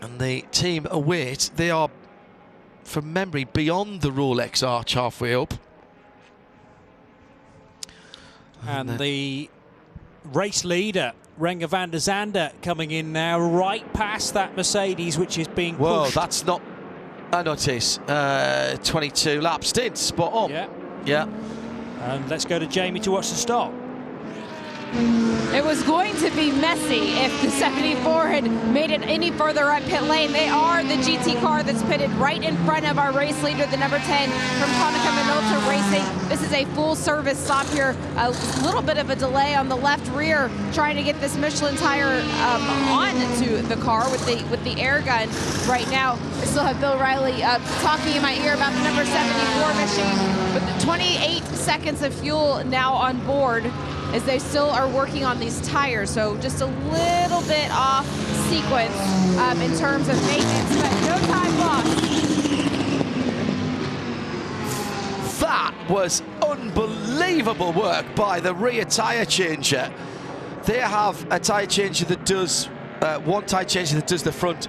And the team await, they are, from memory, beyond the Rolex arch halfway up. And the race leader, Renger van der Zande, coming in now right past that Mercedes, which is being pushed. Whoa, that's not, I notice, 22 lap stint, spot on. Yeah. Yeah. And let's go to Jamie to watch the stop. It was going to be messy if the 74 had made it any further up pit lane. They are the GT car that's pitted right in front of our race leader, the number 10 from Konica Minolta Racing. This is a full service stop here. A little bit of a delay on the left rear, trying to get this Michelin tire onto the car with the air gun right now. I still have Bill Riley talking in my ear about the number 74 machine, with 28 seconds of fuel now on board, as they still are working on these tires. So just a little bit off sequence in terms of maintenance, but no time lost. That was unbelievable work by the rear tyre changer. They have a tyre changer that does, one tyre changer that does the front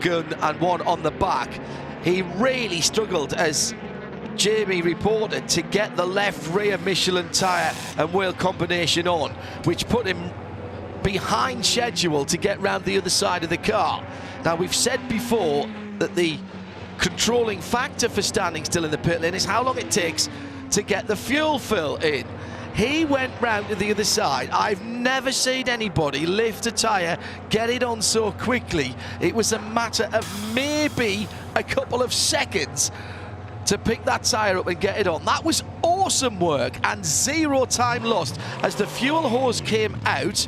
gun and one on the back. He really struggled, as Jamie reported, to get the left rear Michelin tyre and wheel combination on, which put him behind schedule to get round the other side of the car. Now, we've said before that the controlling factor for standing still in the pit lane is how long it takes to get the fuel fill in. He went round to the other side. I've never seen anybody lift a tyre, get it on so quickly. It was a matter of maybe a couple of seconds to pick that tyre up and get it on. That was awesome work and zero time lost. As the fuel hose came out,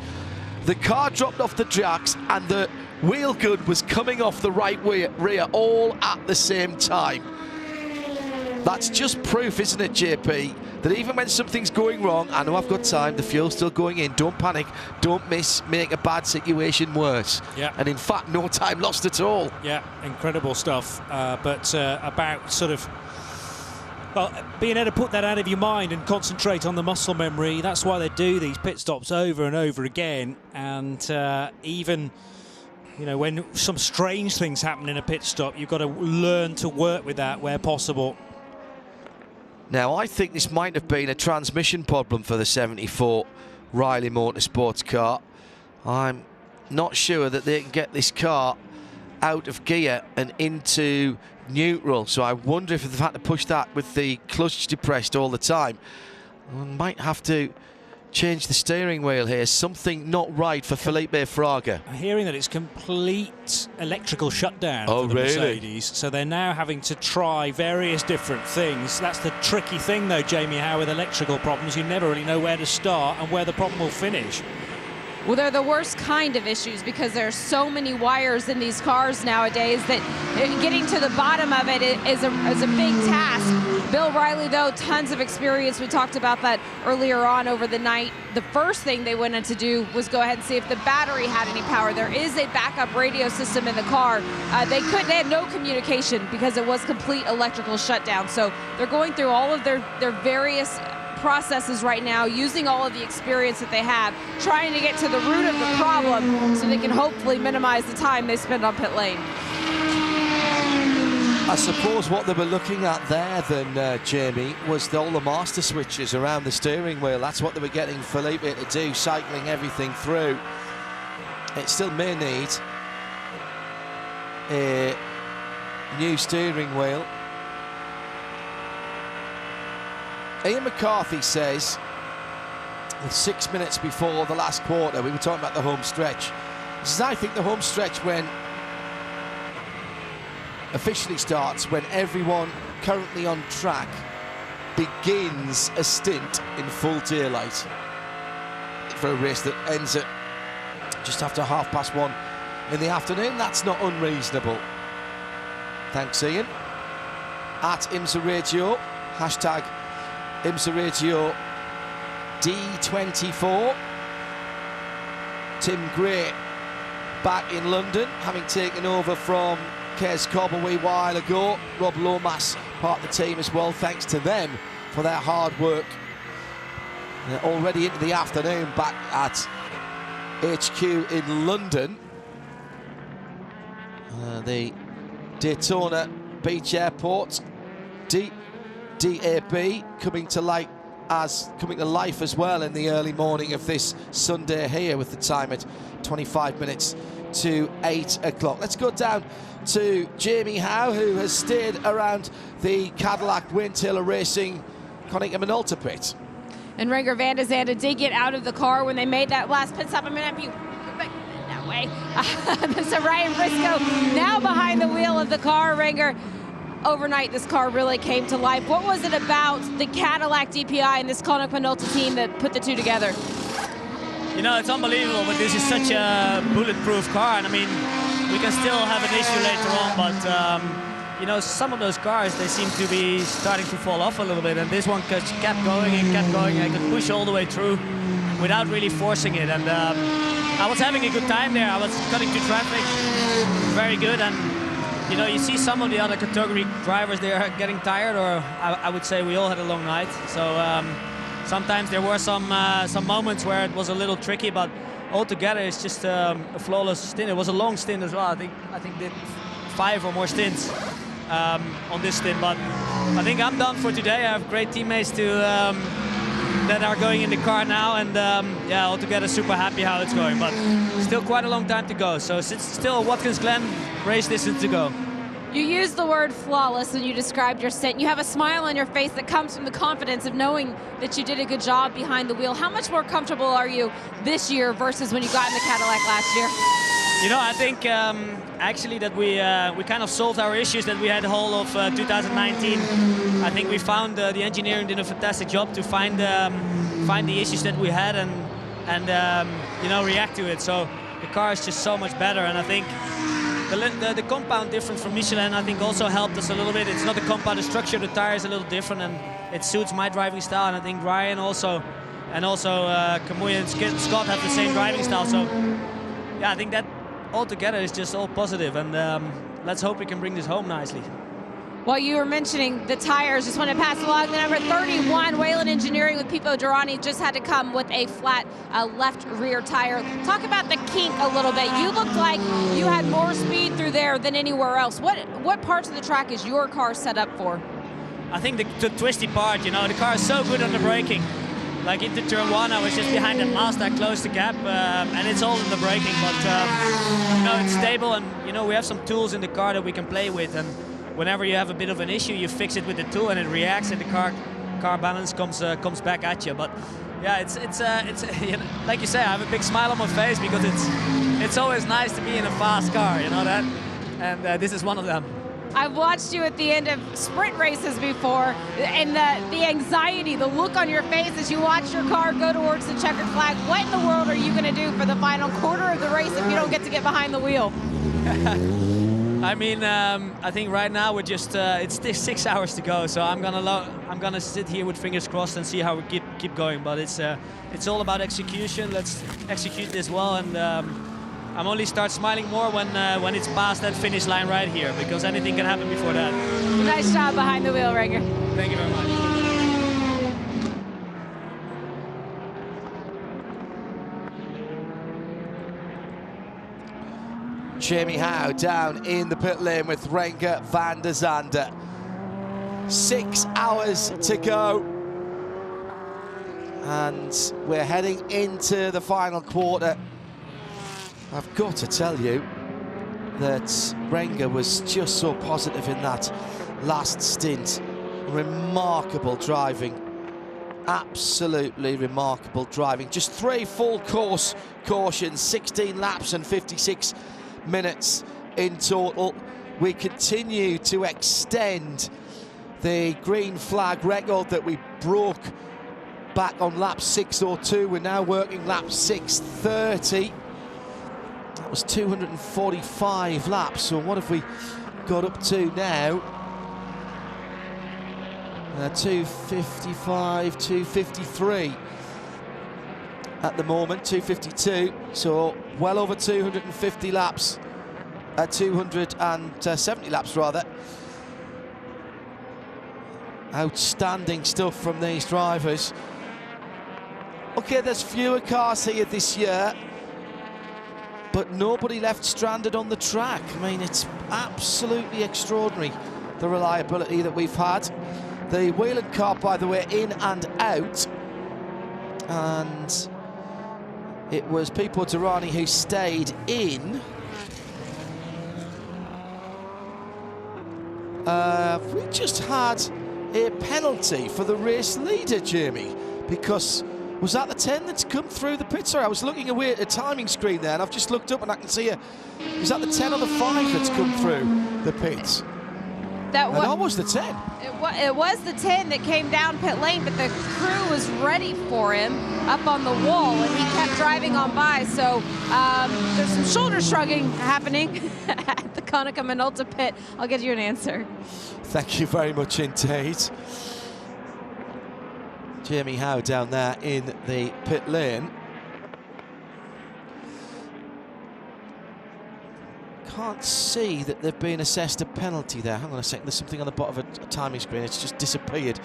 the car dropped off the tracks and the wheel good was coming off the right rear all at the same time. That's just proof, isn't it, JP, that even when something's going wrong, I know I've got time, the fuel's still going in, don't panic, don't make a bad situation worse. Yeah. And in fact, no time lost at all. Yeah, incredible stuff. But about sort of, well, being able to put that out of your mind and concentrate on the muscle memory, that's why they do these pit stops over and over again. And even, you know, when some strange things happen in a pit stop, you've got to learn to work with that where possible. Now, I think this might have been a transmission problem for the 74 Riley Motorsports car. I'm not sure that they can get this car out of gear and into neutral, so I wonder if they've had to push that with the clutch depressed all the time. We might have to change the steering wheel here. Something not right for Felipe Fraga. I'm hearing that it's complete electrical shutdown Oh, for the really? Mercedes, so they're now having to try various different things. That's the tricky thing, though, Jamie, how with electrical problems, you never really know where to start and where the problem will finish. Well, they're the worst kind of issues because there are so many wires in these cars nowadays that getting to the bottom of it is a big task. Bill Riley, though, tons of experience. We talked about that earlier on over the night. The first thing they went in to do was go ahead and see if the battery had any power. There is a backup radio system in the car. They had no communication because it was complete electrical shutdown. So they're going through all of their various processes right now, using all of the experience that they have, trying to get to the root of the problem so they can hopefully minimize the time they spend on pit lane. I suppose what they were looking at there then, Jamie, was all the master switches around the steering wheel. That's what they were getting Felipe to do, cycling everything through. It still may need a new steering wheel. Ian McCarthy says, with 6 minutes before the last quarter, we were talking about the home stretch. He says, I think the home stretch when officially starts when everyone currently on track begins a stint in full daylight for a race that ends at just after 1:30 in the afternoon. That's not unreasonable. Thanks, Ian. At IMSA Radio, hashtag IMSA Radio D24. Tim Gray back in London, having taken over from Kes Cobb a wee while ago. Rob Lomas, part of the team as well. Thanks to them for their hard work. They're already into the afternoon back at HQ in London. The Daytona Beach Airport, DAB, coming to life as well in the early morning of this Sunday here, with the time at 25 minutes to 8 o'clock. Let's go down to Jamie Howe, who has stayed around the Cadillac Windtailor Racing Konica Minolta pit. And Renger van der Zande did get out of the car when they made that last pit stop. I'm going to be that way. So Ryan Briscoe now behind the wheel of the car. Renger, overnight this car really came to life. What was it about the Cadillac DPI and this Konica Minolta team that put the two together? You know, it's unbelievable, but this is such a bulletproof car, and I mean, we can still have an issue later on, but you know, some of those cars, they seem to be starting to fall off a little bit, and this one kept going and kept going. I could push all the way through without really forcing it, and I was having a good time there. I was cutting through traffic very good, and you know, you see some of the other category drivers, they are getting tired, or I would say we all had a long night. So sometimes there were some moments where it was a little tricky, but altogether it's just a flawless stint. It was a long stint as well. I think did 5 or more stints on this stint, but I think I'm done for today. I have great teammates that are going in the car now, and yeah, altogether super happy how it's going, but still quite a long time to go. So it's still a Watkins Glen race distance to go. You used the word flawless when you described your stint. You have a smile on your face that comes from the confidence of knowing that you did a good job behind the wheel. How much more comfortable are you this year versus when you got in the Cadillac last year? You know, I think actually that we kind of solved our issues that we had the whole of 2019. I think we found the engineering did a fantastic job to find the issues that we had and you know, react to it. So the car is just so much better, and I think the compound difference from Michelin, I think, also helped us a little bit. It's not the compound, the structure of the tire is a little different, and it suits my driving style. And I think Ryan also, and also Kamui and Scott have the same driving style. So yeah, I think that altogether is just all positive, and let's hope we can bring this home nicely. Well, you were mentioning the tires, just want to pass along the number 31, Whelen Engineering with Pipo Durrani just had to come with a flat left rear tire. Talk about the kink a little bit. You looked like you had more speed through there than anywhere else. What parts of the track is your car set up for? I think the twisty part, you know, the car is so good on the braking. Like into turn 1, I was just behind that Mazda, I closed the gap, and it's all in the braking, but you know, it's stable, and you know, we have some tools in the car that we can play with, and whenever you have a bit of an issue, you fix it with the tool and it reacts, and the car balance comes back at you. But yeah, it's you know, like you say, I have a big smile on my face because it's always nice to be in a fast car, you know that, and this is one of them. I've watched you at the end of sprint races before, and the anxiety, the look on your face as you watch your car go towards the checkered flag. What in the world are you going to do for the final quarter of the race if you don't get behind the wheel? I mean, I think right now we're just it's 6 hours to go, so I'm gonna sit here with fingers crossed and see how we keep going. But it's all about execution. Let's execute this well, and I'm only start smiling more when it's past that finish line right here, because anything can happen before that. Nice job behind the wheel, Renger. Thank you very much. Jamie Howe down in the pit lane with Renger van der Zande. 6 hours to go. And we're heading into the final quarter. I've got to tell you that Renger was just so positive in that last stint. Remarkable driving. Absolutely remarkable driving. Just 3 full course cautions, 16 laps and 56 minutes in total. We continue to extend the green flag record that we broke back on lap 6:02. We're now working lap 6:30. That was 245 laps. So what have we got up to now? 255, 253 at the moment, 252. So well over 250 laps, 270 laps rather. Outstanding stuff from these drivers. Okay, there's fewer cars here this year, but nobody left stranded on the track. I mean, it's absolutely extraordinary, the reliability that we've had. The Whelen car, by the way, in and out. And it was Pipo Derani who stayed in. We just had a penalty for the race leader, Jamie, because was that the 10 that's come through the pit? Sorry, I was looking away at the timing screen there, and I've just looked up and I can see is that the 10 or the 5 that's come through the pits? That was the 10. It was the 10 that came down pit lane, but the crew was ready for him up on the wall, and he kept driving on by. So there's some shoulder shrugging happening at the Konica Minolta pit. I'll get you an answer. Thank you very much indeed. Jamie Howe down there in the pit lane. Can't see that they've been assessed a penalty there. Hang on a second, there's something on the bottom of a timing screen. It's just disappeared.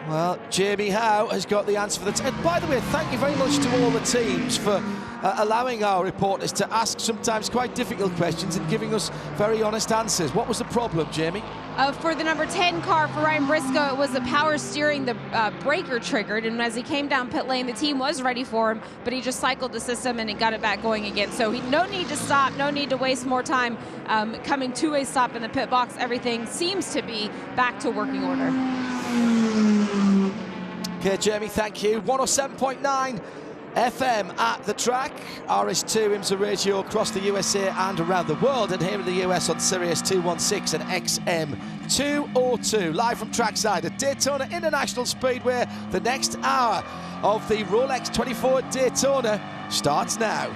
Well, Jamie Howe has got the answer for the and by the way, thank you very much to all the teams for allowing our reporters to ask sometimes quite difficult questions and giving us very honest answers. What was the problem, Jamie? For the number 10 car for Ryan Briscoe, it was the power steering, the breaker triggered, and as he came down pit lane, the team was ready for him, but he just cycled the system and it got it back going again. So no need to stop, no need to waste more time coming to a stop in the pit box. Everything seems to be back to working order. Okay, Jamie, thank you. 107.9 FM at the track, RS2 IMSA radio across the USA and around the world, and here in the US on Sirius 216 and XM 202. Live from trackside at Daytona International Speedway. The next hour of the Rolex 24 Daytona starts now.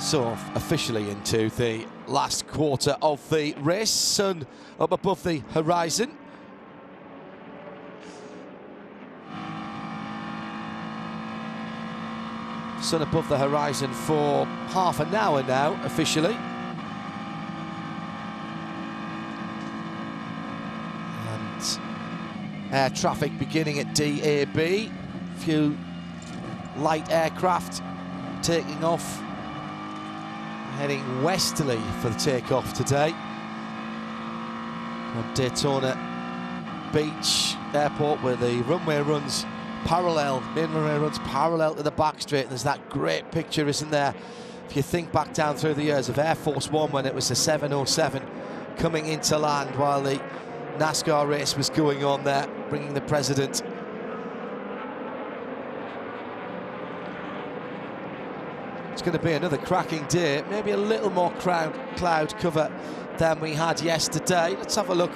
So officially into the last quarter of the race. Sun up above the horizon. Sun above the horizon for half an hour now, officially. And air traffic beginning at DAB. A few light aircraft taking off, heading westerly for the takeoff today from Daytona Beach Airport, where the runway runs parallel, main runway runs parallel to the back straight. And there's that great picture, isn't there? If you think back down through the years of Air Force One, when it was the 707 coming into land while the NASCAR race was going on there, bringing the president. It's going to be another cracking day, maybe a little more cloud cover than we had yesterday. Let's have a look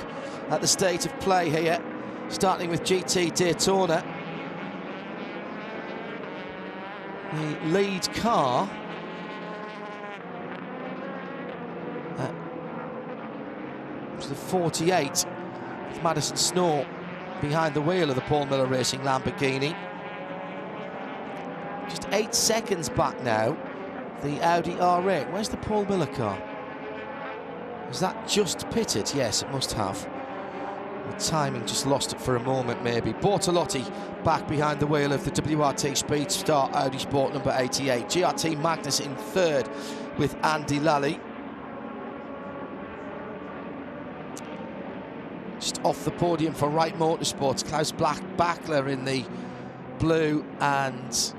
at the state of play here, starting with GT Daytona. The lead car was the 48 with Madison Snow behind the wheel of the Paul Miller Racing Lamborghini. Just 8 seconds back now, the Audi R8. Where's the Paul Miller car? Is that just pitted? Yes, it must have. The timing just lost it for a moment, maybe. Bortolotti back behind the wheel of the WRT Speedstar Audi Sport number 88. GRT Magnus in third with Andy Lally. Just off the podium for Wright Motorsports, Klaus Bachler in the blue and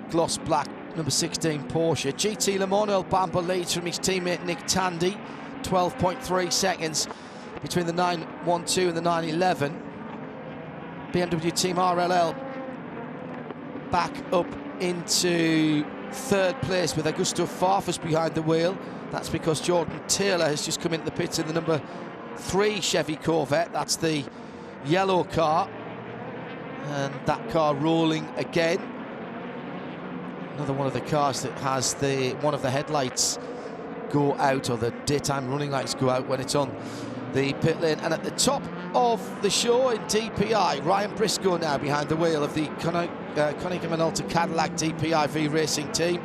gloss black number 16 Porsche. GT Le Mans, Earl Bamber leads from his teammate Nick Tandy, 12.3 seconds between the 912 and the 911. BMW Team RLL back up into third place with Augusto Farfus behind the wheel. That's because Jordan Taylor has just come into the pits in the number 3 Chevy Corvette. That's the yellow car, and that car rolling again. Another one of the cars that has one of the headlights go out, or the daytime running lights go out when it's on the pit lane. And at the top of the show in DPI, Ryan Briscoe now behind the wheel of the Konica Minolta Cadillac DPI V Racing team.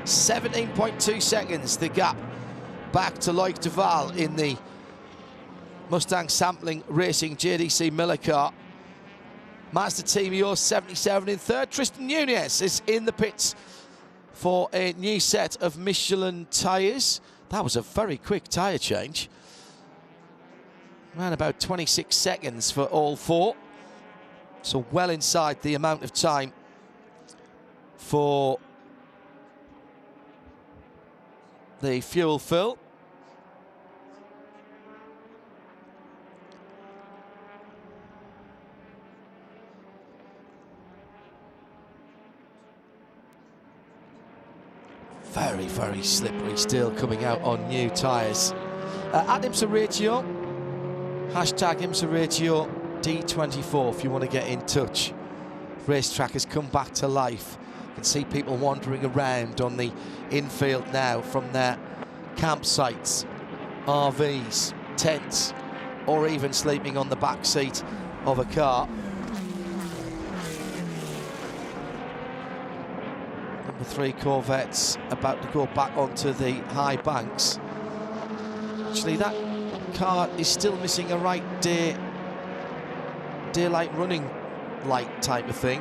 17.2 seconds the gap back to Loic Duval in the Mustang Sampling Racing JDC Miller car. Mazda Team Yours 77 in third. Tristan Nunez is in the pits for a new set of Michelin tyres. That was a very quick tyre change. Around about 26 seconds for all four. So well inside the amount of time for the fuel fill. Very, very slippery still coming out on new tyres. At IMSA Ratio, hashtag IMSA Ratio D24 if you want to get in touch. Racetrack has come back to life. You can see people wandering around on the infield now from their campsites, RVs, tents, or even sleeping on the back seat of a car. Number 3 Corvette's about to go back onto the high banks. Actually, that car is still missing a right daylight running light type of thing,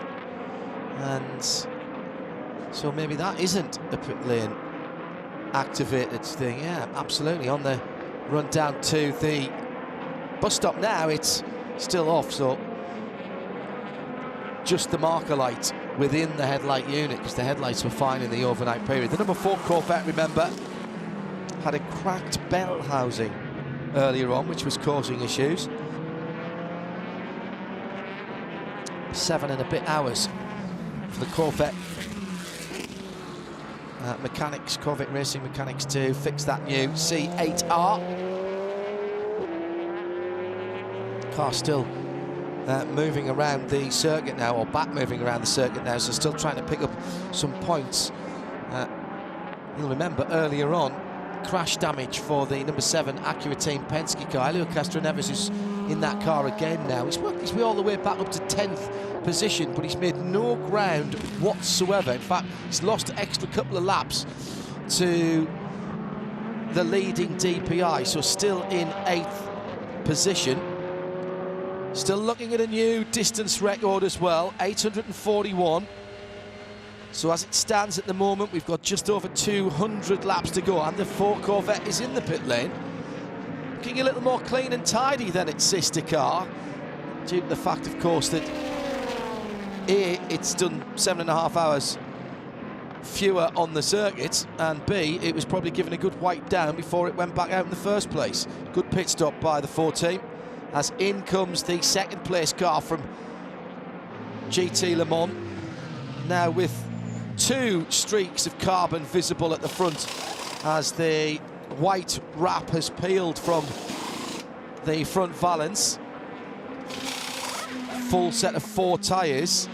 and so maybe that isn't a pit lane activated thing. Yeah, absolutely. On the run down to the bus stop now, it's still off, so just the marker light within the headlight unit, because the headlights were fine in the overnight period. The number 4 Corvette, remember, had a cracked bell housing earlier on, which was causing issues. 7 and a bit hours for the Corvette mechanics, Corvette Racing Mechanics, to fix that new C8R. Car still moving around the circuit now, or back moving around the circuit now, so still trying to pick up some points. You'll remember earlier on, crash damage for the number 7 Acura Team Penske car. Helio Castroneves is in that car again now. He's worked his way all the way back up to 10th position, but he's made no ground whatsoever. In fact, he's lost an extra couple of laps to the leading DPI, so still in 8th position. Still looking at a new distance record as well, 841. So as it stands at the moment, we've got just over 200 laps to go, and the 4 Corvette is in the pit lane. Looking a little more clean and tidy than its sister car, due to the fact, of course, that A, it's done 7.5 hours fewer on the circuit, and B, it was probably given a good wipe down before it went back out in the first place. Good pit stop by the 4 team, as in comes the 2nd place car from GT Le Mans, now with 2 streaks of carbon visible at the front as the white wrap has peeled from the front valance. Full set of 4 tyres,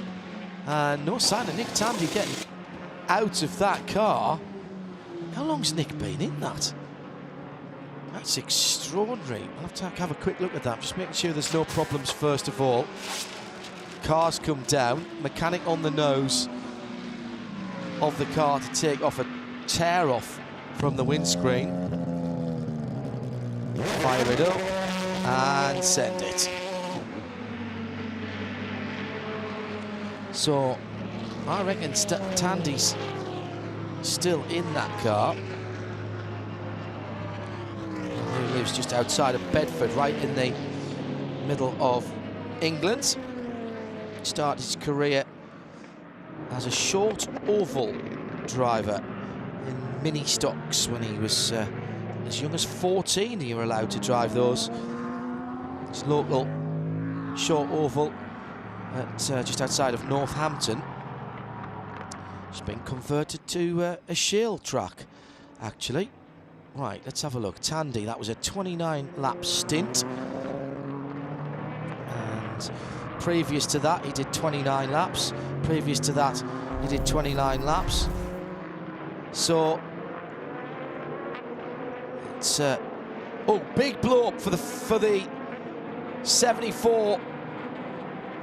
and no sign of Nick Tandy getting out of that car. How long's Nick been in that? That's extraordinary. I'll have to have a quick look at that, just making sure there's no problems first of all. Cars come down, mechanic on the nose of the car to take off a tear off from the windscreen. Fire it up and send it. So I reckon Tandy's still in that car. He lives just outside of Bedford, right in the middle of England. Started his career as a short oval driver in mini stocks when he was as young as 14. You were allowed to drive those. His local short oval at just outside of Northampton. It's been converted to a shale track, actually. Right, let's have a look. Tandy, that was a 29-lap stint. And previous to that, he did 29 laps. Previous to that, he did 29 laps. So it's oh, big blow up for the 74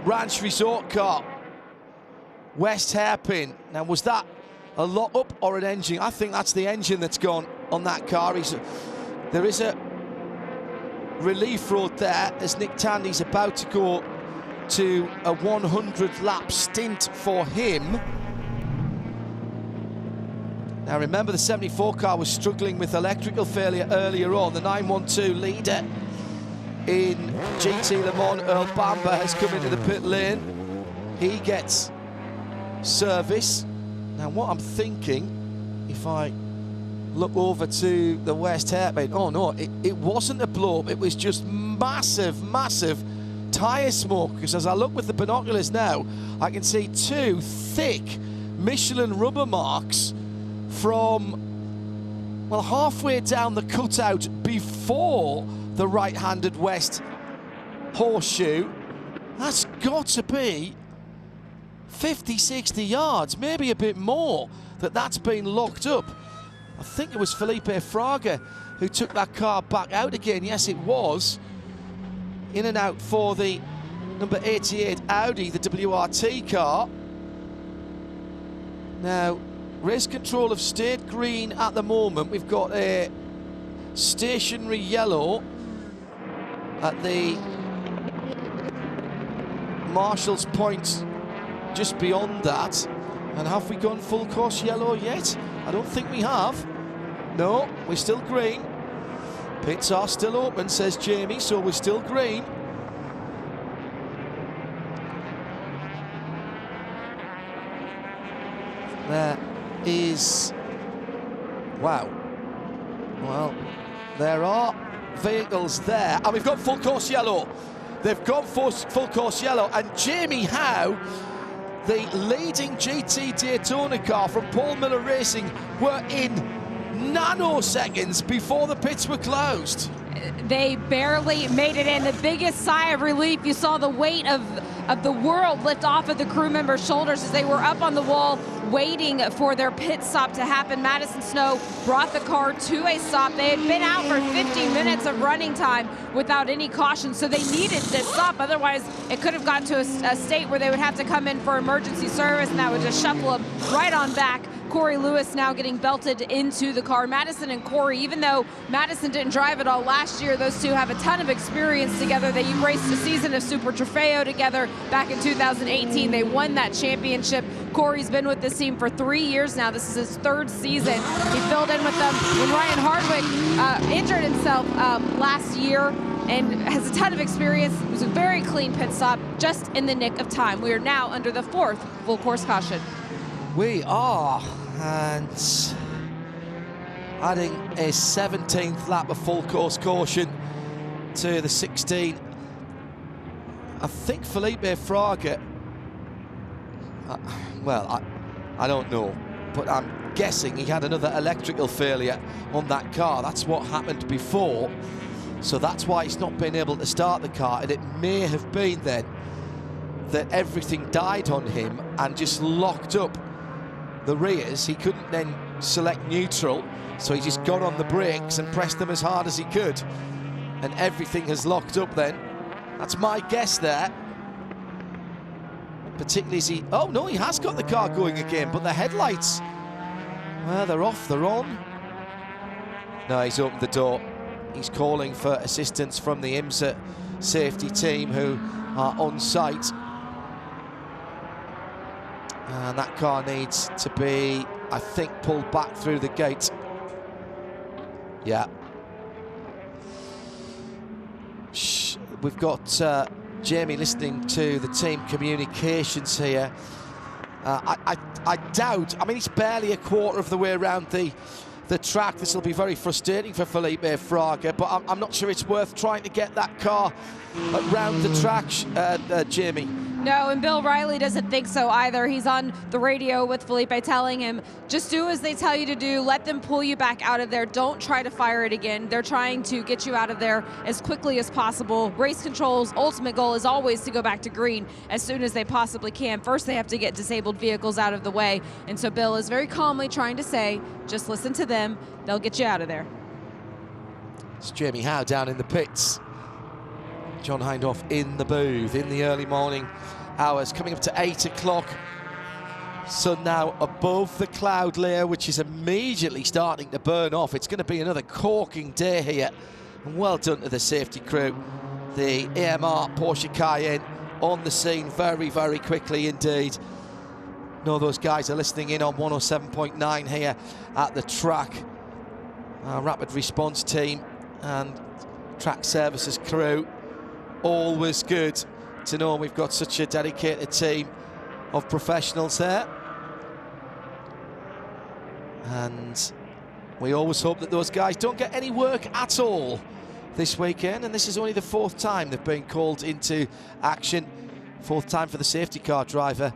Ranch Resort car. West hairpin. Now, was that a lot up or an engine? I think that's the engine that's gone on that car. There is a relief road there as Nick Tandy's about to go to a 100-lap stint for him. Now remember, the 74 car was struggling with electrical failure earlier on. The 912 leader in GT Le Mans, Earl Bamber, has come into the pit lane. He gets service. Now what I'm thinking, if I look over to the West hairpin, oh no, it wasn't a blow up, it was just massive, massive tyre smoke, because as I look with the binoculars now, I can see two thick Michelin rubber marks from, well, halfway down the cutout before the right-handed west horseshoe. That's got to be 50, 60 yards, maybe a bit more, that's been locked up. I think it was Felipe Fraga who took that car back out again. Yes, it was. In and out for the number 88 Audi, the WRT car. Now, race control have stayed green at the moment. We've got a stationary yellow at the Marshall's point just beyond that. And have we gone full course yellow yet? I don't think we have. No, we're still green. Pits are still open, says Jamie, so we're still green. There is... Wow. Well, there are vehicles there. And we've got full course yellow. They've got full course yellow. And Jamie Howe, the leading GT Daytona car from Paul Miller Racing, were in nanoseconds before the pits were closed. They barely made it in. The biggest sigh of relief, you saw the weight of the world lift off of the crew members' shoulders as they were up on the wall waiting for their pit stop to happen. Madison Snow brought the car to a stop. They had been out for 50 minutes of running time without any caution, so they needed this stop. Otherwise, it could have gotten to a state where they would have to come in for emergency service, and that would just shuffle them right on back. Corey Lewis now getting belted into the car. Madison and Corey, even though Madison didn't drive it all last year, those two have a ton of experience together. They raced a season of Super Trofeo together back in 2018. They won that championship. Corey's been with this team for 3 years now. This is his third season. He filled in with them when Ryan Hardwick injured himself last year and has a ton of experience. It was a very clean pit stop, just in the nick of time. We are now under the 4th full course caution. We are, and adding a 17th lap of full course caution to the 16. I think Felipe Fraga, well, I don't know, but I'm guessing he had another electrical failure on that car. That's what happened before, so that's why he's not been able to start the car, and it may have been then that everything died on him and just locked up the rears. He couldn't then select neutral, so he just got on the brakes and pressed them as hard as he could, and everything has locked up then. That's my guess there. Particularly as he... Oh no, he has got the car going again, but the headlights, well, they're off, they're on. No, he's opened the door. He's calling for assistance from the IMSA safety team who are on site. And that car needs to be, I think, pulled back through the gate. Yeah. Shh. We've got Jamie listening to the team communications here. I doubt, I mean, it's barely a quarter of the way around the track. This will be very frustrating for Felipe Fraga, but I'm not sure it's worth trying to get that car around the track, Jamie. No, and Bill Riley doesn't think so either. He's on the radio with Felipe telling him, just do as they tell you to do. Let them pull you back out of there. Don't try to fire it again. They're trying to get you out of there as quickly as possible. Race Control's ultimate goal is always to go back to green as soon as they possibly can. First, they have to get disabled vehicles out of the way. And so Bill is very calmly trying to say, just listen to them. They'll get you out of there. It's Jamie Howe down in the pits. John Hindhaugh in the booth in the early morning hours, coming up to 8 o'clock. Sun now above the cloud layer, which is immediately starting to burn off. It's going to be another corking day here. And well done to the safety crew. The AMR Porsche Cayenne on the scene very, very quickly indeed. Know those guys are listening in on 107.9 here at the track. Our rapid response team and track services crew, always good to know we've got such a dedicated team of professionals there. And we always hope that those guys don't get any work at all this weekend, and this is only the 4th time they've been called into action. 4th time for the safety car driver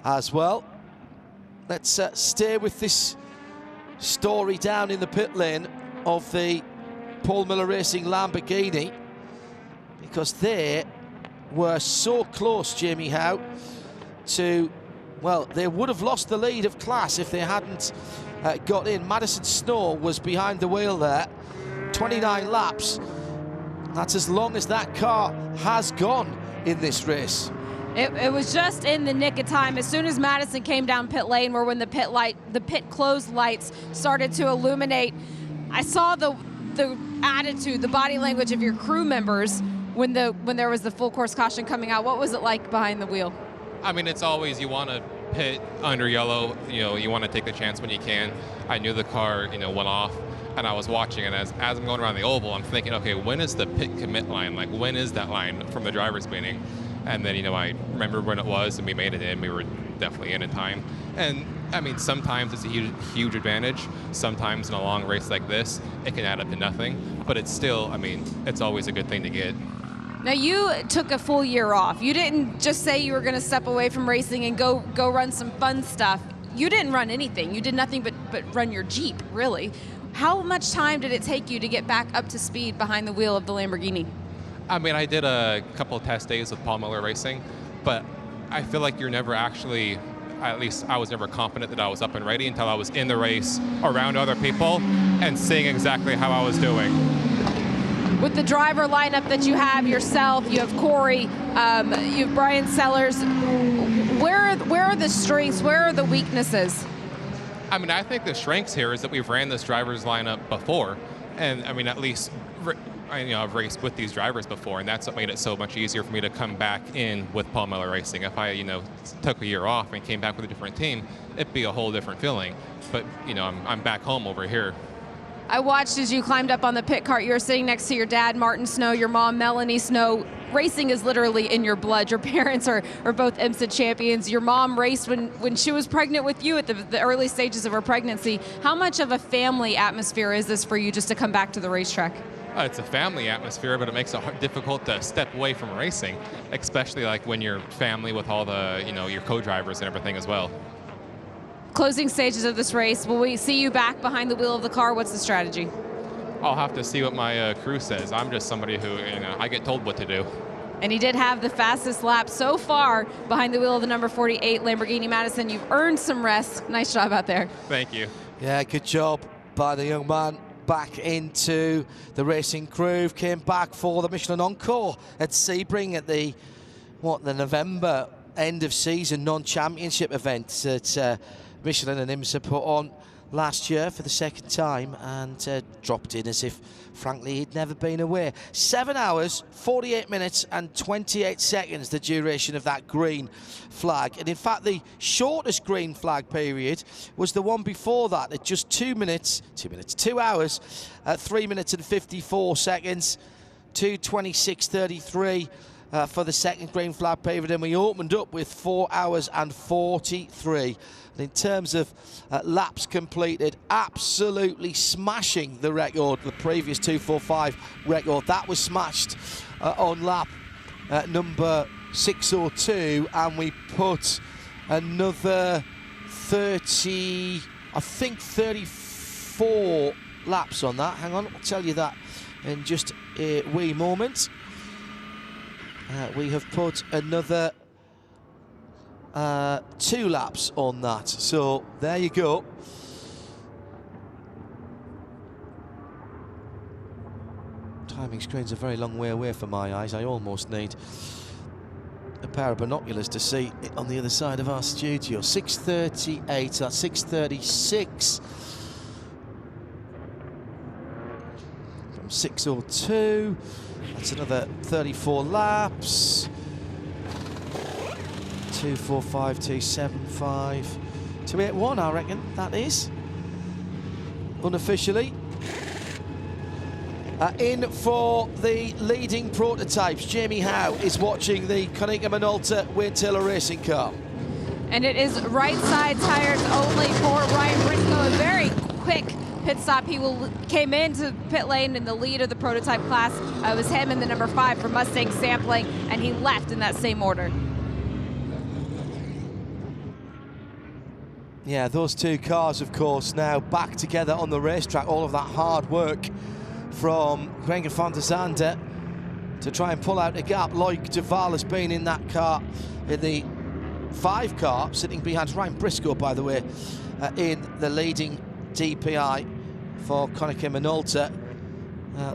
as well. Let's stay with this story down in the pit lane of the Paul Miller Racing Lamborghini, because they were so close, Jamie Howe, to, well, they would have lost the lead of class if they hadn't got in. Madison Snow was behind the wheel there, 29 laps. That's as long as that car has gone in this race. It was just in the nick of time. As soon as Madison came down pit lane, where when the pit closed lights started to illuminate, I saw the attitude, the body language of your crew members when there was the full course caution coming out. What was it like behind the wheel? I mean, it's always, you want to pit under yellow, you want to take the chance when you can. I knew the car, went off, and I was watching, and as I'm going around the oval, I'm thinking, okay, when is the pit commit line? Like, when is that line from the driver's meeting? And then, I remember when it was, and we made it in. We were definitely in time. And, I mean, sometimes it's a huge advantage. Sometimes in a long race like this, it can add up to nothing. But it's still, I mean, it's always a good thing to get. Now, you took a full year off. You didn't just say you were going to step away from racing and go run some fun stuff. You didn't run anything. You did nothing but run your Jeep, really. How much time did it take you to get back up to speed behind the wheel of the Lamborghini? I mean, I did a couple of test days with Paul Miller Racing, but I feel like you're never actually, at least I was never confident that I was up and ready until I was in the race around other people and seeing exactly how I was doing. With the driver lineup that you have yourself, you have Corey, you have Brian Sellers, where are the strengths, where are the weaknesses? I mean, I think the strengths here is that we've ran this driver's lineup before, and I mean, at least I've raced with these drivers before, and that's what made it so much easier for me to come back in with Paul Miller Racing. If I, took a year off and came back with a different team, it'd be a whole different feeling. But, I'm back home over here. I watched as you climbed up on the pit cart. You were sitting next to your dad, Martin Snow, your mom, Melanie Snow. Racing is literally in your blood. Your parents are both IMSA champions. Your mom raced when she was pregnant with you at the early stages of her pregnancy. How much of a family atmosphere is this for you just to come back to the racetrack? It's a family atmosphere, but it makes it difficult to step away from racing, especially like when you're family with all the, your co-drivers and everything as well. Closing stages of this race, will we see you back behind the wheel of the car? What's the strategy? I'll have to see what my crew says. I'm just somebody who, I get told what to do. And he did have the fastest lap so far behind the wheel of the number 48 Lamborghini Madison. You've earned some rest. Nice job out there. Thank you. Yeah, good job by the young man. Back into the racing groove, came back for the Michelin Encore at Sebring at the November end of season non-championship event that Michelin and IMSA put on last year for the second time, and dropped in as if, frankly, he'd never been away. 7 hours, 48 minutes and 28 seconds, the duration of that green flag. And in fact, the shortest green flag period was the one before that at just 2 hours, 3 minutes and 54 seconds, 2:26:33 for the second green flag period. And we opened up with 4 hours and 43. And in terms of laps completed, absolutely smashing the record, the previous 2:45 record. That was smashed on lap number 602, and we put another 34 laps on that. Hang on, I'll tell you that in just a wee moment. We have put another 2 laps on that, so there you go. Timing screen's a very long way away from my eyes. I almost need a pair of binoculars to see it on the other side of our studio. 6:38, that's 6:36. From 6:02, that's another 34 laps. 2:45, 2:75, 2:81, I reckon that is. Unofficially. In for the leading prototypes, Jamie Howe is watching the Konica Minolta Wayne Taylor racing car. And it is right side tires only for Ryan Briscoe. A very quick pit stop. He came into pit lane in the lead of the prototype class. It was him and the number 5 for Mustang Sampling, and he left in that same order. Yeah, those two cars, of course, now back together on the racetrack. All of that hard work from Gregor van der Zande to try and pull out a gap. Loic Duval has been in that car, in the 5 car, sitting behind Ryan Briscoe, by the way, in the leading DPI for Konica Minolta.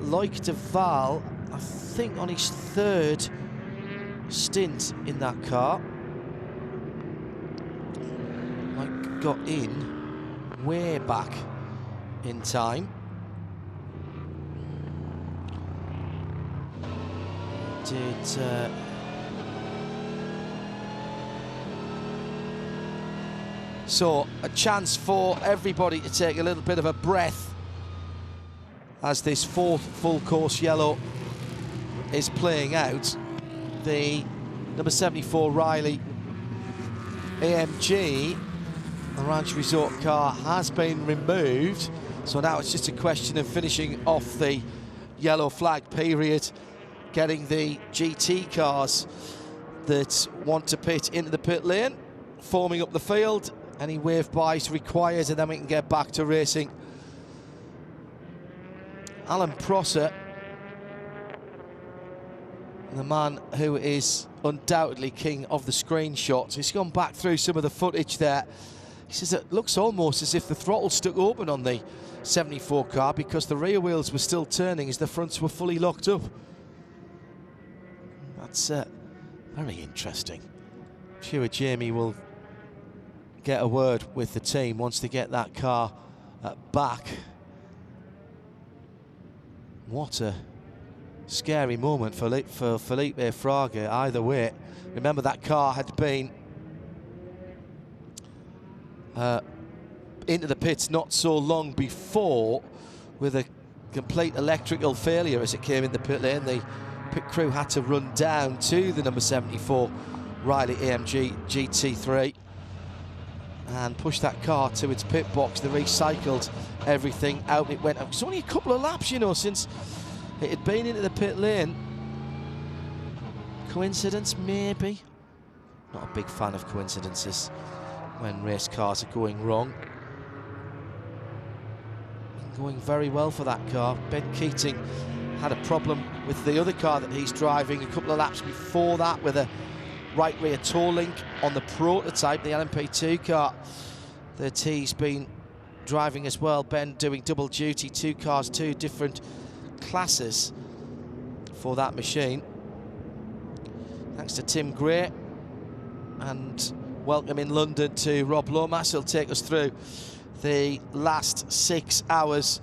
Loic Duval, I think, on his 3rd stint in that car. Loic got in way back in time. So a chance for everybody to take a little bit of a breath as this 4th full course yellow is playing out. The number 74 Riley AMG, the Ranch Resort car, has been removed, so now it's just a question of finishing off the yellow flag period, getting the GT cars that want to pit into the pit lane, forming up the field. Any wave bys required, and then we can get back to racing. Alan Prosser, the man who is undoubtedly king of the screenshots, he's gone back through some of the footage there. He says it looks almost as if the throttle stuck open on the 74 car because the rear wheels were still turning as the fronts were fully locked up. That's very interesting. I'm sure Jamie will get a word with the team once they get that car back. What a scary moment for Felipe Fraga either way. Remember, that car had been into the pits not so long before with a complete electrical failure as it came in the pit lane. The pit crew had to run down to the number 74 Riley AMG GT3 and push that car to its pit box. They recycled everything out. It went. It's only a couple of laps, you know, since it had been into the pit lane. Coincidence, maybe. Not a big fan of coincidences when race cars are going wrong. Going very well for that car. Ben Keating had a problem with the other car that he's driving a couple of laps before that with a right rear toe link on the prototype, the LMP2 car that he's been driving as well. Ben doing double duty, 2 cars, 2 different classes for that machine. Thanks to Tim Gray, and welcome in London to Rob Lomas. He'll take us through the last 6 hours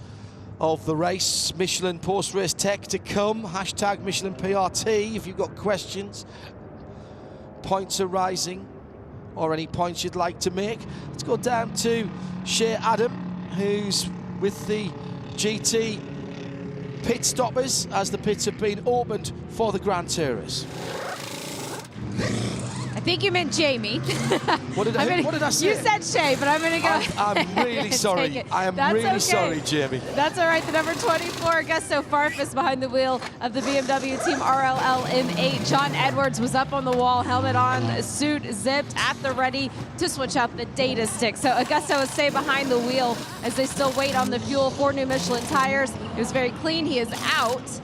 of the race. Michelin post-race tech to come. Hashtag Michelin PRT if you've got questions, points arising, or any points you'd like to make. Let's go down to Shea Adam, who's with the GT pit stoppers as the pits have been opened for the Grand Tourers. I think you meant Jamie. What did I say? You said Shea, but I'm going to go. I'm really sorry. I am really sorry, Jamie. That's all right. The number 24, Augusto Farfus, behind the wheel of the BMW Team RLL M8. John Edwards was up on the wall, helmet on, suit zipped at the ready to switch out the data stick. So Augusto will stay behind the wheel as they still wait on the fuel. 4 new Michelin tires. It was very clean. He is out.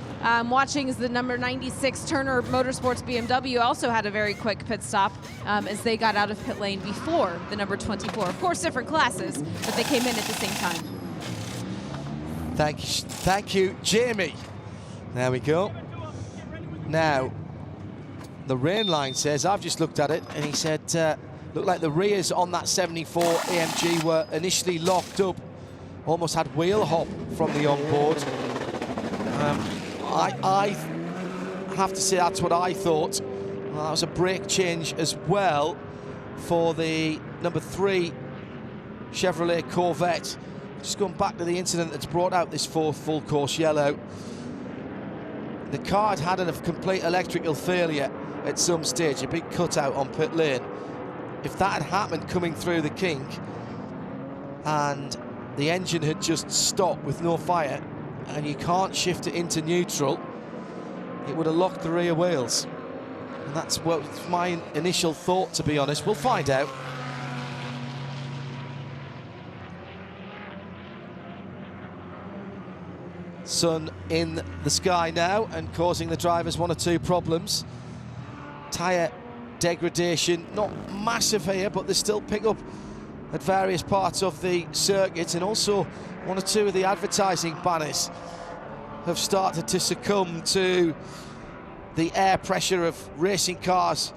Watching is the number 96 Turner Motorsports BMW also had a very quick pit stop as they got out of pit lane before the number 24. Of course, different classes, but they came in at the same time. Thank you, Jamie. There we go. Now, the rain line says. I've just looked at it, and he said looked like the rears on that 74 AMG were initially locked up, almost had wheel hop from the onboard. I have to say that's what I thought. That was a brake change as well for the number 3 Chevrolet Corvette. Just going back to the incident that's brought out this 4th full course yellow. The car had a complete electrical failure at some stage, a big cutout on pit lane. If that had happened coming through the kink and the engine had just stopped with no fire and you can't shift it into neutral, it would have locked the rear wheels. And that's what my initial thought, to be honest. We'll find out. Sun in the sky now and causing the drivers 1 or 2 problems. Tyre degradation, not massive here, but they still pick up at various parts of the circuit, and also 1 or 2 of the advertising banners have started to succumb to the air pressure of racing cars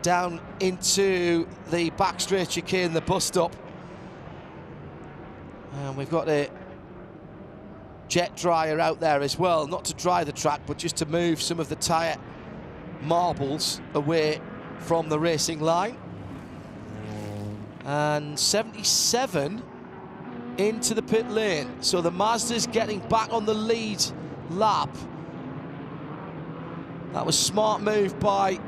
down into the backstraight chicane, the bus stop. And we've got a jet dryer out there as well, not to dry the track, but just to move some of the tyre marbles away from the racing line. And 77 into the pit lane, so the Mazda's getting back on the lead lap. That was smart move by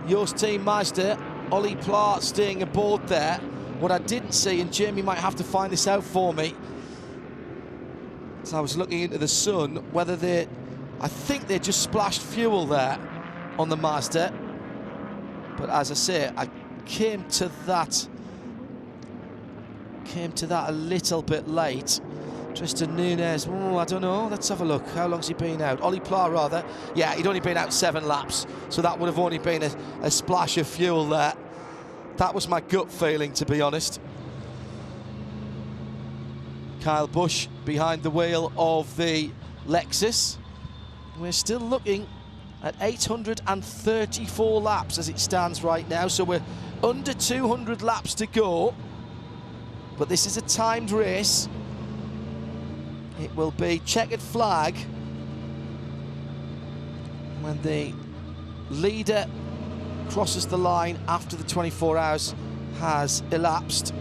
Yost Team Mazda. Ollie Pla staying aboard there. What I didn't see, and Jamie might have to find this out for me, as I was looking into the Sun, whether I think they just splashed fuel there on the Mazda. But as I say, I came to that a little bit late. Tristan Nunez, I don't know, let's have a look. How long's he been out? Ollie Pla, rather. Yeah, he'd only been out 7 laps, so that would have only been a splash of fuel there. That was my gut feeling, to be honest. Kyle Busch behind the wheel of the Lexus. We're still looking at 834 laps as it stands right now, so we're under 200 laps to go. But this is a timed race. It will be checkered flag when the leader crosses the line after the 24 hours has elapsed.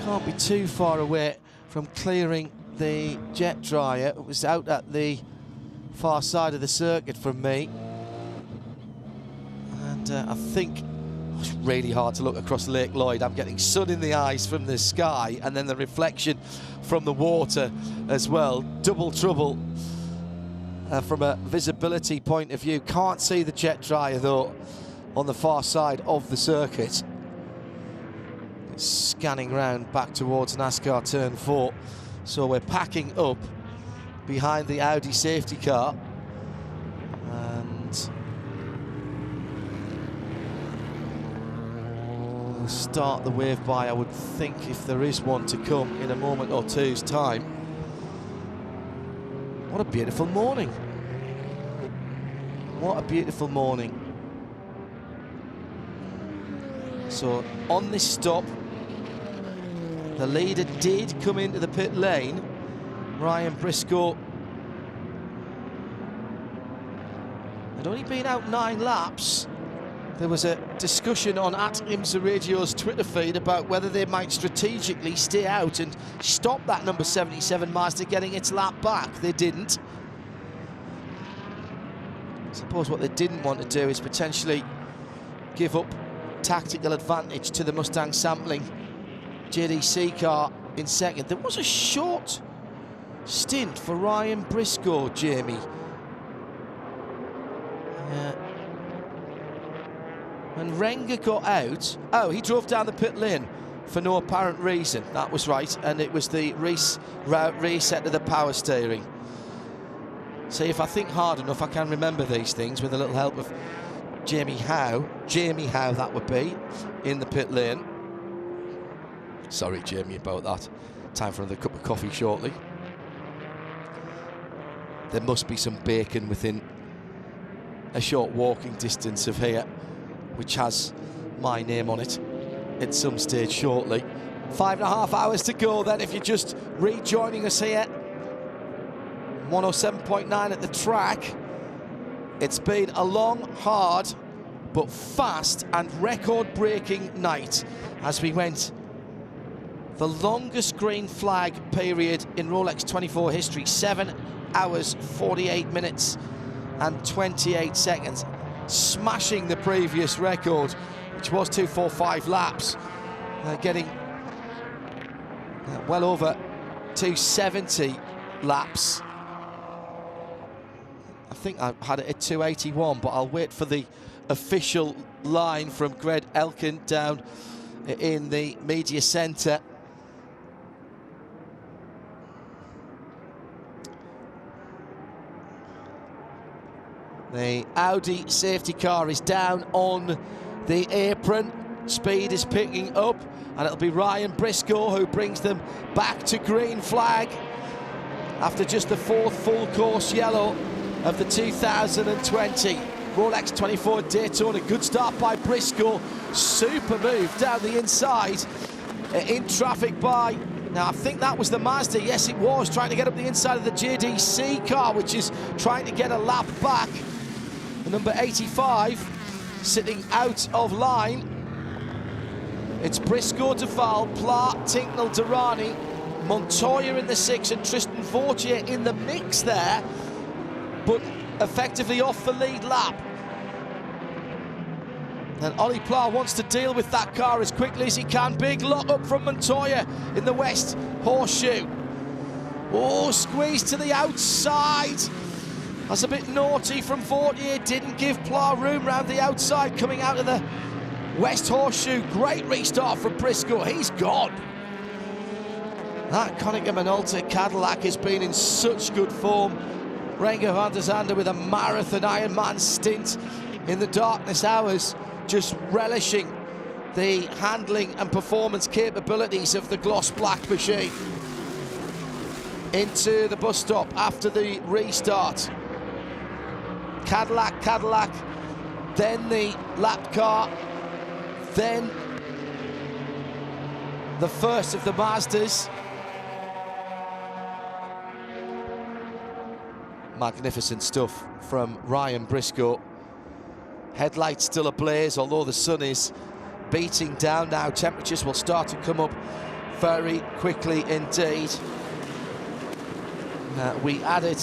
Can't be too far away from clearing the jet dryer. It was out at the far side of the circuit from me. And I think it's really hard to look across Lake Lloyd. I'm getting sun in the eyes from the sky and then the reflection from the water as well. Double trouble from a visibility point of view. Can't see the jet dryer though on the far side of the circuit. It's scanning round back towards NASCAR Turn 4. So we're packing up behind the Audi safety car. And we'll start the wave by, I would think, if there is one to come in a moment or two's time. What a beautiful morning. What a beautiful morning. So on this stop, the leader did come into the pit lane. Ryan Briscoe had only been out 9 laps. There was a discussion on @IMSA Radio's Twitter feed about whether they might strategically stay out and stop that number 77 Mazda getting its lap back. They didn't. I suppose what they didn't want to do is potentially give up tactical advantage to the Mustang sampling JDC car in second. There was a short stint for Ryan Briscoe, Jamie. When Renger got out, he drove down the pit lane for no apparent reason. That was right, and it was the reset of the power steering. See, if I think hard enough, I can remember these things with a little help of Jamie Howe. Jamie Howe, that would be, in the pit lane. Sorry, Jamie, about that. Time for another cup of coffee shortly. there must be some bacon within a short walking distance of here, which has my name on it at some stage shortly. 5.5 hours to go then, if you're just rejoining us here. 107.9 at the track. It's been a long, hard, but fast and record-breaking night as we went the longest green flag period in Rolex 24 history, 7 hours, 48 minutes and 28 seconds, smashing the previous record, which was 245 laps, getting well over 270 laps. I think I had it at 281, but I'll wait for the official line from Greg Elkin down in the media centre. The Audi safety car is down on the apron. Speed is picking up, and it'll be Ryan Briscoe who brings them back to green flag after just the 4th full course yellow of the 2020 Rolex 24 Daytona. Good start by Briscoe. Super move down the inside in traffic by, now I think that was the Mazda, yes it was, trying to get up the inside of the JDC car, which is trying to get a lap back. The number 85 sitting out of line. It's Briscoe to foul, Pla, Tinknell, Durrani, Montoya in the 6 and Tristan Vautier in the mix there, but effectively off the lead lap. And Ollie Pla wants to deal with that car as quickly as he can. Big lock up from Montoya in the West Horseshoe. Oh, squeeze to the outside. That's a bit naughty from Vautier. Didn't give Pla room round the outside coming out of the West Horseshoe. Great restart from Briscoe. He's gone. That Konica Minolta Cadillac has been in such good form. Renger van der Zande with a marathon Ironman stint in the darkness hours, just relishing the handling and performance capabilities of the gloss black machine. Into the bus stop after the restart. Cadillac, then the lap car, then the first of the Mazdas. Magnificent stuff from Ryan Briscoe. Headlights still ablaze, although the sun is beating down now. Temperatures will start to come up very quickly indeed. We added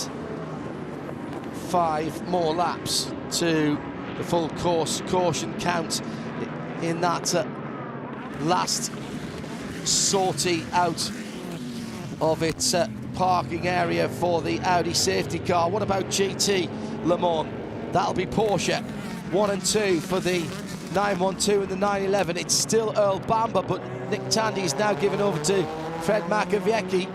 5 more laps to the full course caution count in that last sortie out of its parking area for the Audi safety car. What about GT Le Mans? That'll be Porsche. 1 and 2 for the 912 and the 911. It's still Earl Bamber, but Nick Tandy is now given over to Fred Makowiecki,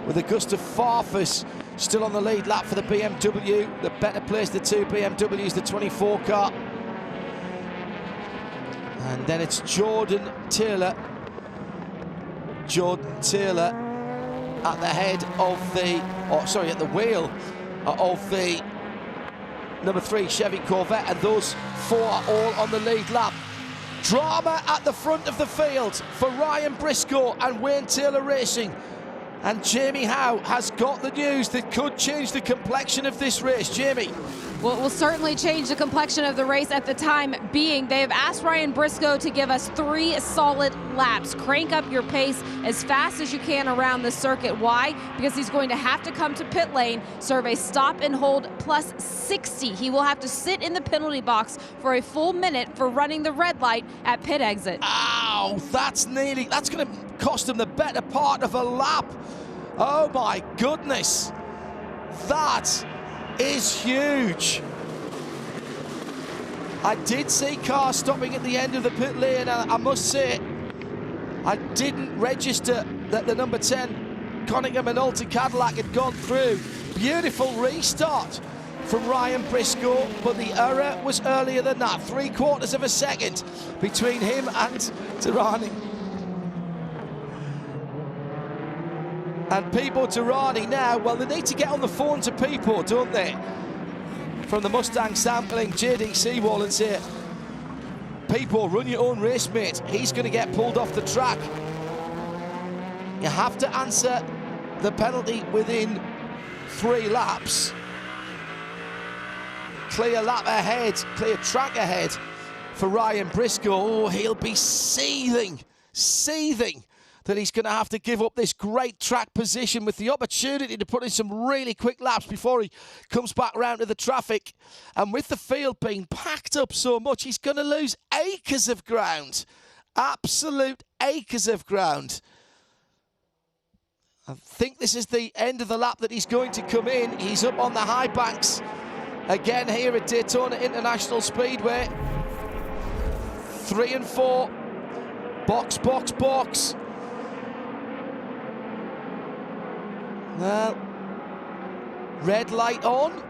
with Augusta Farfus still on the lead lap for the BMW. The better place, the 2 BMWs, the 24 car. And then it's Jordan Taylor. At the head of the, at the wheel of the number 3 Chevy Corvette, and those 4 are all on the lead lap. Drama at the front of the field for Ryan Briscoe and Wayne Taylor Racing. And Jamie Howe has got the news that could change the complexion of this race. Jamie. Well, it will certainly change the complexion of the race at the time being. They have asked Ryan Briscoe to give us 3 solid laps. Crank up your pace as fast as you can around the circuit. Why? Because he's going to have to come to pit lane, serve a stop and hold plus 60. He will have to sit in the penalty box for a full minute for running the red light at pit exit. Ow, that's going to cost him the better part of a lap. Oh my goodness. That is huge. I did see cars stopping at the end of the pit lane, and I must say I didn't register that the number 10 Konica Minolta Cadillac had gone through. Beautiful restart from Ryan Briscoe, but the error was earlier than that. 3/4 of a second between him and Durrani. And Pipo Derani now, well, they need to get on the phone to Pipo, don't they? From the Mustang sampling, JD Seawall and say, Pipo, run your own race, mate. He's going to get pulled off the track. You have to answer the penalty within 3 laps. Clear lap ahead, clear track ahead for Ryan Briscoe. Oh, he'll be seething that he's going to have to give up this great track position with the opportunity to put in some really quick laps before he comes back round to the traffic. And with the field being packed up so much, he's going to lose acres of ground. Absolute acres of ground. I think this is the end of the lap that he's going to come in. He's up on the high banks again here at Daytona International Speedway. 3 and 4. Box, box, box. Well, red light on.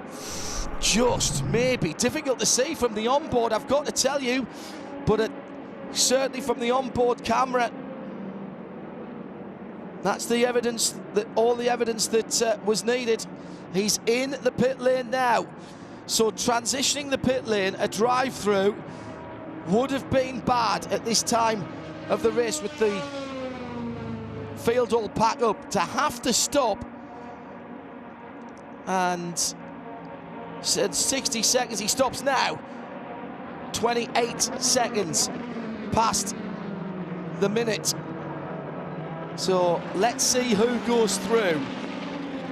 Just maybe. Difficult to see from the onboard, I've got to tell you. But certainly from the onboard camera, that's the evidence, all the evidence that was needed. He's in the pit lane now. So transitioning the pit lane, a drive-through, would have been bad at this time of the race with the field all packed up. To have to stop and 60 seconds, he stops now. 28 seconds past the minute. So let's see who goes through.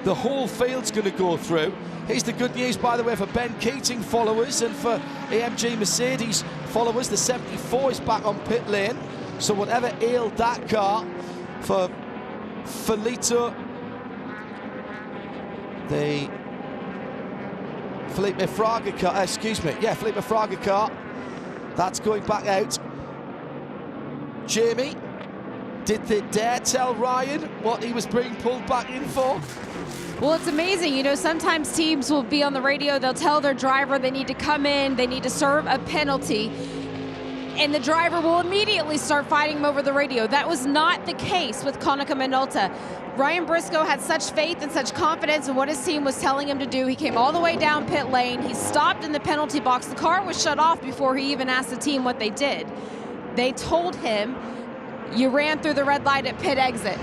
The whole field's going to go through. Here's the good news, by the way, for Ben Keating followers and for AMG Mercedes followers. The 74 is back on pit lane. So whatever ailed that car for Felito, the Felipe Fraga car, Felipe Fraga car, that's going back out. Jamie, did they dare tell Ryan what he was being pulled back in for? Well, it's amazing. You know, sometimes teams will be on the radio, they'll tell their driver they need to come in, they need to serve a penalty, and the driver will immediately start fighting him over the radio. That was not the case with Konica Minolta. Ryan Briscoe had such faith and such confidence in what his team was telling him to do. He came all the way down pit lane. He stopped in the penalty box. The car was shut off before he even asked the team what they did. They told him, you ran through the red light at pit exit.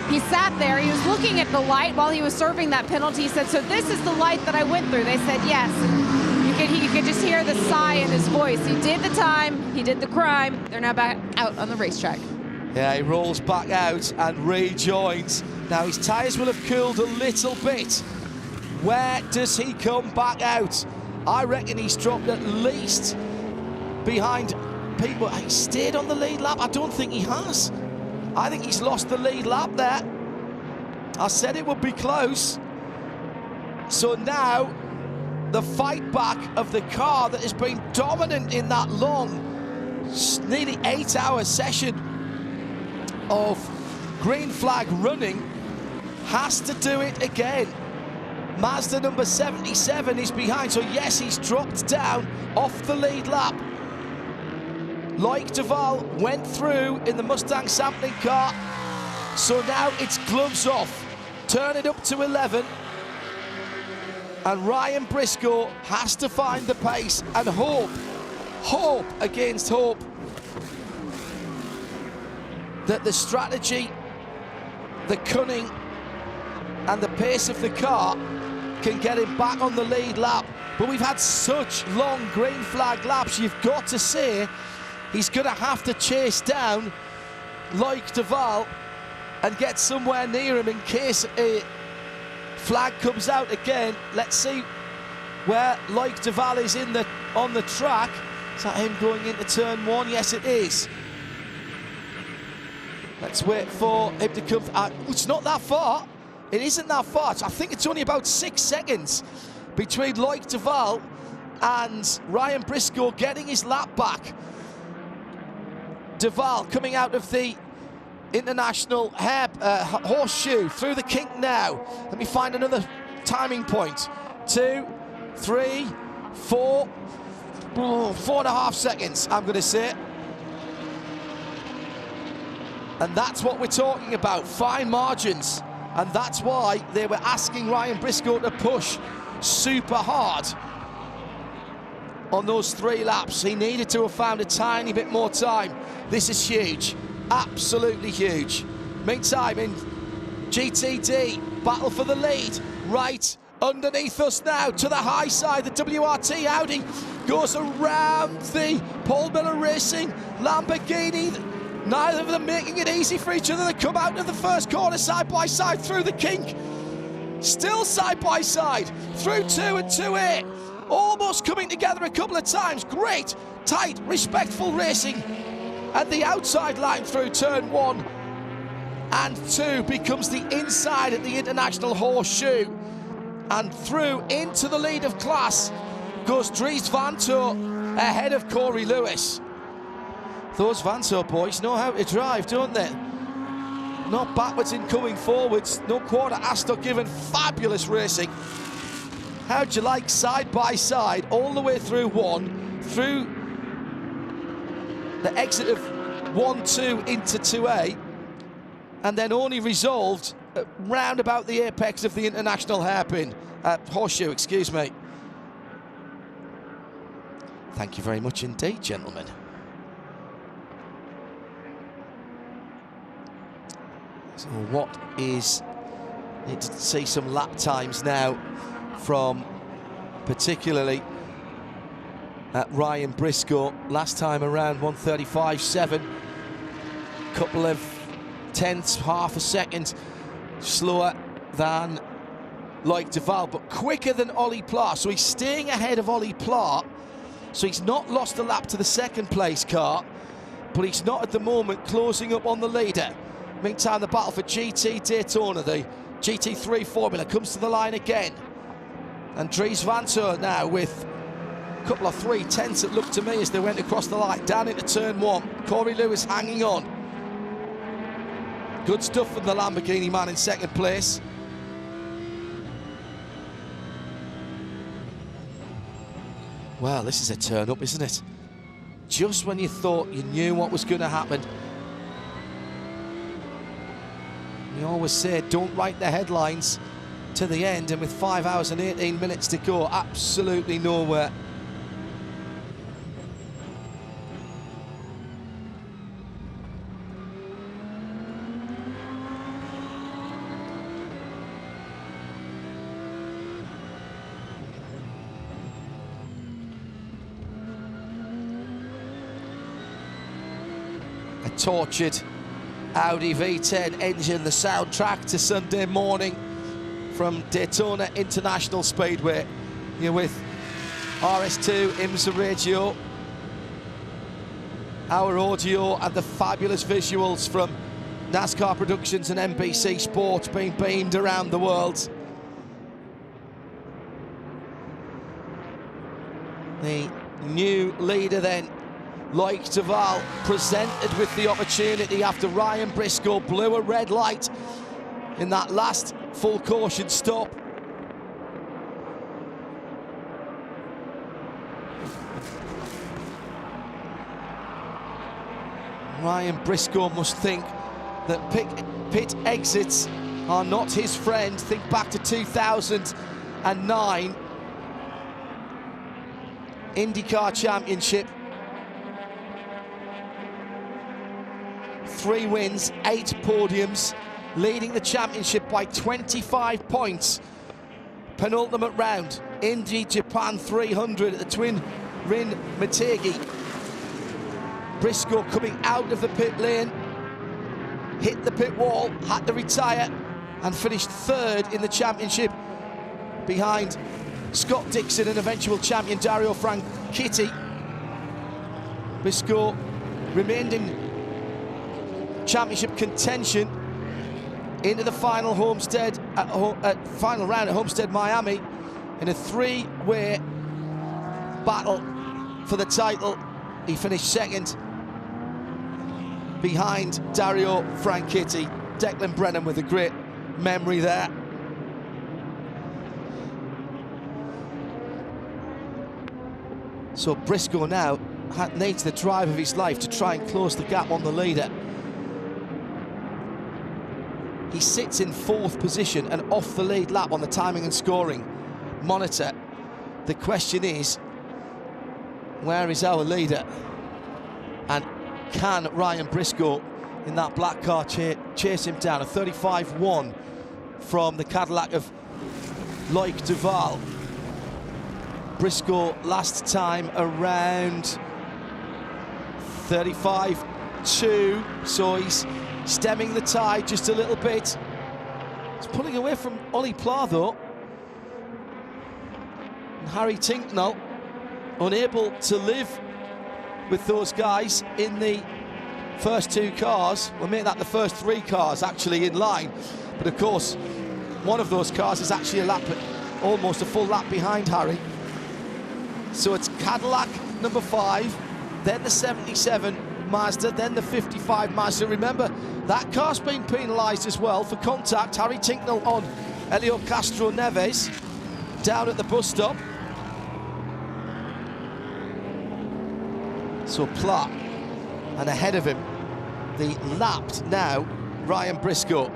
He sat there, he was looking at the light while he was serving that penalty. He said, so this is the light that I went through. They said, yes. And you could just hear the sigh in his voice. He did the time, he did the crime. They're now back out on the racetrack. Yeah, he rolls back out and rejoins. Now his tyres will have cooled a little bit. Where does he come back out? I reckon he's dropped at least behind people. He stayed on the lead lap. I don't think he has. I think he's lost the lead lap there. I said it would be close. So now the fight back of the car that has been dominant in that long, nearly 8-hour session of green flag running has to do it again. Mazda number 77 is behind, so yes, he's dropped down off the lead lap. Loic Duval went through in the Mustang sampling car, so now it's gloves off. Turn it up to 11, and Ryan Briscoe has to find the pace and hope against hope, that the strategy, the cunning, and the pace of the car can get him back on the lead lap. But we've had such long green flag laps, you've got to say he's going to have to chase down Loic Duval and get somewhere near him in case a flag comes out again. Let's see where Loic Duval is on the track. Is that him going into turn 1? Yes, it is. Let's wait for him to come. It's not that far. It isn't that far. I think it's only about 6 seconds between Loic Duval and Ryan Briscoe getting his lap back. Duval coming out of the international horseshoe through the kink now. Let me find another timing point. 2, 3, 4, 4.5 seconds, I'm going to say. And that's what we're talking about, fine margins. And that's why they were asking Ryan Briscoe to push super hard on those 3 laps. He needed to have found a tiny bit more time. This is huge, absolutely huge. Meantime, in GTD, battle for the lead, right underneath us now to the high side. The WRT Audi goes around the Paul Miller Racing Lamborghini. Neither of them making it easy for each other. They come out of the first corner side by side through the kink. Still side by side through 2 and 2A. Almost coming together a couple of times. Great, tight, respectful racing at the outside line through turn 1 and 2 becomes the inside at the International Horseshoe. And through into the lead of class goes Dries Van Tor ahead of Corey Lewis. Those Van Tor boys know how to drive, don't they? Not backwards in coming forwards, no quarter asked or given, fabulous racing. How'd you like side by side all the way through 1, through the exit of 1-2 into 2A, and then only resolved round about the apex of the International Hairpin, Horseshoe, excuse me. Thank you very much indeed, gentlemen. So what is, need to see some lap times now from particularly Ryan Briscoe. Last time around 1:35.7, couple of tenths, half a second slower than Loic Duval, but quicker than Ollie Pla. So he's staying ahead of Ollie Pla. So he's not lost a lap to the second place car, but he's not at the moment closing up on the leader. Meantime, the battle for GT Daytona, the GT3 formula, comes to the line again. And Dries Van Tor now with a couple of 3/10 it looked to me as they went across the line, down into turn 1. Corey Lewis hanging on. Good stuff from the Lamborghini man in second place. Well, this is a turn up, isn't it? Just when you thought you knew what was going to happen. We always say, don't write the headlines to the end, and with 5 hours and 18 minutes to go, absolutely nowhere. A tortured Audi V10 engine, the soundtrack to Sunday morning from Daytona International Speedway. You're with RS2, IMSA Radio, our audio and the fabulous visuals from NASCAR Productions and NBC Sports being beamed around the world. The new leader then, Loic Duval, presented with the opportunity after Ryan Briscoe blew a red light in that last full caution stop. Ryan Briscoe must think that pit exits are not his friend. Think back to 2009 IndyCar Championship. 3 wins, 8 podiums, leading the championship by 25 points. Penultimate round, Indy Japan 300 at the Twin Rin Motegi. Briscoe coming out of the pit lane, hit the pit wall, had to retire, and finished 3rd in the championship behind Scott Dixon and eventual champion Dario Franchitti. Briscoe remained in championship contention into the final Homestead final round at Homestead, Miami, in a 3-way battle for the title. He finished 2nd behind Dario Franchitti. Declan Brennan with a great memory there. So Briscoe now needs the drive of his life to try and close the gap on the leader. He sits in 4th position and off the lead lap on the timing and scoring monitor. The question is, where is our leader? And can Ryan Briscoe in that black car chase him down? A 35-1 from the Cadillac of Loic Duval. Briscoe last time around 35-2, so he's stemming the tide just a little bit. He's pulling away from Ollie Pla though. And Harry Tinknell unable to live with those guys in the first 2 cars. We'll make that the first 3 cars actually in line. But of course, one of those cars is actually a lap, almost a full lap behind Harry. So it's Cadillac number 5, then the 77 Mazda, then the 55 Mazda. Remember, that car's been penalised as well for contact. Harry Tinknell on Helio Castro Neves down at the bus stop. So Pla, and ahead of him, the lapped now Ryan Briscoe.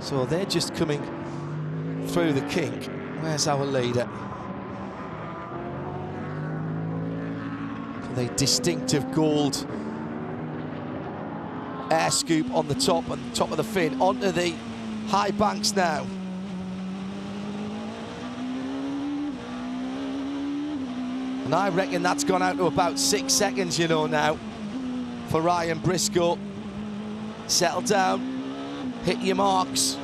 So they're just coming through the kink. Where's our leader? The distinctive gold air scoop on the top and top of the fin onto the high banks now. And I reckon that's gone out to about 6 seconds, you know, now for Ryan Briscoe. Settle down, hit your marks,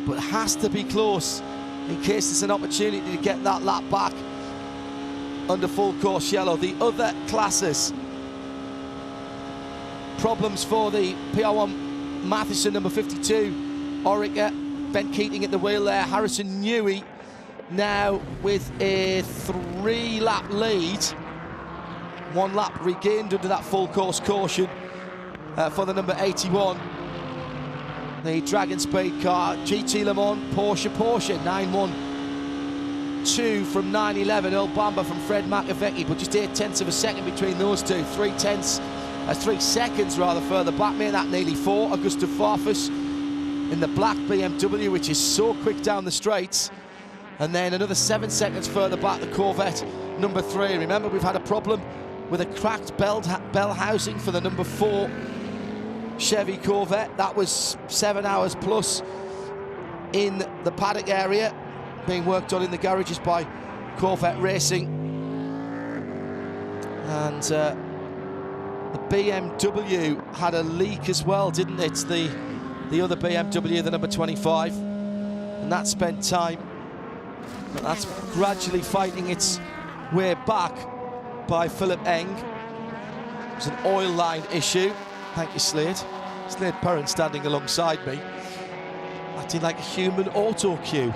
but has to be close in case there's an opportunity to get that lap back under full course yellow. The other classes, problems for the PR1 Matheson number 52 Orica, Ben Keating at the wheel there. Harrison Newey now with a 3-lap lead, 1 lap regained under that full course caution for the number 81, the Dragon Speed car. GT Le Mans Porsche 912 from 911 Earl Bamber from Fred Makovecki, but just 0.8 of a second between those two. 3 seconds rather further back, made that nearly 4. Augusto Farfus in the black BMW, which is so quick down the straights. And then another 7 seconds further back, the Corvette number 3. Remember, we've had a problem with a cracked bell housing for the number 4 Chevy Corvette. That was 7 hours plus in the paddock area, being worked on in the garages by Corvette Racing. And the BMW had a leak as well, didn't it? The other BMW, the number 25. And that spent time. But that's gradually fighting its way back by Philip Eng. It was an oil line issue. Thank you, Slade. Slade Perrin standing alongside me, acting like a human auto cue.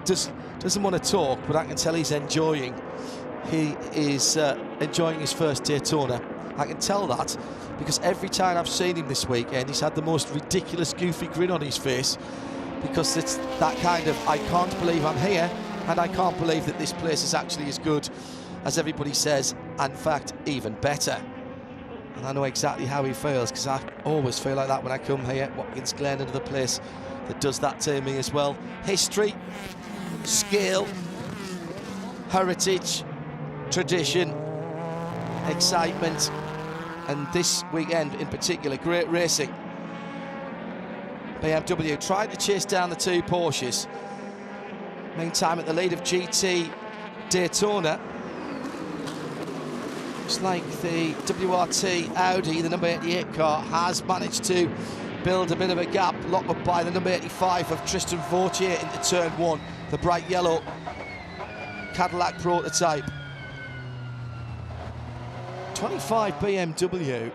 Doesn't want to talk, but I can tell he's enjoying. He is enjoying his first Daytona. I can tell that because every time I've seen him this weekend, he's had the most ridiculous, goofy grin on his face, because it's that kind of, I can't believe I'm here, and I can't believe that this place is actually as good as everybody says, and in fact, even better. And I know exactly how he feels, because I always feel like that when I come here. Watkins Glen, another place that does that to me as well. History, skill, heritage, tradition, excitement, and this weekend in particular, great racing. BMW tried to chase down the 2 Porsches. Meantime, at the lead of GT Daytona, looks like the WRT Audi, the number 88 car, has managed to build a bit of a gap, locked up by the number 85 of Tristan Vautier into turn 1, the bright yellow Cadillac prototype. 25 BMW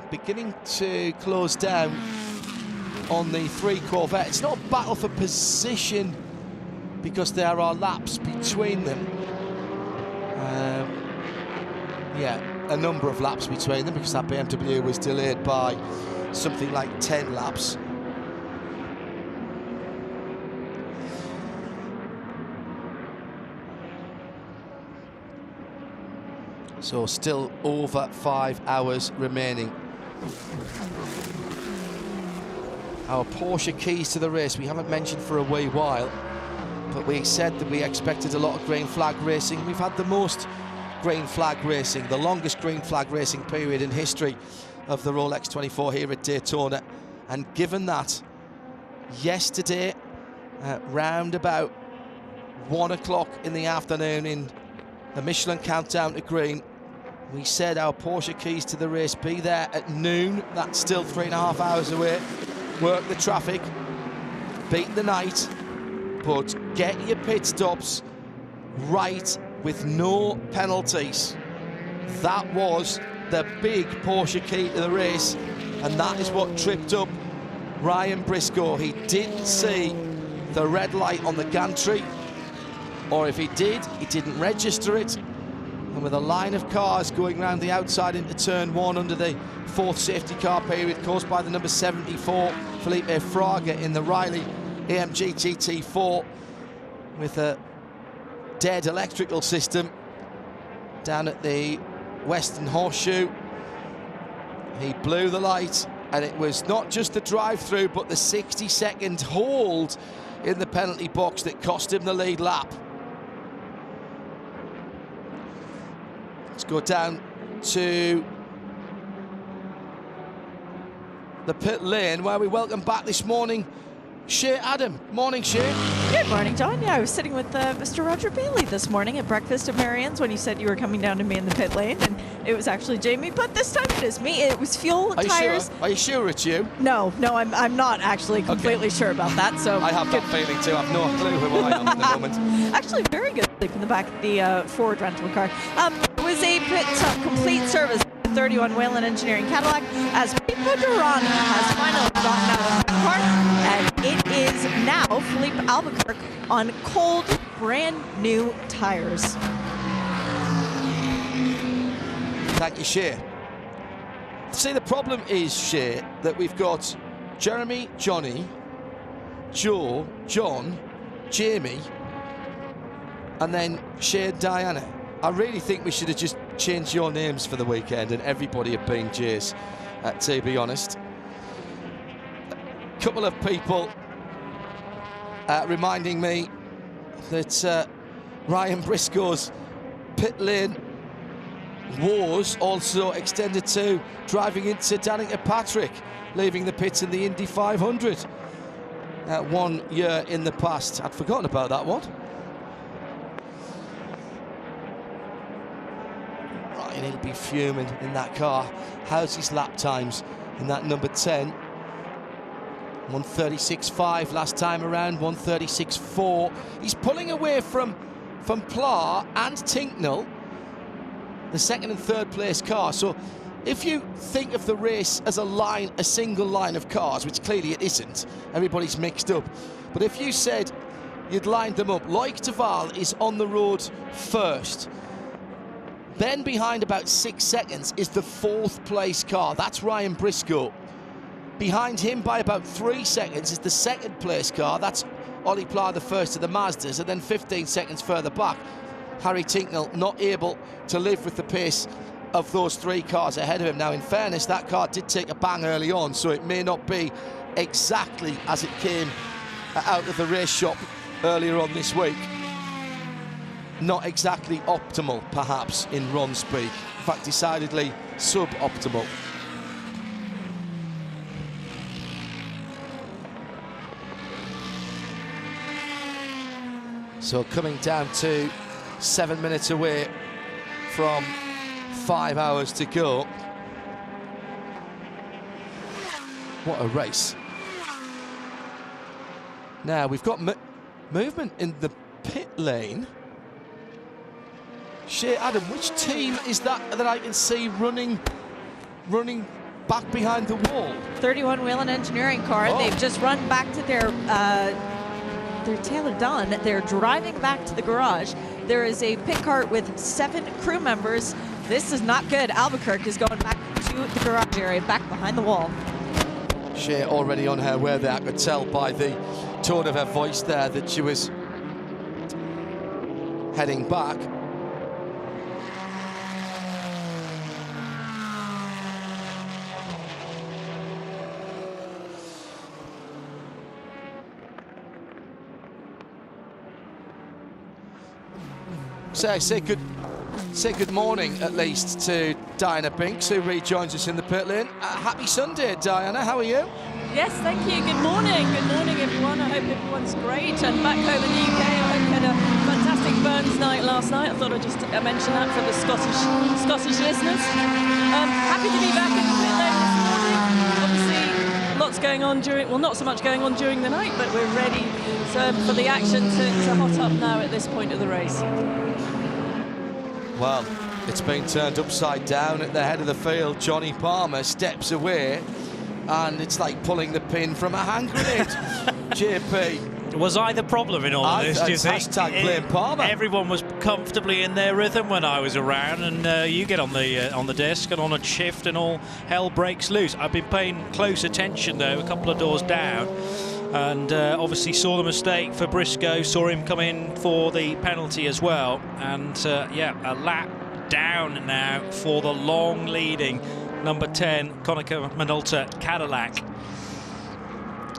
beginning to close down on the 3 Corvette. It's not a battle for position because there are laps between them. Yeah, a number of laps between them, because that BMW was delayed by something like 10 laps. So still over 5 hours remaining. Our Porsche keys to the race we haven't mentioned for a wee while, but we said that we expected a lot of green flag racing. We've had the most green flag racing, the longest green flag racing period in history of the Rolex 24 here at Daytona. And given that, yesterday, round about 1 o'clock in the afternoon in the Michelin Countdown to Green, we said our Porsche keys to the race be there at noon. That's still 3.5 hours away. Work the traffic, beat the night, but get your pit stops right with no penalties. That was the big Porsche key to the race, and that is what tripped up Ryan Briscoe. He didn't see the red light on the gantry, or if he did, he didn't register it. And with a line of cars going round the outside into turn 1 under the 4th safety car period caused by the number 74 Felipe Fraga in the Riley AMG GT4 with a dead electrical system down at the Western Horseshoe. He blew the light, and it was not just the drive-through but the 60-second hold in the penalty box that cost him the lead lap. Let's go down to the pit lane where we welcome back this morning Shea Adam. Morning, Shea. Good morning, John. Yeah, I was sitting with Mr. Roger Bailey this morning at breakfast at Marianne's when you said you were coming down to me in the pit lane, and it was actually Jamie, but this time it is me. It was fuel, tires. Are you sure it's you? No, I'm not actually completely sure about that. So I have that feeling too. I've no clue who I am at the moment. Actually, very good sleep in the back of the Ford rental car. It was a pit complete service. 31 Whalen Engineering Cadillac, as Pipo Duran has finally gotten out of the car, and it is now Philippe Albuquerque on cold, brand new tires. Thank you, Shea. See, the problem is, Shea, that we've got Jeremy, Johnny, Joe, John, Jamie, and then Shea and Diana. I really think we should have just changed your names for the weekend and everybody had been J's, to be honest. A couple of people reminding me that Ryan Briscoe's pit lane wars also extended to driving into Danica Patrick, leaving the pits in the Indy 500 1 year in the past. I'd forgotten about that one. And he'll be fuming in that car. How's his lap times in that number 10? 136.5 last time around, 136.4. He's pulling away from Pla and Tinknell, the second and third place car. So if you think of the race as a single line of cars, which clearly it isn't, everybody's mixed up. But if you said you'd lined them up, Loic Duval is on the road first. Then behind about 6 seconds is the 4th place car. That's Ryan Briscoe. Behind him by about 3 seconds is the 2nd place car. That's Ollie Pla, the first of the Mazdas. And then 15 seconds further back, Harry Tinknell not able to live with the pace of those 3 cars ahead of him. Now, in fairness, that car did take a bang early on, so it may not be exactly as it came out of the race shop earlier on this week. Not exactly optimal, perhaps, in Ron speak. In fact, decidedly sub-optimal. So coming down to 7 minutes away from 5 hours to go. What a race. Now, we've got movement in the pit lane. Shea Adam, which team is that I can see running back behind the wall? 31 Whalen Engineering car. Oh. They've just run back to their tail are done. They're driving back to the garage. There is a pit cart with 7 crew members. This is not good. Albuquerque is going back to the garage area, back behind the wall. Shea already on her way there. I could tell by the tone of her voice there that she was heading back. say good morning at least to Diana Binks, who rejoins us in the pit lane. Happy Sunday, Diana. How are you? Yes, thank you. Good morning. Good morning, everyone. I hope everyone's great. And back home in the UK, I hope you had a fantastic Burns night last night. I thought I'd just mention that for the Scottish listeners. Happy to be back in the pit lane this morning. Obviously, lots going on not so much going on during the night, but we're ready for the action to hot up now at this point of the race. Well, it's been turned upside down at the head of the field. Johnny Palmer steps away, and it's like pulling the pin from a hand grenade. JP. Was I the problem in all of this, do you think? Hashtag blame Palmer. Everyone was comfortably in their rhythm when I was around, and you get on the desk and on a shift and all hell breaks loose. I've been paying close attention, though, a couple of doors down, and obviously saw the mistake for Briscoe, saw him come in for the penalty as well, and yeah, a lap down now for the long leading number 10 Konica Minolta Cadillac.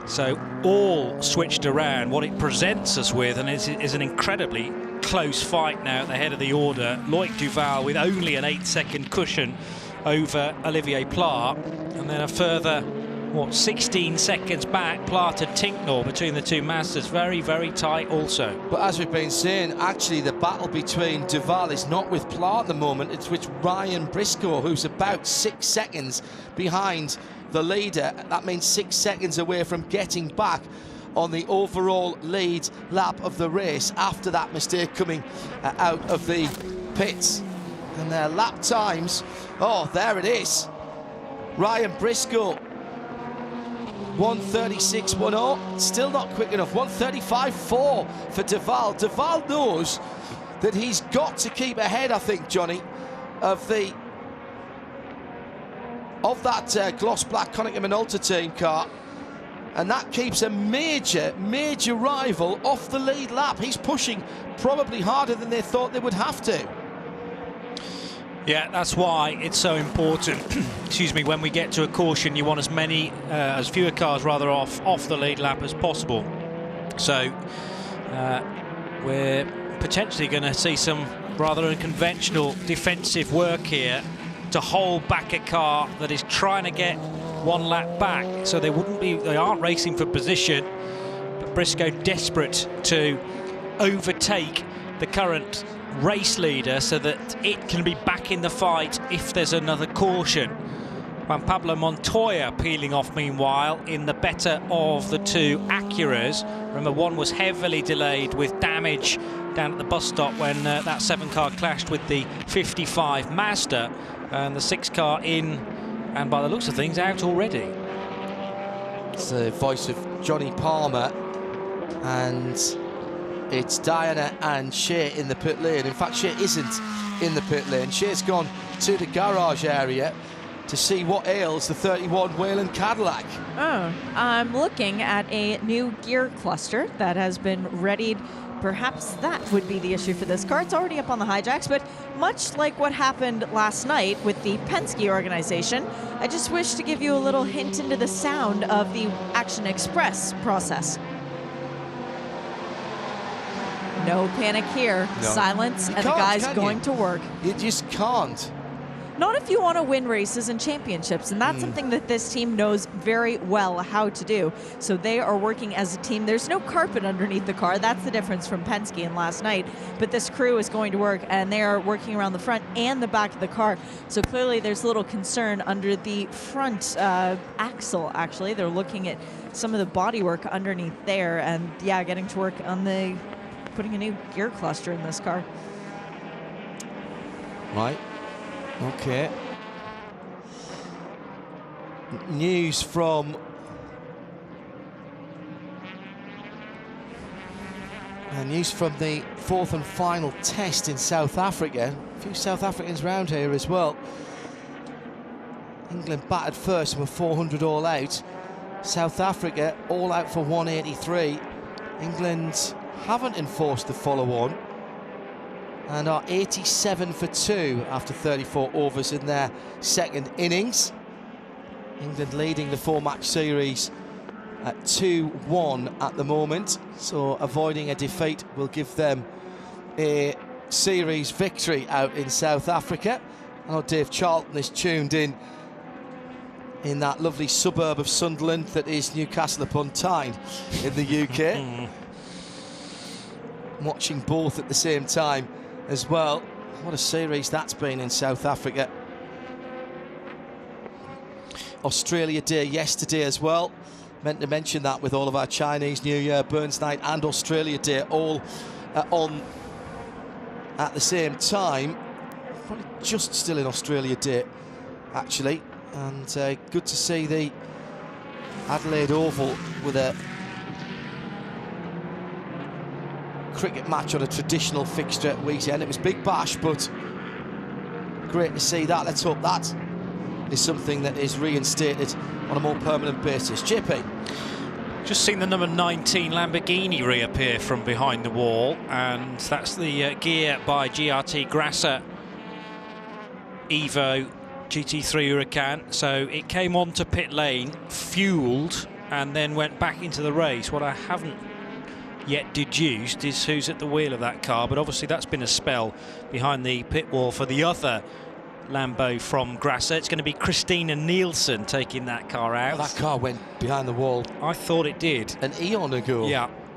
So all switched around. What it presents us with, and is an incredibly close fight now at the head of the order. Loic Duval with only an 8-second cushion over Olivier Pla, and then a further 16 seconds back, Pla to Tinknor between the two masters. Very, very tight also. But as we've been saying, actually the battle between Duval is not with Pla at the moment, it's with Ryan Briscoe, who's about 6 seconds behind the leader. That means 6 seconds away from getting back on the overall lead lap of the race after that mistake coming out of the pits. And their lap times, oh, there it is. Ryan Briscoe, 1:36.10, still not quick enough. 1:35.4 for Duval. Duval knows that he's got to keep ahead, I think, Johnny, of that gloss black Konica Minolta team car, and that keeps a major rival off the lead lap. He's pushing probably harder than they thought they would have to. Yeah, that's why it's so important. Excuse me, when we get to a caution, you want as fewer cars rather off the lead lap as possible. So we're potentially going to see some rather unconventional defensive work here to hold back a car that is trying to get one lap back. So they aren't racing for position, but Briscoe desperate to overtake the current race leader so that it can be back in the fight if there's another caution. Juan Pablo Montoya peeling off meanwhile in the better of the two Acuras. Remember, one was heavily delayed with damage down at the bus stop when that 7 car clashed with the 55 Mazda, and the 6 car in, and by the looks of things, out already. It's the voice of Johnny Palmer, and it's Diana and Shea in the pit lane. In fact, Shea isn't in the pit lane. Shea's gone to the garage area to see what ails the 31 Whelen Cadillac. Oh, I'm looking at a new gear cluster that has been readied. Perhaps that would be the issue for this car. It's already up on the hijacks, but much like what happened last night with the Penske organization, I just wish to give you a little hint into the sound of the Action Express process. No panic here. No. Silence, and the guy's going to work. You just can't. Not if you want to win races and championships, and that's something that this team knows very well how to do. So they are working as a team. There's no carpet underneath the car. That's the difference from Penske and last night. But this crew is going to work, and they are working around the front and the back of the car. So clearly there's little concern under the front axle, actually. They're looking at some of the bodywork underneath there, and yeah, getting to work on putting a new gear cluster in this car. Right. Okay. News from the 4th and final test in South Africa. A few South Africans round here as well. England battered first and were 400 all out. South Africa all out for 183. England haven't enforced the follow-on and are 87 for 2 after 34 overs in their second innings. England leading the 4-match series at 2-1 at the moment, so avoiding a defeat will give them a series victory out in South Africa. I know Dave Charlton is tuned in that lovely suburb of Sunderland that is Newcastle upon Tyne in the UK. Watching both at the same time as well. What a series that's been in South Africa. Australia Day yesterday as well. Meant to mention that with all of our Chinese New Year, Burns Night and Australia Day all on at the same time. Probably just still in Australia Day, actually. And good to see the Adelaide Oval with a cricket match on a traditional fixture at weekend. It was Big Bash, but great to see that. Let's hope that is something that is reinstated on a more permanent basis. JP. Just seen the number 19 Lamborghini reappear from behind the wall, and that's the gear by GRT Grasser Evo GT3 Huracan. So it came onto pit lane, fueled, and then went back into the race. What I haven't yet deduced is who's at the wheel of that car, but obviously that's been a spell behind the pit wall for the other Lambo from Grasser. It's going to be Christina Nielsen taking that car out. That car went behind the wall. I thought it did. An eon ago.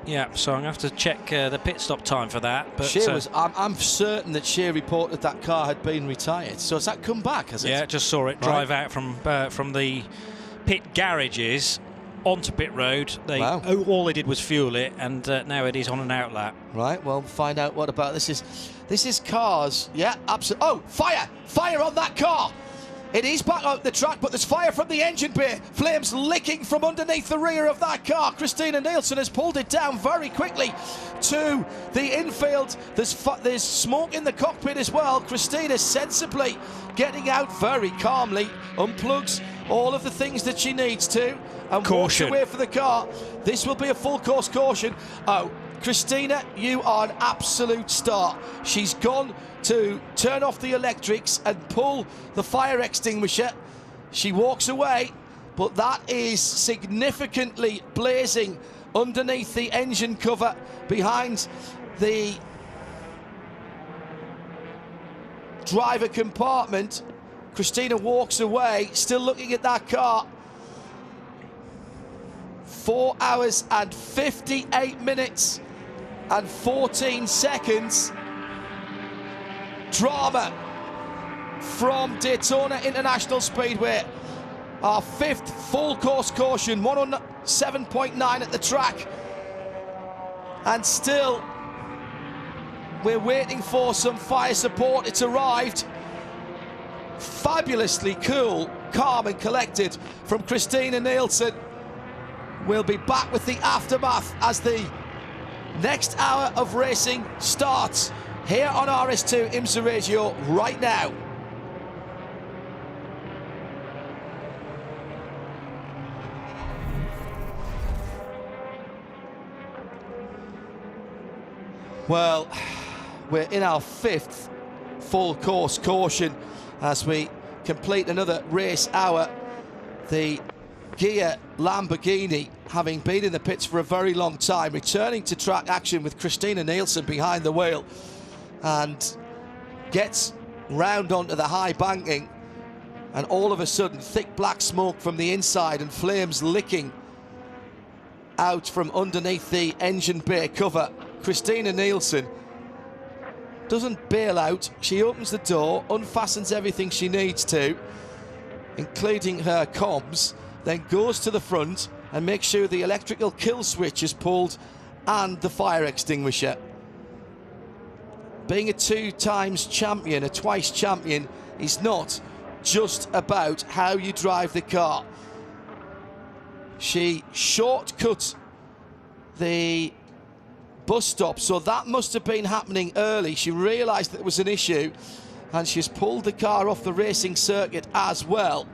Yeah, so I'm going to have to check the pit stop time for that. But I'm certain that Shea reported that car had been retired. So has that come back, has it? Yeah, just saw it drive out from the pit garages onto pit road. All they did was fuel it, and now it is on an out lap. Right, well, find out what about this is cars. Yeah, absolutely. Oh, fire on that car. It is back out the track, but there's fire from the engine bay. Flames licking from underneath the rear of that car. Christina Nielsen has pulled it down very quickly to the infield. There's smoke in the cockpit as well. Christina sensibly getting out very calmly, unplugs all of the things that she needs to, and walks away for the car. This will be a full course caution. Oh, Christina, you are an absolute star. She's gone to turn off the electrics and pull the fire extinguisher. She walks away, but that is significantly blazing underneath the engine cover behind the driver compartment. Christina walks away, still looking at that car. 4 hours and 58 minutes and 14 seconds. Drama from Daytona International Speedway. Our 5th full course caution, 107.9 at the track. And still, we're waiting for some fire support. It's arrived. Fabulously cool, calm and collected from Christina Nielsen. We'll be back with the aftermath as the next hour of racing starts here on RS2 IMSA Radio right now. Well, we're in our 5th full course caution as we complete another race hour. The Ghia Lamborghini, having been in the pits for a very long time, returning to track action with Christina Nielsen behind the wheel, and gets round onto the high banking, and all of a sudden thick black smoke from the inside and flames licking out from underneath the engine bay cover. Christina Nielsen doesn't bail out. She opens the door, unfastens everything she needs to, including her comms, then goes to the front and makes sure the electrical kill switch is pulled and the fire extinguisher. Being a 2-times champion, a twice champion, is not just about how you drive the car. She shortcut the bus stop, so that must have been happening early. She realised that there was an issue, and she's pulled the car off the racing circuit as well,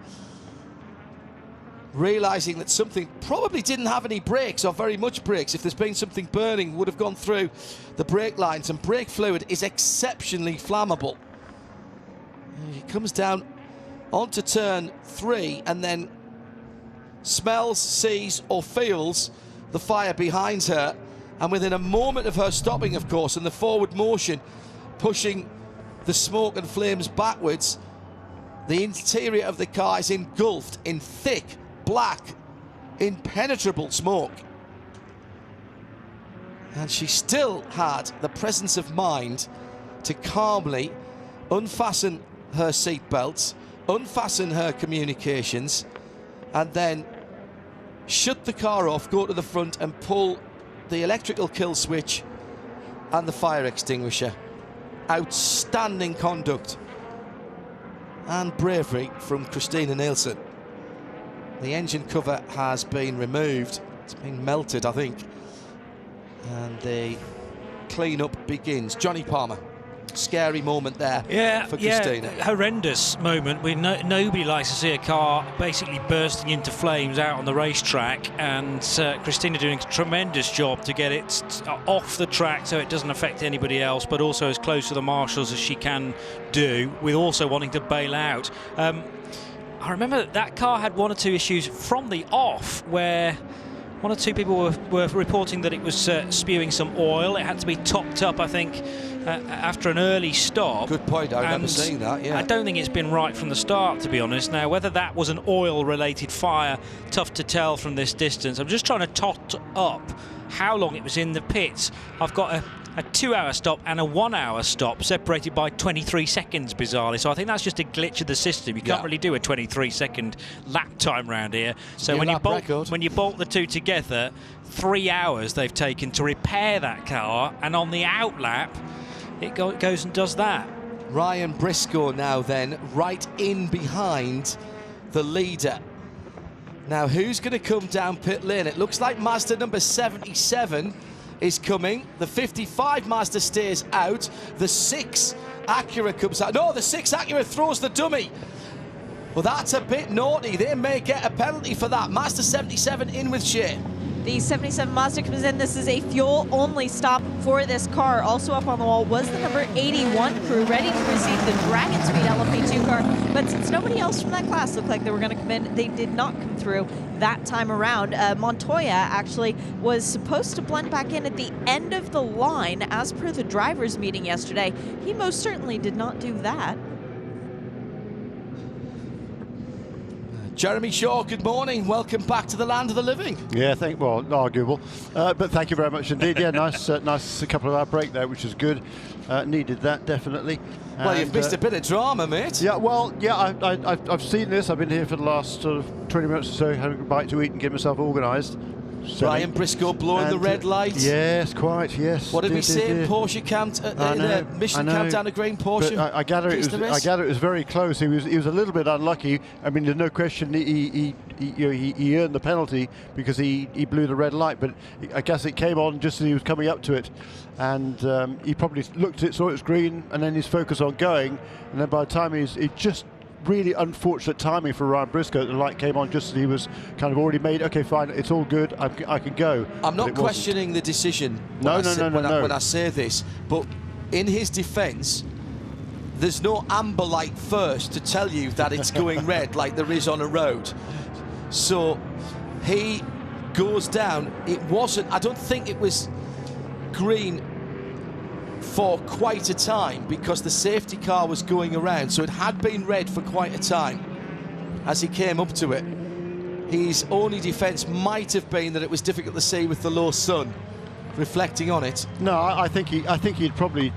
realising that something probably didn't have any brakes or very much brakes. If there's been something burning, would have gone through the brake lines, and brake fluid is exceptionally flammable. He comes down onto turn 3 and then smells, sees or feels the fire behind her, and within a moment of her stopping, of course, and the forward motion pushing the smoke and flames backwards. The interior of the car is engulfed in thick, black, impenetrable smoke. And she still had the presence of mind to calmly unfasten her seatbelts, unfasten her communications, and then shut the car off, go to the front and pull the electrical kill switch and the fire extinguisher. Outstanding conduct and bravery from Christina Nielsen. The engine cover has been removed. It's been melted, I think. And the clean-up begins. Johnny Palmer. Scary moment there for Christina. Yeah, horrendous moment. Nobody likes to see a car basically bursting into flames out on the racetrack, and Christina doing a tremendous job to get it off the track so it doesn't affect anybody else, but also as close to the marshals as she can do, with also wanting to bail out. I remember that car had one or two issues from the off where one or two people were reporting that it was spewing some oil. It had to be topped up, I think, after an early stop. Good point, I remember seeing that, yeah. I don't think it's been right from the start, to be honest. Now, whether that was an oil-related fire, tough to tell from this distance. I'm just trying to tot up how long it was in the pits. I've got a 2-hour stop and a 1-hour stop separated by 23 seconds, bizarrely. So I think that's just a glitch of the system. You can't really do a 23-second lap time round here. So when you bolt the two together, 3 hours they've taken to repair that car, and on the outlap, it goes and does that. Ryan Briscoe now then, right in behind the leader. Now, who's going to come down pit lane? It looks like Mazda number 77 is coming. The 55 Mazda stays out. The 6 Acura comes out. No, the 6 Acura throws the dummy. Well, that's a bit naughty. They may get a penalty for that. Mazda 77 in with Shea. The 77 Mazda comes in. This is a fuel-only stop for this car. Also up on the wall was the number 81 crew, ready to receive the Dragon Speed LMP2 car. But since nobody else from that class looked like they were going to come in, they did not come through that time around. Montoya actually was supposed to blend back in at the end of the line as per the drivers' meeting yesterday. He most certainly did not do that. Jeremy Shaw, good morning. Welcome back to the land of the living. Yeah, well, arguable. But thank you very much indeed. Yeah, nice couple of hour break there, which is good. Needed that, definitely. Well, you've missed a bit of drama, mate. Yeah, well, yeah, I've seen this. I've been here for the last sort of 20 minutes or so, having a bite to eat and get myself organised. Ryan Briscoe blowing the red light. Yes, quite, yes. What did we say in Porsche camp, Michelin countdown, a green Porsche? But I gather it was very close. He was a little bit unlucky. I mean, there's no question he earned the penalty because he blew the red light. But I guess it came on just as he was coming up to it, and he probably looked at it, saw it was green, and then his focus on going, and then by the time he just really unfortunate timing for Ryan Briscoe. The light came on just as he was kind of already made. Okay, fine, it's all good. I can go. I'm not questioning the decision. When I say this, but in his defence, there's no amber light first to tell you that it's going red like there is on a road. So he goes down. It wasn't. I don't think it was green for quite a time because the safety car was going around, so it had been red for quite a time as he came up to it. His only defence might have been that it was difficult to see with the low sun reflecting on it. No, I think he'd probably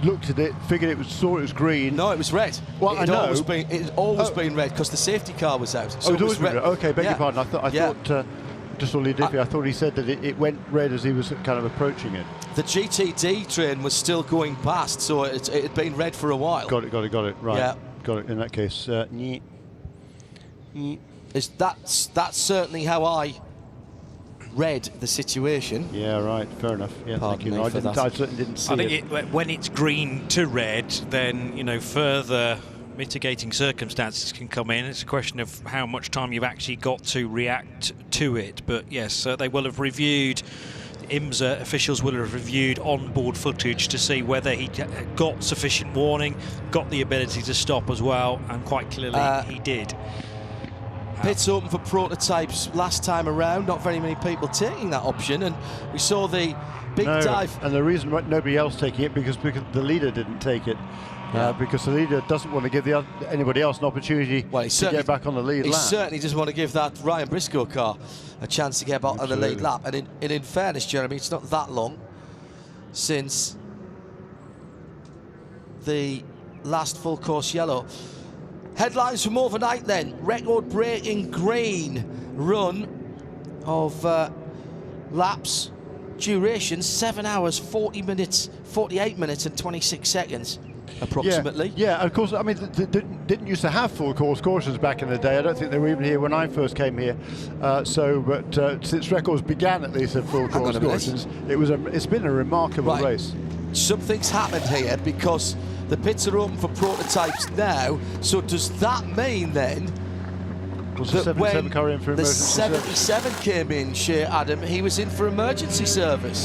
looked at it, figured saw it was green. No, it was red. Well, it had always been red because the safety car was out. So it was red. Okay, beg your pardon. I thought just all I thought he said that it went red as he was kind of approaching it. The GTD train was still going past, so it had been red for a while. Got it. Right. Yeah. Got it. In that case, that's certainly how I read the situation. Yeah, right. Fair enough. Yeah, thank you. I certainly didn't see it. I think when it's green to red, then further mitigating circumstances can come in. It's a question of how much time you've actually got to react to it. But yes, they will have reviewed. IMSA officials will have reviewed onboard footage to see whether he got sufficient warning, got the ability to stop as well, and quite clearly he did. Pits open for prototypes last time around, not very many people taking that option, and we saw the big dive. And the reason why nobody else taking it because the leader didn't take it. Because the leader doesn't want to give anybody else an opportunity to get back on the lead lap. He certainly doesn't want to give that Ryan Briscoe car a chance to get back on the lead lap. And in fairness, Jeremy, it's not that long since the last full course yellow. Headlines from overnight then. Record-breaking green run of laps. Duration 7 hours, 48 minutes and 26 seconds. Approximately. Yeah, of course. I mean, they didn't used to have full course cautions back in the day. I don't think they were even here when I first came here. But since records began, at least, of full course cautions, it's been a remarkable race. Something's happened here because the pits are open for prototypes now. So does that mean then Was the 77 car in for emergency service? The 77 came in, Adam, he was in for emergency service.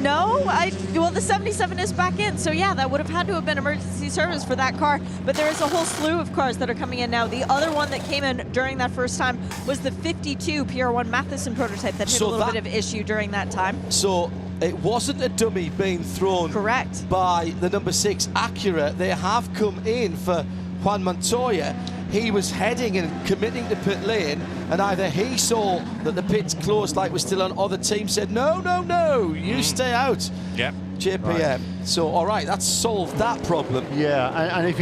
No, well, the 77 is back in, so yeah, that would have had to have been emergency service for that car, but there is a whole slew of cars that are coming in now. The other one that came in during that first time was the 52 PR1 Matheson prototype that had a little bit of issue during that time. So it wasn't a dummy being thrown by the number 6 Acura. They have come in for Juan Montoya. He was heading and committing to pit lane, and either he saw that the pit's closed, like we're still on, or the team said, no, you stay out. Yep. JPM. Right. So, all right, that's solved that problem. Yeah, and if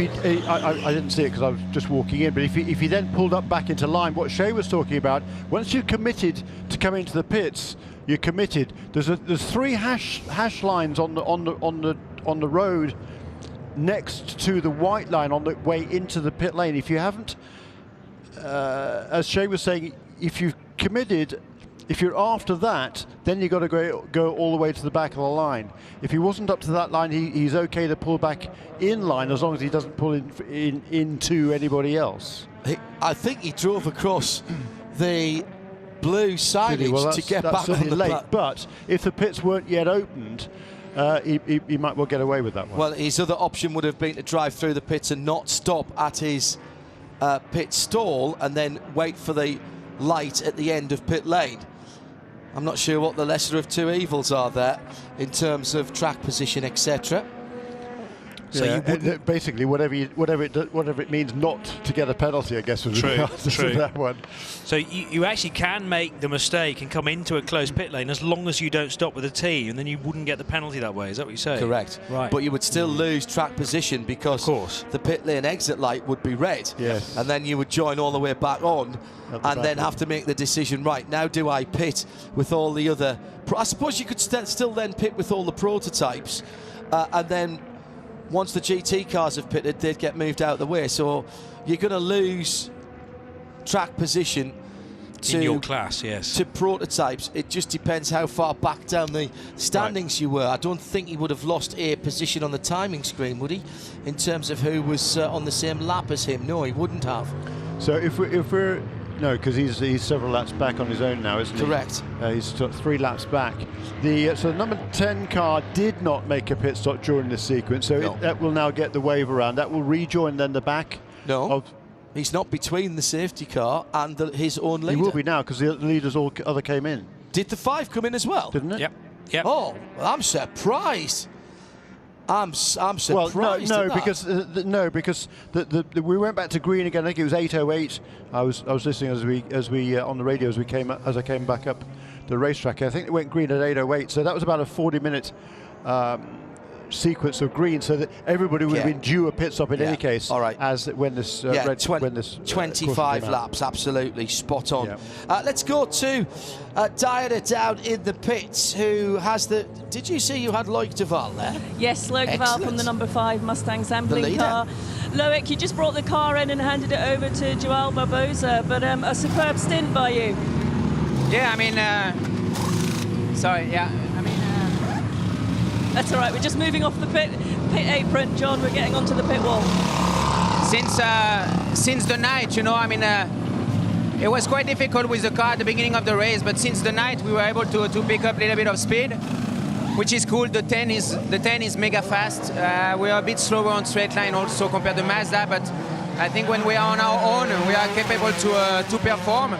I didn't see it because I was just walking in, but if he then pulled up back into line, what Shea was talking about, once you're committed to come into the pits, you're committed. There's 3 hash lines on the road next to the white line on the way into the pit lane. If you haven't, as Shea was saying, if you've committed, if you're after that, then you've got to go all the way to the back of the line. If he wasn't up to that line, he's okay to pull back in line as long as he doesn't pull into anybody else. I think he drove across the blue signage to get back on the late. But if the pits weren't yet opened, he might well get away with that one. Well, his other option would have been to drive through the pits and not stop at his pit stall and then wait for the light at the end of pit lane. I'm not sure what the lesser of two evils are there in terms of track position, etc. So you basically whatever it means not to get a penalty, I guess, was the answer to that one. So you actually can make the mistake and come into a closed pit lane as long as you don't stop with a team, and then you wouldn't get the penalty that way. Is that what you say? Correct. Right. But you would still lose track position because the pit lane exit light would be red. Yes. And then you would join all the way back on and then have to make the decision, right, now do I pit with all the other... I suppose you could still then pit with all the prototypes and then once the GT cars have pitted, they'd get moved out of the way. So you're going to lose track position to in your class, yes, to prototypes. It just depends how far back down the standings you were. I don't think he would have lost a position on the timing screen, would he? In terms of who was on the same lap as him, no, he wouldn't have. So if we're no, because he's several laps back on his own now, isn't he? Correct. He's 3 laps back. So the number 10 car did not make a pit stop during this sequence, so that will now get the wave around. That will rejoin then the back. No, he's not between the safety car and his own leader. He will be now because the leaders all other came in. Did the 5 come in as well? Didn't it? Yep. Oh, well, I'm surprised. I'm surprised. Well, no, because we went back to green again. I think it was 8:08. I was listening as we on the radio as I came back up the racetrack. I think it went green at 8:08. So that was about a 40-minute sequence of green, so that everybody would have been due a pit stop in any case. All right. As when this 25 laps, absolutely spot on. Yeah. Let's go to Diana down in the pits, who has the... Did you see you had Loic Duval there? Yes, Loic Duval from the number 5 Mustang sampling car. Loic, you just brought the car in and handed it over to Joao Barbosa, but a superb stint by you. Yeah, I mean, that's all right. We're just moving off the pit apron, John. We're getting onto the pit wall. Since the night, you know, I mean, it was quite difficult with the car at the beginning of the race, but since the night we were able to pick up a little bit of speed, which is cool. The 10 is mega fast. We are a bit slower on straight line also compared to Mazda, but I think when we are on our own, we are capable to perform.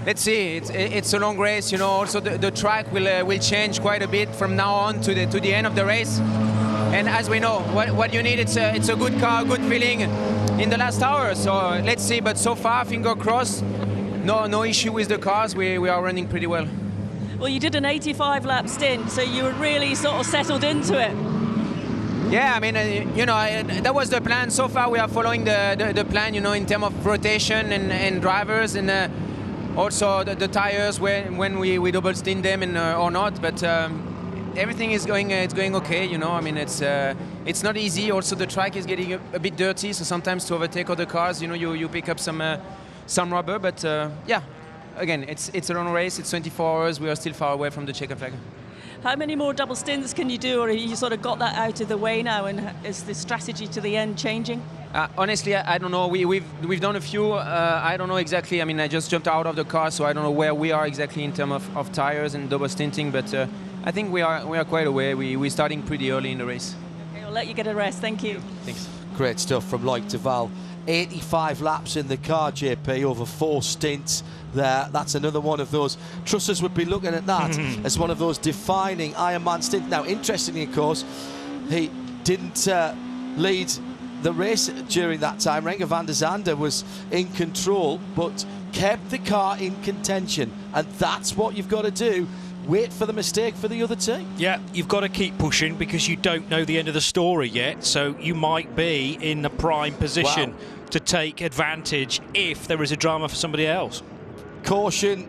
let's see. It's a long race, you know. Also, the track will change quite a bit from now on to the end of the race. And as we know, what you need, it's a good car, good feeling in the last hour. So let's see. But so far, finger crossed, no issue with the cars. We are running pretty well. Well, you did an 85-lap stint, so you were really sort of settled into it. Yeah, I mean, you know, that was the plan. So far, we are following the plan, you know, in terms of rotation and drivers, and also the tires when we double stint them and or not. But everything is going okay, you know. I mean, it's not easy. Also, the track is getting a bit dirty, so sometimes to overtake other cars, you know, you pick up some rubber. But yeah, again, it's a long race. It's 24 hours. We are still far away from the checkered flag. How many more double stints can you do, or have you sort of got that out of the way now, and is the strategy to the end changing? Honestly, I don't know. We've done a few. I don't know exactly. I mean, I just jumped out of the car, so I don't know where we are exactly in terms of tires and double stinting. But I think we are quite away. We're starting pretty early in the race. Okay, I'll let you get a rest. Thank you. Thanks. Great stuff from Loic Duval. 85 laps in the car, JP, over 4 stints there. That's another one of those. Trussers would be looking at that as one of those defining Ironman stints. Now, interestingly, of course, he didn't lead the race during that time. Renger van der Zande was in control, but kept the car in contention. And that's what you've got to do. Wait for the mistake for the other team. Yeah, you've got to keep pushing because you don't know the end of the story yet. So you might be in the prime position to take advantage if there is a drama for somebody else. Caution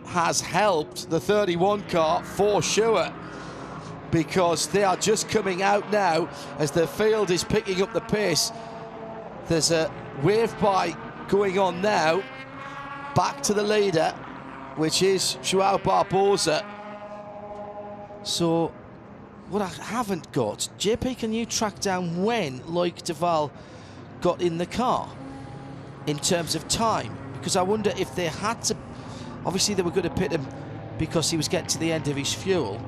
has helped the 31 car for sure, because they are just coming out now as the field is picking up the pace. There's a wave by going on now, back to the leader, which is Joao Barbosa. So what I haven't got, JP, can you track down when Loic Duval got in the car in terms of time? Because I wonder if they had to, obviously they were going to pit him because he was getting to the end of his fuel,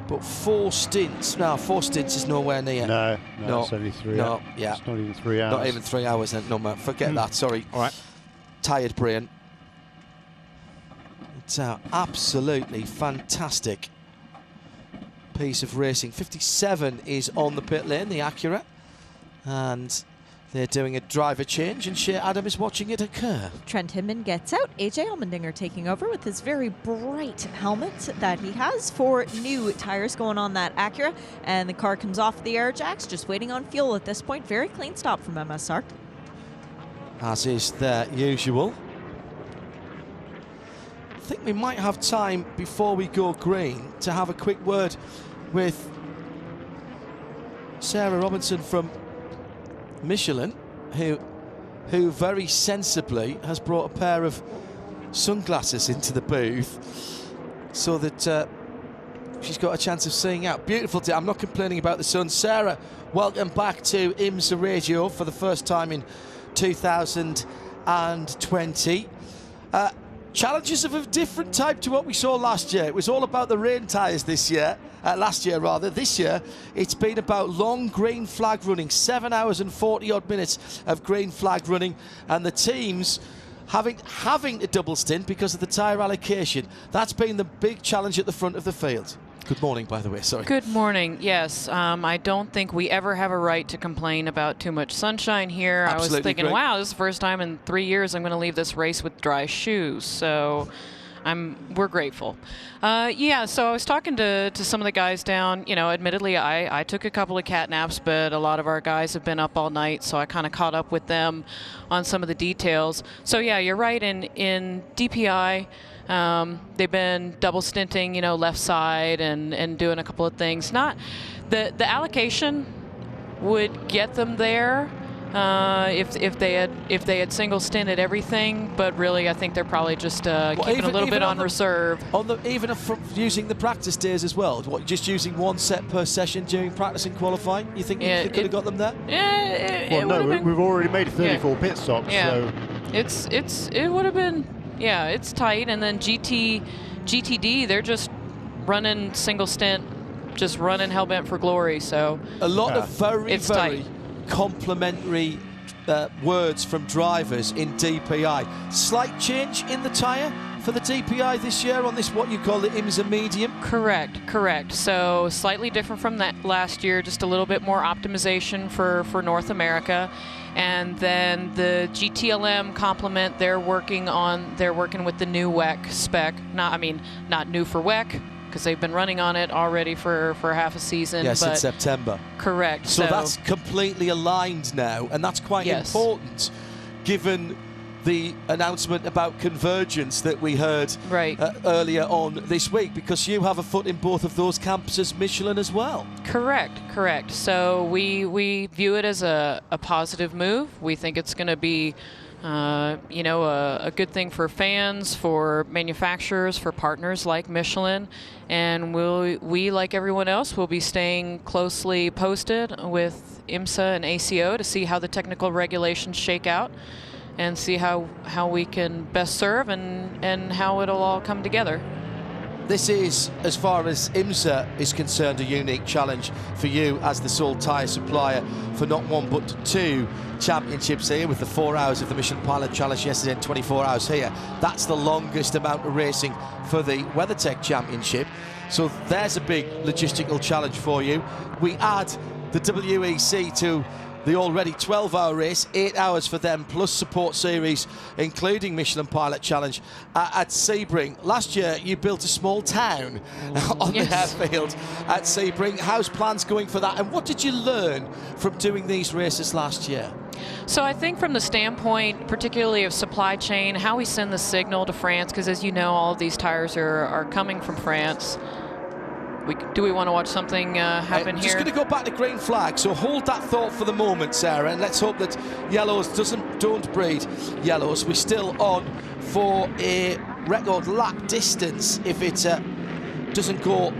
but 4 stints is nowhere near. No, it's only 3 hours. Yeah. It's not even 3 hours. Not even 3 hours then, no man, forget that, sorry. All right. Tired brain. It's an absolutely fantastic piece of racing. 57 is on the pit lane, the Acura, and they're doing a driver change, and Shea Adam is watching it occur. Trent Hinman gets out. AJ Allmendinger taking over with his very bright helmet that he has for new tires going on that Acura. And the car comes off the air jacks, just waiting on fuel at this point. Very clean stop from MSR. As is their usual. I think we might have time before we go green to have a quick word with Sarah Robinson from Michelin, who very sensibly has brought a pair of sunglasses into the booth so that she's got a chance of seeing out. Beautiful day. I'm not complaining about the sun. Sarah, welcome back to IMSA Radio for the first time in 2020. Challenges of a different type to what we saw last year. It was all about the rain tyres this year. Last year, rather. This year, it's been about long green flag running. 7 hours and 40 odd minutes of green flag running, and the teams having to double stint because of the tyre allocation. That's been the big challenge at the front of the field. Good morning, by the way, sorry. Good morning, yes. I don't think we ever have a right to complain about too much sunshine here. Absolutely, I was thinking, Greg. wow, this is the first time in 3 years I'm going to leave this race with dry shoes. So we're grateful. So I was talking to some of the guys down. You know, admittedly, I took a couple of cat naps, but a lot of our guys have been up all night, so I kind of caught up with them on some of the details. So yeah, you're right. In DPI, they've been double stinting, you know, left side and doing a couple of things. Not the allocation would get them there if they had single stinted everything, but really I think they're probably just keeping a little bit on reserve. Even using the practice days as well. What, just using 1 set per session during practice and qualifying? You think they could have got them there? Yeah. We've already made 34 pit stops. Yeah. So it would have been. Yeah, it's tight. And then GTD, they're just running single stint, just running hellbent for glory. So a lot of very tight. complementary words from drivers in DPI. Slight change in the tyre for the DPI this year on this, what you call the IMSA medium? Correct. So slightly different from that last year, just a little bit more optimization for North America. And then the GTLM complement, they're working with the new WEC spec. Not new for WEC, because they've been running on it already for half a season. Yes, in September. Correct. So that's completely aligned now, and that's quite important, given the announcement about convergence that we heard earlier on this week, because you have a foot in both of those camps as Michelin as well. Correct. So we view it as a positive move. We think it's going to be a good thing for fans, for manufacturers, for partners like Michelin, and we like everyone else, will be staying closely posted with IMSA and ACO to see how the technical regulations shake out and see how we can best serve and how it'll all come together. This is, as far as IMSA is concerned, a unique challenge for you as the sole tyre supplier for not one but two championships here, with the 4 hours of the Michelin Pilot Challenge yesterday and 24 hours here. That's the longest amount of racing for the WeatherTech Championship. So there's a big logistical challenge for you. We add the WEC to the already 12-hour race, 8 hours for them, plus support series, including Michelin Pilot Challenge at Sebring. Last year, you built a small town on the airfield at Sebring. How's plans going for that? And what did you learn from doing these races last year? So I think from the standpoint, particularly of supply chain, how we send the signal to France, because as you know, all of these tires are coming from France. Do we want to watch something happen here? Just going to go back to green flag, so hold that thought for the moment, Sarah, and let's hope that yellows don't breed yellows. We're still on for a record lap distance if it doesn't go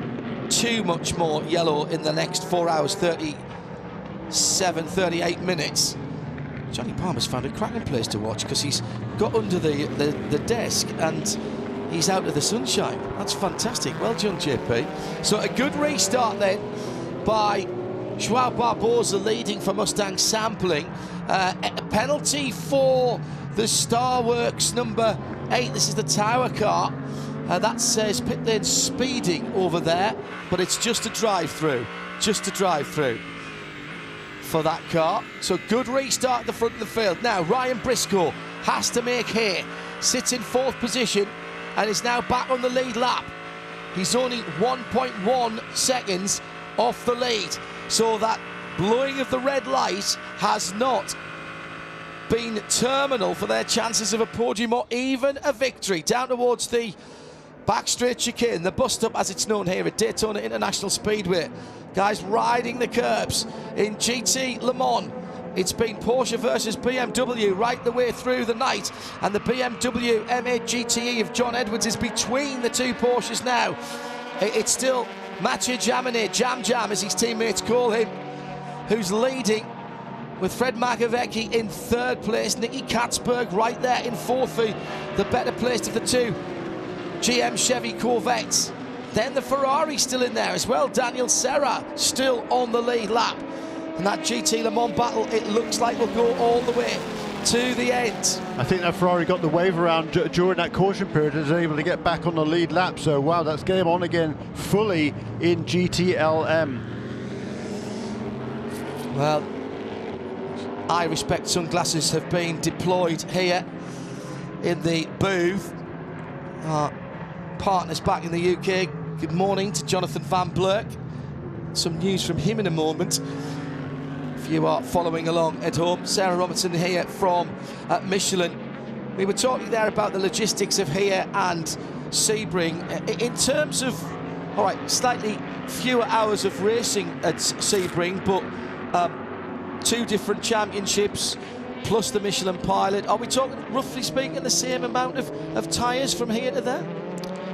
too much more yellow in the next 4 hours, 38 minutes. Johnny Palmer's found a cracking place to watch because he's got under the desk and he's out of the sunshine. That's fantastic. Well done, JP. So a good restart then by Joao Barbosa, leading for Mustang Sampling. A penalty for the Starworks number 8. This is the Tower car. That says pit lane speeding over there, but it's just a drive-through. Just a drive-through for that car. So good restart at the front of the field. Now Ryan Briscoe has to make hay. Sits in 4th position and is now back on the lead lap. He's only 1.1 seconds off the lead. So that blowing of the red light has not been terminal for their chances of a podium or even a victory. Down towards the back straight chicane, the bus stop as it's known here at Daytona International Speedway. Guys riding the curbs in GT Le Mans. It's been Porsche versus BMW right the way through the night, and the BMW M8 GTE of John Edwards is between the two Porsches now. It's still Mathieu Jaminet, Jam as his teammates call him, who's leading, with Fred Magovecki in 3rd place, Nicky Katzberg right there in 4th, the better placed of the two GM Chevy Corvettes. Then the Ferrari still in there as well, Daniel Serra still on the lead lap. And that GT Le Mans battle, it looks like will go all the way to the end. I think that Ferrari got the wave around during that caution period and was able to get back on the lead lap. So, wow, that's game on again fully in GTLM. Well, I respect sunglasses have been deployed here in the booth. Our partners back in the UK, good morning to Jonathan Van Blerk. Some news from him in a moment. If you are following along at home, Sarah Robertson here from Michelin. We were talking there about the logistics of here and Sebring. In terms of, all right, slightly fewer hours of racing at Sebring, but 2 different championships plus the Michelin Pilot. Are we talking, roughly speaking, the same amount of tyres from here to there?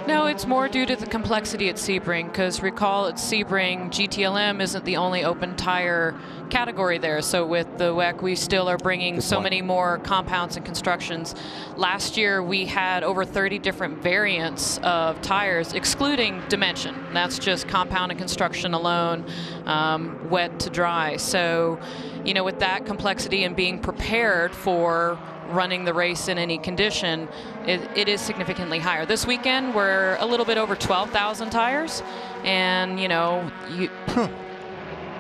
No, it's more due to the complexity at Sebring, because recall at Sebring, GTLM isn't the only open tire category there. So with the WEC, we still are bringing so many more compounds and constructions. Last year, we had over 30 different variants of tires, excluding dimension. That's just compound and construction alone, wet to dry. So, you know, with that complexity and being prepared for running the race in any condition, it is significantly higher. This weekend, we're a little bit over 12,000 tires, and you know,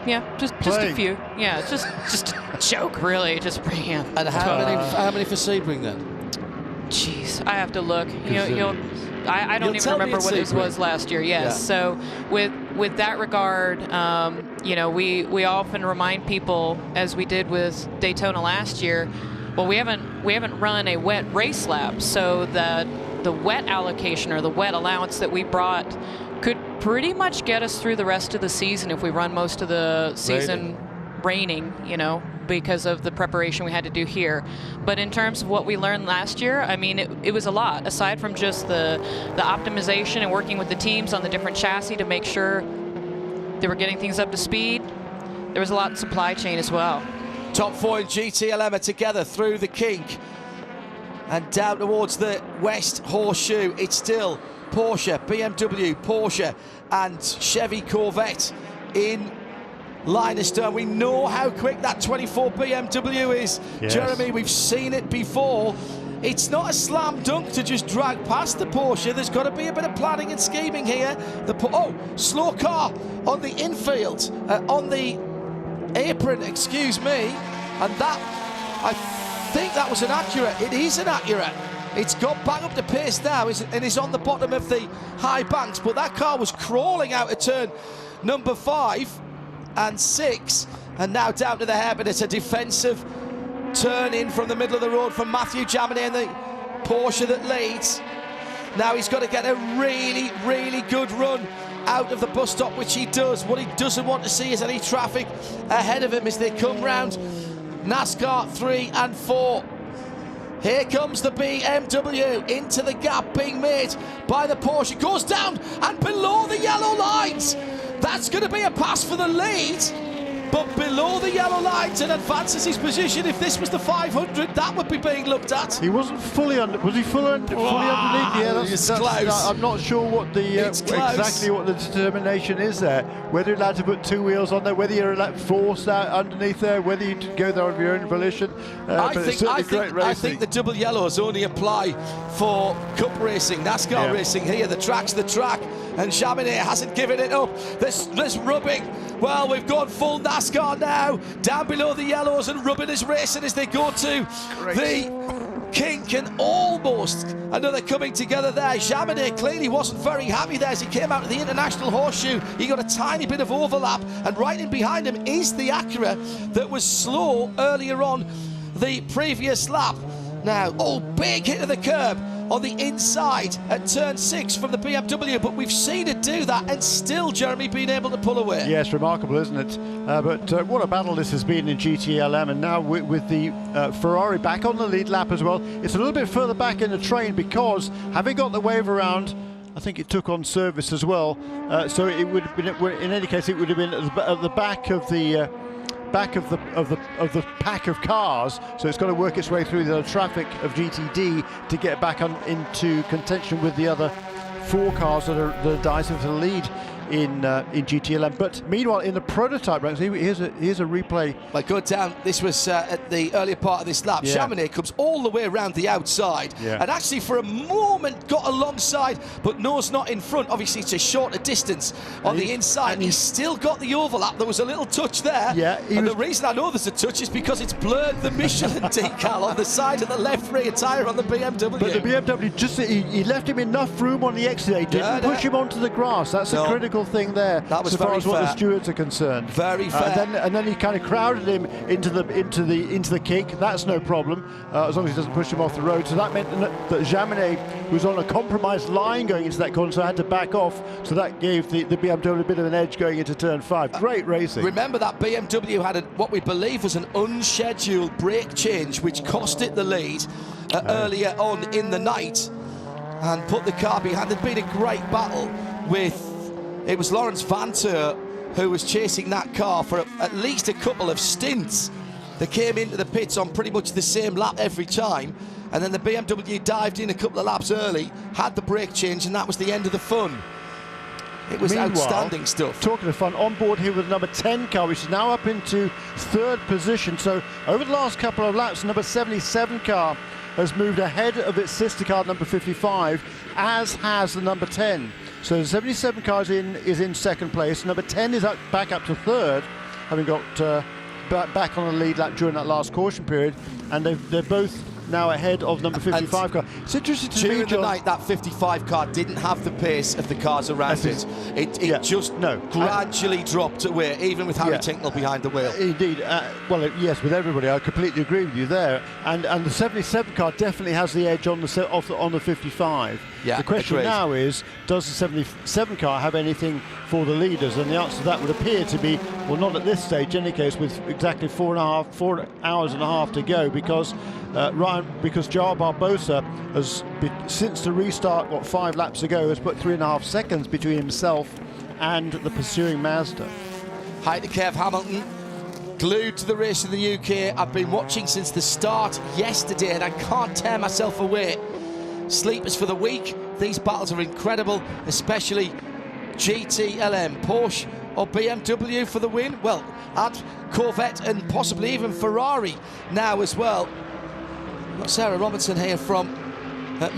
yeah, just a few. Yeah, just a joke, really. Just bring in. And how many for Sebring then? Jeez, I have to look. I don't even remember what this was last year. Yes. Yeah. So with that regard, you know, we often remind people, as we did with Daytona last year. Well, we haven't run a wet race lap, so the wet allocation or the wet allowance that we brought could pretty much get us through the rest of the season if we run most of the season raining, you know, because of the preparation we had to do here. But in terms of what we learned last year, I mean, it was a lot. Aside from just the optimization and working with the teams on the different chassis to make sure they were getting things up to speed, there was a lot in supply chain as well. Top 4 in GTLM are together through the kink and down towards the West Horseshoe. It's still Porsche, BMW, Porsche and Chevy Corvette in line astern. We know how quick that 24 BMW is. Yes. Jeremy, we've seen it before. It's not a slam dunk to just drag past the Porsche. There's got to be a bit of planning and scheming here. Slow car on the infield, on the apron, excuse me, and that, I think that was an Acura. It is an Acura. It's got back up to pace now and is on the bottom of the high banks, but that car was crawling out of turn number 5 and 6, and now down to the hairpin. It's a defensive turn in from the middle of the road from Matthew Jaminet and the Porsche that leads. Now he's got to get a really, really good run out of the bus stop, which he does. What he doesn't want to see is any traffic ahead of him as they come round NASCAR 3 and 4. Here comes the BMW into the gap being made by the Porsche. Goes down and below the yellow lines. That's going to be a pass for the lead, but below the yellow lines and advances his position. If this was the 500, that would be being looked at. He wasn't fully under. Was he fully underneath? Yeah, that's close. I'm not sure what the exactly what the determination is there. Whether you're allowed to put 2 wheels on there, whether you're forced out underneath there, whether you go there of your own volition. I think the double yellows only apply for Cup racing, NASCAR racing. Here, the track's the track, and Jaminet hasn't given it up. This rubbing. Well, we've gone full NASCAR now, down below the yellows, and rubbing is racing as they go to the kink, and almost another coming together there. Jaminet clearly wasn't very happy there as he came out of the International Horseshoe. He got a tiny bit of overlap, and right in behind him is the Acura that was slow earlier on the previous lap. Now, big hit of the curb on the inside at turn 6 from the BMW, but we've seen it do that and still Jeremy being able to pull away. Yes, remarkable, isn't it? But what a battle this has been in GTLM, and now with the Ferrari back on the lead lap as well. It's a little bit further back in the train because having got the wave around, I think it took on service as well. So it would have been, in any case, it would have been at the back of the pack of cars, so it's got to work its way through the traffic of GTD to get back into contention with the other 4 cars that are dying for the lead in GTLM. But meanwhile, in the prototype ranks, here's a replay. Like, go down. This was at the earlier part of this lap. Jaminet comes all the way around the outside, and actually for a moment got alongside, but knows not in front. Obviously, it's a shorter distance on the inside, and he's still got the overlap. There was a little touch there, and the reason I know there's a touch is because it's blurred the Michelin decal on the side of the left rear tyre on the BMW. But the BMW, he left him enough room on the exit. He didn't push him onto the grass. That's a critical thing there, that was as far as what fair. the stewards are concerned. Very fair. And then he kind of crowded him into the kink. That's no problem, as long as he doesn't push him off the road. So that meant that Jaminet was on a compromised line going into that corner, so had to back off. So that gave the BMW a bit of an edge going into turn 5. Great racing. Remember that BMW had what we believe was an unscheduled brake change, which cost it the lead earlier on in the night. and put the car behind. There'd been a great battle with, it was Lawrence Vanter who was chasing that car for at least a couple of stints. They came into the pits on pretty much the same lap every time, and then the BMW dived in a couple of laps early, had the brake change, and that was the end of the fun. It was outstanding stuff. Talking of fun, on board here with number 10 car, which is now up into third position. So over the last couple of laps, number 77 car has moved ahead of its sister car, number 55, as has the number 10. So the 77 car is in second place. Number 10 is back up to third, having got back on the lead lap during that last caution period, and they're both now ahead of number 55 car. It's interesting to during me, John, the night that 55 car didn't have the pace of the cars around it. It just gradually dropped away, even with Harry Tinknell behind the wheel. Indeed. Yes, with everybody, I completely agree with you there. And the 77 car definitely has the edge on the 55. Yeah, the question agreed. now is, does the 77 car have anything for the leaders? And the answer to that would appear to be, well, not at this stage, in any case, with exactly 4 hours and a half to go, because Joao Barbosa has, since the restart, 5 laps ago, has put 3.5 seconds between himself and the pursuing Mazda. Hi to Kev Hamilton, glued to the race in the UK. I've been watching since the start yesterday, and I can't tear myself away. Sleepers for the week. These battles are incredible, especially GT, LM, Porsche or BMW for the win. Well, add Corvette and possibly even Ferrari now as well. Got Sarah Robinson here from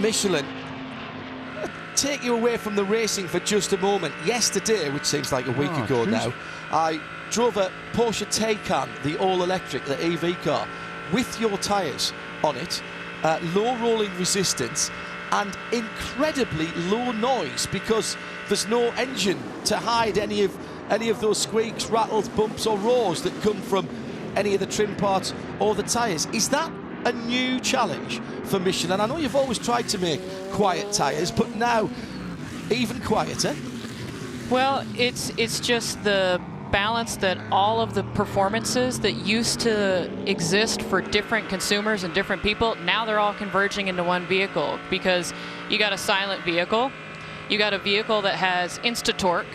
Michelin. Take you away from the racing for just a moment. Yesterday, which seems like a week ago now, I drove a Porsche Taycan, the all-electric, the EV car, with your tyres on it, low rolling resistance and incredibly low noise, because there's no engine to hide any of those squeaks, rattles, bumps or roars that come from any of the trim parts or the tyres. Is that a new challenge for Michelin? I know you've always tried to make quiet tyres, but now even quieter. Well, it's just the balance that all of the performances that used to exist for different consumers and different people, now they're all converging into one vehicle, because you got a silent vehicle, you got a vehicle that has insta-torque,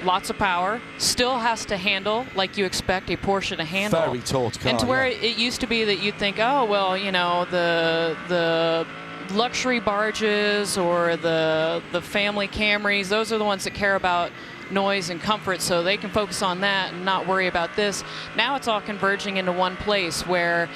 lots of power, still has to handle like you expect a Porsche to handle. Very taut car. And to where it used to be that you'd think, oh, well, you know, the luxury barges or the family Camrys, those are the ones that care about noise and comfort, so they can focus on that and not worry about this. Now it's all converging into one place where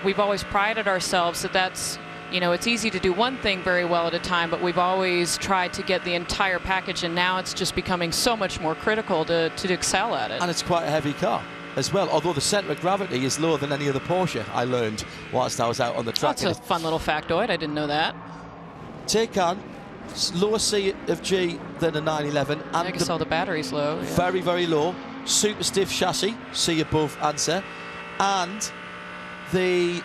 we've always prided ourselves that's, you know, it's easy to do one thing very well at a time, but we've always tried to get the entire package, and now it's just becoming so much more critical to excel at it. And it's quite a heavy car as well, although the centre of gravity is lower than any other Porsche, I learned whilst I was out on the track. That's a fun little factoid, I didn't know that. Taycan, lower C of G than a 911. And I guess all the battery's low. Yeah. Very, very low. Super stiff chassis, C above answer. And the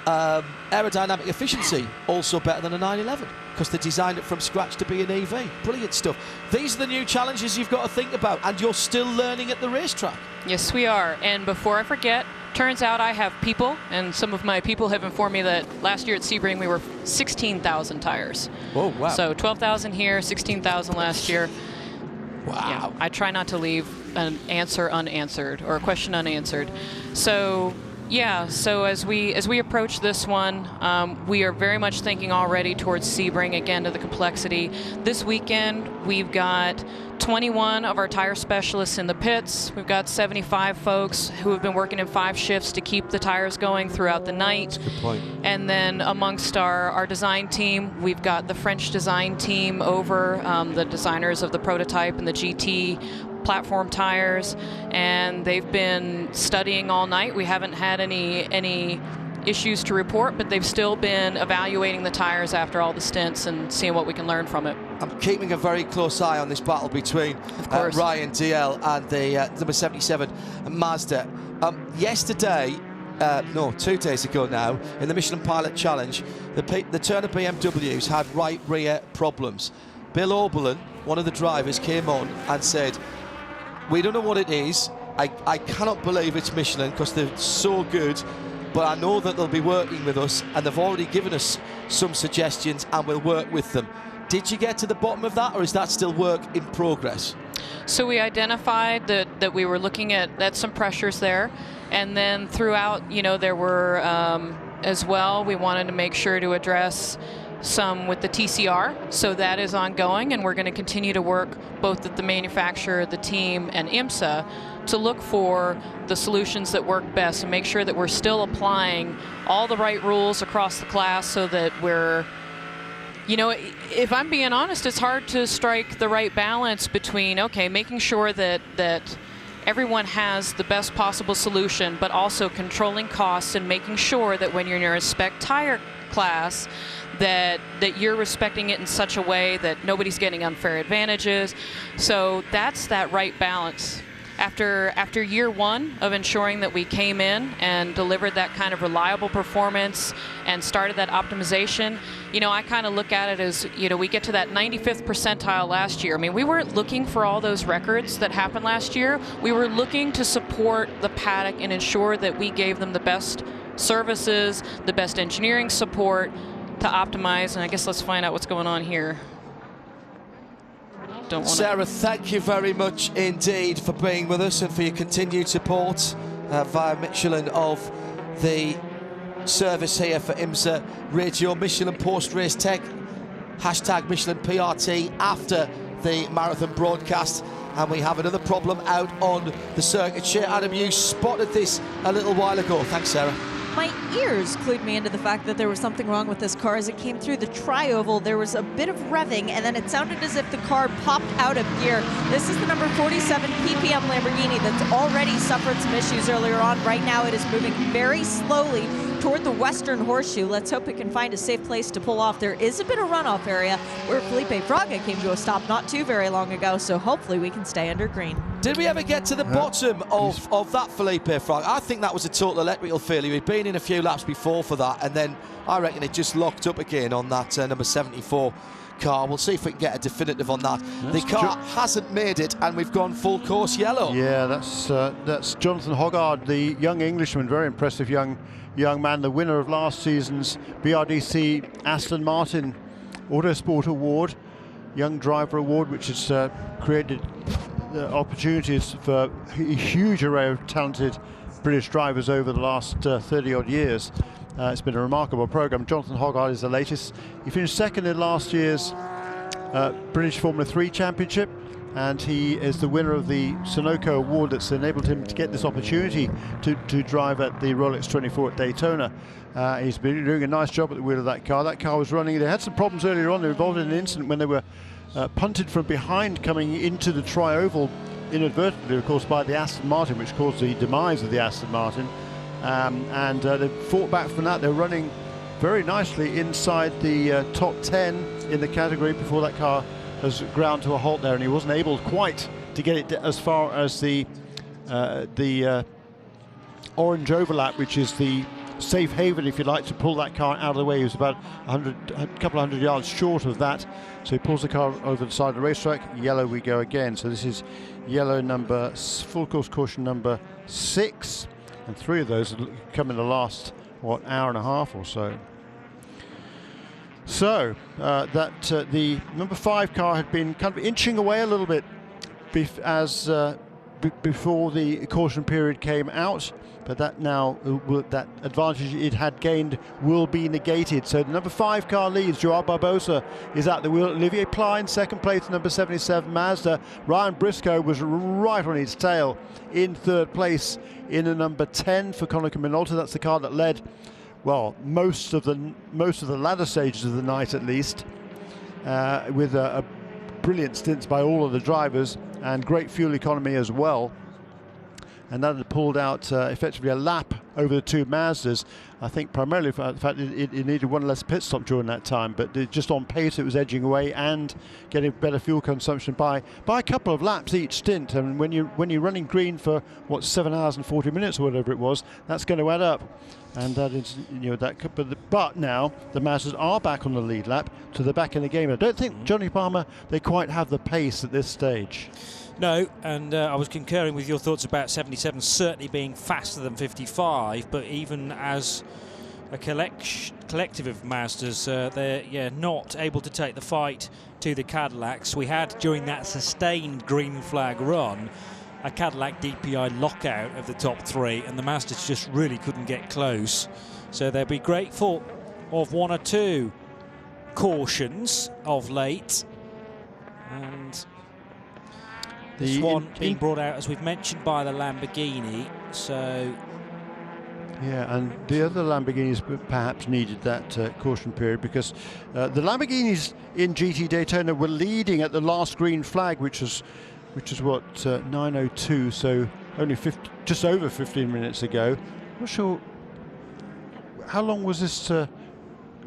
aerodynamic efficiency also better than a 911, because they designed it from scratch to be an EV. Brilliant stuff. These are the new challenges you've got to think about, and you're still learning at the racetrack. Yes, we are. And before I forget, turns out I have people, and some of my people have informed me that last year at Sebring we were 16,000 tires. Oh, wow. So 12,000 here, 16,000 last year. Wow. Yeah, I try not to leave an answer unanswered or a question unanswered. So yeah, so as we approach this one, we are very much thinking already towards Sebring, again, to the complexity. This weekend, we've got 21 of our tire specialists in the pits. We've got 75 folks who have been working in 5 shifts to keep the tires going throughout the night. That's a good point. And then amongst our design team, we've got the French design team over, the designers of the prototype and the GT platform tires, and they've been studying all night. We haven't had any issues to report, but they've still been evaluating the tires after all the stints and seeing what we can learn from it. I'm keeping a very close eye on this battle between Ryan DL and the number 77 Mazda. Yesterday, 2 days ago now, in the Michelin Pilot Challenge, the Turner BMWs had right rear problems. Bill Oberlin, one of the drivers, came on and said, "We don't know what it is. I cannot believe it's Michelin because they're so good. but I know that they'll be working with us, and they've already given us some suggestions, and we'll work with them. Did you get to the bottom of that, or is that still work in progress? So we identified that we were looking at some pressures there, and then throughout, there were as well, we wanted to make sure to address some with the TCR, so that is ongoing, and we're going to continue to work both at the manufacturer, the team, and IMSA to look for the solutions that work best and make sure that we're still applying all the right rules across the class, so that we're, if I'm being honest, it's hard to strike the right balance between, okay, making sure that everyone has the best possible solution, but also controlling costs and making sure that when you're in your spec tire class, that you're respecting it in such a way that nobody's getting unfair advantages. So that's that right balance. After year one of ensuring that we came in and delivered that kind of reliable performance and started that optimization, I kind of look at it as, we get to that 95th percentile last year. I mean, we weren't looking for all those records that happened last year. We were looking to support the paddock and ensure that we gave them the best services, the best engineering support to optimize. And I guess let's find out what's going on here. Sarah, thank you very much indeed for being with us and for your continued support via Michelin of the service here for IMSA Radio. Michelin post-race tech, hashtag Michelin PRT after the marathon broadcast. And we have another problem out on the circuit. Shea, Adam, you spotted this a little while ago. Thanks, Sarah. My ears clued me into the fact that there was something wrong with this car. As it came through the tri-oval, there was a bit of revving, and then it sounded as if the car popped out of gear. This is the number 47 PPM Lamborghini that's already suffered some issues earlier on. Right now, it is moving very slowly toward the western horseshoe. Let's hope it can find a safe place to pull off. There is a bit of runoff area where Felipe Fraga came to a stop not too very long ago, so hopefully we can stay under green. Did we ever get to the bottom of that Felipe Fraga? I think that was a total electrical failure. He'd been in a few laps before for that, and then I reckon it just locked up again on that number 74 car. We'll see if we can get a definitive on that. The car hasn't made it, and we've gone full course yellow. Yeah, that's Jonathan Hoggard, the young Englishman, very impressive young man, the winner of last season's BRDC Aston Martin Autosport Award, Young Driver Award, which has created opportunities for a huge array of talented British drivers over the last 30-odd years. It's been a remarkable program. Jonathan Hoggard is the latest. He finished second in last year's British Formula 3 Championship, and he is the winner of the Sunoco Award that's enabled him to get this opportunity to drive at the Rolex 24 at Daytona. He's been doing a nice job at the wheel of that car. That car was running. They had some problems earlier on. They were involved in an incident when they were punted from behind coming into the tri-oval inadvertently, of course, by the Aston Martin, which caused the demise of the Aston Martin. And they fought back from that. They're running very nicely inside the top 10 in the category before that car has ground to a halt there, and he wasn't able quite to get it as far as the orange overlap, which is the safe haven, if you like, to pull that car out of the way. He was about a couple of hundred yards short of that, so he pulls the car over the side of the racetrack. Yellow we go again. So this is yellow number, full course caution number 6, and 3 of those come in the last, hour and a half or so. So the number 5 car had been kind of inching away a little bit before the caution period came out, but that now that advantage it had gained will be negated. So the number 5 car leads. Joao Barbosa is at the wheel. Olivier Pla in second place, number 77 Mazda. Ryan Briscoe was right on his tail in third place in the number 10 for Konica Minolta. That's the car that led, well, most of the ladder stages of the night, at least, with a brilliant stints by all of the drivers and great fuel economy as well. And that had pulled out effectively a lap over the 2 Mazdas. I think primarily for the fact that it needed one less pit stop during that time, but just on pace it was edging away and getting better fuel consumption by a couple of laps each stint. And when you're running green for 7 hours and 40 minutes or whatever it was, that's going to add up. And that is, but now the Mazdas are back on the lead lap, so they're back in the game. I don't think Johnny Palmer, they quite have the pace at this stage. No, and I was concurring with your thoughts about 77 certainly being faster than 55, but even as a collective of Mazdas, they're not able to take the fight to the Cadillacs. We had, during that sustained green flag run, a Cadillac DPI lockout of the top three, and the Mazdas just really couldn't get close. So they'll be grateful of one or two cautions of late. And this one being brought out, as we've mentioned, by the Lamborghini. So yeah, and the other Lamborghinis perhaps needed that caution period, because the Lamborghinis in GT Daytona were leading at the last green flag, which is what 9:02, so only just over 15 minutes ago. Not sure how long was this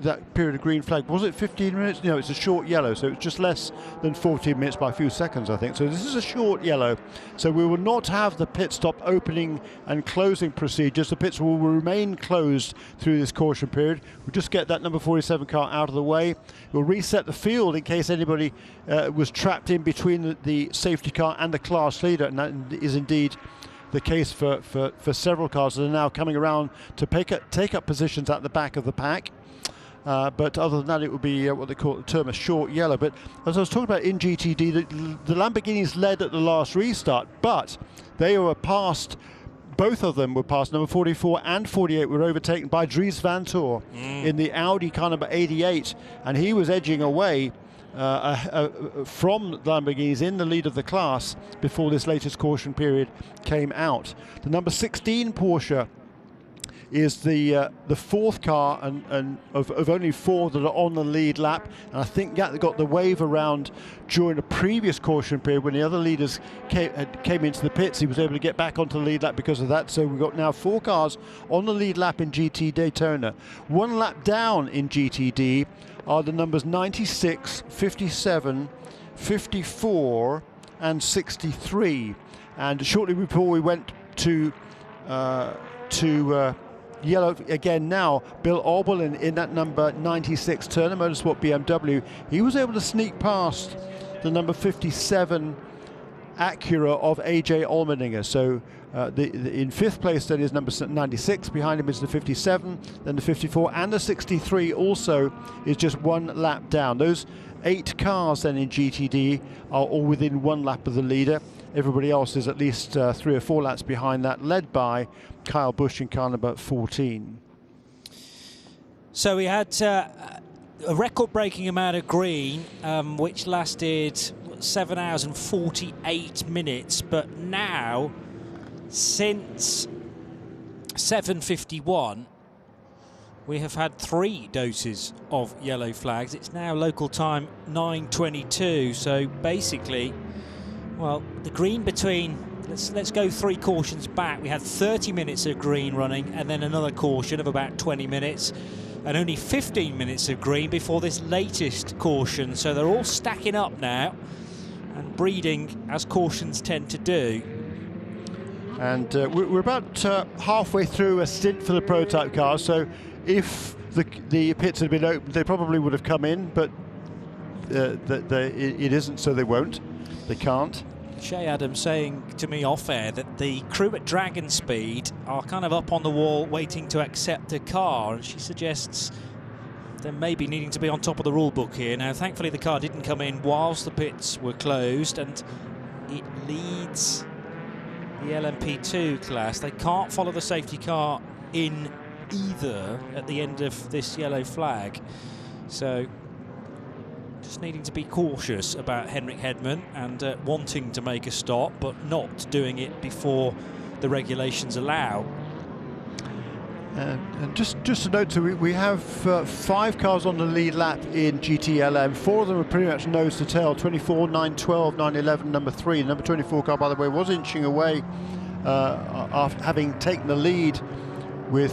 that period of green flag. Was it 15 minutes? No, it's a short yellow, so it's just less than 14 minutes by a few seconds, I think. So this is a short yellow, so we will not have the pit stop opening and closing procedures. The pits will remain closed through this caution period. We'll just get that number 47 car out of the way. We'll reset the field in case anybody was trapped in between the safety car and the class leader, and that is indeed the case for several cars that are now coming around to take up positions at the back of the pack. But other than that, it would be what they call the term a short yellow. But as I was talking about in GTD, the Lamborghinis led at the last restart, but they were passed. Both of them were passed. Number 44 and 48 were overtaken by Dries Van Toor in the Audi car number 88, and he was edging away from the Lamborghinis in the lead of the class before this latest caution period came out. The number 16 Porsche is the fourth car and of only four that are on the lead lap, and I think that got the wave around during the previous caution period when the other leaders came into the pits. He was able to get back onto the lead lap because of that. So we've got now four cars on the lead lap in GT Daytona. One lap down in GTD are the numbers 96, 57, 54 and 63, and shortly before we went to yellow again now, Bill Oberlin in that number 96 Turner Motorsport BMW, he was able to sneak past the number 57 Acura of AJ Allmendinger. So in fifth place then is number 96, behind him is the 57, then the 54, and the 63 also is just one lap down. Those 8 cars then in GTD are all within one lap of the leader. Everybody else is at least 3 or 4 laps behind that, led by Kyle Busch in car number 14. So we had a record-breaking amount of green, which lasted 7 hours and 48 minutes. But now, since 7:51, we have had 3 doses of yellow flags. It's now local time 9:22. So basically, well, the green between, let's go 3 cautions back. We had 30 minutes of green running and then another caution of about 20 minutes and only 15 minutes of green before this latest caution. So they're all stacking up now and breeding as cautions tend to do. And we're about halfway through a stint for the prototype cars, so if the pits had been open, they probably would have come in, but it isn't, so they won't. They can't. Shay Adams saying to me off air that the crew at Dragon Speed are kind of up on the wall waiting to accept a car, and she suggests they may be needing to be on top of the rule book here. Now, thankfully, the car didn't come in whilst the pits were closed, and it leads the LMP2 class. They can't follow the safety car in either at the end of this yellow flag. So just needing to be cautious about Henrik Hedman and wanting to make a stop, but not doing it before the regulations allow. And just to note, so we have 5 cars on the lead lap in GTLM. 4 of them are pretty much nose to tail. 24, 9, 12, 9, 11, number 3. Number 24 car, by the way, was inching away after having taken the lead with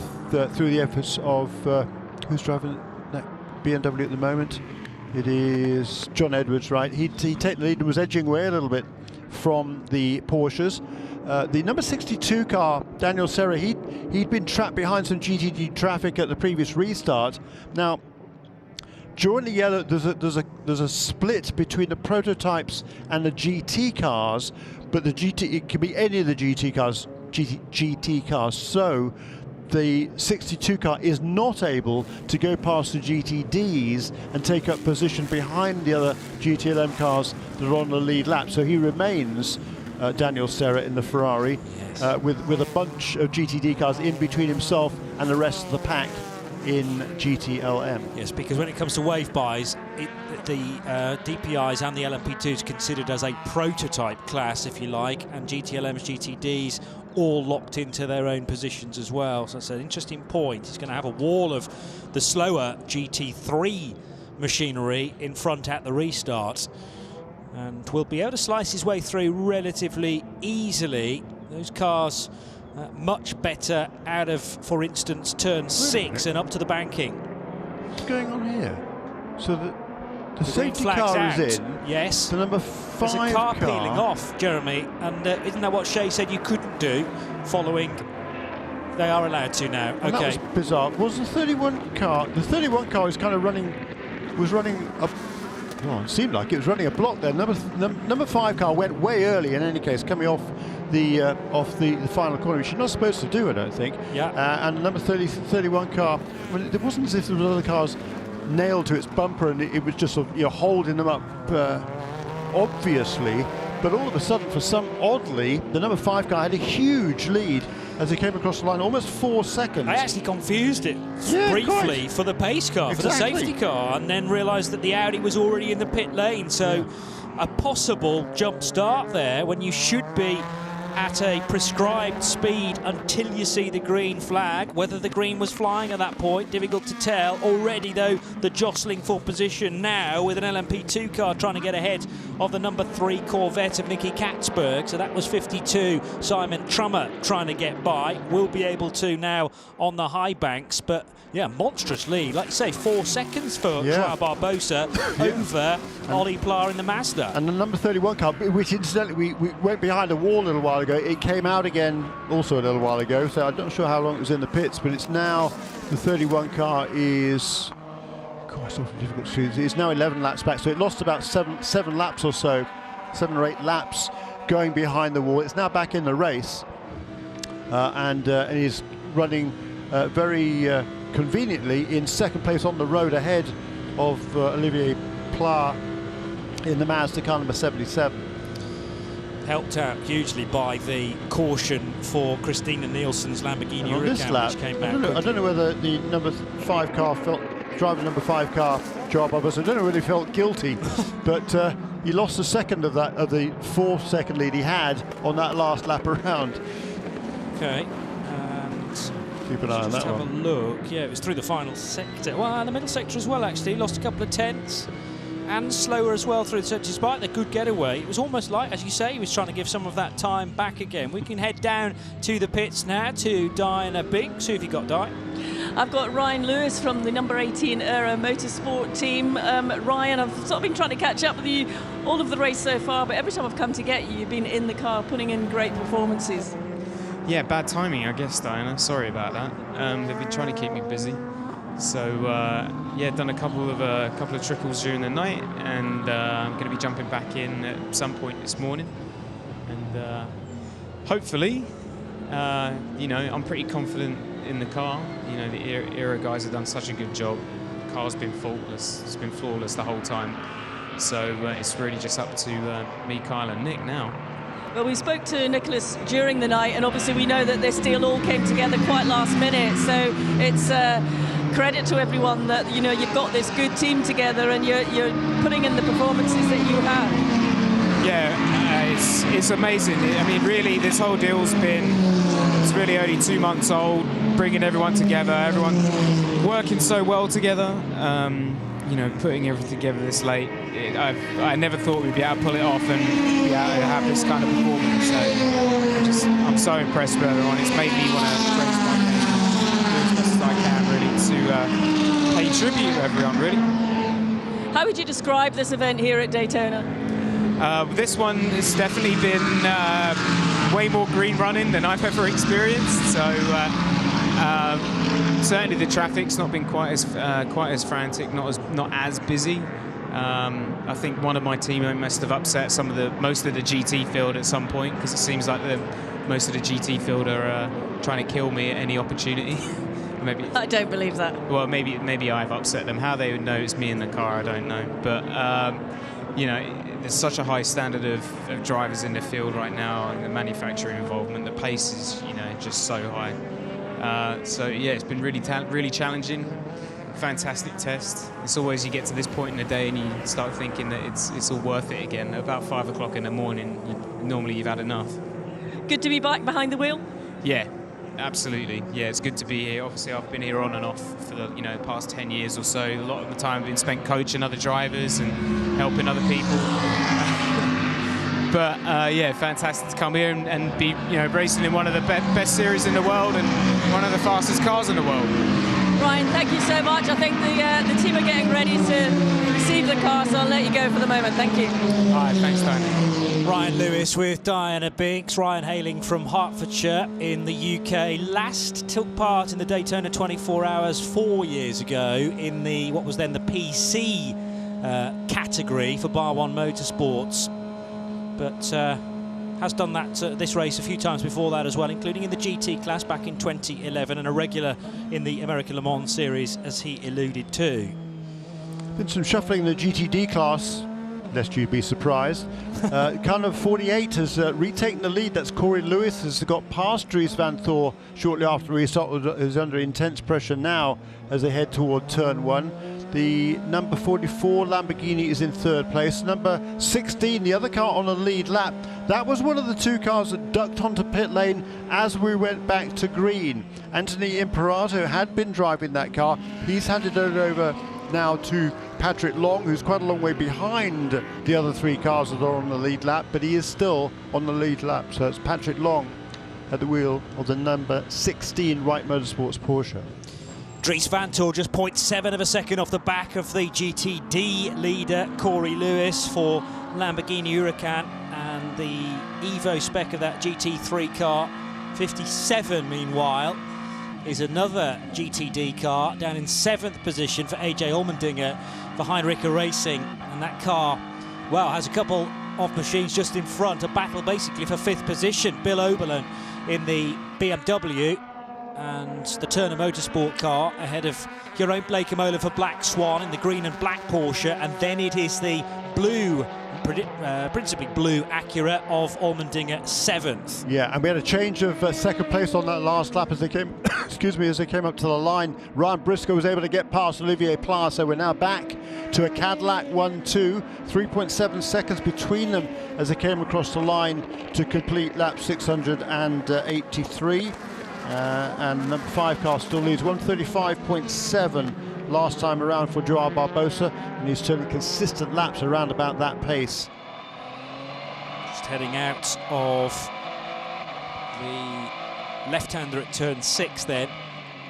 through the efforts of who's driving that BMW at the moment? It is John Edwards, right? He'd taken the lead and was edging away a little bit from the Porsches. The number 62 car, Daniel Serra, he'd been trapped behind some GTD traffic at the previous restart. Now, during the yellow, there's a split between the prototypes and the GT cars, but the GT, it can be any of the GT cars. So the 62 car is not able to go past the GTDs and take up position behind the other GTLM cars that are on the lead lap. So he remains, Daniel Serra, in the Ferrari, with a bunch of GTD cars in between himself and the rest of the pack in GTLM. Yes, because when it comes to wave buys, the DPIs and the LMP2s considered as a prototype class, if you like, and GTLMs, GTDs all locked into their own positions as well. So that's an interesting point. He's going to have a wall of the slower GT3 machinery in front at the restart, and will be able to slice his way through relatively easily. Those cars much better out of, for instance, turn 6 and up to the banking. What's going on here? So the safety car out. is in. Yes. The number 5 There's a car peeling off, Jeremy, and isn't that what Shea said you couldn't do? Following, they are allowed to now. And okay. that was bizarre. Was the 31 car? The 31 car is kind of running a. Well, it seemed like it was running a block there. Number 5 car went way early in any case, coming off the final corner, which you're not supposed to do, I don't think. Yeah. And number 31 car, well, it wasn't as if there were other cars nailed to its bumper and it was just sort of, holding them up, obviously. But all of a sudden, for some oddly, the number 5 car had a huge lead as he came across the line, almost 4 seconds. I actually confused it briefly for the pace car, for the safety car, and then realised that the Audi was already in the pit lane. So a possible jump start there when you should be at a prescribed speed until you see the green flag. Whether the green was flying at that point, difficult to tell. Already, though, the jostling for position now with an LMP2 car trying to get ahead of the number 3 Corvette of Nicky Katzberg. So that was 52. Simon Trummer trying to get by. Will be able to now on the high banks, but yeah, monstrous lead. Like you say, 4 seconds for Joao Barbosa over Ollie Pla in the Mazda. And the number 31 car, which incidentally we went behind a wall a little while ago. It came out again also a little while ago, so I'm not sure how long it was in the pits, but it's now, the 31 car is, it's awfully difficult to choose. It's now 11 laps back, so it lost about seven laps or so, 7 or 8 laps going behind the wall. It's now back in the race, and is running very conveniently in second place on the road ahead of Olivier Pla in the Mazda car number 77. Helped out hugely by the caution for Christina Nielsen's Lamborghini Huracan, which came back. I don't know whether the number 5 car driver number 5 car, Joao Barbosa, I don't know whether he felt guilty, but he lost a second of the 4 second lead he had on that last lap around. Okay. Keep an eye on that one. Have a look. Yeah, it was through the final sector. Well, the middle sector as well, actually. Lost a couple of tenths. And slower as well through the sector, despite the good getaway. It was almost like, as you say, he was trying to give some of that time back again. We can head down to the pits now to Diana Binks. Who have you got, Di? I've got Ryan Lewis from the number 18 Era Motorsport team. Ryan, I've sort of been trying to catch up with you all of the race so far, but every time I've come to get you, you've been in the car putting in great performances. Yeah, bad timing, I guess, Diana. Sorry about that. They've been trying to keep me busy. So yeah, done a couple of trickles during the night, and I'm going to be jumping back in at some point this morning. And hopefully, I'm pretty confident in the car. You know, the Era guys have done such a good job. The car's been faultless. It's been flawless the whole time. So it's really just up to me, Kyle, and Nick now. Well, we spoke to Nicholas during the night, and obviously we know that this deal all came together quite last minute. So it's credit to everyone that you've got this good team together, and you're putting in the performances that you have. Yeah, it's amazing. I mean, really, this whole deal's it's really only 2 months old. Bringing everyone together, everyone working so well together. Putting everything together this late, I never thought we'd be able to pull it off and be able to have this kind of performance. So I'm so impressed with everyone. It's made me want to raise my hand as best as I can, really, to pay tribute to everyone, really. How would you describe this event here at Daytona? This one has definitely been way more green running than I've ever experienced. So Certainly the traffic's not been quite as frantic, not as busy. I think one of my teammates must have upset most of the GT field at some point, because it seems like most of the GT field are trying to kill me at any opportunity. Maybe I don't believe that. Well, maybe I've upset them. How they would know it's me in the car, I don't know. But you know, there's such a high standard of drivers in the field right now, and the manufacturing involvement. The pace is, you know, just so high. So yeah, it's been really challenging. Fantastic test. It's always, you get to this point in the day and you start thinking that it's all worth it again. About 5 o'clock in the morning, normally you've had enough. Good to be back behind the wheel? Yeah, absolutely. Yeah, it's good to be here. Obviously, I've been here on and off for the past 10 years or so. A lot of the time I've been spent coaching other drivers and helping other people. But yeah, fantastic to come here and be racing in one of the best series in the world and one of the fastest cars in the world. Ryan, thank you so much. I think the team are getting ready to receive the car, so I'll let you go for the moment. Thank you. All right, thanks, Diana. Ryan Lewis with Diana Binks. Ryan hailing from Hertfordshire in the UK. Last took part in the Daytona 24 Hours 4 years ago in what was then the PC category for Bar 1 Motorsports. But has done that this race a few times before that as well, including in the GT class back in 2011 and a regular in the American Le Mans series, as he alluded to. Been some shuffling in the GTD class, lest you be surprised. Kind of 48 has retaken the lead. That's Corey Lewis, has got past Dries Van Thor shortly after the restart, is under intense pressure now as they head toward turn 1. The number 44 Lamborghini is in 3rd place. Number 16, the other car on the lead lap, that was one of the 2 cars that ducked onto pit lane as we went back to green. Anthony Imperato had been driving that car. He's handed it over now to Patrick Long, who's quite a long way behind the other 3 cars that are on the lead lap, but he is still on the lead lap. So it's Patrick Long at the wheel of the number 16 Wright Motorsports Porsche. Dries Van Thor just 0.7 of a second off the back of the GTD leader, Corey Lewis, for Lamborghini Huracan, and the Evo spec of that GT3 car. 57, meanwhile, is another GTD car down in 7th position for AJ Allmendinger for Heinricha Racing, and that car, well, has a couple of machines just in front, a battle basically for 5th position. Bill Oberlin in the BMW, and the Turner Motorsport car ahead of Jeroen Bleekemolen for Black Swan in the green and black Porsche, and then it is the blue, principally blue Acura of Allmendinger 7th. Yeah, and we had a change of 2nd place on that last lap as they came, excuse me, as they came up to the line. Ryan Briscoe was able to get past Olivier Pla, so we're now back to a Cadillac 1-2, 3.7 seconds between them as they came across the line to complete lap 683. And number 5 car still leads 135.7 last time around for Joao Barbosa, and he's turning consistent laps around about that pace. Just heading out of the left-hander at turn 6 then,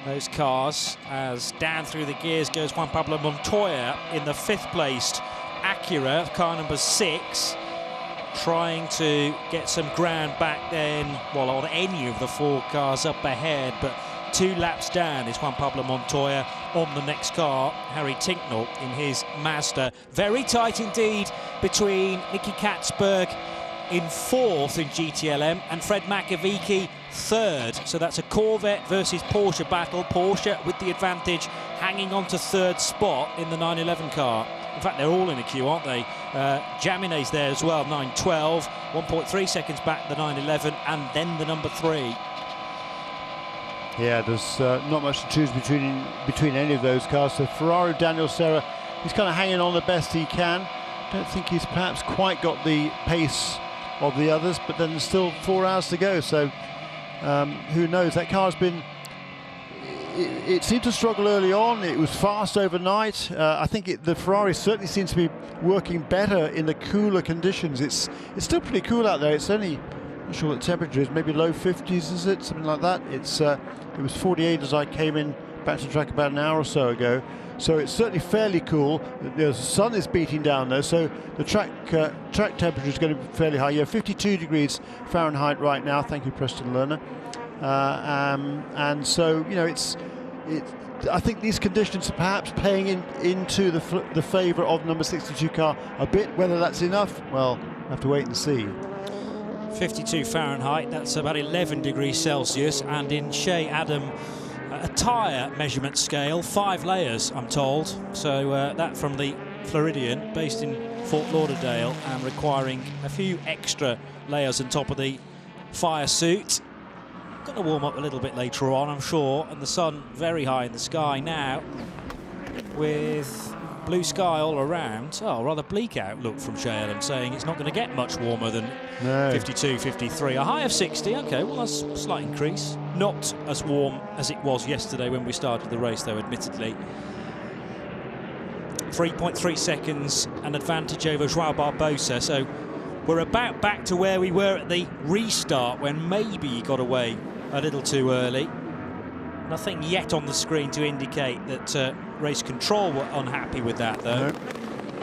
those cars, as down through the gears goes Juan Pablo Montoya in the 5th placed Acura, car number 6. Trying to get some ground back then, well, on any of the 4 cars up ahead, but 2 laps down is Juan Pablo Montoya on the next car, Harry Tinknell in his Mazda. Very tight indeed between Nicky Katzberg in 4th in GTLM and Fred Makovici 3rd. So that's a Corvette versus Porsche battle. Porsche with the advantage, hanging on to 3rd spot in the 911 car. In fact, they're all in a queue, aren't they? Jaminet's there as well, 912, 1.3 seconds back the 911, and then the number 3. Yeah, there's not much to choose between any of those cars. So Ferrari, Daniel Serra, he's kind of hanging on the best he can. Don't think he's perhaps quite got the pace of the others, but then there's still 4 hours to go. So who knows? That car's been... It seemed to struggle early on. It was fast overnight. I think the Ferrari certainly seems to be working better in the cooler conditions. It's still pretty cool out there. It's only, I'm not sure what the temperature is, maybe low 50s, is it? Something like that. It was 48 as I came in back to track about an hour or so ago. So it's certainly fairly cool. The sun is beating down though, so the track temperature is going to be fairly high. Yeah, 52 degrees Fahrenheit right now. Thank you, Preston Lerner. and so I think these conditions are perhaps playing into the favour of number 62 car a bit. Whether that's enough, well, we'll have to wait and see. 52 Fahrenheit, that's about 11 degrees Celsius, and in Shea Adam a tyre measurement scale, 5 layers, I'm told. So that from the Floridian, based in Fort Lauderdale, and requiring a few extra layers on top of the fire suit. Going to warm up a little bit later on, I'm sure, and the sun very high in the sky now, with blue sky all around. Oh, rather bleak outlook from Shea Adam, saying it's not going to get much warmer than 52, 53. A high of 60, okay, well, that's a slight increase. Not as warm as it was yesterday when we started the race, though, admittedly. 3.3 seconds, an advantage over Joao Barbosa, so we're about back to where we were at the restart, when maybe he got away a little too early. Nothing yet on the screen to indicate that race control were unhappy with that, though. No.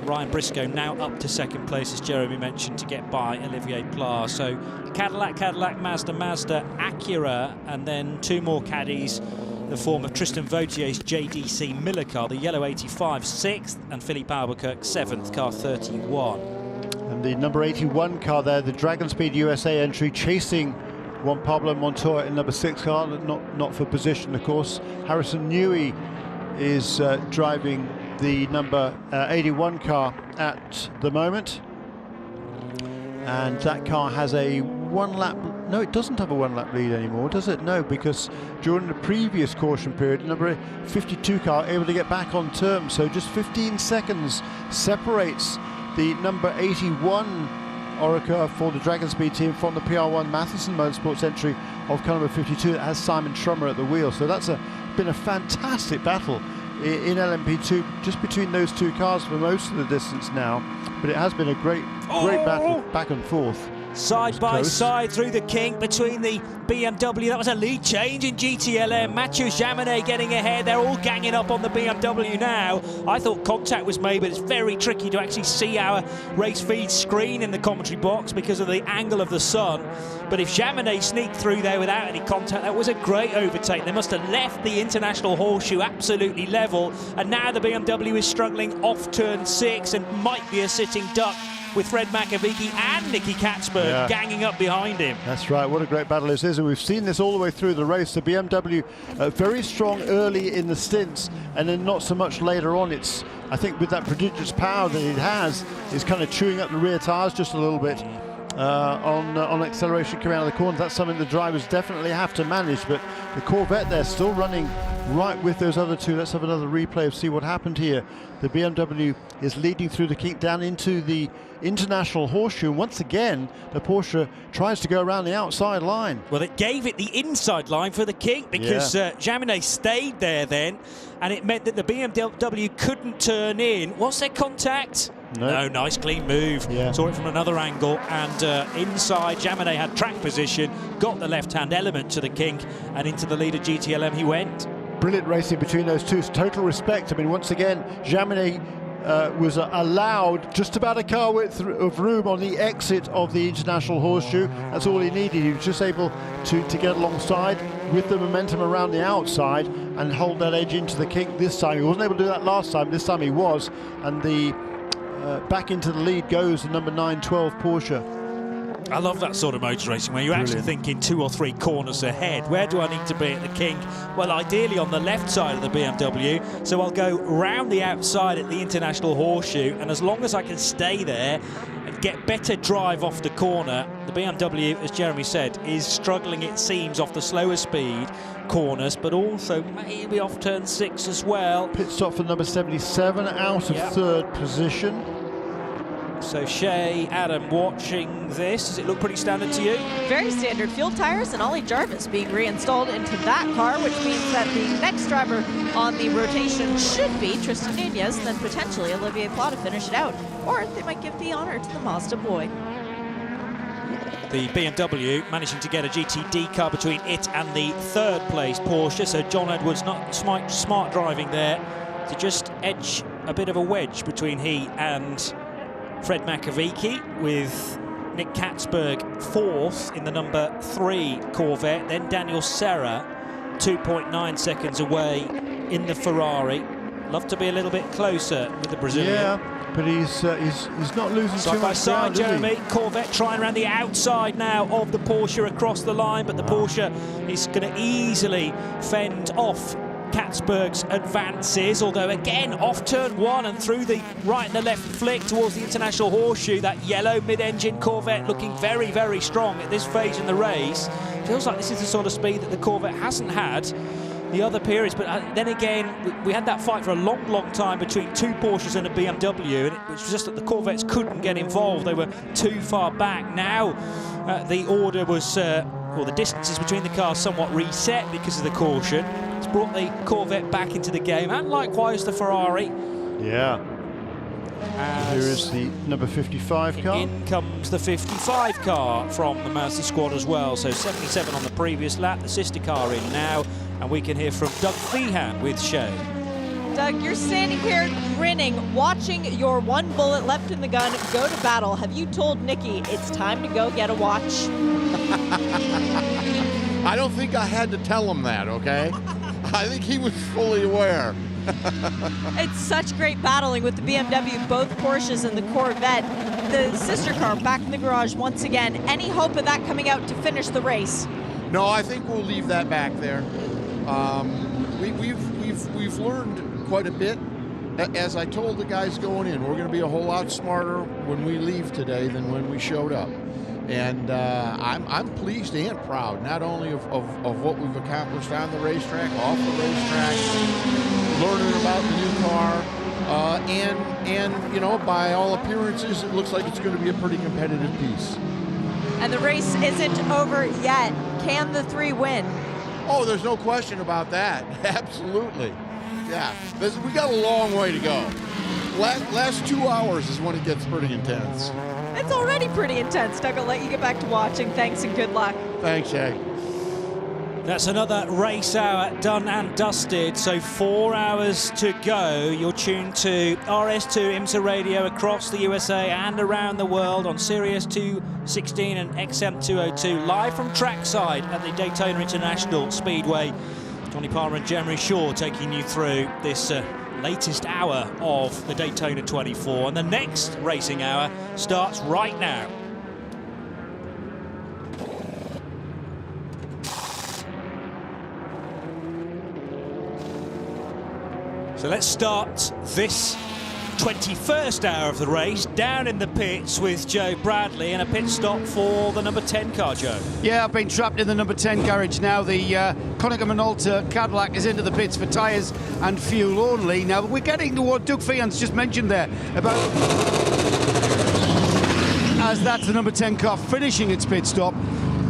Ryan Briscoe now up to second place, as Jeremy mentioned, to get by Olivier Pla. So Cadillac, Mazda, Acura, and then 2 more caddies, the form of Tristan Vautier's JDC Miller car, the yellow 85, 6th, and Philippe Albuquerque, 7th, car 31. And the number 81 car there, the Dragon Speed USA entry, chasing Juan Pablo Montoya in number 6 car, not for position, of course. Harrison Newey is driving the number 81 car at the moment, and that car has a 1 lap. No, it doesn't have a 1 lap lead anymore, does it? No, because during the previous caution period, the number 52 car able to get back on terms, so just 15 seconds separates the number 81 Orica for the Dragon Speed team from the PR1 Matheson Motorsports entry of car number 52 that has Simon Trummer at the wheel. So that's been a fantastic battle in LMP2 just between those 2 cars for most of the distance now, but it has been a great battle back and forth. Side by side through the kink between the BMW. That was a lead change in GTLM. Mathieu Jaminet getting ahead. They're all ganging up on the BMW now. I thought contact was made, but it's very tricky to actually see our race feed screen in the commentary box because of the angle of the sun. But if Jaminet sneaked through there without any contact, that was a great overtake. They must have left the International Horseshoe absolutely level. And now the BMW is struggling off turn 6 and might be a sitting duck, with Fred McAveeky and Nicky Katzberg ganging up behind him. That's right, what a great battle this is, and we've seen this all the way through the race. The BMW very strong early in the stints, and then not so much later on. It's, I think, with that prodigious power that it has, is kind of chewing up the rear tyres just a little bit on acceleration coming out of the corners. That's something the drivers definitely have to manage, but the Corvette there still running right with those other 2. Let's have another replay of see what happened here. The BMW is leading through the kink down into the International Horseshoe, and once again the Porsche tries to go around the outside line. Well, it gave it the inside line for the kink because Jaminet stayed there then, and it meant that the BMW couldn't turn in. Was there contact? No, nice clean move. Saw it from another angle, and inside Jaminet had track position, got the left-hand element to the kink, and into the lead of GTLM he went. Brilliant racing between those 2. Total respect. I mean, once again, Jaminet was allowed just about a car width of room on the exit of the International Horseshoe. That's all he needed. He was just able to get alongside with the momentum around the outside and hold that edge into the kink this time. He wasn't able to do that last time. This time he was, and the back into the lead goes the number 912 Porsche. I love that sort of motor racing where you're actually thinking 2 or 3 corners ahead. Where do I need to be at the kink? Well, ideally on the left side of the BMW, so I'll go round the outside at the International Horseshoe, and as long as I can stay there and get better drive off the corner, the BMW, as Jeremy said, is struggling, it seems, off the slower speed corners, but also maybe off turn 6 as well. Pit stop for number 77 out of 3rd position. So Shea Adam watching this, does it look pretty standard to you? Very standard. Fuel tires and Ollie Jarvis being reinstalled into that car, which means that the next driver on the rotation should be Tristan Nunez, and then potentially Olivier Pla to finish it out. Or they might give the honor to the Mazda boy. The BMW managing to get a GTD car between it and the 3rd place Porsche, so John Edwards not smart driving there to just edge a bit of a wedge between he and Fred McAveeky, with Nick Katzberg 4th in the number 3 Corvette. Then Daniel Serra 2.9 seconds away in the Ferrari. Love to be a little bit closer with the Brazilian. Yeah, but he's not losing side too by much side, ground, is he? Jeremy. Corvette trying around the outside now of the Porsche across the line, but the Porsche is going to easily fend off Katzberg's advances, although again off turn 1 and through the right and the left flick towards the International Horseshoe. That yellow mid-engine Corvette looking very, very strong at this phase in the race. Feels like this is the sort of speed that the Corvette hasn't had the other periods, but then again we had that fight for a long time between 2 Porsches and a BMW, and it was just that the Corvettes couldn't get involved. They were too far back. Now the order was or the distances between the cars somewhat reset because of the caution. It's brought the Corvette back into the game, and likewise the Ferrari. Yeah. Here is the number 55 car. In comes the 55 car from the Mazda squad as well. So 77 on the previous lap, the sister car in now, and we can hear from Doug Feehan with Shea. Doug, you're standing here grinning, watching your 1 bullet left in the gun go to battle. Have you told Nicky it's time to go get a watch? I don't think I had to tell him that, okay? I think he was fully aware. It's such great battling with the BMW, both Porsches and the Corvette. The sister car back in the garage once again. Any hope of that coming out to finish the race? No, I think we'll leave that back there. We've learned quite a bit. As I told the guys going in, we're going to be a whole lot smarter when we leave today than when we showed up. And I'm pleased and proud, not only of what we've accomplished on the racetrack, off the racetrack, learning about the new car, and you know, by all appearances, it looks like it's going to be a pretty competitive piece. And the race isn't over yet. Can the 3 win? Oh, there's no question about that. Absolutely. Yeah, we got a long way to go. Last 2 hours is when it gets pretty intense. It's already pretty intense. Doug, I'll let you get back to watching. Thanks and good luck. Thanks, Jay. That's another race hour done and dusted. So 4 hours to go. You're tuned to RS2 IMSA Radio across the USA and around the world on Sirius 216 and XM 202, live from trackside at the Daytona International Speedway. Johnny Palmer and Jeremy Shaw taking you through this latest hour of the Daytona 24, and the next racing hour starts right now. So let's start this 21st hour of the race down in the pits with Joe Bradley, and a pit stop for the number 10 car, Joe. Yeah, I've been trapped in the number 10 garage now. The Konica Minolta Cadillac is into the pits for tyres and fuel only. Now, we're getting to what Doug Feehan's just mentioned there about, as that's the number 10 car finishing its pit stop.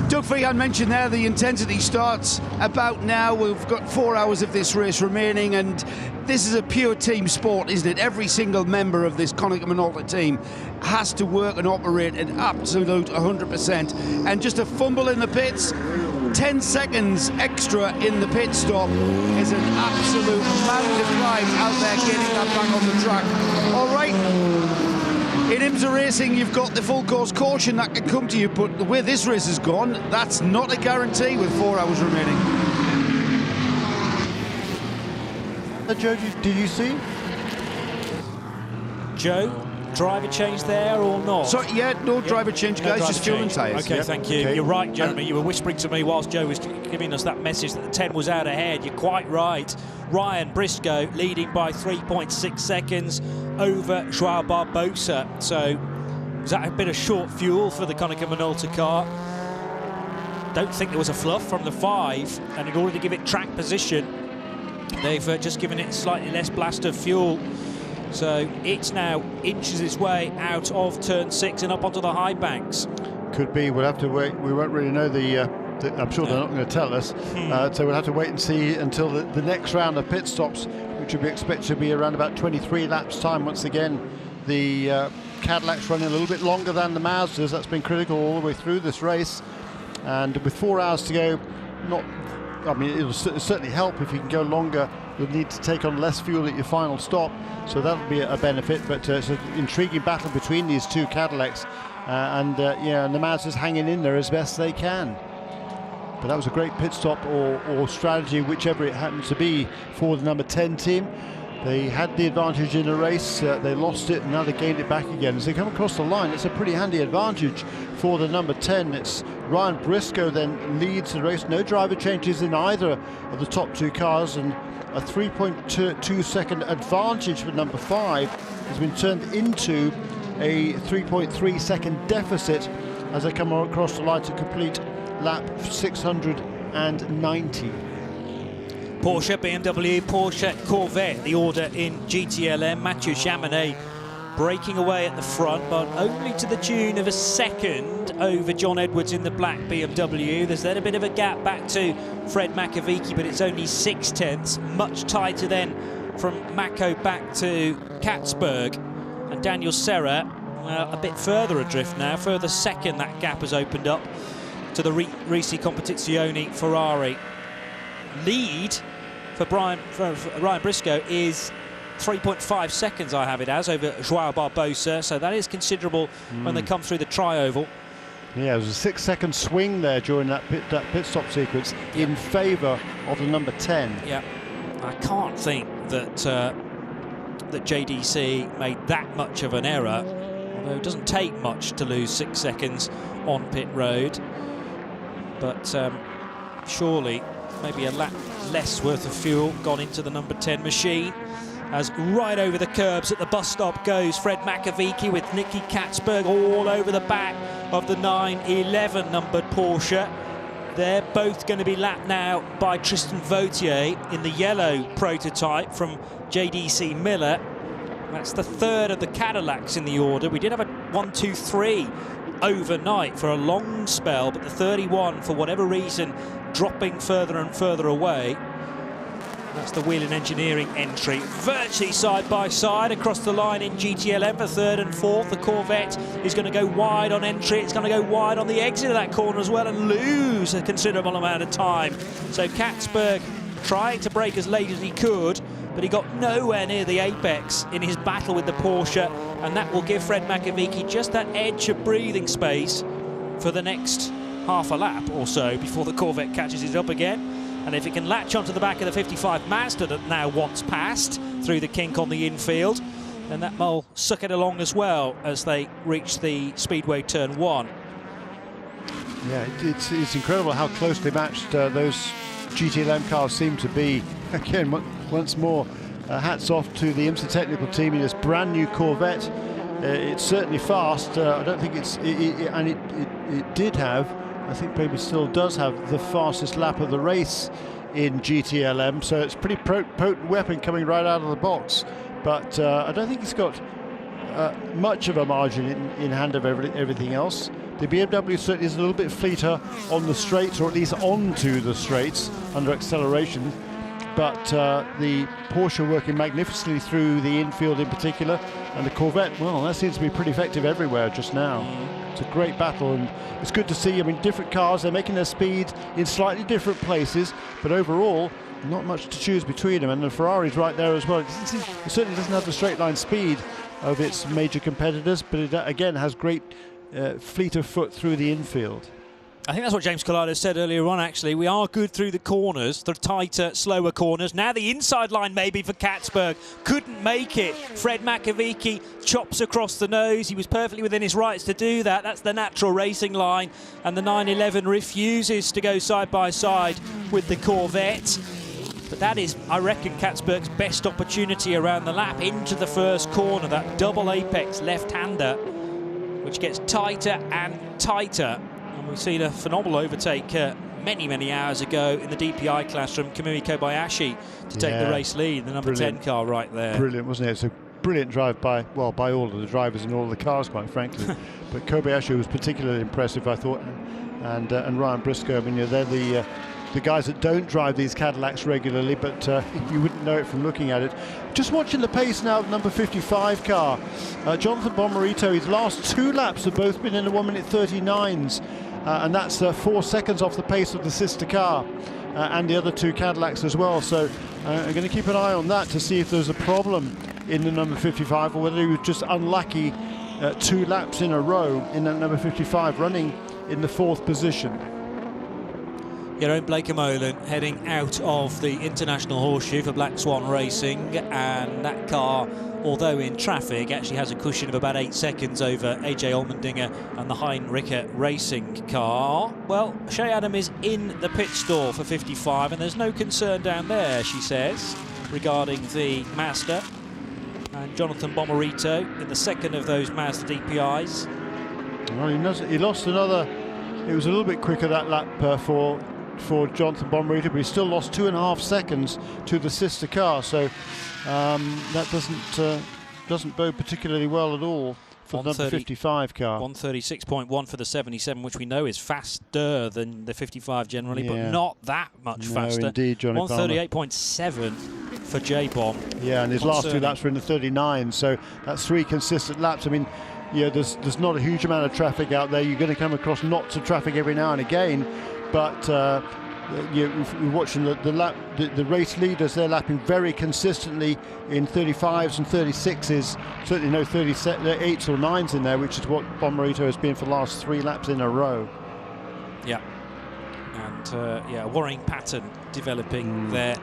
Doug Feehan mentioned there the intensity starts about now. We've got 4 hours of this race remaining, and this is a pure team sport, isn't it? Every single member of this Konica Minolta team has to work and operate at absolute 100%. And just a fumble in the pits, 10 seconds extra in the pit stop is an absolute mountain climb out there getting that back on the track. All right. In IMSA racing, you've got the full course caution that can come to you, but the way this race has gone, that's not a guarantee with 4 hours remaining. Joe, did you see? Joe, driver change there or not? So, yeah, no driver change, guys, driver just fuel and change. tyres. Okay, Yep. thank you. Okay. You're right, Jeremy. You were whispering to me whilst Joe was giving us that message that the 10 was out ahead. You're quite right. Ryan Briscoe leading by 3.6 seconds over Joao Barbosa. So, was that a bit of short fuel for the Konica Minolta car? Don't think there was a fluff from the 5, and in order to give it track position, they've just given it slightly less blast of fuel. So it's now inches its way out of turn 6 and up onto the high banks. Could be. We'll have to wait. We won't really know I'm sure they're not going to tell us. So we'll have to wait and see until the next round of pit stops, which will be expected to be around about 23 laps time. Once again, the Cadillac's running a little bit longer than the Mazdas. That's been critical all the way through this race. And with 4 hours to go, it'll certainly help if you can go longer. You'll need to take on less fuel at your final stop, so that'll be a benefit. But it's an intriguing battle between these two Cadillacs. and the Mazda's hanging in there as best they can. But that was a great pit stop or strategy, whichever it happens to be, for the number 10 team. They had the advantage in the race, they lost it, and now they gained it back again. As they come across the line, it's a pretty handy advantage for the number 10. It's Ryan Briscoe then leads the race. No driver changes in either of the top two cars, and a 3.2 second advantage for number 5 has been turned into a 3.3 second deficit as they come across the line to complete lap 690. Porsche, BMW, Porsche, Corvette, the order in GTLM. Mathieu Jaminet breaking away at the front, but only to the tune of a second over John Edwards in the black BMW. There's then a bit of a gap back to Fred Makovici, but it's only 0.6, much tighter then from Mako back to Katzberg. And Daniel Serra a bit further adrift now, further second. That gap has opened up to the Risi Competizione Ferrari. Lead for Ryan Briscoe is 3.5 seconds, I have it as, over Joao Barbosa, so that is considerable when they come through the tri-oval. Yeah, there was a 6-second swing there during that pit stop sequence in favour of the number 10. Yeah, I can't think that that JDC made that much of an error, although it doesn't take much to lose 6 seconds on pit road, but surely maybe a lap less worth of fuel gone into the number 10 machine, as right over the curbs at the bus stop goes Fred Makovici with Nicky Katzberg all over the back of the 911 numbered Porsche. They're both going to be lapped now by Tristan Vautier in the yellow prototype from JDC Miller. That's the third of the Cadillacs in the order. We did have a 1, 2, 3 overnight for a long spell, but the 31, for whatever reason, dropping further and further away. That's the Whelen Engineering entry, virtually side by side across the line in GTLM for third and fourth. The Corvette is going to go wide on entry. It's going to go wide on the exit of that corner as well and lose a considerable amount of time. So Katzberg trying to brake as late as he could, but he got nowhere near the apex in his battle with the Porsche, and that will give Fred Makovici just that edge of breathing space for the next half a lap or so before the Corvette catches it up again. And if it can latch onto the back of the 55 Mazda that now wants past through the kink on the infield, then that will suck it along as well as they reach the Speedway Turn 1. Yeah, it's incredible how closely matched those GTLM cars seem to be. Again, once more, hats off to the IMSA technical team in this brand new Corvette. It's certainly fast. I don't think it did have, I think maybe still does have the fastest lap of the race in GTLM, so it's a pretty potent weapon coming right out of the box, but I don't think it's got much of a margin in hand of everything else. The BMW certainly is a little bit fleeter on the straights, or at least onto the straights under acceleration, but the Porsche working magnificently through the infield in particular, and the Corvette, well, that seems to be pretty effective everywhere just now. It's a great battle, and it's good to see. I mean, different cars, they're making their speed in slightly different places, but overall, not much to choose between them, and the Ferrari's right there as well. It certainly doesn't have the straight line speed of its major competitors, but it again has great fleet of foot through the infield. I think that's what James Collado said earlier on, actually. We are good through the corners, the tighter, slower corners. Now the inside line maybe for Katzberg. Couldn't make it. Fred Makovici chops across the nose. He was perfectly within his rights to do that. That's the natural racing line. And the 911 refuses to go side by side with the Corvette. But that is, I reckon, Katzberg's best opportunity around the lap into the first corner. That double apex left-hander, which gets tighter and tighter. And we've seen a phenomenal overtake many, many hours ago in the DPI class from Kamui Kobayashi to take the race lead, the number 10 car right there. Brilliant, wasn't it? It's a brilliant drive by all of the drivers and all of the cars, quite frankly. But Kobayashi was particularly impressive, I thought, and Ryan Briscoe. I mean, they're the guys that don't drive these Cadillacs regularly, but you wouldn't know it from looking at it. Just watching the pace now of number 55 car. Jonathan Bomarito, his last 2 laps have both been in the 1:39s, and that's 4 seconds off the pace of the sister car and the other 2 Cadillacs as well. So I'm going to keep an eye on that to see if there's a problem in the number 55, or whether he was just unlucky 2 laps in a row in that number 55, running in the 4th position. Jeroen Bleekemolen heading out of the International Horseshoe for Black Swan Racing, and that car, although in traffic, actually has a cushion of about 8 seconds over AJ Allmendinger and the Heinricher Racing car. Well, Shea Adam is in the pit stall for 55, and there's no concern down there, she says, regarding the Mazda. And Jonathan Bomarito in the second of those Mazda DPIs. Well, he lost another. It was a little bit quicker that lap for Jonathan Bomarito, but he still lost 2.5 seconds to the sister car. So that doesn't bode particularly well at all for the number 55 car. 136.1 for the 77, which we know is faster than the 55 generally, but not that much faster. Indeed, Johnny 138.7 for J-Bomb. Yeah, and his last 2 laps were in the 39, so that's 3 consistent laps. I mean, yeah, there's not a huge amount of traffic out there. You're going to come across knots of traffic every now and again, but you're watching the race leaders. They're lapping very consistently in 35s and 36s. Certainly no 38s or 9s in there, which is what Bomarito has been for the last 3 laps in a row. Yeah, and a worrying pattern developing there.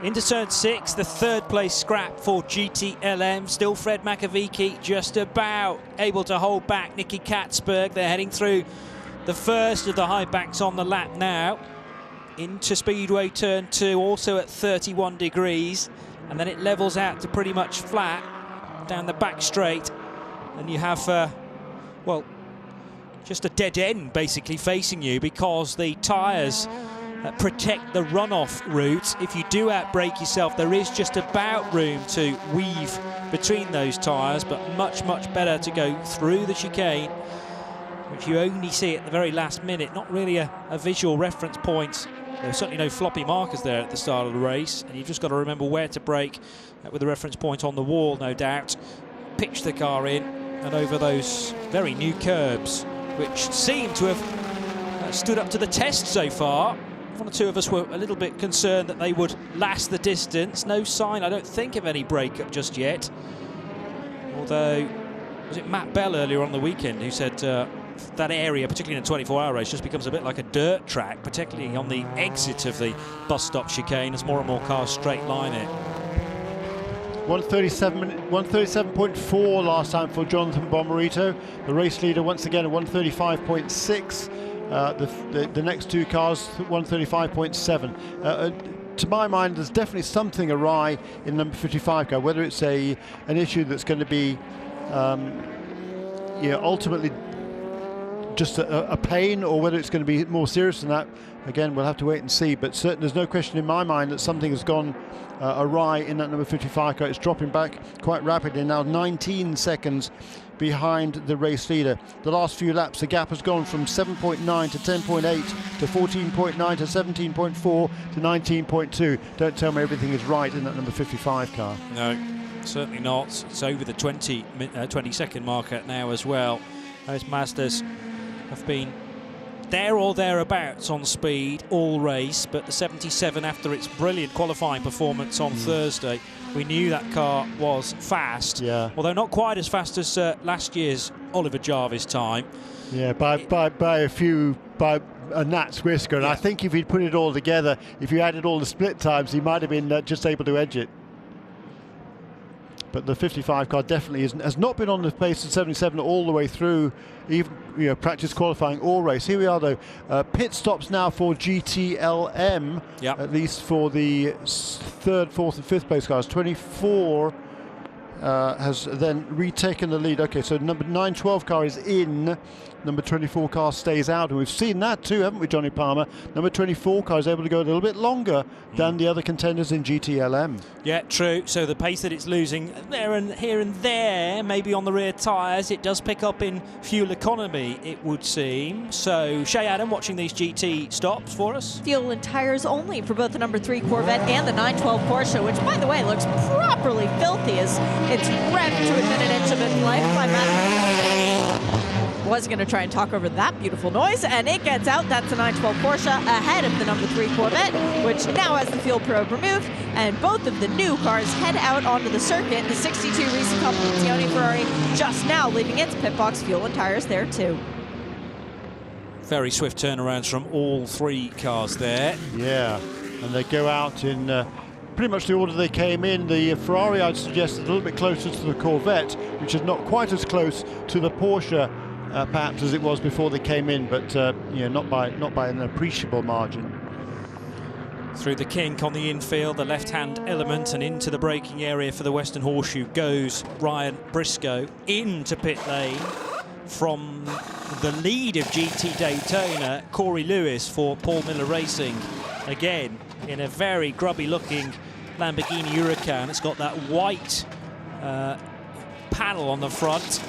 Into turn 6, the 3rd place scrap for GTLM. Still Fred Makovici just about able to hold back Nicky Katzberg. They're heading through the first of the high backs on the lap now. Into Speedway turn 2, also at 31 degrees. And then it levels out to pretty much flat down the back straight. And you have, just a dead end basically facing you, because the tyres protect the runoff route. If you do outbrake yourself, there is just about room to weave between those tyres, but much better to go through the chicane, which you only see at the very last minute. Not really a visual reference point. There's certainly no floppy markers there at the start of the race, and you've just got to remember where to brake with the reference point on the wall, no doubt. Pitch the car in and over those very new curbs, which seem to have stood up to the test so far. One or two of us were a little bit concerned that they would last the distance. No sign, I don't think, of any breakup just yet. Although, was it Matt Bell earlier on the weekend who said that area, particularly in a 24-hour race, just becomes a bit like a dirt track, particularly on the exit of the bus stop chicane as more and more cars straight line it. 137.4 last time for Jonathan Bomarito. The race leader once again at 135.6. The next 2 cars 135.7. To my mind, there's definitely something awry in number 55 car. Whether it's an issue that's going to be ultimately just a pain, or whether it's going to be more serious than that, again, we'll have to wait and see. But there's no question in my mind that something has gone awry in that number 55 car. It's dropping back quite rapidly now, 19 seconds behind the race leader. The last few laps, the gap has gone from 7.9 to 10.8 to 14.9 to 17.4 to 19.2. Don't tell me everything is right in that number 55 car. No, certainly not. It's over the 20-second marker now as well. Those Mazdas have been there or thereabouts on speed all race, but the 77, after its brilliant qualifying performance on Thursday, we knew that car was fast. Yeah. Although not quite as fast as last year's Oliver Jarvis time. Yeah, by a gnat's whisker. And I think if he'd put it all together, if you added all the split times, he might have been just able to edge it. But the 55 car definitely has not been on the pace of 77 all the way through, even practice qualifying or race. Here we are though. Pit stops now for GTLM, at least for the 3rd, 4th and 5th place cars. 24 has then retaken the lead. Okay, so number 912 car is in, number 24 car stays out, and we've seen that too, haven't we, Johnny Palmer? Number 24 car is able to go a little bit longer than the other contenders in GTLM. Yeah, true. So the pace that it's losing there and here and there, maybe on the rear tyres, it does pick up in fuel economy, it would seem. So Shea Adam watching these GT stops for us. Fuel and tyres only for both the number 3 Corvette and the 912 Porsche, which, by the way, looks properly filthy as it's revved to a minute inch of its life by Matt. was going to try and talk over that beautiful noise, and it gets out. That's a 912 Porsche ahead of the number 3 Corvette, which now has the fuel probe removed, and both of the new cars head out onto the circuit. The 62 Racing Competizione Ferrari just now leaving its pit box, fuel and tires there too. Very swift turnarounds from all 3 cars there. Yeah, and they go out in pretty much the order they came in. The Ferrari, I'd suggest, is a little bit closer to the Corvette, which is not quite as close to the Porsche, perhaps, as it was before they came in, but not by an appreciable margin. Through the kink on the infield, the left-hand element, and into the braking area for the Western Horseshoe goes Ryan Briscoe into pit lane. From the lead of GT Daytona, Corey Lewis for Paul Miller Racing. Again, in a very grubby-looking Lamborghini Huracan. It's got that white panel on the front,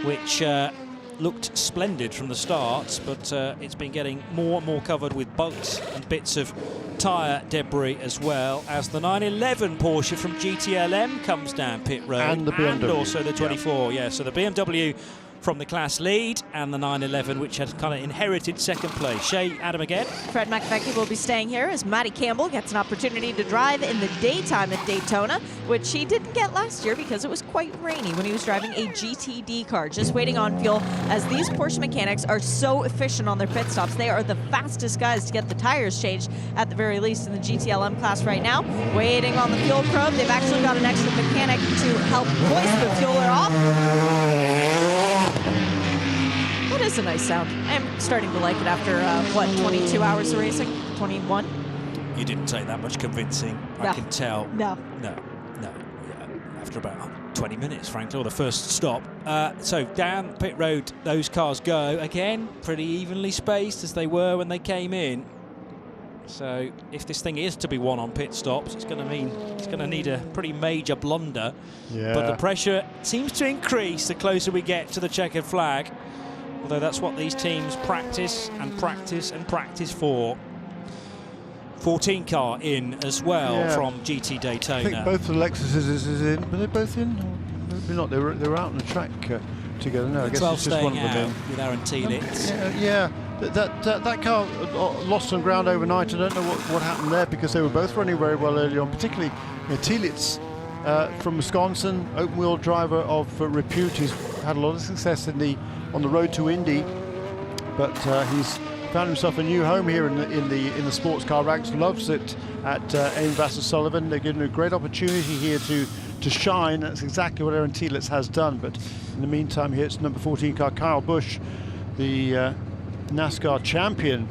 which looked splendid from the start, but it's been getting more and more covered with bugs and bits of tyre debris, as well as the 911 Porsche from GTLM comes down pit road. And the BMW. And also the 24, yeah. So the BMW from the class lead, and the 911, which had kind of inherited second place. Shay, Adam again. Fred McVecky will be staying here as Matty Campbell gets an opportunity to drive in the daytime at Daytona, which he didn't get last year because it was quite rainy when he was driving a GTD car. Just waiting on fuel, as these Porsche mechanics are so efficient on their pit stops. They are the fastest guys to get the tires changed, at the very least in the GTLM class right now. Waiting on the fuel probe. They've actually got an extra mechanic to help hoist the fueler off. That is a nice sound. I'm starting to like it after, 22 hours of racing? 21? You didn't take that much convincing, No. I can tell. No. Yeah, after about 20 minutes, frankly, or the first stop. So down pit road, those cars go. Again, pretty evenly spaced as they were when they came in. So if this thing is to be won on pit stops, it's going to need a pretty major blunder. Yeah. But the pressure seems to increase the closer we get to the checkered flag. Although that's what these teams practice and practice and practice for. 14 car in as well from GT Daytona. I think both the Lexuses is in. Were they both in? Or maybe not. They were out on the track together. No, I guess it's just one of them in. With Aaron Telitz. Yeah. That car lost some ground overnight. I don't know what happened there, because they were both running very well early on, particularly Telitz from Wisconsin, open wheel driver of repute. He's had a lot of success on the road to Indy, but he's found himself a new home here in the sports car ranks. Loves it at Ames Vassar Sullivan. They're giving him a great opportunity here to shine. That's exactly what Aaron Telitz has done. But in the meantime, here it's number 14 car Kyle Busch, the NASCAR champion,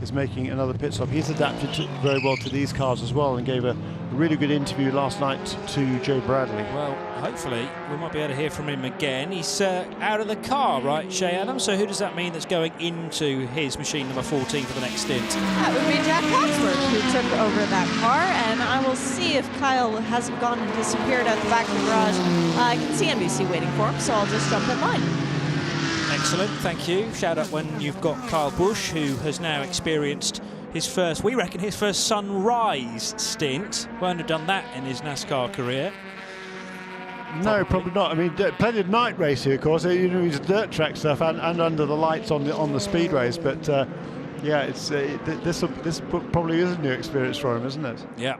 is making another pit stop. He's adapted very well to these cars as well, and gave a really good interview last night to Joe Bradley. Well, hopefully we might be able to hear from him again. He's out of the car, right, Shay Adams? So who does that mean that's going into his machine number 14 for the next stint? That would be Jack Foxworth, who took over that car, and I will see if Kyle hasn't gone and disappeared out the back of the garage. I can see NBC waiting for him, so I'll just jump in line. Excellent, thank you. Shout out when you've got Kyle Busch, who has now experienced his first sunrise stint. Won't have done that in his NASCAR career. No, probably not. I mean, plenty of night racing, of course. It's dirt track stuff and under the lights on the speedways. But yeah, this probably is a new experience for him, isn't it? Yeah,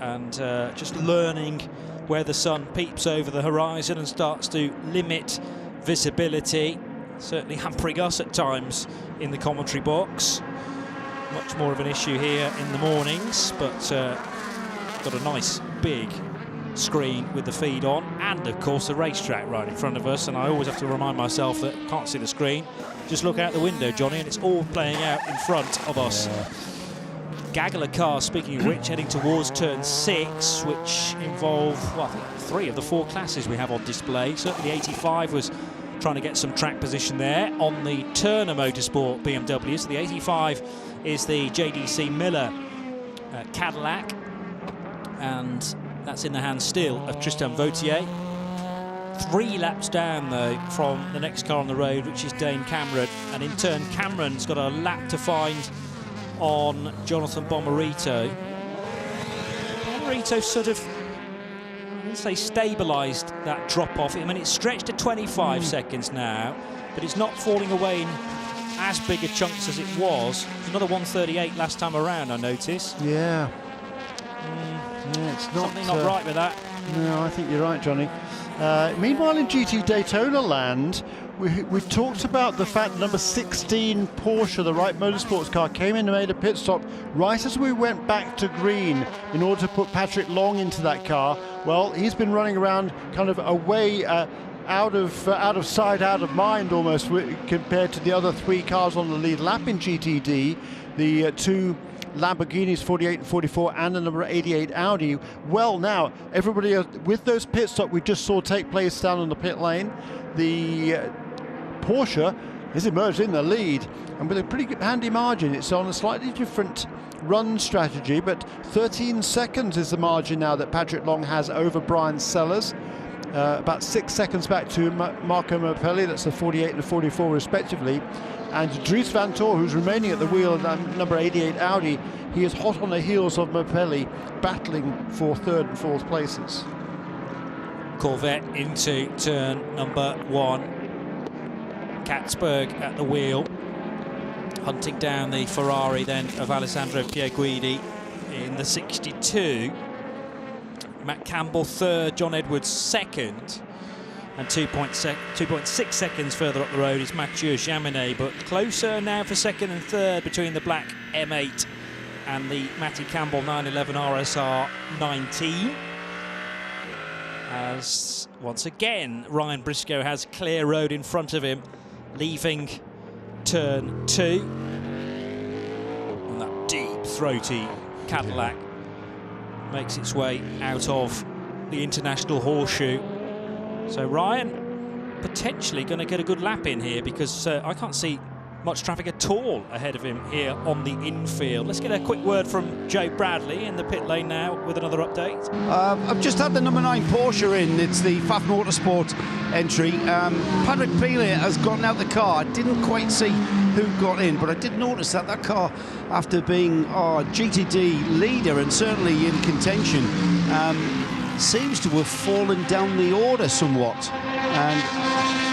and just learning where the sun peeps over the horizon and starts to limit visibility. Certainly hampering us at times in the commentary box. Much more of an issue here in the mornings, but got a nice big screen with the feed on, and of course the racetrack right in front of us. And I always have to remind myself that I can't see the screen. Just look out the window, Johnny, and it's all playing out in front of us. Yeah. Gaggle of cars, speaking of which, heading towards turn 6, which involve, well, I think 3 of the 4 classes we have on display. Certainly the 85 was trying to get some track position there on the Turner Motorsport BMW. So the 85 is the JDC Miller Cadillac, and that's in the hands still of Tristan Vautier. 3 laps down, though, from the next car on the road, which is Dane Cameron, and in turn Cameron's got a lap to find on Jonathan Bomarito. Bomarito sort of, I wouldn't say stabilised that drop-off. I mean, it's stretched to 25 seconds now. but it's not falling away in as big a chunks as it was. Another 138 last time around, I noticed. Yeah. Yeah, it's not something not right with that. No, I think you're right, Johnny. Meanwhile, in GT Daytona land, we've talked about the fact number 16 Porsche, the Wright Motorsports car, came in and made a pit stop right as we went back to green in order to put Patrick Long into that car. Well, he's been running around kind of away, out of sight, out of mind almost, compared to the other 3 cars on the lead lap in GTD, the 2 Lamborghinis 48 and 44 and the number 88 Audi. Well, now everybody with those pit stops we just saw take place down on the pit lane, the Porsche has emerged in the lead and with a pretty good handy margin. It's on a slightly different run strategy, but 13 seconds is the margin now that Patrick Long has over Brian Sellers. About 6 seconds back to Marco Morpelli, that's the 48 and the 44 respectively. And Dries Van Tor, who's remaining at the wheel of that number 88 Audi, he is hot on the heels of Morpelli, battling for 3rd and 4th places. Corvette into turn number 1. Katzberg at the wheel, hunting down the Ferrari then of Alessandro Pierguidi in the 62. Matt Campbell 3rd, John Edwards 2nd. And 2.6 seconds further up the road is Mathieu Jaminet, but closer now for 2nd and 3rd between the black M8 and the Matty Campbell 911 RSR 19. As once again Ryan Briscoe has clear road in front of him, leaving turn 2. And that deep, throaty Cadillac makes its way out of the International Horseshoe. So Ryan potentially going to get a good lap in here, because I can't see much traffic at all ahead of him here on the infield. Let's get a quick word from Joe Bradley in the pit lane now with another update. I've just had the number 9 Porsche in. It's the Pfaff Motorsport entry. Patrick Pilet has gotten out the car. I didn't quite see who got in, but I did notice that that car, after being our GTD leader and certainly in contention, seems to have fallen down the order somewhat. And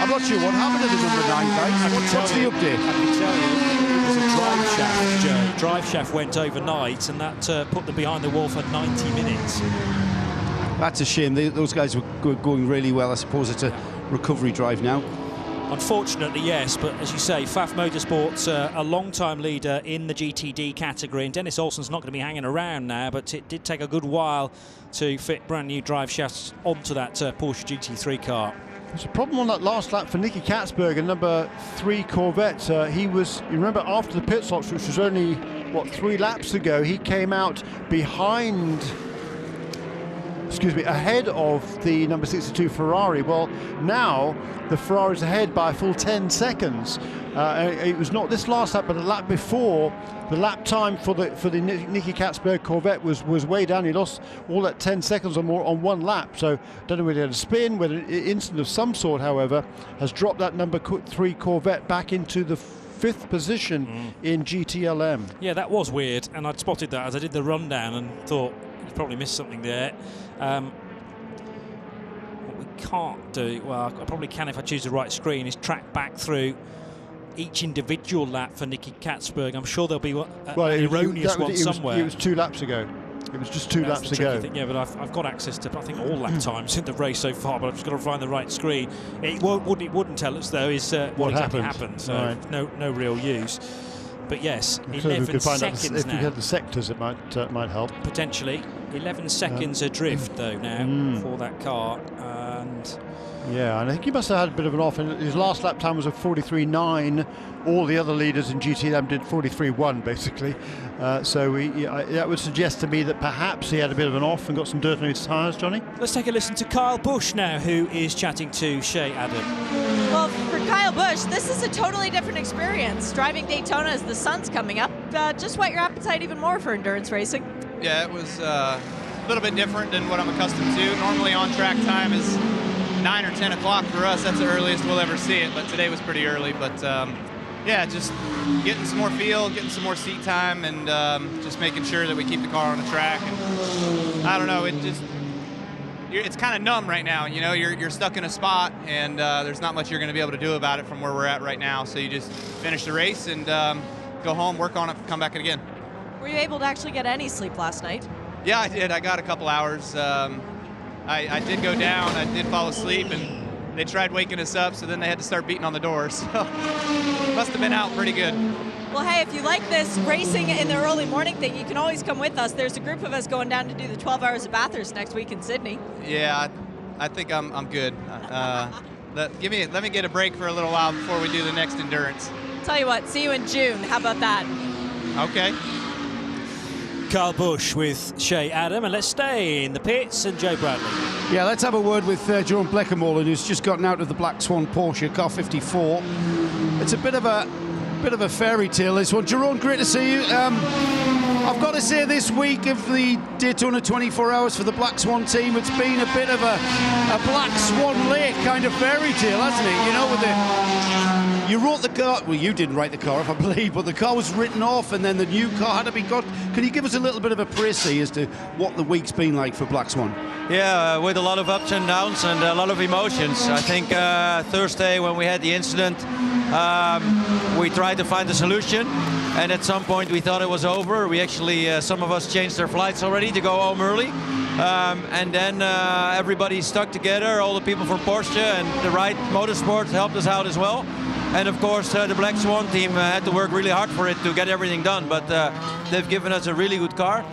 I'm not sure what happened to the number 9 guys. What's the update? I can tell you, it was a drive shaft, Joe. Drive shaft went overnight, and that put them behind the wall for 90 minutes. That's a shame. Those guys were going really well. I suppose it's a recovery drive now. Unfortunately, yes, but as you say, Pfaff Motorsport's a long-time leader in the GTD category, and Dennis Olsen's not going to be hanging around now, but it did take a good while to fit brand new drive shafts onto that Porsche GT3 car. There's a problem on that last lap for Nicky Katzberg, a number 3 Corvette. He was, you remember, after the pit stops, which was only, what, 3 laps ago, he came out ahead of the number 62 Ferrari. Well, now the Ferrari's ahead by a full 10 seconds. It was not this last lap, but the lap before. The lap time for the Nicky Katzberg Corvette was way down. He lost all that 10 seconds or more on one lap. So don't know whether he had a spin, whether an incident of some sort, however, has dropped that number 3 Corvette back into the 5th position in GTLM. Yeah, that was weird, and I'd spotted that as I did the rundown and thought you probably missed something there. What we can't do, well, I probably can if I choose the right screen, is track back through each individual lap for Nicky Katzberg. I'm sure there'll be an erroneous one somewhere. It was 2 laps ago. It was just 2 laps ago. Yeah, but I've got access to, I think, all lap times in the race so far, but I've just got to find the right screen. What it wouldn't tell us, though, is what exactly happened. So right. no real use. But yes, so 11 seconds now. If we had the sectors, it might help. Potentially. 11 seconds adrift, though, now for that car. And yeah, and I think he must have had a bit of an off. His last lap time was a 43.9. All the other leaders in GTLM did 43.1, basically. So that would suggest to me that perhaps he had a bit of an off and got some dirt on his tyres, Johnny. Let's take a listen to Kyle Busch now, who is chatting to Shea Adam. Well, for Kyle Busch, this is a totally different experience. Driving Daytona as the sun's coming up just whet your appetite even more for endurance racing. Yeah, it was a little bit different than what I'm accustomed to. Normally on-track time is 9 or 10 o'clock for us. That's the earliest we'll ever see it, but today was pretty early. But yeah, just getting some more feel, getting some more seat time, and just making sure that we keep the car on the track. And I don't know, it's kind of numb right now. You know, you're stuck in a spot, and there's not much you're going to be able to do about it from where we're at right now. So you just finish the race and go home, work on it, come back again. Were you able to actually get any sleep last night? Yeah, I did. I got a couple hours. I did go down. I did fall asleep, and they tried waking us up, so then they had to start beating on the doors. So must have been out pretty good. Well, hey, if you like this racing in the early morning thing, you can always come with us. There's a group of us going down to do the 12 Hours of Bathurst next week in Sydney. Yeah, I think I'm good. Let me get a break for a little while before we do the next endurance. Tell you what, see you in June. How about that? Okay. Carl Busch with Shea Adam, and let's stay in the pits and Joe Bradley. Yeah, let's have a word with Jerome Bleekemolen, who's just gotten out of the Black Swan Porsche car 54. It's a bit of a fairy tale, this one. Jerome, great to see you. I've got to say, this week of the Daytona 24 Hours for the Black Swan team, it's been a bit of a Black Swan Lake kind of fairy tale, hasn't it? You know, with you wrote the car, well, you didn't write the car off, I believe, but the car was written off, and then the new car had to be got. Can you give us a little bit of a précis as to what the week's been like for Black Swan? Yeah, with a lot of ups and downs and a lot of emotions. I think Thursday when we had the incident, we tried to find a solution, and at some point we thought it was over. We actually, some of us changed their flights already to go home early. And then everybody stuck together, all the people from Porsche and the Wright Motorsport helped us out as well. And of course the Black Swan team had to work really hard for it to get everything done, but they've given us a really good car.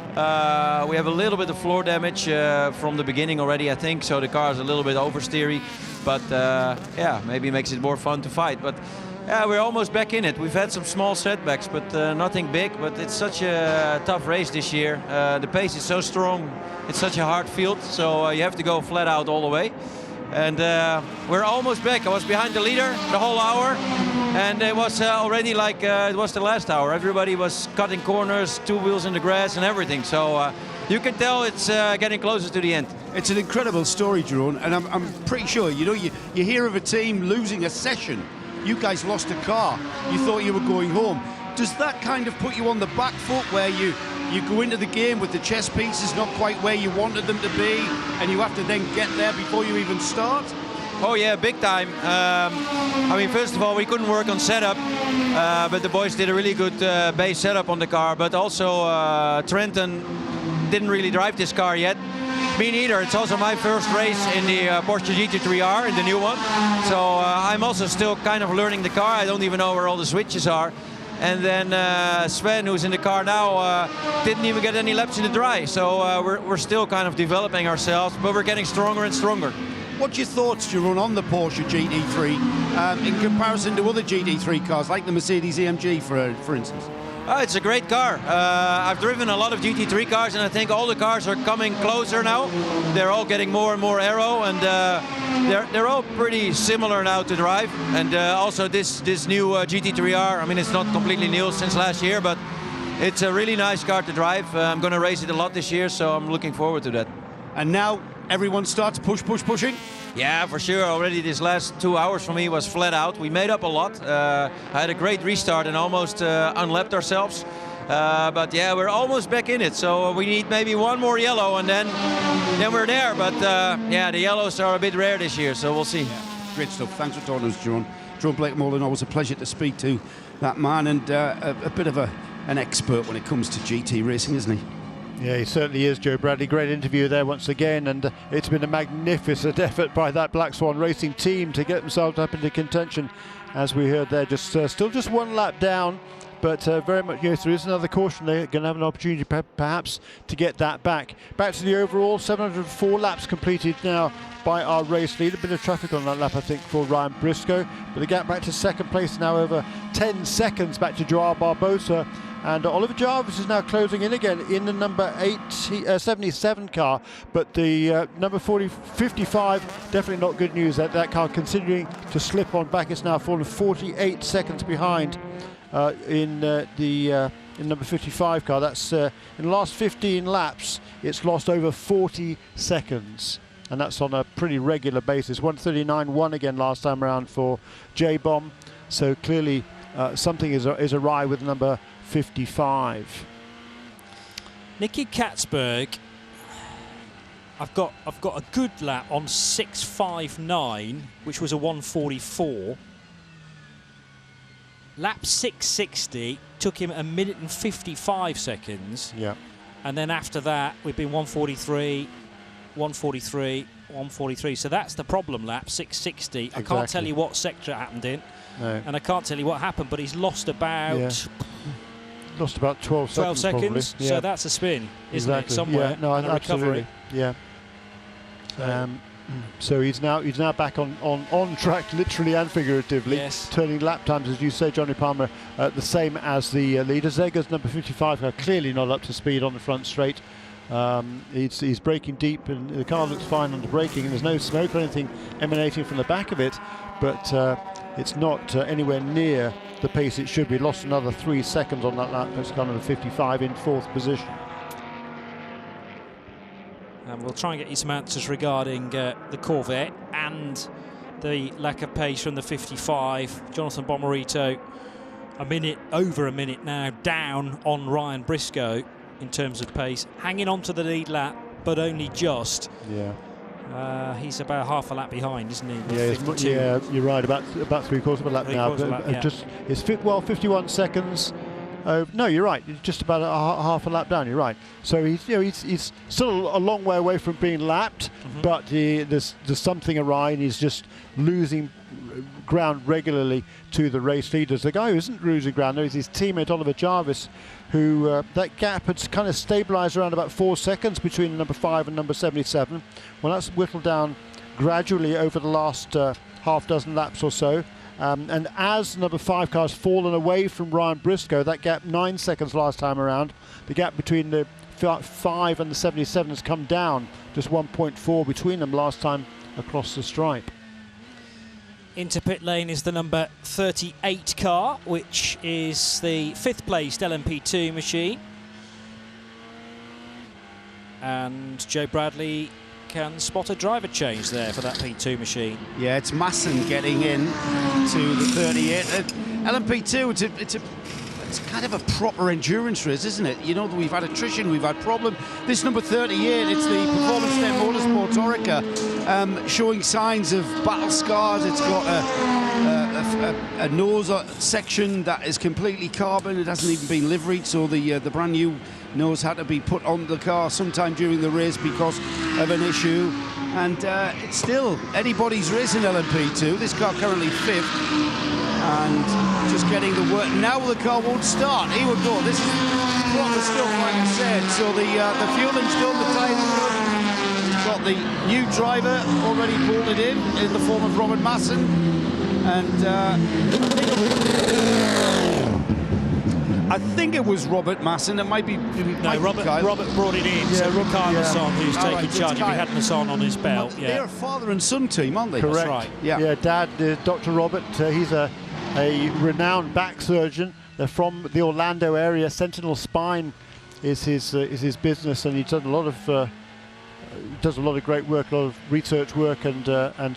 We have a little bit of floor damage from the beginning already, I think, so the car is a little bit oversteery, but yeah, maybe makes it more fun to fight. But yeah, we're almost back in it. We've had some small setbacks, but nothing big. But it's such a tough race this year. The pace is so strong. It's such a hard field, so you have to go flat out all the way. And we're almost back. I was behind the leader the whole hour, and it was already like it was the last hour. Everybody was cutting corners, two wheels in the grass and everything. So you can tell it's getting closer to the end. It's an incredible story, Jerome, and I'm pretty sure, you know, you hear of a team losing a session. You guys lost a car. You thought you were going home. Does that kind of put you on the back foot where you go into the game with the chess pieces not quite where you wanted them to be, and you have to then get there before you even start? Oh yeah, big time. I mean, first of all, we couldn't work on setup, but the boys did a really good base setup on the car. But also Trenton didn't really drive this car yet. Me neither. It's also my first race in the Porsche GT3R, in the new one. So I'm also still kind of learning the car. I don't even know where all the switches are. And then Sven, who's in the car now, didn't even get any laps in the dry. So we're still kind of developing ourselves, but we're getting stronger and stronger. What's your thoughts, Jerome, on the Porsche GT3 in comparison to other GT3 cars, like the Mercedes AMG, for instance? It's a great car. I've driven a lot of GT3 cars, and I think all the cars are coming closer now. They're all getting more and more aero, and they're all pretty similar now to drive. And also this new GT3R, I mean, it's not completely new since last year, but it's a really nice car to drive. I'm going to race it a lot this year, so I'm looking forward to that. And now everyone starts pushing? Yeah, for sure. Already this last 2 hours for me was flat out. We made up a lot. I had a great restart and almost unlapped ourselves. But yeah, we're almost back in it. So we need maybe one more yellow and then we're there. But yeah, the yellows are a bit rare this year, so we'll see. Yeah, great stuff. Thanks for talking to us, Jerome. Jerome Bleekemolen, always a pleasure to speak to that man, and a bit of an expert when it comes to GT racing, isn't he? Yeah, he certainly is, Joe Bradley. Great interview there once again, and it's been a magnificent effort by that Black Swan Racing team to get themselves up into contention. As we heard there, just still just one lap down, but very much, yes, there is another caution. They're going to have an opportunity perhaps to get that back. Back to the overall, 704 laps completed now by our race leader. A bit of traffic on that lap, I think, for Ryan Briscoe, but the gap back to second place now over 10 seconds back to Joao Barbosa. And Oliver Jarvis is now closing in again in the number 77 car, but the number 55, definitely not good news. That car continuing to slip on back. It's now fallen 48 seconds behind in number 55 car. That's in the last 15 laps, it's lost over 40 seconds. And that's on a pretty regular basis. 139.1 again last time around for J-Bomb. So clearly something is awry with number 55. Nicky Katzberg I've got a good lap on 6:59, which was a 1:44. Lap 660 took him 1 minute and 55 seconds. Yeah. And then after that, we've been 1:43, 1:43, 1:43. So that's the problem lap, 660. Exactly. I can't tell you what sector it happened in. No. And I can't tell you what happened, but he's lost about... Yeah. Lost about 12 seconds. 12 seconds. Probably. So Yeah. that's a spin, isn't it? Exactly. Somewhere. Yeah, no, and a absolutely. recovery. Yeah. So he's now back on track, literally and figuratively. Yes. Turning lap times, as you say, Johnny Palmer, the same as the leader. Zeger's number 55 are clearly not up to speed on the front straight. He's braking deep, and the car looks fine under braking, and there's no smoke or anything emanating from the back of it, but it's not anywhere near the pace it should be. Lost another 3 seconds on that lap. That's gone to the 55 in 4th position. And we'll try and get you some answers regarding the Corvette and the lack of pace from the 55. Jonathan Bomarito, over a minute now, down on Ryan Briscoe in terms of pace. Hanging on to the lead lap, but only just. Yeah. He's about half a lap behind, isn't he? Yeah, you're right. About 3/4 of a lap now. Yeah. It's 51 seconds. No, you're right. It's just about half a lap down. You're right. So he's still a long way away from being lapped, but there's something awry, and he's just losing ground regularly to the race leaders. The guy who isn't losing ground there is his teammate Oliver Jarvis, who that gap had kind of stabilised around about 4 seconds between number 5 and number 77. Well, that's whittled down gradually over the last half dozen laps or so. And as number 5 car's fallen away from Ryan Briscoe, that gap 9 seconds last time around, the gap between the 5 and the 77 has come down, just 1.4 between them last time across the stripe. Into pit lane is the number 38 car, which is the 5th placed LMP2 machine. And Joe Bradley can spot a driver change there for that P2 machine. Yeah, it's Masson getting in to the 38. LMP2, it's kind of a proper endurance race, isn't it? You know, we've had attrition, we've had problem. This number 38, it's the Performance Net Motorsport Oreca, showing signs of battle scars. It's got a nose section that is completely carbon. It hasn't even been liveried, so the brand new nose had to be put on the car sometime during the race because of an issue. And it's still anybody's race in LMP2. This car currently 5th. And just getting the work. Now the car won't start. He would go. This is proper stuff, like I said. So the fueling's done, the tyres are good. We've got the new driver already bolted in the form of Robert Masson. And I think it was Robert Masson. It might be. Robert brought it in. So Ricardo Masson, who's taking charge. If he had Masson on his belt, yeah. They're a father and son team, aren't they? Correct. That's right. Yeah, Dad, Dr. Robert, he's a renowned back surgeon. They're from the Orlando area. Sentinel Spine is his business, and he does a lot of great work, a lot of research work, and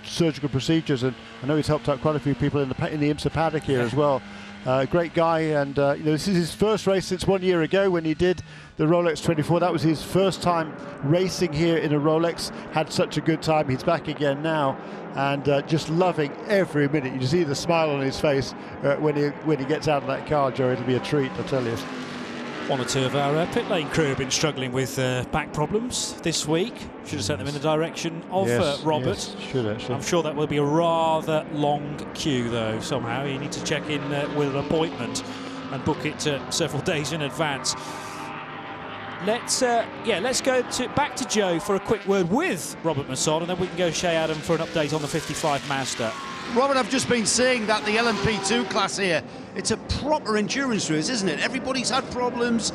surgical procedures. And I know he's helped out quite a few people in the IMSA paddock here as well. Great guy, and this is his first race since 1 year ago when he did the Rolex 24. That was his first time racing here in a Rolex. Had such a good time. He's back again now, and just loving every minute. You see the smile on his face when he gets out of that car, Joe. It'll be a treat, I tell you. One or two of our pit lane crew have been struggling with back problems this week. Should have sent them in the direction of Robert. Yes, should actually. I'm sure that will be a rather long queue, though, somehow. You need to check in with an appointment and book it several days in advance. Let's go back to Joe for a quick word with Robert Masson, and then we can go Shea Adam for an update on the 55 Mazda. Robert, I've just been saying that the LMP2 class here, it's a proper endurance race, isn't it? Everybody's had problems.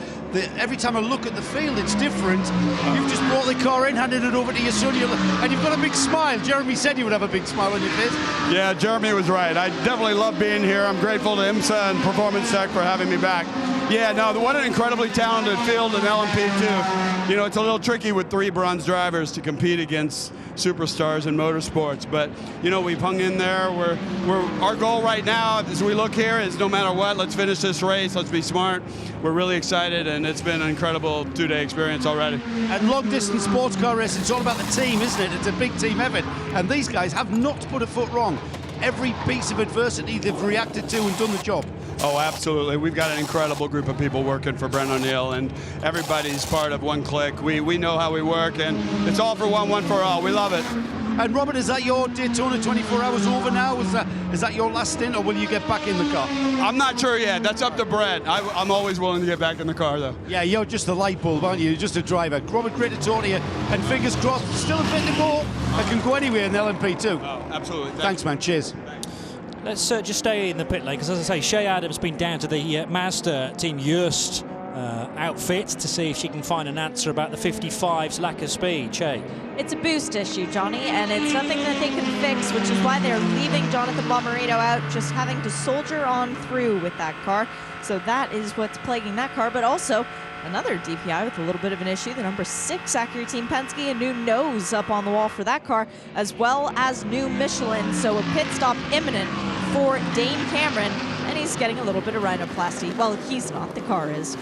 Every time I look at the field, it's different. You've just brought the car in, handed it over to your son, and you've got a big smile. Jeremy said you would have a big smile on your face. Yeah, Jeremy was right. I definitely love being here. I'm grateful to IMSA and Performance Tech for having me back. Yeah, no, what an incredibly talented field in LMP2. You know, it's a little tricky with 3 bronze drivers to compete against superstars in motorsports, but you know, we've hung in there. Our goal right now, as we look here, is no matter what, let's finish this race. Let's be smart. We're really excited, and it's been an incredible 2-day experience already. And long-distance sports car race, it's all about the team, isn't it? It's a big team effort, and these guys have not put a foot wrong. Every piece of adversity they've reacted to and done the job. Oh, absolutely. We've got an incredible group of people working for Brent O'Neill, and everybody's part of one clique. We know how we work, and it's all for one for all. We love it. And Robert, is that your Daytona 24 hours over now? Is that your last stint, or will you get back in the car? I'm not sure yet. That's up to Brent. I'm always willing to get back in the car, though. Yeah, you're just a light bulb, aren't you? You're just a driver. Robert, great to talk to you, and fingers crossed, still a bit to go. I can go anywhere in the LMP2. Oh, absolutely. Thanks, man. Cheers. Let's just stay in the pit lane, because as I say, Shea Adams been down to the Mazda Team Yost outfit to see if she can find an answer about the 55's lack of speed. Shea? It's a boost issue, Johnny, and it's nothing that they can fix, which is why they're leaving Jonathan Bomarito out, just having to soldier on through with that car. So that is what's plaguing that car, but also another DPI with a little bit of an issue. The number 6 Acura Team Penske, a new nose up on the wall for that car, as well as new Michelin. So a pit stop imminent for Dane Cameron, and he's getting a little bit of rhinoplasty. Well, he's not, the car is.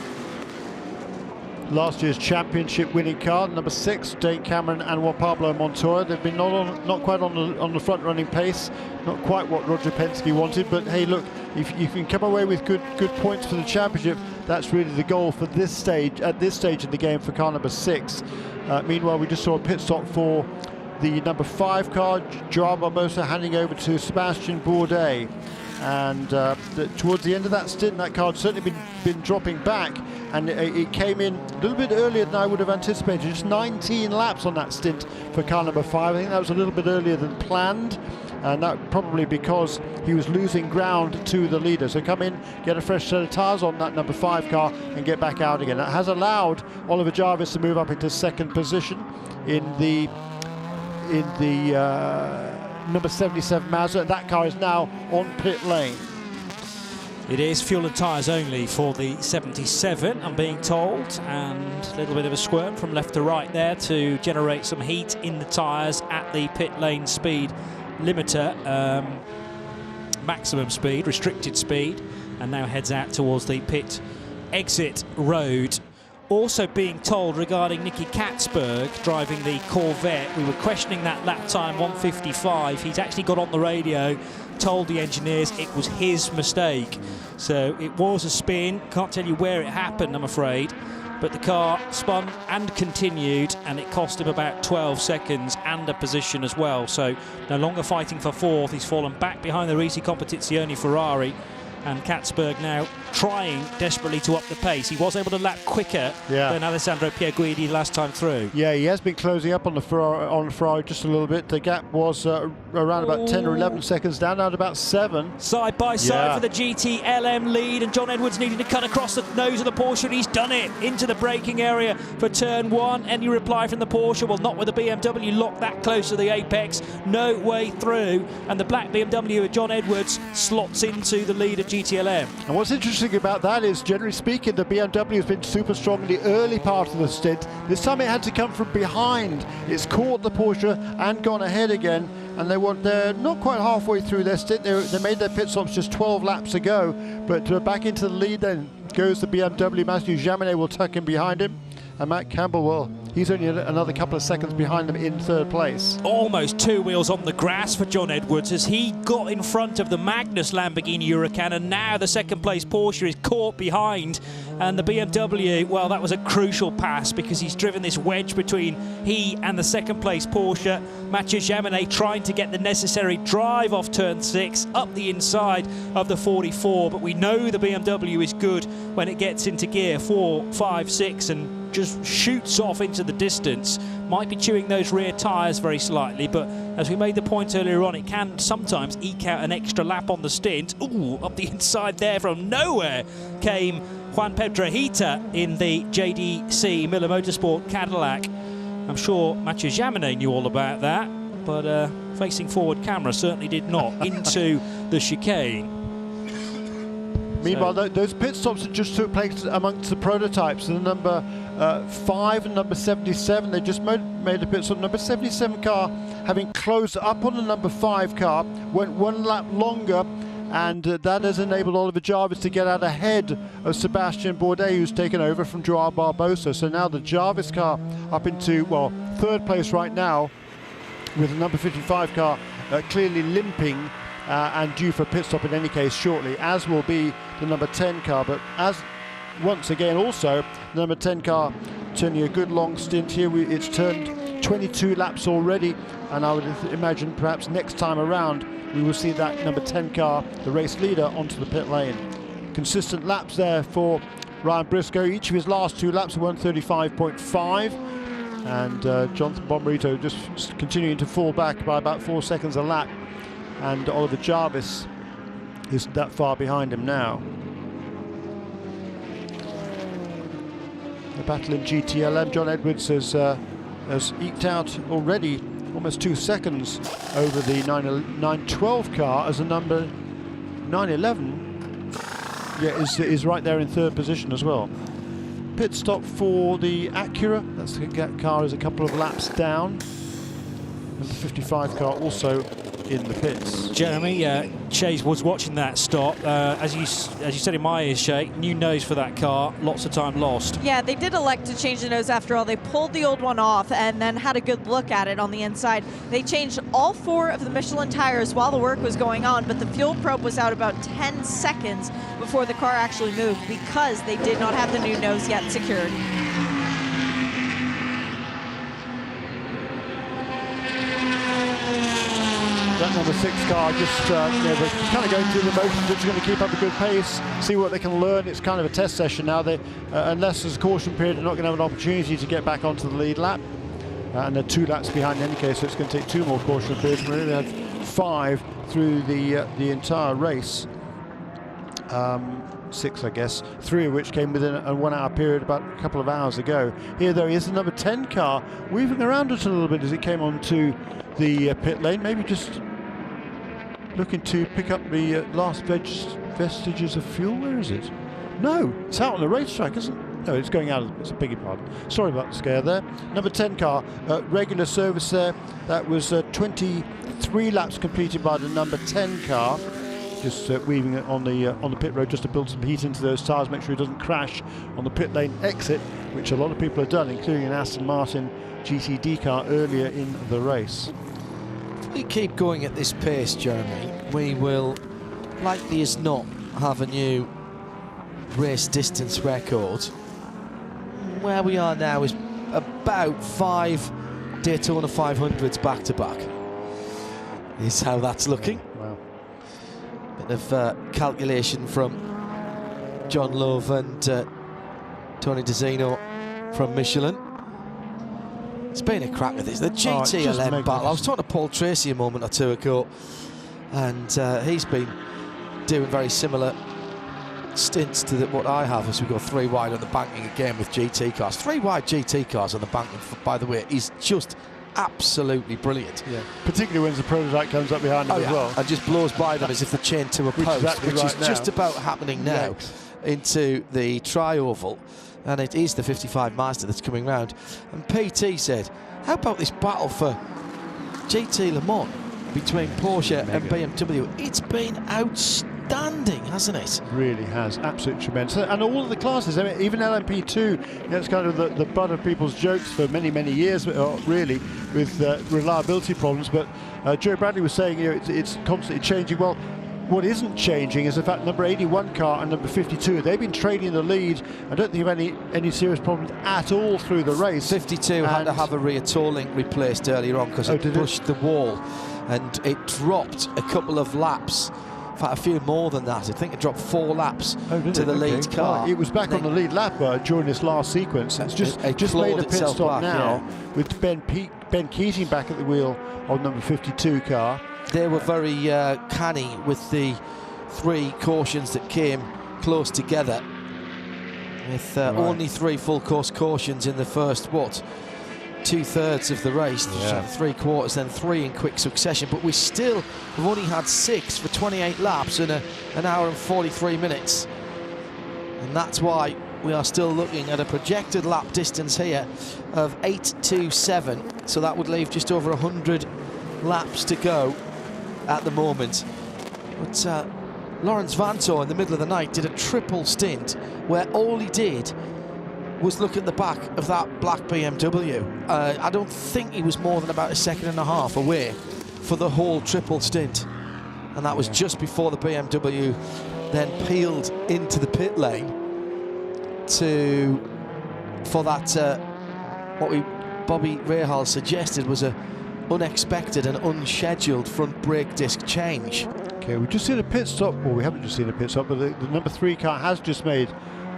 Last year's championship winning car, number 6, Dane Cameron and Juan Pablo Montoya. They've been not quite on the front running pace, not quite what Roger Penske wanted, but hey, look, if you can come away with good points for the championship, that's really the goal for this stage, at this stage in the game, for car number 6. Meanwhile, we just saw a pit stop for the number 5 car, Joao Barbosa, handing over to Sebastian Bourdais. And towards the end of that stint, that car had certainly been dropping back, and it came in a little bit earlier than I would have anticipated. Just 19 laps on that stint for car number 5. I think that was a little bit earlier than planned, and that probably because he was losing ground to the leader. So come in, get a fresh set of tyres on that number 5 car, and get back out again. That has allowed Oliver Jarvis to move up into 2nd position in the number 77 Mazda. That car is now on pit lane. It is fuel and tyres only for the 77, I'm being told, and a little bit of a squirm from left to right there to generate some heat in the tyres at the pit lane speed limiter, maximum speed, restricted speed, and now heads out towards the pit exit road. Also being told regarding Nicky Katzberg driving the Corvette, we were questioning that lap time, 1:55. He's actually got on the radio, told the engineers it was his mistake. So it was a spin, can't tell you where it happened, I'm afraid, but the car spun and continued, and it cost him about 12 seconds and a position as well. So no longer fighting for 4th, he's fallen back behind the Risi Competizione Ferrari, and Katzberg now trying desperately to up the pace. He was able to lap quicker than Alessandro Pierguidi last time through. Yeah, he has been closing up on the Ferrari just a little bit. The gap was around about 10 or 11 seconds down, now at about 7. Side by side for the GT-LM lead, and John Edwards needing to cut across the nose of the Porsche, and he's done it into the braking area for turn 1. Any reply from the Porsche? Well, not with the BMW locked that close to the apex. No way through, and the black BMW of John Edwards slots into the lead of GT-LM. And what's interesting about that is, generally speaking, the BMW has been super strong in the early part of the stint. This time it had to come from behind. It's caught the Porsche and gone ahead again, and they're not quite halfway through their stint. They made their pit stops just 12 laps ago, but back into the lead then goes the BMW. Matthew Jaminet will tuck in behind him, and Matt Campbell will. He's only another couple of seconds behind them in 3rd place. Almost 2 wheels on the grass for John Edwards as he got in front of the Magnus Lamborghini Huracan, and now the 2nd place Porsche is caught behind. And the BMW, well, that was a crucial pass because he's driven this wedge between he and the 2nd place Porsche. Mathieu Jaminet trying to get the necessary drive off turn 6 up the inside of the 44, but we know the BMW is good when it gets into gear 4, 5, 6 and just shoots off into the distance. Might be chewing those rear tyres very slightly, but as we made the point earlier on, it can sometimes eke out an extra lap on the stint. Ooh, up the inside there from nowhere came Juan Pedrahita in the JDC Miller Motorsport Cadillac. I'm sure Mathieu Jaminet knew all about that, but facing forward camera certainly did not into the chicane. Meanwhile, those pit stops that just took place amongst the prototypes, the number 5 and number 77, they just made a pit stop. Number 77 car, having closed up on the number 5 car, went 1 lap longer, and that has enabled Oliver Jarvis to get out ahead of Sebastian Bourdais, who's taken over from Joao Barbosa. So now the Jarvis car up into, well, 3rd place right now, with the number 55 car clearly limping and due for a pit stop in any case shortly, as will be the number 10 car. But as once again also, the number 10 car turning a good long stint here. It's turned 22 laps already, and I would imagine perhaps next time around we will see that number 10 car, the race leader, onto the pit lane. Consistent laps there for Ryan Briscoe. Each of his last 2 laps are 1:35.5, and Jonathan Bomarito just continuing to fall back by about 4 seconds a lap, and Oliver Jarvis isn't that far behind him now. The battle in GTLM, John Edwards has eked out already almost 2 seconds over the 912 car, as the number 911 is right there in 3rd position as well. Pit stop for the Acura, that car is a couple of laps down, and the 55 car also in the pits. Jeremy, Chase was watching that stop. As you said in my ears, Shay, new nose for that car, lots of time lost. Yeah, they did elect to change the nose after all. They pulled the old one off and then had a good look at it on the inside. They changed all 4 of the Michelin tires while the work was going on, but the fuel probe was out about 10 seconds before the car actually moved, because they did not have the new nose yet secured. That number 6 car just they're kind of going through the motions, just going to keep up a good pace, see what they can learn. It's kind of a test session now. They, unless there's a caution period, they're not going to have an opportunity to get back onto the lead lap. And they're 2 laps behind in any case, so it's going to take 2 more caution periods. We really had 5 through the entire race. 6, I guess, 3 of which came within a 1 hour period about a couple of hours ago. Here, though, is the number 10 car weaving around us a little bit as it came onto the pit lane, maybe just looking to pick up the last vestiges of fuel. Where is it? No, it's out on the racetrack, isn't it? No, it's going out. It's a biggie pardon. Sorry about the scare there. Number 10 car, regular service there. That was 23 laps completed by the number 10 car. Just weaving it on the pit road just to build some heat into those tyres, make sure it doesn't crash on the pit lane exit, which a lot of people have done, including an Aston Martin GTD car earlier in the race. If we keep going at this pace, Jeremy, we will likely as not have a new race distance record. Where we are now is about 5 Daytona 500s back to back. Is how that's looking. Wow. Bit of calculation from John Love and Tony DeZino from Michelin. It's been a crack with this. The GTLM battle. I was talking to Paul Tracy a moment or 2 ago, and he's been doing very similar stints to what I have as we go 3 wide on the banking again with GT cars. 3 wide GT cars on the banking, by the way, is just absolutely brilliant. Yeah, particularly when the prototype comes up behind them as well. And just blows by them as if they're chained to a post, which is just about happening now into the tri-oval. And it is the 55 Mazda that's coming round. And PT said, how about this battle for GT Le Mans between Porsche and BMW? It's been outstanding, hasn't it? Really has, absolutely tremendous. And all of the classes, I mean, even LMP2, it's kind of the butt of people's jokes for many, many years, really, with reliability problems. But Joe Bradley was saying, it's constantly changing. Well, what isn't changing is the fact number 81 car and number 52, they've been trading the lead. I don't think of any serious problems at all through the race. 52 had to have a rear toe link replaced earlier on because it pushed the wall, and it dropped a couple of laps. In fact, a few more than that. I think it dropped 4 laps to the lead car. It was back on the lead lap during this last sequence. It's just made a pit stop now with Ben Keating back at the wheel on number 52 car. They were very canny with the 3 cautions that came close together, with only 3 full course cautions in the first 2/3 of the race, 3/4, then 3 in quick succession. But we still have only had 6 for 28 laps in an hour and 43 minutes. And that's why we are still looking at a projected lap distance here of 8:27. So that would leave just over 100 laps to go at the moment. But Lawrence Vanto in the middle of the night did a triple stint where all he did was look at the back of that black BMW. I don't think he was more than about 1.5 seconds away for the whole triple stint. And that was just before the BMW then peeled into the pit lane for that, Bobby Rahal suggested was a unexpected and unscheduled front brake disc change. Okay, we've just seen a pit stop, well, we haven't just seen a pit stop, but the number 3 car has just made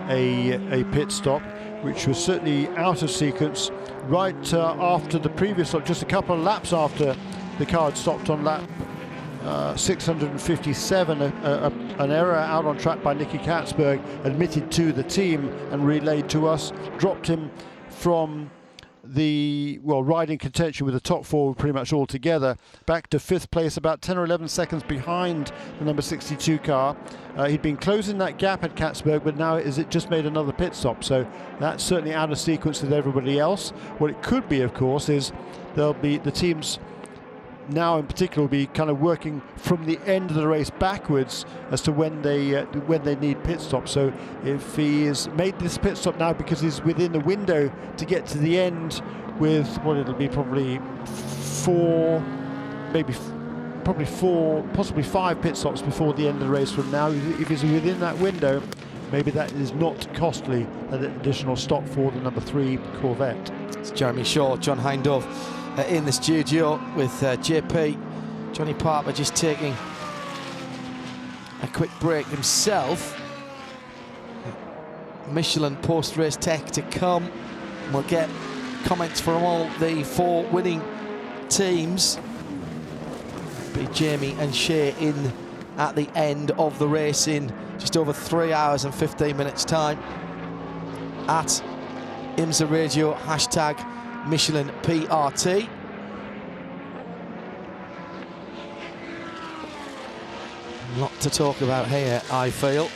a pit stop, which was certainly out of sequence right after the previous stop, just a couple of laps after the car had stopped on lap 657. An error out on track by Nicky Katzberg, admitted to the team and relayed to us, dropped him from the riding contention with the top 4 pretty much all together, back to 5th place, about 10 or 11 seconds behind the number 62 car. He'd been closing that gap at Katzberg, but now it just made another pit stop, so that's certainly out of sequence with everybody else. What it could be, of course, is there'll be the teams now in particular will be kind of working from the end of the race backwards as to when they need pit stops. So if he has made this pit stop now because he's within the window to get to the end with it'll be probably 4, possibly 5 pit stops before the end of the race from now. If he's within that window, maybe that is not costly, an additional stop for the number 3 Corvette. It's Jeremy Shaw, John Hindove in the studio with JP. Johnny Parker just taking a quick break himself. Michelin post-race tech to come. We'll get comments from all the 4 winning teams. Be Jamie and Shea in at the end of the race in just over 3 hours and 15 minutes time. At IMSA Radio, hashtag Michelin PRT. A lot to talk about here, I feel.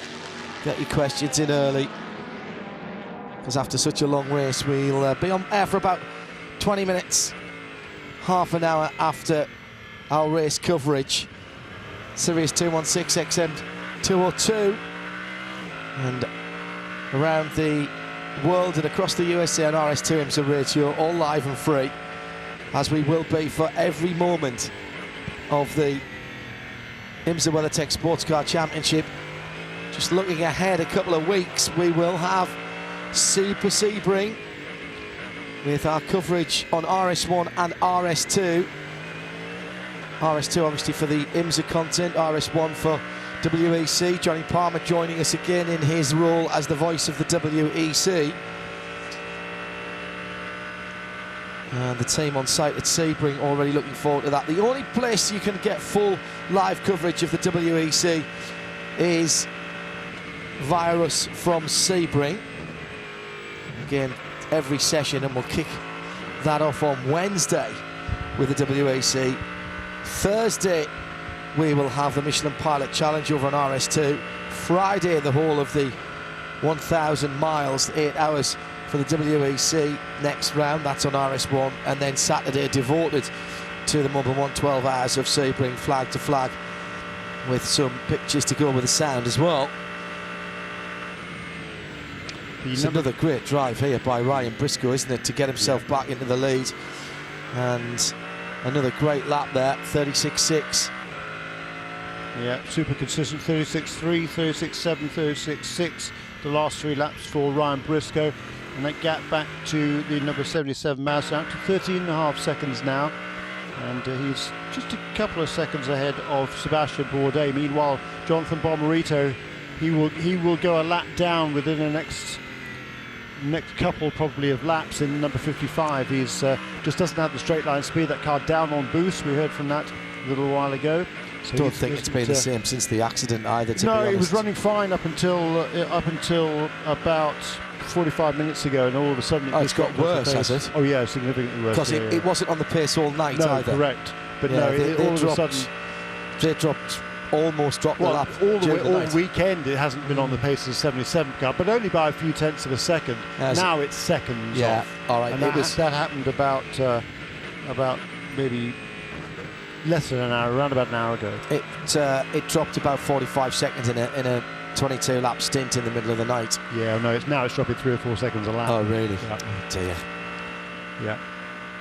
Get your questions in early, because after such a long race, we'll be on air for about 20 minutes, half an hour after our race coverage. Sirius 216 XM 202, and around the world and across the USA on RS2 IMSA Radio, all live and free, as we will be for every moment of the IMSA WeatherTech Sports Car Championship. Just looking ahead a couple of weeks, we will have Super Sebring with our coverage on RS1 and RS2. RS2 obviously for the IMSA content, RS1 for WEC. Johnny Palmer joining us again in his role as the voice of the WEC. And the team on site at Sebring already looking forward to that. The only place you can get full live coverage of the WEC is via us from Sebring. Again, every session, and we'll kick that off on Wednesday with the WEC. Thursday, we will have the Michelin Pilot Challenge over on RS2. Friday, the whole of the 1,000 miles, 8 hours for the WEC next round, that's on RS1. And then Saturday, devoted to the number 112 hours of Sebring, flag to flag, with some pictures to go with the sound as well. It's another great drive here by Ryan Briscoe, isn't it, to get himself back into the lead. And another great lap there, 36.6. Yeah, super consistent, 36.3, 36.7, 36.6, the last 3 laps for Ryan Briscoe. And that gap back to the number 77 Mazda, out to 13.5 seconds now. And he's just a couple of seconds ahead of Sebastian Bourdais. Meanwhile, Jonathan Bomarito, he will go a lap down within the next couple probably of laps in number 55. He's just doesn't have the straight line speed. That car down on boost, we heard from that a little while ago. So don't think it's been the same since the accident either, to be honest. No, it was running fine up until about 45 minutes ago, and all of a sudden it's got worse, has it? Oh yeah, significantly worse. Because it wasn't on the pace all night no, either. Correct. But yeah, all of a sudden they almost dropped the lap all weekend. It hasn't been on the pace of the 77 car, but only by a few tenths of a second. Now it's seconds off. All right. And that happened about maybe less than an hour, around about an hour ago. It dropped about 45 seconds in a 22 lap stint in the middle of the night. Yeah, no, it's dropping 3 or 4 seconds a lap. Oh really? Yeah. Oh dear. Yeah.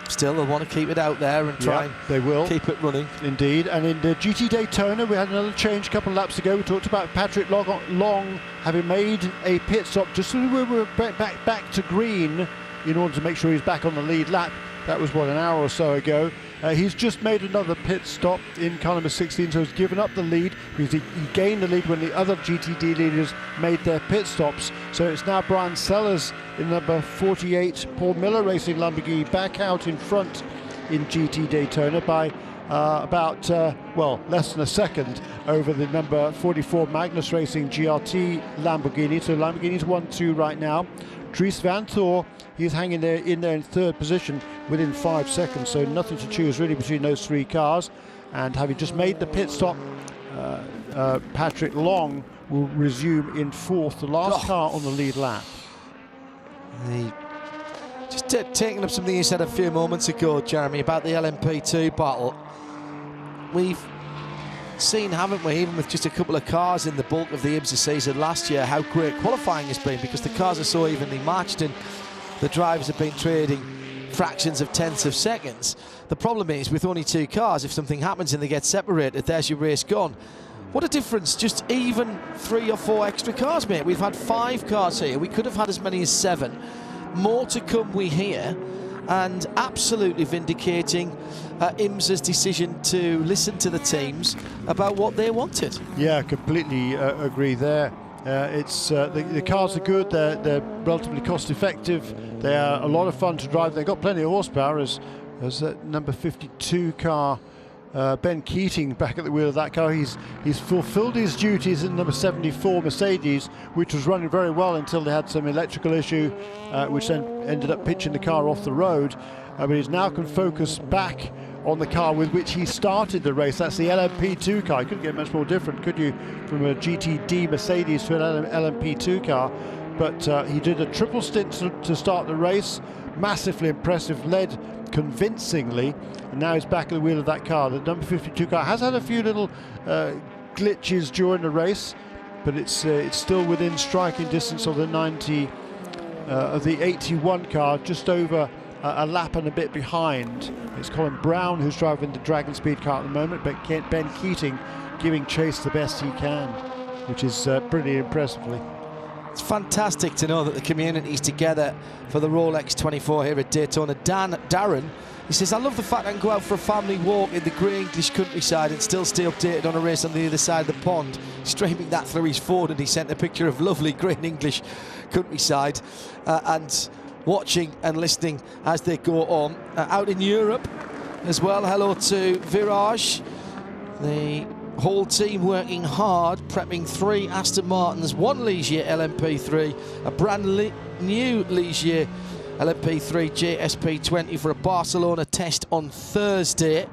Still, they'll want to keep it out there and try and keep it running. Indeed. And in the GT Daytona, we had another change a couple of laps ago. We talked about Patrick Long having made a pit stop just as we were back to green in order to make sure he's back on the lead lap. That was, an hour or so ago. He's just made another pit stop in car number 16, so he's given up the lead because he gained the lead when the other GTD leaders made their pit stops. So it's now Brian Sellers in number 48, Paul Miller Racing Lamborghini, back out in front in GT Daytona by about less than a second over the number 44 Magnus Racing GRT Lamborghini. So Lamborghini's 1-2 right now. Dries Van Thor, he's hanging there in third position within 5 seconds, so nothing to choose really between those 3 cars. And having just made the pit stop, Patrick Long will resume in fourth, the last car on the lead lap. Just taking up something you said a few moments ago, Jeremy, about the LMP2 battle. We've seen, haven't we, even with just a couple of cars in the bulk of the IMSA season last year, how great qualifying has been because the cars are so evenly matched and the drivers have been trading fractions of tenths of seconds. The problem is, with only 2 cars, if something happens and they get separated, there's your race gone. What a difference, just even 3 or 4 extra cars, mate. We've had 5 cars here. We could have had as many as 7. More to come, we hear, and absolutely vindicating IMSA's decision to listen to the teams about what they wanted. Yeah, completely agree there. The cars are good, they're relatively cost effective, they are a lot of fun to drive, they've got plenty of horsepower, as that number 52 car, Ben Keating, back at the wheel of that car. He's fulfilled his duties in number 74 Mercedes, which was running very well until they had some electrical issue, which then ended up pitching the car off the road. But he's now can focus back on the car with which he started the race. That's the LMP2 car. You couldn't get much more different, could you, from a GTD Mercedes to an LMP2 car? But he did a triple stint to start the race. Massively impressive, led convincingly, and now he's back at the wheel of that car. The number 52 car has had a few little glitches during the race, but it's still within striking distance of the 90 of the 81 car, just over a lap and a bit behind. It's Colin Brown who's driving the Dragon Speed car at the moment, but Ben Keating giving chase the best he can, which is pretty impressively. It's fantastic to know that the community's together for the Rolex 24 here at Daytona. Darren, he says, I love the fact I can go out for a family walk in the grey English countryside and still stay updated on a race on the other side of the pond. Streaming that through his phone, and he sent a picture of lovely grey English countryside and watching and listening as they go on. Out in Europe as well, hello to Virage. The whole team working hard, prepping 3 Aston Martins, 1 Ligier LMP3, a brand new Ligier LMP3 JSP20 for a Barcelona test on Thursday.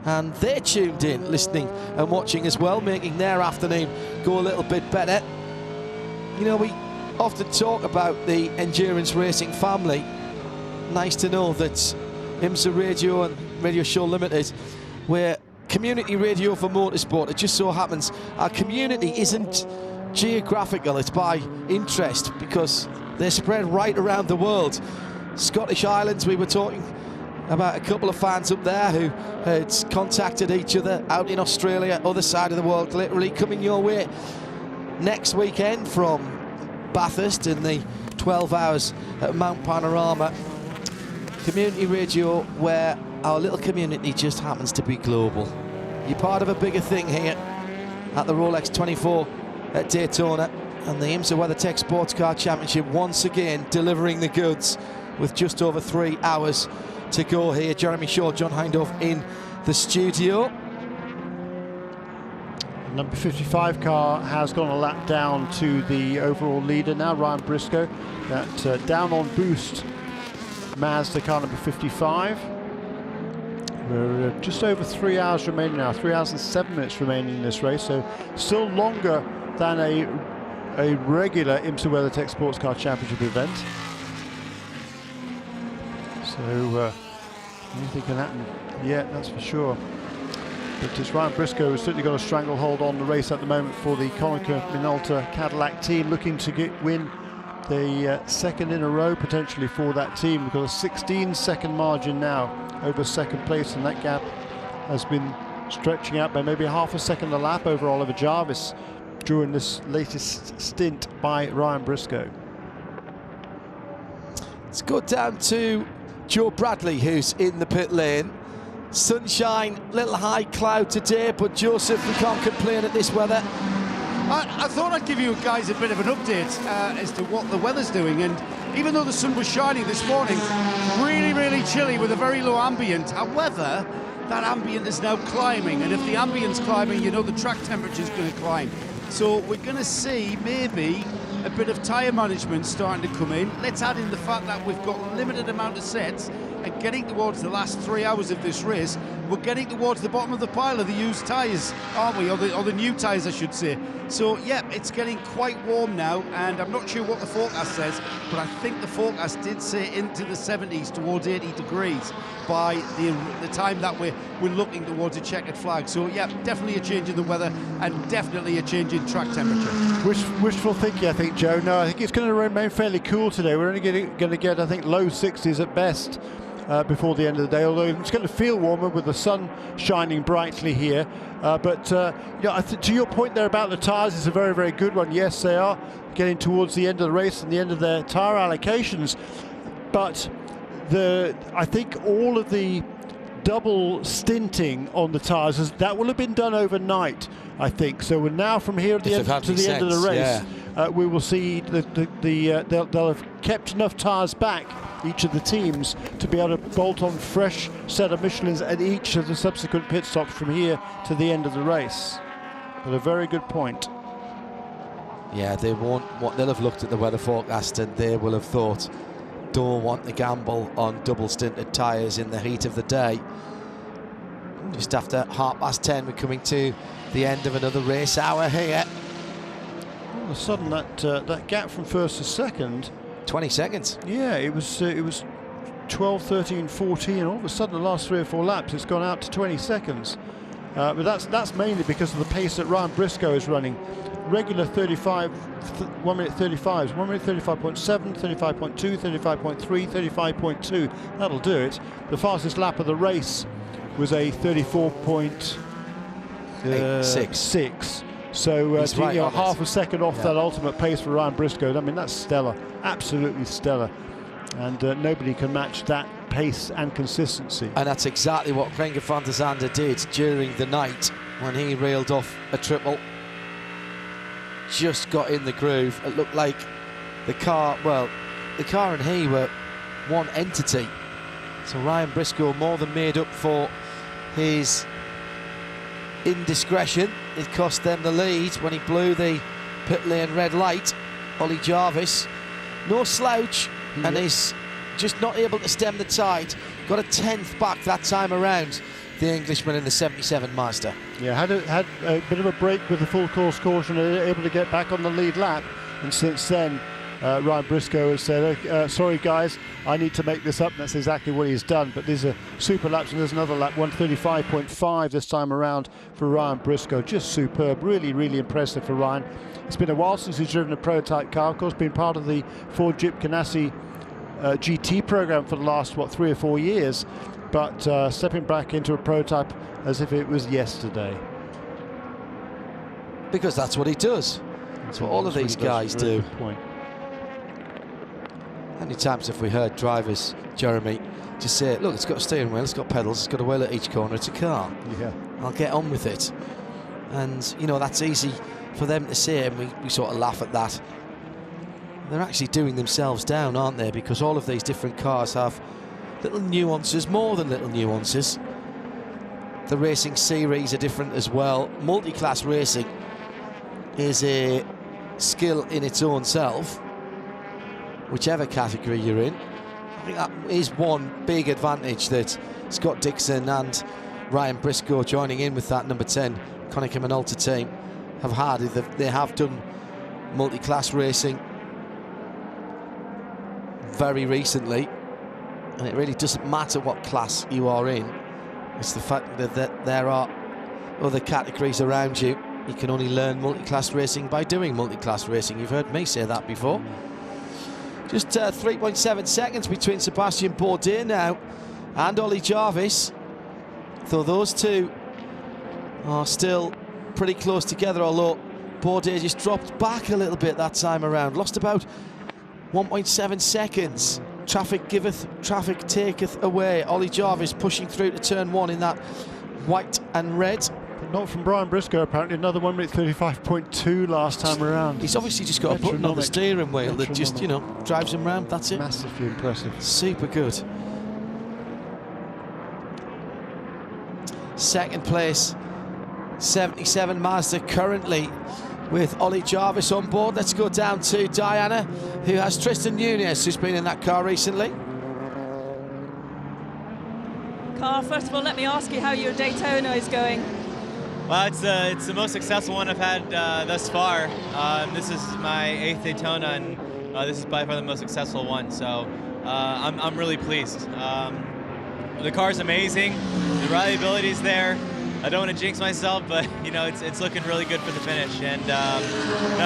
And they're tuned in, listening and watching as well, making their afternoon go a little bit better. You know, we often talk about the endurance racing family. Nice to know that IMSA Radio and Radio Show Limited, we're community radio for motorsport. It just so happens our community isn't geographical, it's by interest, because they're spread right around the world. Scottish Islands, we were talking about a couple of fans up there who had contacted each other out in Australia, other side of the world, literally coming your way next weekend from Bathurst in the 12 hours at Mount Panorama. Community radio where our little community just happens to be global. You're part of a bigger thing here at the Rolex 24 at Daytona, and the IMSA WeatherTech Sports Car Championship once again delivering the goods with just over 3 hours to go here. Jeremy Shaw, John Hindhaugh in the studio. Number 55 car has gone a lap down to the overall leader now, Ryan Briscoe. That down on boost Mazda car number 55. We're just over 3 hours remaining now, 3 hours and 7 minutes remaining in this race, so still longer than a regular IMSA WeatherTech Sports Car Championship event. So anything can happen yet, that's for sure. But it's Ryan Briscoe who's certainly got a stranglehold on the race at the moment for the Konica Minolta Cadillac team, looking to win the second in a row potentially for that team. We've got a 16-second margin now over second place, and that gap has been stretching out by maybe half a second a lap over Oliver Jarvis during this latest stint by Ryan Briscoe. Let's go down to Joe Bradley, who's in the pit lane. Sunshine, little high cloud today, but Joseph, we can't complain at this weather. I thought I'd give you guys a bit of an update as to what the weather's doing, and even though the sun was shining this morning, really chilly with a very low ambient. However, that ambient is now climbing, and if the ambient's climbing, you know the track temperature's going to climb. So we're going to see maybe a bit of tyre management starting to come in. Let's add in the fact that we've got a limited amount of sets, and getting towards the last 3 hours of this race, we're getting towards the bottom of the pile of the used tyres, aren't we? Or the new tyres, I should say. So, yeah, it's getting quite warm now, and I'm not sure what the forecast says, but I think the forecast did say into the 70s, towards 80 degrees, by the time that we're looking towards a checkered flag. So, yeah, definitely a change in the weather, and definitely a change in track temperature. Wishful thinking, I think, Joe. No, I think it's going to remain fairly cool today. We're only going to get, I think, low 60s at best. Before the end of the day, although it's going to feel warmer with the sun shining brightly here. But you know, to your point there about the tyres, it's a very good one. Yes, they are getting towards the end of the race and the end of their tyre allocations. But I think all of the double stinting on the tyres, that will have been done overnight, I think. So we're now from here to the end of the race, we will see they'll have kept enough tyres back, each of the teams, to be able to bolt on fresh set of Michelins at each of the subsequent pit stops from here to the end of the race. But a very good point. Yeah, they'll have looked at the weather forecast and they will have thought, don't want to gamble on double stinted tyres in the heat of the day. Just after 10:30, we're coming to the end of another race hour here. All of a sudden, that gap from first to second, 20 seconds. Yeah, it was 12, 13, 14. All of a sudden, the last 3 or 4 laps, it's gone out to 20 seconds. But that's mainly because of the pace that Ryan Briscoe is running. Regular 35, 1 minute 35s, 1 minute 35.7, 35.2, 35.3, 35.2. That'll do it. The fastest lap of the race was a 34.6. So half a second off that ultimate pace for Ryan Briscoe. I mean, that's stellar, absolutely stellar. And nobody can match that pace and consistency. And that's exactly what Renger van der Zande did during the night when he reeled off a triple. Just got in the groove. It looked like the car and he were one entity. So Ryan Briscoe more than made up for his indiscretion. It cost them the lead when he blew the pit lane red light. Ollie Jarvis, no slouch, and he's just not able to stem the tide. Got a 10th back that time around, the Englishman in the 77 Mazda. Yeah, had a bit of a break with the full course caution, able to get back on the lead lap, and since then Ryan Briscoe has said, sorry guys, I need to make this up, and that's exactly what he's done. But these are super laps, and there's another lap, 135.5 this time around for Ryan Briscoe. Just superb, really impressive for Ryan. It's been a while since he's driven a prototype car, of course, been part of the Ford Jeep Ganassi GT program for the last 3 or 4 years, but stepping back into a prototype as if it was yesterday. Because that's what he does. That's what all of these guys do. How many times have we heard drivers, Jeremy, just say, look, it's got a steering wheel, it's got pedals, it's got a wheel at each corner, it's a car. Yeah. I'll get on with it. And, you know, that's easy for them to say, and we sort of laugh at that. They're actually doing themselves down, aren't they? Because all of these different cars have little nuances, more than little nuances. The racing series are different as well. Multi-class racing is a skill in its own self, whichever category you're in. I think that is one big advantage that Scott Dixon and Ryan Briscoe, joining in with that number 10 Konica Minolta team, have had. They have done multi-class racing very recently, and it really doesn't matter what class you are in. It's the fact that there are other categories around you. You can only learn multi-class racing by doing multi-class racing. You've heard me say that before. Just 3.7 seconds between Sebastian Bourdais now and Ollie Jarvis, though those two are still pretty close together, although Bourdais just dropped back a little bit that time around. Lost about 1.7 seconds. Traffic giveth, traffic taketh away. Ollie Jarvis pushing through to turn 1 in that white and red. But not from Brian Briscoe, apparently. Another 1 minute 35.2 last time around. He's obviously just got a button on the steering wheel that just, you know, drives him round. That's it. Massively impressive. Super good. Second place, 77 Mazda currently with Ollie Jarvis on board. Let's go down to Diana, who has Tristan Nunez, who's been in that car recently. Carl, first of all, let me ask you how your Daytona is going. Well, it's the most successful one I've had thus far. This is my 8th Daytona, and this is by far the most successful one. So I'm really pleased. The car's amazing. The reliability is there. I don't want to jinx myself, but you know it's looking really good for the finish. And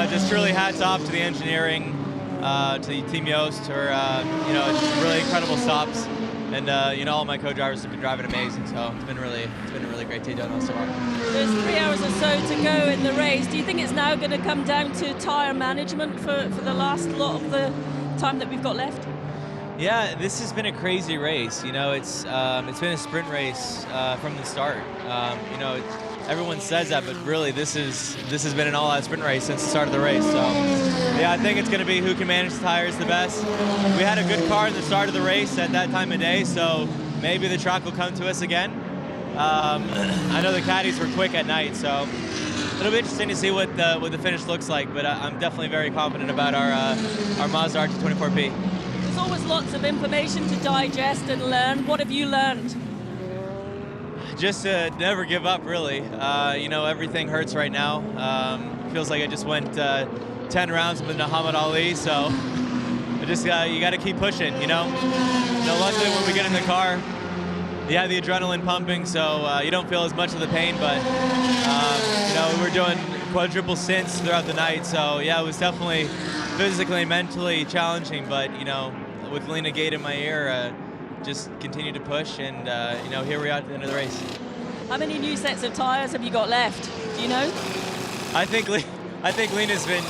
just truly hats off to the engineering, to the Team Yost for it's really incredible stops. And all my co-drivers have been driving amazing, so it's been a really great Daytona so far. There's 3 hours or so to go in the race. Do you think it's now going to come down to tyre management for the last lot of the time that we've got left? Yeah, this has been a crazy race. You know, it's been a sprint race from the start. Everyone says that, but really this has been an all-out sprint race since the start of the race. So yeah, I think it's going to be who can manage the tires the best. We had a good car in the start of the race at that time of day, so maybe the track will come to us again. I know the caddies were quick at night, so it'll be interesting to see what the finish looks like. But I'm definitely very confident about our Mazda RT24P. There's always lots of information to digest and learn. What have you learned? Just to never give up, really. Everything hurts right now. Feels like I just went 10 rounds with Muhammad Ali, so you got to keep pushing. Luckily when we get in the car, you have the adrenaline pumping, so you don't feel as much of the pain. But we were doing quadruple stints throughout the night, so yeah, it was definitely physically and mentally challenging. But with Lena Gate in my ear, just continue to push, and here we are at the end of the race. How many new sets of tires have you got left? Do you know? I think Lena's been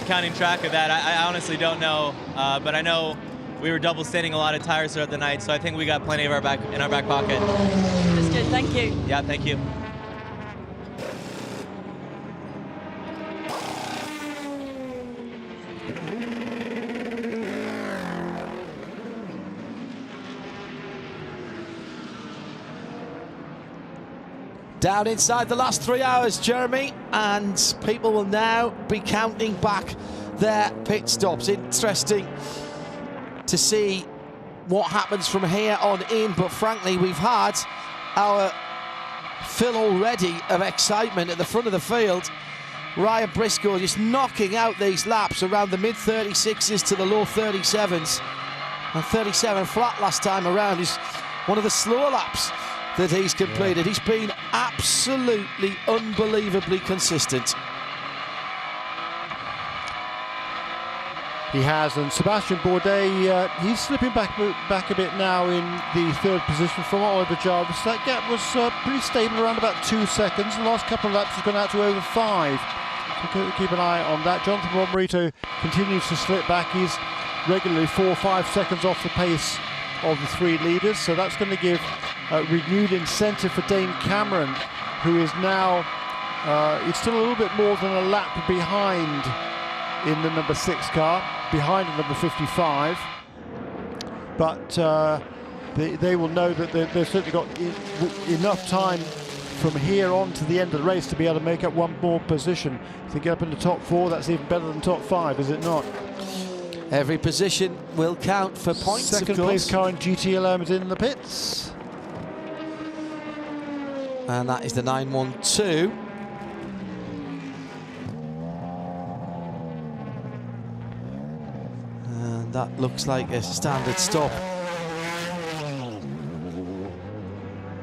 counting track of that. I honestly don't know, but I know we were double standing a lot of tires throughout the night, so I think we got plenty in our back pocket. That's good. Thank you. Yeah, thank you. Down inside the last 3 hours, Jeremy, and people will now be counting back their pit stops. Interesting to see what happens from here on in, but frankly, we've had our fill already of excitement at the front of the field. Ryan Briscoe just knocking out these laps around the mid-36s to the low 37s. And 37 flat last time around is one of the slower laps that he's completed. He's been absolutely unbelievably consistent. He has, and Sebastian Bourdais, he's slipping back a bit now in the 3rd position from Oliver Jarvis. That gap was pretty stable, around about 2 seconds. The last couple of laps has gone out to over 5. So keep an eye on that. Jonathan Bomarito continues to slip back. He's regularly 4 or 5 seconds off the pace of the 3 leaders, so that's going to give renewed incentive for Dane Cameron, who is now it's still a little bit more than a lap behind in the number 6 car, behind the number 55, but they will know that they've certainly got enough time from here on to the end of the race to be able to make up one more position. If they get up in the top 4, that's even better than top 5, is it not? Every position will count for points. Second place car in GT11 is in the pits. And that is the 912. And that looks like a standard stop.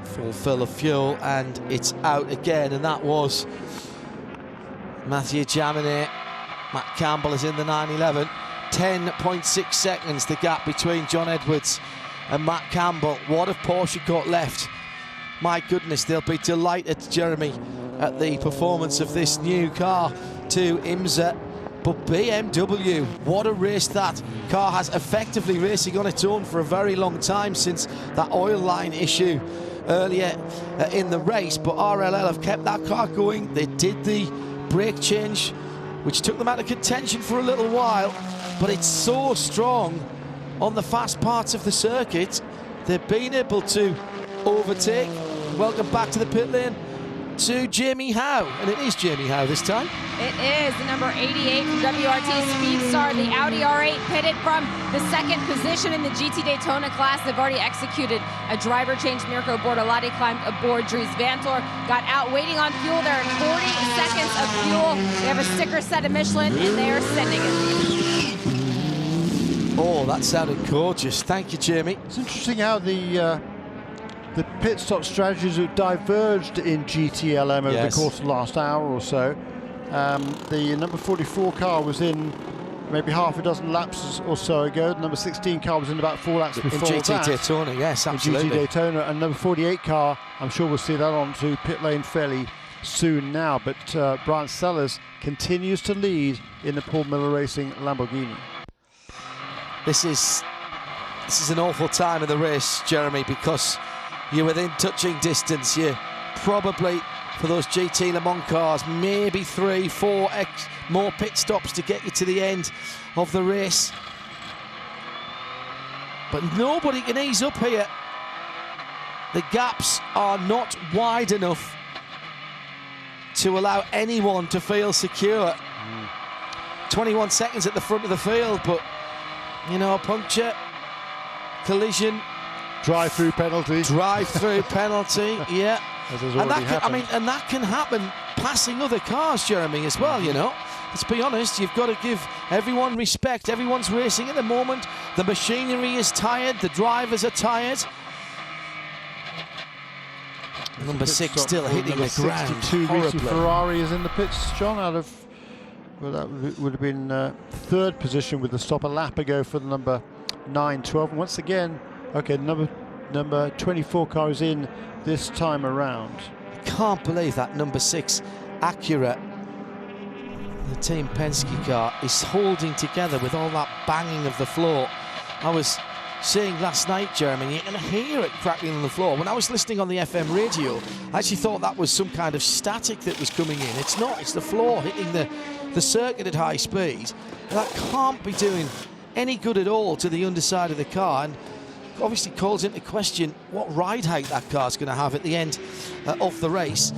Full fill of fuel, and it's out again, and that was Mathieu Jaminet. Matt Campbell is in the 911. 10.6 seconds the gap between John Edwards and Matt Campbell. What have Porsche got left? My goodness, they'll be delighted, Jeremy, at the performance of this new car to IMSA. But BMW, what a race that car has, effectively racing on its own for a very long time since that oil line issue earlier in the race. But RLL have kept that car going. They did the brake change, which took them out of contention for a little while, but it's so strong on the fast parts of the circuit. They've been able to overtake. Welcome back to the pit lane to Jamie Howe, and it is Jamie Howe this time. It is the number 88 from WRT Speedstar, the Audi R8, pitted from the second position in the GT Daytona class. They've already executed a driver change. Mirko Bortolotti climbed aboard. Dries Vanthoor got out waiting on fuel. There are 40 seconds of fuel. They have a sticker set of Michelin, and they are sending it. Oh, that sounded gorgeous. Thank you, Jamie. It's interesting how the pit stop strategies have diverged in GTLM over the course of the last hour or so. The number 44 car was in maybe half a dozen laps or so ago. The number 16 car was in about 4 laps before in GT Daytona, yes, absolutely. In GT Daytona, and number 48 car, I'm sure we'll see that on to pit lane fairly soon now. But Brian Sellers continues to lead in the Paul Miller Racing Lamborghini. This is an awful time of the race, Jeremy, because you're within touching distance. You probably, for those GT Le Mans cars, maybe 3-4 more pit stops to get you to the end of the race. But nobody can ease up here. The gaps are not wide enough to allow anyone to feel secure. 21 seconds at the front of the field, but, you know, puncture, collision, drive-through penalty. Drive-through penalty, yeah. And that can happen passing other cars, Jeremy, as well, you know. Let's be honest, you've got to give everyone respect. Everyone's racing at the moment. The machinery is tired. The drivers are tired. Number 6 still hitting the ground horribly. Ferrari is in the pits, John, out of, well, that would have been third position with the stop a lap ago for the number 912. And once again, okay, number 24 car is in this time around. I can't believe that number 6 Acura, the Team Penske car, is holding together with all that banging of the floor. I was saying last night, Jeremy, you can hear it crackling on the floor. When I was listening on the FM radio, I actually thought that was some kind of static that was coming in. It's not, it's the floor hitting the circuit at high speed. That can't be doing any good at all to the underside of the car, and obviously calls into question what ride height that car's going to have at the end of the race.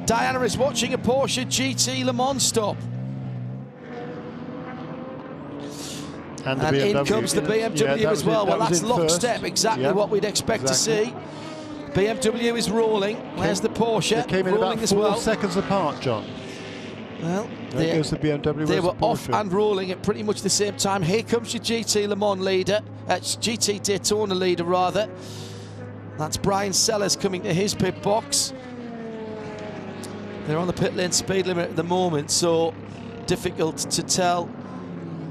Diana is watching a Porsche GT Le Mans stop. And in comes the BMW as well. Well, that's lockstep, exactly what we'd expect to see. BMW is rolling. There's the Porsche they came in rolling about as well. 4 seconds apart, John. Well, there goes the BMW. They were off and rolling at pretty much the same time. Here comes your GT Le Mans leader, GT Daytona leader rather. That's Brian Sellers coming to his pit box. They're on the pit lane speed limit at the moment, so difficult to tell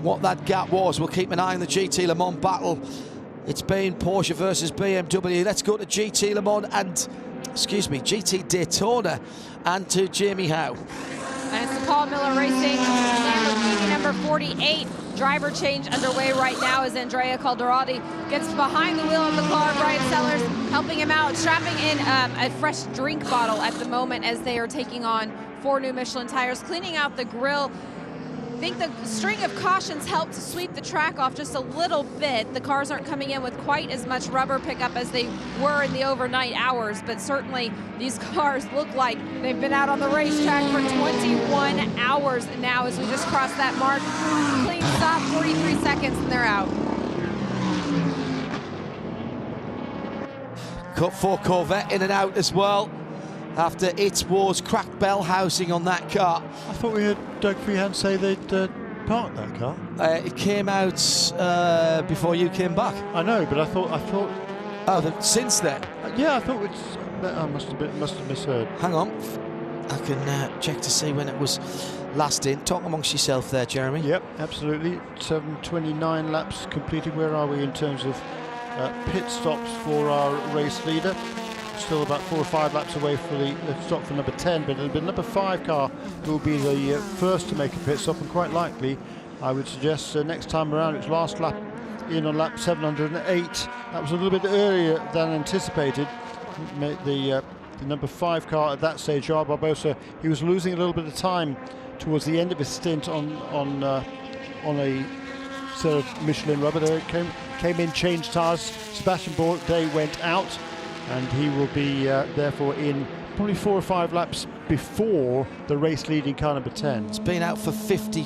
what that gap was. We'll keep an eye on the GT Le Mans battle. It's been Porsche versus BMW. Let's go to GT Le Mans and, excuse me, GT Daytona and to Jamie Howe. And it's the Paul Miller Racing Lamborghini number 48. Driver change underway right now as Andrea Calderati gets behind the wheel of the car. Brian Sellers helping him out, strapping in a fresh drink bottle at the moment as they are taking on 4 new Michelin tires, cleaning out the grille. I think the string of cautions helped to sweep the track off just a little bit. The cars aren't coming in with quite as much rubber pickup as they were in the overnight hours, but certainly these cars look like they've been out on the racetrack for 21 hours now as we just crossed that mark. Clean stop, 43 seconds, and they're out. Cut 4 Corvette in and out as well after it was cracked bell housing on that car. I thought we heard Doug Freehand say they'd parked that car. It came out before you came back. I know, but I thought. Oh, since then? Yeah, I thought I must have misheard. Hang on, I can check to see when it was last in. Talk amongst yourself there, Jeremy. Yep, absolutely. 7:29 laps completed. Where are we in terms of pit stops for our race leader? Still about 4 or 5 laps away for the stop for number 10, but it'll be number 5 car who will be the first to make a pit stop, and quite likely, I would suggest next time around, its last lap in on lap 708. That was a little bit earlier than anticipated. The number 5 car at that stage, Jar Barbosa, he was losing a little bit of time towards the end of his stint on a set of Michelin rubber. There it came in, changed tyres. Sebastian Bourdais went out, and he will be therefore in probably 4 or 5 laps before the race leading car number 10. It's been out for 50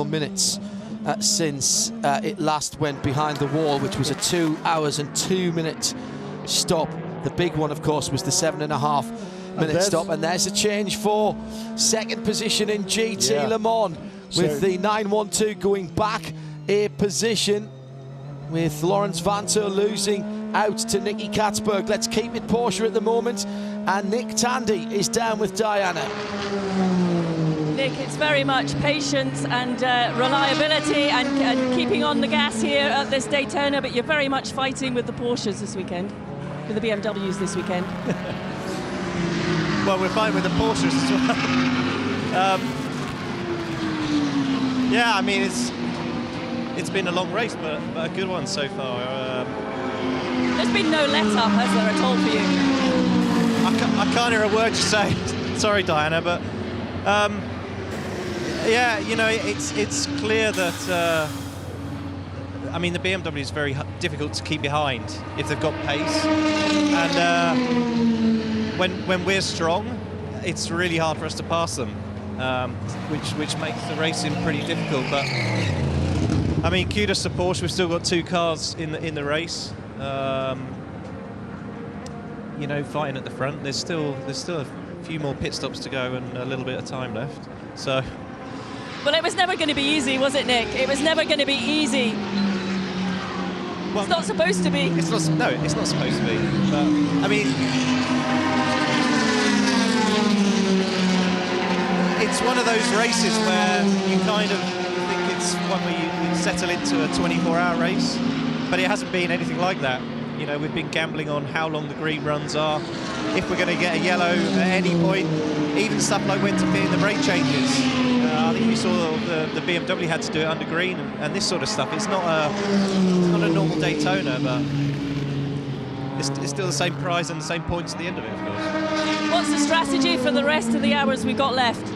minutes since it last went behind the wall, which was a 2 hours and 2 minute stop. The big one, of course, was the 7.5 minute stop, and there's a change for second position in GT Le Mans, with the 912 going back a position, with Lawrence Vanthoor losing out to Nicky Katzberg. Let's keep it Porsche at the moment, and Nick Tandy is down with Diana. Nick, it's very much patience and reliability and keeping on the gas here at this Daytona, but you're very much fighting with the Porsches this weekend, with the BMWs this weekend. Well, we're fine with the Porsches as well. Yeah, I mean, it's been a long race, but a good one so far. There's been no let-up, has there, at all for you? I can't hear a word you say. Sorry, Diana, but yeah, you know, it's clear that I mean, the BMW is very difficult to keep behind if they've got pace, and when we're strong, it's really hard for us to pass them, which makes the racing pretty difficult. But I mean, kudos to Porsche. We've still got 2 cars in the race. You know, fighting at the front. There's still a few more pit stops to go and a little bit of time left. So. Well, it was never going to be easy, was it, Nick? It was never going to be easy. Well, it's not supposed to be. It's not. No, it's not supposed to be. But I mean, it's one of those races where you kind of think it's one where you settle into a 24-hour race, but it hasn't been anything like that. You know, we've been gambling on how long the green runs are, if we're going to get a yellow at any point, even stuff like when to fit in the brake changes. I think you saw the BMW had to do it under green and this sort of stuff. It's not a normal Daytona, but it's still the same prize and the same points at the end of it, of course. What's the strategy for the rest of the hours we've got left?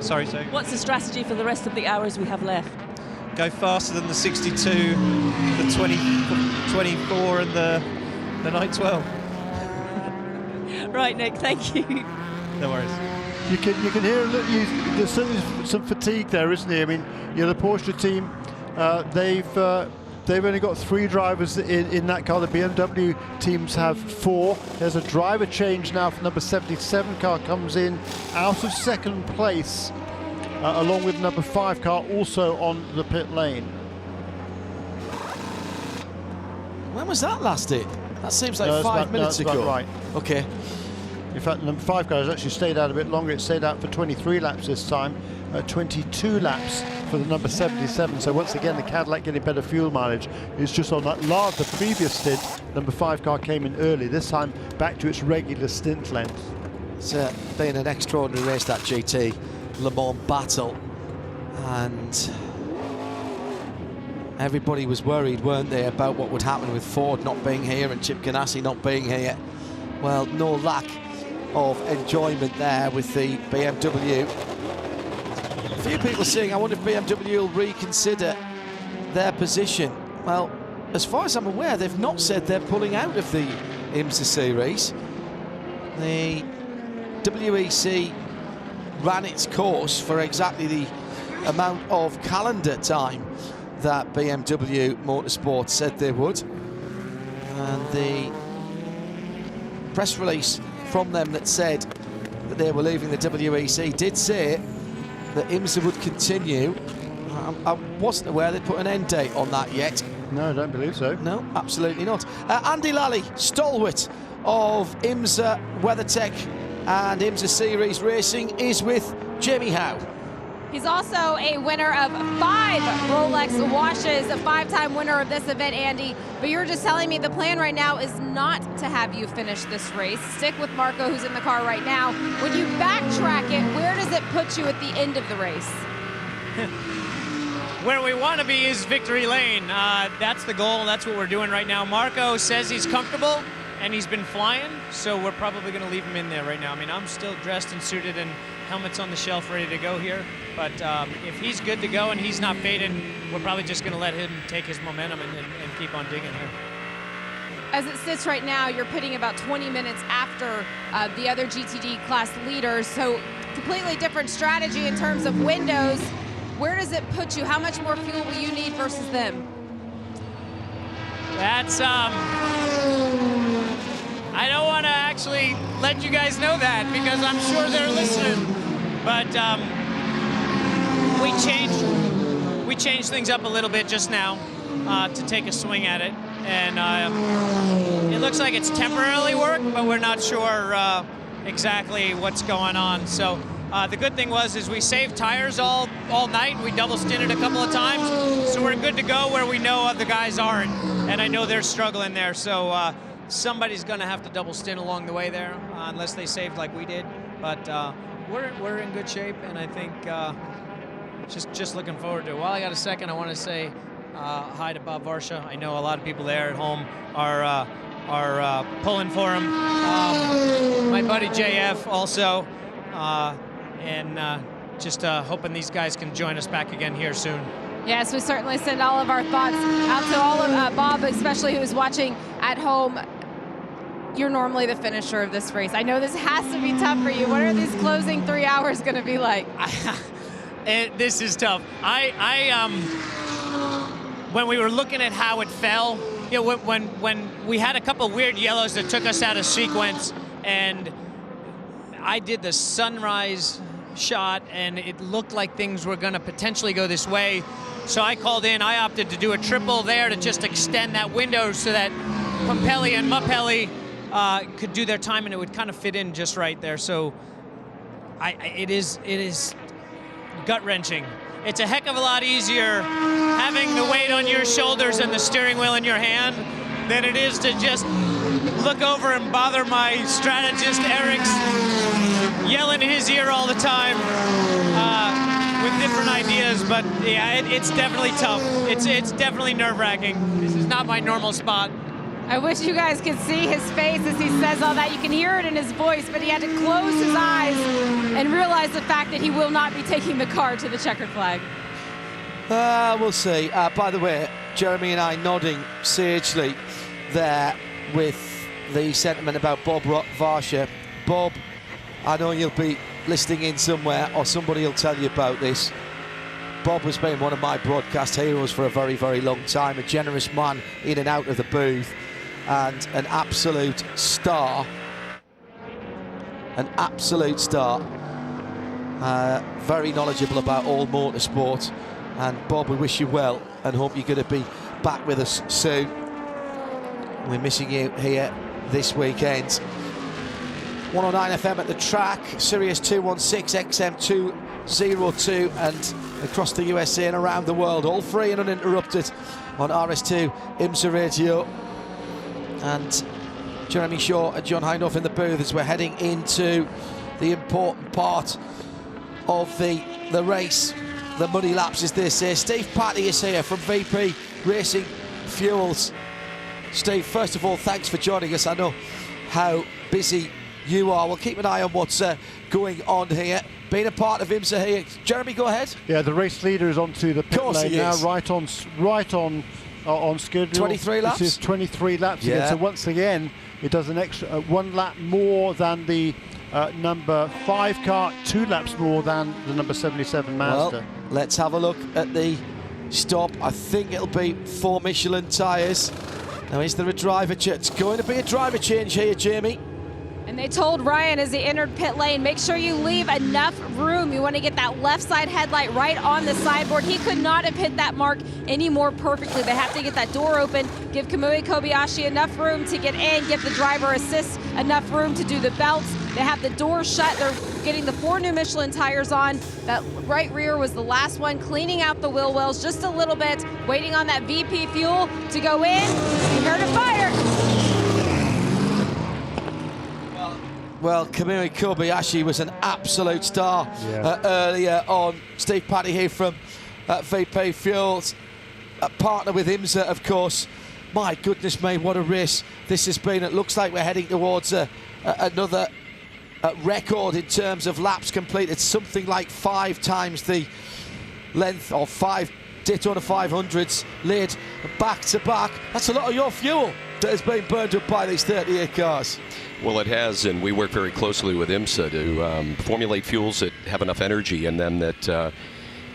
Sorry. What's the strategy for the rest of the hours we have left? Go faster than the 62, the 24 and the 912. Right, Nick, thank you. No worries. You can hear there's certainly some fatigue there, isn't there? I mean, you know, the Porsche team, they've only got 3 drivers in that car. The BMW teams have 4. There's a driver change now for number 77 car comes in out of second place, along with number 5 car also on the pit lane. When was that last hit? That seems like 5 minutes ago. Right. Okay. In fact, number 5 car has actually stayed out a bit longer. It stayed out for 23 laps this time, 22 laps for the number 77. So once again, the Cadillac getting better fuel mileage. It's just on that the previous stint, number 5 car came in early. This time back to its regular stint length. It's been an extraordinary race, that GT Le Mans battle, and everybody was worried, weren't they, about what would happen with Ford not being here and Chip Ganassi not being here. Well, no lack of enjoyment there with the BMW. A few people saying, I wonder if BMW will reconsider their position. Well, as far as I'm aware, they've not said they're pulling out of the IMSA series. The WEC ran its course for exactly the amount of calendar time that BMW Motorsport said they would. And the press release from them that said that they were leaving the WEC did say that IMSA would continue. I wasn't aware they'd put an end date on that yet. No, I don't believe so. No, absolutely not. Andy Lally, stalwart of IMSA WeatherTech and IMSA Series Racing, is with Jamie Howe. He's also a winner of 5 Rolex washes, a 5-time winner of this event, Andy. But you're just telling me the plan right now is not to have you finish this race. Stick with Marco, who's in the car right now. When you backtrack it, where does it put you at the end of the race? Where we want to be is victory lane. That's the goal. That's what we're doing right now. Marco says he's comfortable, and he's been flying, so we're probably going to leave him in there right now. I mean, I'm still dressed and suited and helmet's on the shelf ready to go here. But if he's good to go and he's not fading, we're probably just going to let him take his momentum and keep on digging here. As it sits right now, you're pitting about 20 minutes after the other GTD class leaders, so completely different strategy in terms of windows. Where does it put you? How much more fuel will you need versus them? That's, I don't want to actually let you guys know that because I'm sure they're listening. But we changed things up a little bit just now to take a swing at it. And it looks like it's temporarily work, but we're not sure exactly what's going on. So the good thing is we saved tires all night. We double stinted a couple of times. So we're good to go where we know other guys aren't. And I know they're struggling there. So somebody's going to have to double stint along the way there unless they saved like we did. But we're in good shape. And I think just looking forward to it. While I got a second, I want to say hi to Bob Varsha. I know a lot of people there at home are pulling for him. My buddy JF also. Just hoping these guys can join us back again here soon. Yes, we certainly send all of our thoughts out to all of Bob, especially who's watching at home. You're normally the finisher of this race. I know this has to be tough for you. What are these closing 3 hours going to be like? This is tough. When we were looking at how it fell, you know, when we had a couple weird yellows that took us out of sequence, and I did the sunrise shot, and it looked like things were going to potentially go this way. So I called in. I opted to do a triple there to just extend that window so that Pumpelly and Muppelly could do their time, and it would kind of fit in just right there. So it is gut-wrenching. It's a heck of a lot easier having the weight on your shoulders and the steering wheel in your hand than it is to just look over and bother my strategist, Eric's yelling in his ear all the time with different ideas. But yeah, it's definitely tough. It's definitely nerve-wracking. This is not my normal spot. I wish you guys could see his face as he says all that. You can hear it in his voice, but he had to close his eyes and realize the fact that he will not be taking the car to the checkered flag. We'll see. By the way, Jeremy and I nodding sagely there with the sentiment about Bob Varsha. Bob, I know you'll be listening in somewhere, or somebody will tell you about this. Bob has been one of my broadcast heroes for a very, very long time, a generous man in and out of the booth, and an absolute star. Very knowledgeable about all motorsport. And Bob, we wish you well and hope you're going to be back with us soon. We're missing you here this weekend. 109 FM at the track, Sirius 216, XM 202, and across the USA and around the world, all free and uninterrupted on RS2 IMSA Radio. And Jeremy Shaw and John Hindhaugh in the booth as we're heading into the important part of the race, the muddy laps as they say. Steve Patty is here from VP Racing Fuels. Steve, first of all, thanks for joining us. I know how busy you are. We'll keep an eye on what's going on here. being a part of IMSA here. Jeremy, go ahead. Yeah, the race leader is onto the pit lane now, right on schedule. 23 laps? This is 23 laps Yeah. again. So once again, it does an extra 1 lap more than the number 5 car, 2 laps more than the number 77 Mazda. Well, let's have a look at the stop. I think it'll be 4 Michelin tyres. Now, is there a driver change? It's going to be a driver change here, Jamie. And they told Ryan as he entered pit lane, make sure you leave enough room. You want to get that left side headlight right on the sideboard. He could not have hit that mark any more perfectly. They have to get that door open, give Kamui Kobayashi enough room to get in, give the driver assist enough room to do the belts. They have the door shut. They're getting the 4 new Michelin tires on. That right rear was the last one, cleaning out the wheel wells just a little bit, waiting on that VP fuel to go in. You heard a fire. Well, Kamui Kobayashi was an absolute star earlier on. Steve Paddy here from VP Fuels, a partner with IMSA, of course. My goodness me, what a race this has been. It looks like we're heading towards another record in terms of laps completed. Something like 5 times the length of 5 Daytona 500s laid back to back. That's a lot of your fuel that has been burned up by these 38 cars. Well, it has, and we work very closely with IMSA to formulate fuels that have enough energy in them that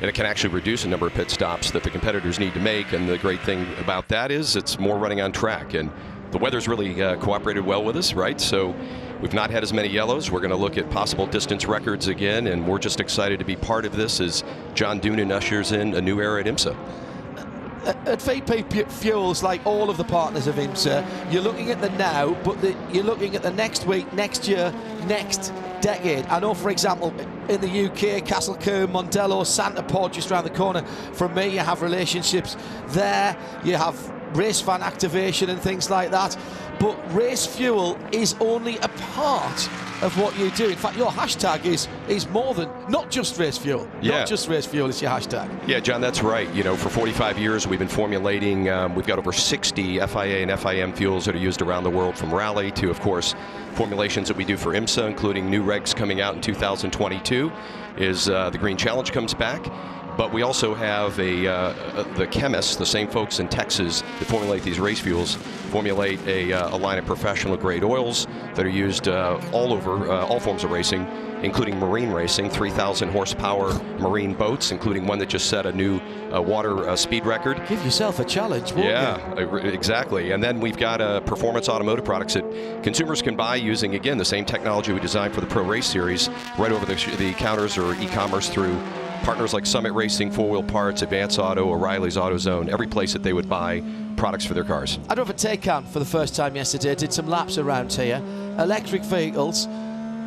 it can actually reduce the number of pit stops that the competitors need to make. And the great thing about that is it's more running on track. And the weather's really cooperated well with us, right? So we've not had as many yellows. We're going to look at possible distance records again, and we're just excited to be part of this as John Doonan ushers in a new era at IMSA. At VP Fuels, like all of the partners of IMSA, you're looking at the now, but you're looking at the next week, next year, next decade. I know, for example, in the UK, Castlecombe, Mondello, Santa Pod, just around the corner from me, you have relationships there, you have race fan activation and things like that. But race fuel is only a part of what you do. In fact, your hashtag is more than not just race fuel. Yeah. Not just race fuel is your hashtag. Yeah, John, that's right. You know, for 45 years we've been formulating, we've got over 60 FIA and FIM fuels that are used around the world, from rally to, of course, formulations that we do for IMSA, including new regs coming out in 2022, is the Green Challenge comes back. But we also have the chemists, the same folks in Texas that formulate these race fuels, formulate a line of professional grade oils that are used all over all forms of racing, including marine racing, 3,000 horsepower marine boats, including one that just set a new water speed record. Give yourself a challenge, won't you? Exactly. And then we've got performance automotive products that consumers can buy using, again, the same technology we designed for the Pro Race Series, right over the counters or e-commerce through partners like Summit Racing, 4 Wheel Parts, Advance Auto, O'Reilly's AutoZone, every place that they would buy products for their cars. I drove a Taycan for the first time yesterday, did some laps around here. Electric vehicles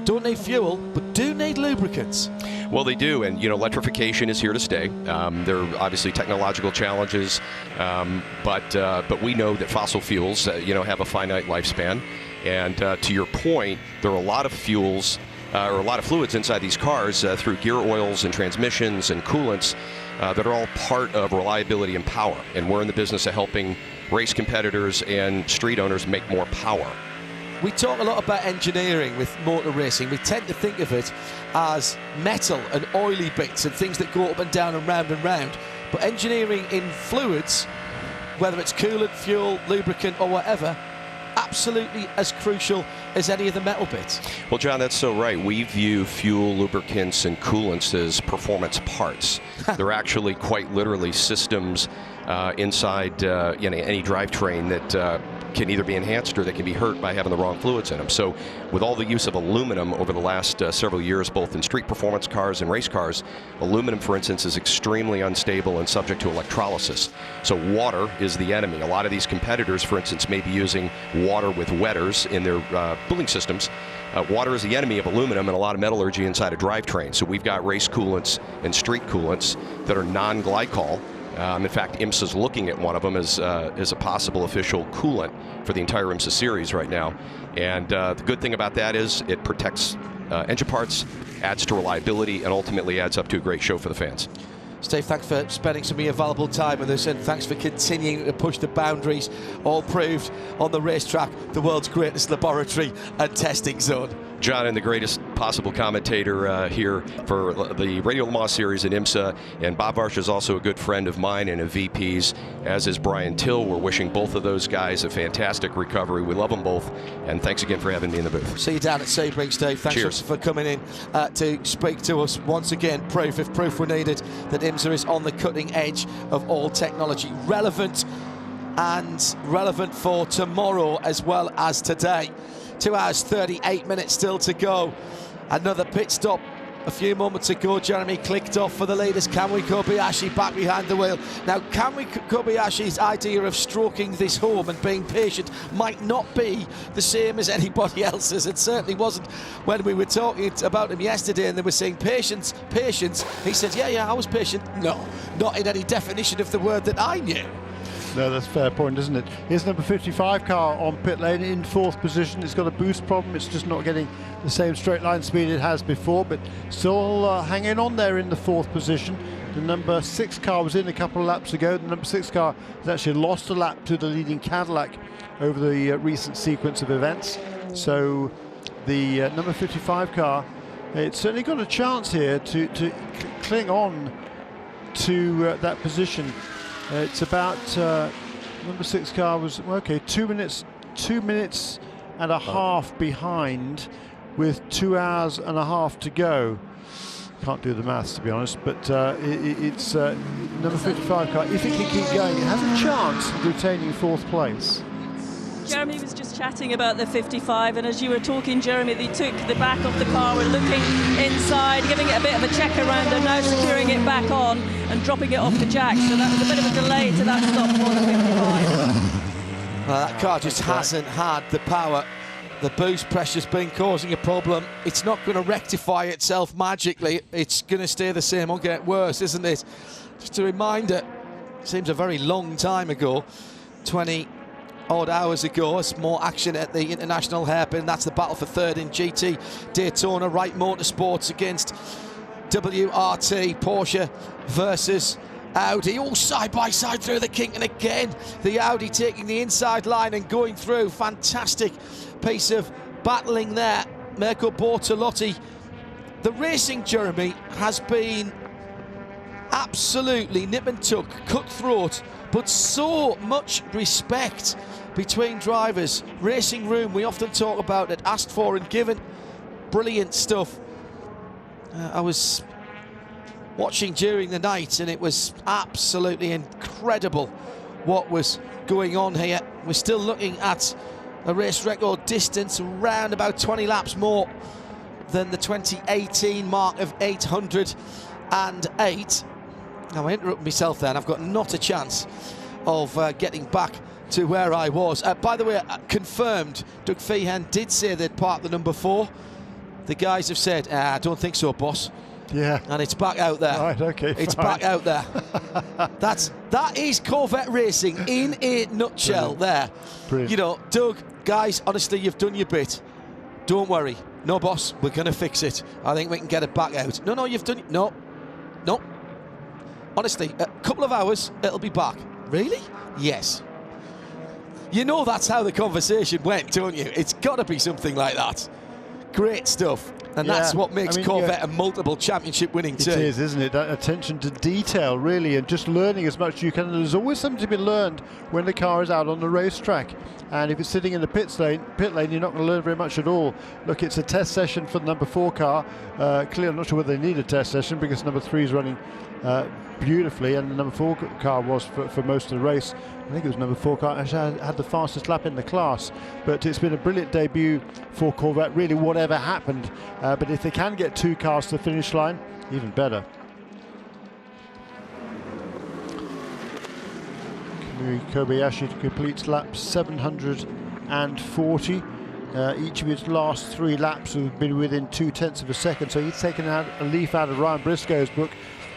don't need fuel, but do need lubricants. Well, they do, and you know, electrification is here to stay. There are obviously technological challenges, but we know that fossil fuels, have a finite lifespan. And to your point, there are a lot of fuels or a lot of fluids inside these cars through gear oils and transmissions and coolants that are all part of reliability and power. And we're in the business of helping race competitors and street owners make more power. We talk a lot about engineering with motor racing. We tend to think of it as metal and oily bits and things that go up and down and round and round. But engineering in fluids, whether it's coolant, fuel, lubricant or whatever, absolutely as crucial as any of the metal bits. Well, John, that's so right. We view fuel, lubricants, and coolants as performance parts. They're actually quite literally systems inside any drivetrain that can either be enhanced or they can be hurt by having the wrong fluids in them. So with all the use of aluminum over the last several years, both in street performance cars and race cars, aluminum, for instance, is extremely unstable and subject to electrolysis. So water is the enemy. A lot of these competitors, for instance, may be using water with wetters in their cooling systems. Water is the enemy of aluminum and a lot of metallurgy inside a drivetrain. So we've got race coolants and street coolants that are non-glycol. In fact, IMSA's looking at one of them as a possible official coolant for the entire IMSA series right now. And the good thing about that is it protects engine parts, adds to reliability, and ultimately adds up to a great show for the fans. Steve, thanks for spending some of your valuable time with us, and thanks for continuing to push the boundaries, all proved on the racetrack, the world's greatest laboratory and testing zone. John, and the greatest possible commentator here for the Radio Le Mans Series at IMSA. And Bob Varsha is also a good friend of mine and of VP's, as is Brian Till. We're wishing both of those guys a fantastic recovery. We love them both. And thanks again for having me in the booth. See you down at Sebring, Steve. Thanks Cheers. for coming in to speak to us once again. Proof, if proof were needed, that IMSA is on the cutting edge of all technology. Relevant for tomorrow as well as today. 2 hours 38 minutes still to go. Another pit stop a few moments ago. Jeremy clicked off for the leaders. Kamui Kobayashi back behind the wheel. Now, Kamui Kobayashi's idea of stroking this home and being patient might not be the same as anybody else's. It certainly wasn't when we were talking about him yesterday and they were saying patience, patience. He said, yeah, I was patient. No, not in any definition of the word that I knew. No, that's a fair point, isn't it? Here's number 55 car on pit lane in 4th position. It's got a boost problem. It's just not getting the same straight line speed it has before, but still hanging on there in the 4th position. The number 6 car was in a couple of laps ago. The number 6 car has actually lost a lap to the leading Cadillac over the recent sequence of events. So the number 55 car, it's certainly got a chance here to cling on to that position. It's about number 6 car was 2 minutes and a half behind, with 2 hours and a half to go. Can't do the maths, to be honest, but it's number 55 car. If it can keep going, it has a chance of retaining 4th place. Jeremy was just chatting about the 55, and as you were talking, Jeremy, they took the back of the car, were looking inside, giving it a bit of a check around, and now securing it back on and dropping it off the jack. So that was a bit of a delay to that stop for the 55. Well, that car just hasn't had the power. The boost pressure's been causing a problem. It's not going to rectify itself magically. It's going to stay the same or get worse, isn't it? Just a reminder, seems a very long time ago, 20 odd hours ago, it's more action at the International Hairpin. That's the battle for 3rd in GT Daytona. Wright Motorsports against WRT. Porsche versus Audi, all side by side through the kink, and again the Audi taking the inside line and going through. Fantastic piece of battling there. Mirko Bortolotti. The racing, Jeremy, has been absolutely nip and tuck, cutthroat, but so much respect between drivers. Racing room, we often talk about it, asked for and given. Brilliant stuff. I was watching during the night and it was absolutely incredible what was going on here. We're still looking at a race record distance around about 20 laps more than the 2018 mark of 808. Now I interrupt myself then. I've got not a chance of getting back to where I was. By the way, confirmed, Doug Feehan did say they'd park the number 4. The guys have said, I don't think so, boss. Yeah. And it's back out there. Right, okay, it's fine. back out there. that is Corvette racing in a nutshell. Brilliant. There. Brilliant. You know, Doug, guys, honestly, you've done your bit. Don't worry. No, boss, we're going to fix it. I think we can get it back out. No, you've done it. No. Honestly, a couple of hours, it'll be back. Really? Yes. You know that's how the conversation went, don't you? It's got to be something like that. Great stuff. And that's what makes Corvette a multiple championship winning team. It is, isn't it? That attention to detail, really, and just learning as much as you can. And there's always something to be learned when the car is out on the racetrack. And if it's sitting in the pit lane, you're not going to learn very much at all. Look, it's a test session for the number 4 car. Clearly, I'm not sure whether they need a test session because number 3 is running beautifully, and the number 4 car was for most of the race. I think it was number 4 car actually had the fastest lap in the class. But it's been a brilliant debut for Corvette, really, whatever happened. But if they can get 2 cars to the finish line, even better. Kamui Kobayashi completes lap 740. Each of his last 3 laps have been within 0.2 of a second, so he's taken out a leaf out of Ryan Briscoe's book.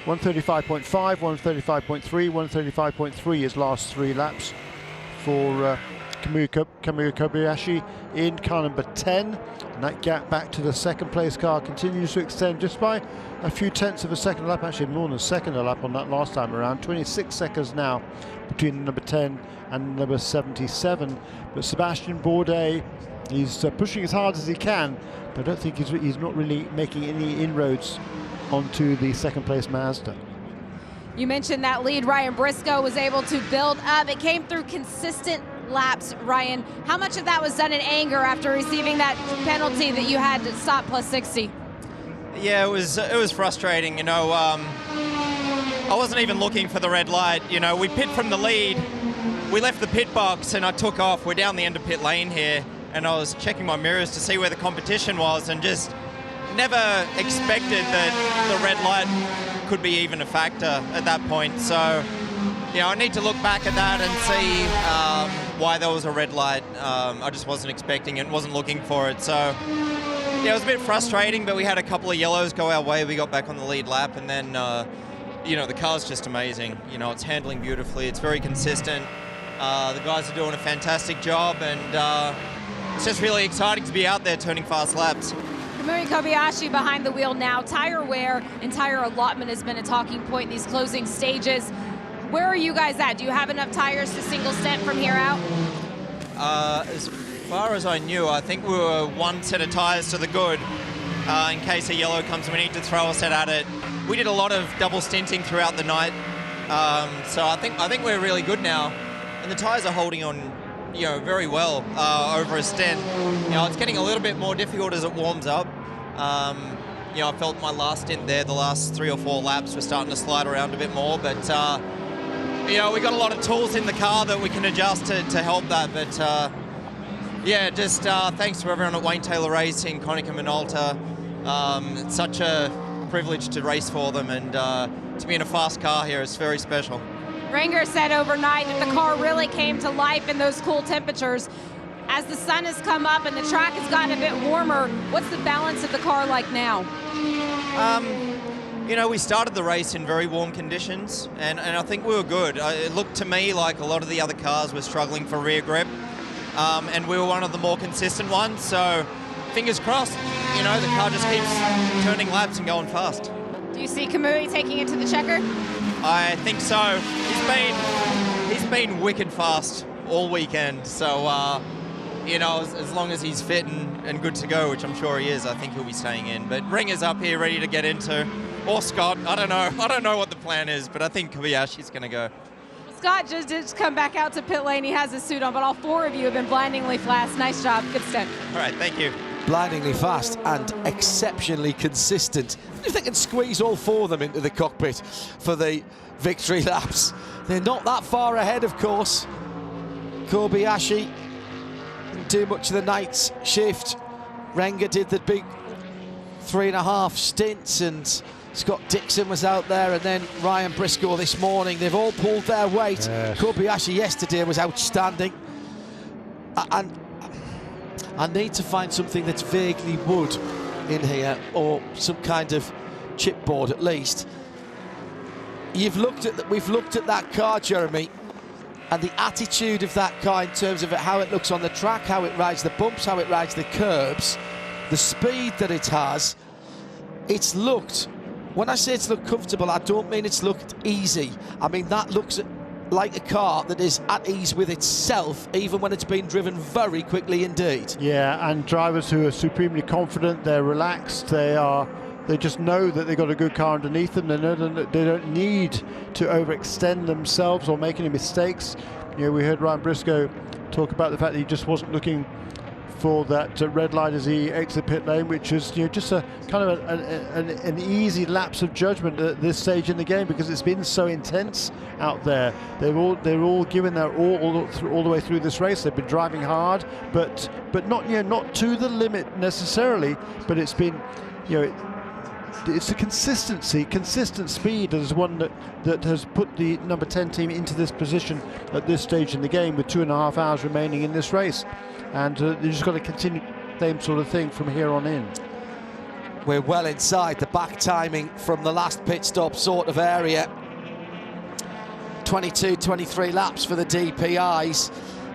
135.5, 135.3, 135.3 his last 3 laps. for Kamui Kobayashi in car number 10, and that gap back to the second place car continues to extend just by a few tenths of a second lap, actually more than a second a lap on that last time around. 26 seconds now between number 10 and number 77. But Sebastian Bourdais, he's pushing as hard as he can, but I don't think he's not really making any inroads onto the second place Mazda. You mentioned that lead Ryan Briscoe was able to build up. It came through consistent laps, Ryan. How much of that was done in anger after receiving that penalty that you had to stop plus 60? Yeah, it was frustrating. You know, I wasn't even looking for the red light. You know, we pit from the lead. We left the pit box and I took off. We're down the end of pit lane here, and I was checking my mirrors to see where the competition was, and just never expected that the red light could be even a factor at that point. So, you know, I need to look back at that and see why there was a red light. I just wasn't expecting it, wasn't looking for it. So, yeah, it was a bit frustrating, but we had a couple of yellows go our way. We got back on the lead lap, and then, you know, the car's just amazing. You know, it's handling beautifully. It's very consistent. The guys are doing a fantastic job, and it's just really exciting to be out there turning fast laps. Kamui Kobayashi behind the wheel now. Tire wear and tire allotment has been a talking point in these closing stages. Where are you guys at? Do you have enough tires to single stent from here out? As far as I knew, I think we were one set of tires to the good. In case a yellow comes, we need to throw a set at it. We did a lot of double stinting throughout the night, so I think we're really good now, and the tires are holding on, you know, very well over a stint. You know, it's getting a little bit more difficult as it warms up. You know, I felt my last stint there, the last 3 or 4 laps were starting to slide around a bit more, but you know, we got a lot of tools in the car that we can adjust to help that. But yeah, just thanks to everyone at Wayne Taylor Racing, Konica Minolta. It's such a privilege to race for them, and to be in a fast car here is very special. Renger said overnight that the car really came to life in those cool temperatures. As the sun has come up and the track has gotten a bit warmer, what's the balance of the car like now? You know, we started the race in very warm conditions, and I think we were good. It looked to me like a lot of the other cars were struggling for rear grip, and we were one of the more consistent ones, so fingers crossed, you know, the car just keeps turning laps and going fast. Do you see Kamui taking it to the checker? I think so. He's been wicked fast all weekend, so you know, as long as he's fit and good to go, which I'm sure he is, I think he'll be staying in. But Ringer's up here ready to get into, or Scott, I don't know what the plan is, but I think Kobayashi's going to go. Scott just did come back out to pit lane. He has his suit on, but all 4 of you have been blindingly fast. Nice job. Good stunt. All right, thank you. Blindingly fast and exceptionally consistent. If they can squeeze all 4 of them into the cockpit for the victory laps, they're not that far ahead, of course. Kobayashi didn't do much of the night's shift. Renger did the big 3.5 stints, and Scott Dixon was out there, and then Ryan Briscoe this morning. They've all pulled their weight. Yes. Kobayashi yesterday was outstanding. And I need to find something that's vaguely wood in here, or some kind of chipboard at least. We've looked at that car, Jeremy, and the attitude of that car in terms of how it looks on the track, how it rides the bumps, how it rides the curbs, the speed that it has. It's looked, when I say it's looked comfortable, I don't mean it's looked easy. I mean that looks like a car that is at ease with itself, even when it's been driven very quickly indeed. Yeah, and drivers who are supremely confident, they're relaxed, they just know that they've got a good car underneath them. They know that they don't need to overextend themselves or make any mistakes. You know, we heard Ryan Briscoe talk about the fact that he just wasn't looking for that red light as he exited pit lane, which is, you know, just a kind of an easy lapse of judgment at this stage in the game, because it's been so intense out there. They're all giving their all the way through this race. They've been driving hard, but not, you know, not to the limit necessarily. But it's been, you know, it's a consistent speed is one that has put the number 10 team into this position at this stage in the game, with 2.5 hours remaining in this race. And you just got to continue the same sort of thing from here on in. We're well inside the back timing from the last pit stop sort of area. 22, 23 laps for the DPIs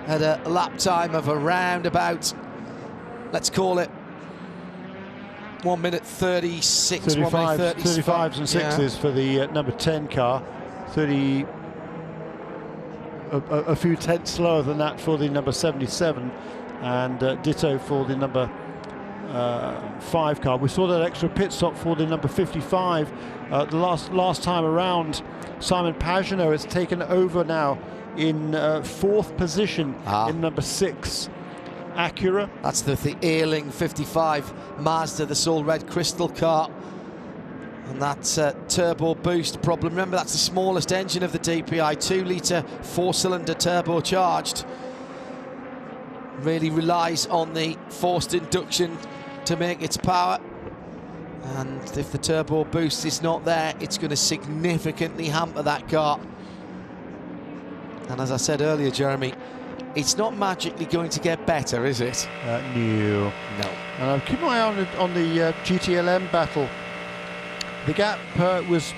at a lap time of around about, let's call it 1 minute 36, 35, 1 minute 35s and 6s for the number 10 car. 30, a few tenths slower than that for the number 77, and ditto for the number 5 car. We saw that extra pit stop for the number 55 the last time around. Simon Pagenaud has taken over now in 4th position in number 6 Acura. That's the Earling 55 Mazda, the Soul Red Crystal car. And that's turbo boost problem. Remember, that's the smallest engine of the DPI, 2-litre 4-cylinder turbocharged. Really relies on the forced induction to make its power. And if the turbo boost is not there, it's going to significantly hamper that car. And as I said earlier, Jeremy, it's not magically going to get better, is it? No. And keep my eye on the GTLM battle. The gap was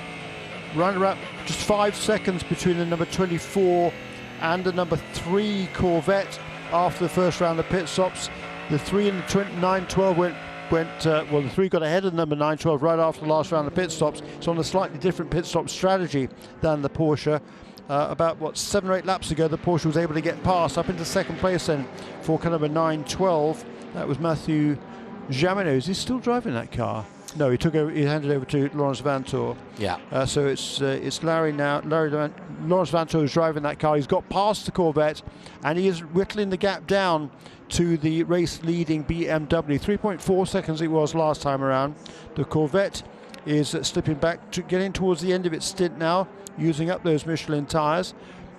round about just 5 seconds between the number 24 and the number 3 Corvette after the first round of pit stops. The 3 and the 912 well, the 3 got ahead of the number 912 right after the last round of pit stops. It's on a slightly different pit stop strategy than the Porsche. About 7 or 8 laps ago, the Porsche was able to get past up into 2nd place then for car number 912. That was Matthew Jamineau. Is he still driving that car? No, he handed over to Lawrence Vantour. Yeah. So it's Larry now. Lawrence Vantour is driving that car. He's got past the Corvette, and he is whittling the gap down to the race-leading BMW. 3.4 seconds it was last time around. The Corvette is slipping back, getting towards the end of its stint now, using up those Michelin tyres.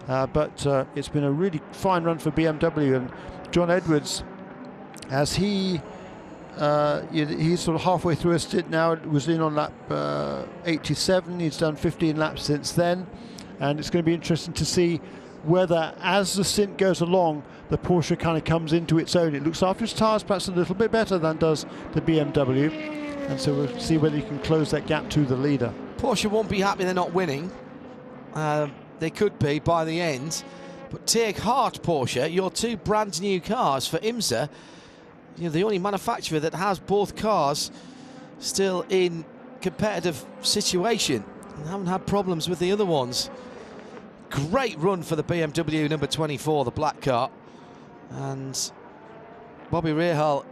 But it's been a really fine run for BMW, and John Edwards, as he's sort of halfway through a stint now. It was in on lap 87. He's done 15 laps since then, and it's going to be interesting to see whether, as the stint goes along, the Porsche kind of comes into its own. It looks after its tyres perhaps a little bit better than does the BMW, and so we'll see whether you can close that gap to the leader. Porsche won't be happy they're not winning. They could be by the end, but take heart, Porsche. Your 2 brand new cars for IMSA. You're the only manufacturer that has both cars still in competitive situation and haven't had problems with the other ones. Great run for the BMW number 24, the black car. And Bobby Rahal,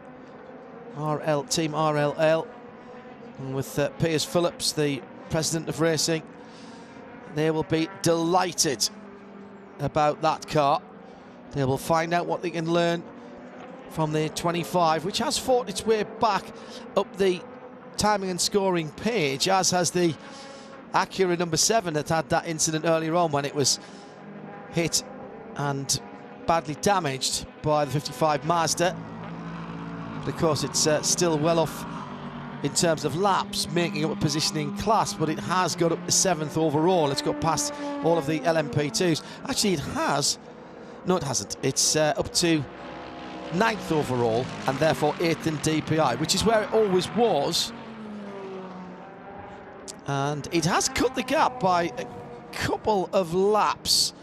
Team RLL, and with Piers Phillips, the president of racing, they will be delighted about that car. They will find out what they can learn from the 25, which has fought its way back up the timing and scoring page, as has the Acura number 7 that had that incident earlier on when it was hit and badly damaged by the 55 Mazda. But of course, it's still well off in terms of laps, making up a position in class, but it has got up to 7th overall. It's got past all of the LMP2s. Actually, it has. No, it hasn't. It's up to 9th overall, and therefore 8th in DPI, which is where it always was. And it has cut the gap by a couple of laps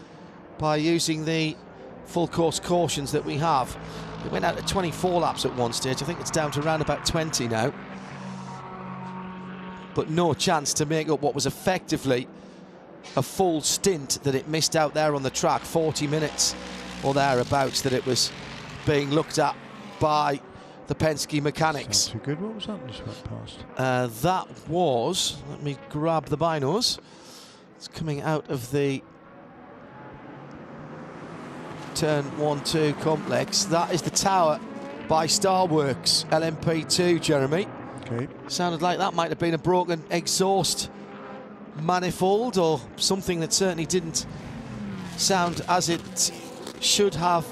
by using the full course cautions that we have. It went out at 24 laps at one stage. I think it's down to around about 20 now. But no chance to make up what was effectively a full stint that it missed out there on the track, 40 minutes or thereabouts that it was being looked at by the Penske mechanics. Too good. What was that just went past? That was, let me grab the binos. It's coming out of the turn 1-2 complex. That is the tower by Starworks LMP2, Jeremy. Okay. Sounded like that might have been a broken exhaust manifold or something that certainly didn't sound as it should have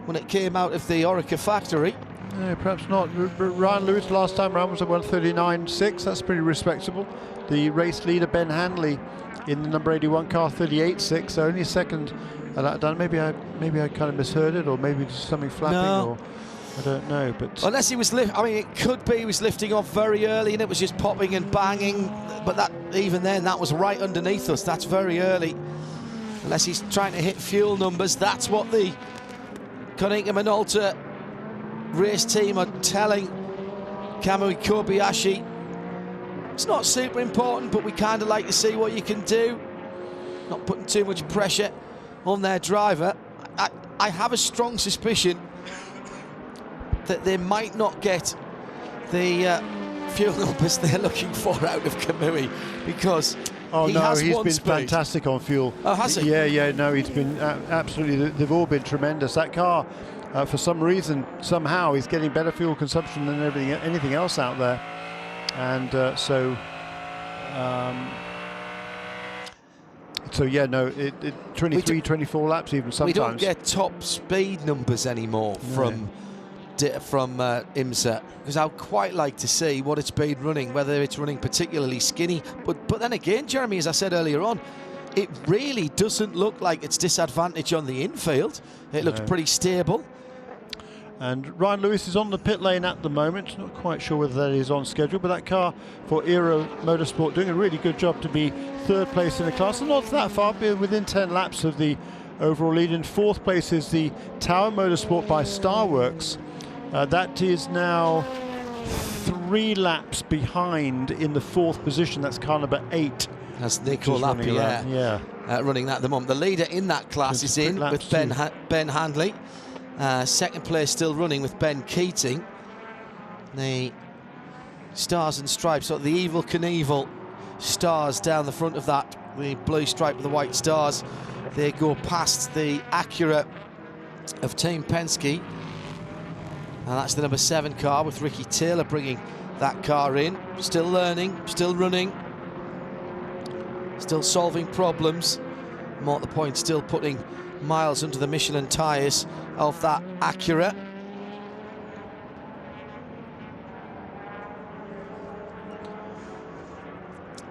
when it came out of the Orica factory. No, perhaps not. Ryan Lewis last time around was at 139.6. That's pretty respectable. The race leader Ben Hanley in the number 81 car 38.6. So only a second done. Maybe I kind of misheard it, or maybe just something flapping, or I don't know. But unless he was it could be he was lifting off very early and it was just popping and banging. But that even then, that was right underneath us. That's very early. unless he's trying to hit fuel numbers. That's what the Konica Minolta race team are telling Kamui Kobayashi. It's not super important, but we kind of like to see what you can do. Not putting too much pressure on their driver. I have a strong suspicion that they might not get the fuel numbers they're looking for out of Kamui, because he's been fantastic on fuel. Oh, has he? Yeah, no, he's been absolutely, they've all been tremendous. That car, for some reason, somehow, is getting better fuel consumption than anything else out there. And so yeah, no, 23, 24 laps even sometimes. We don't get top speed numbers anymore from IMSA, because I'd quite like to see what it's been running, whether it's running particularly skinny. But then again, Jeremy, as I said earlier on, it really doesn't look like it's disadvantage on the infield. It looks pretty stable. And Ryan Lewis is on the pit lane at the moment. Not quite sure whether that is on schedule, but that car for Aero Motorsport doing a really good job to be third place in the class, and not that far, within 10 laps of the overall lead. In fourth place is the Tower Motorsport by Starworks. That is now 3 laps behind in the fourth position. That's car number 8. That's Nico Lapierre running that at the moment. The leader in that class is in with Ben Handley. Second place still running with Ben Keating. The Stars and Stripes, so the Evil Knievel stars down the front of that, the blue stripe with the white stars. They go past the Acura of Team Penske. And that's the number 7 car with Ricky Taylor bringing that car in. Still learning, still running, still solving problems. More at the point, still putting miles under the Michelin tyres of that Acura.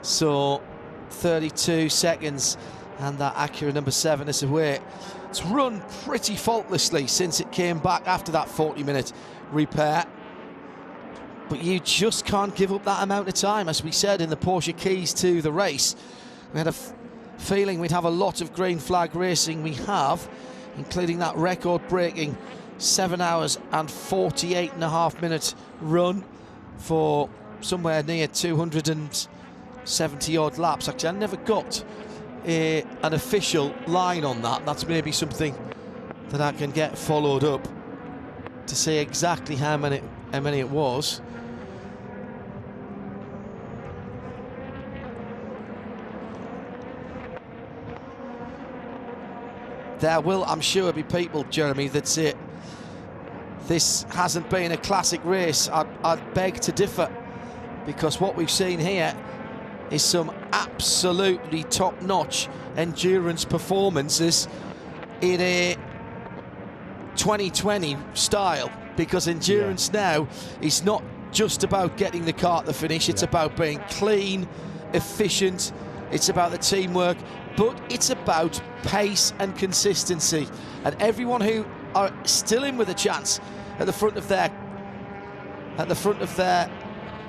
So 32 seconds, and that Acura number 7 is away. It's run pretty faultlessly since it came back after that 40-minute repair. But you just can't give up that amount of time. As we said in the Porsche keys to the race, we had a feeling we'd have a lot of green flag racing. We have, including that record-breaking 7 hours and 48.5 minute run for somewhere near 270 odd laps. Actually, I never got an official line on that. That's maybe something that I can get followed up to see exactly how many it was. There will, I'm sure, be people, Jeremy, that say this hasn't been a classic race. I'd beg to differ, because what we've seen here is some absolutely top-notch endurance performances in a 2020 style, because endurance now is not just about getting the car at the finish. It's about being clean, efficient. It's about the teamwork, but it's about pace and consistency. And everyone who are still in with a chance at the front of their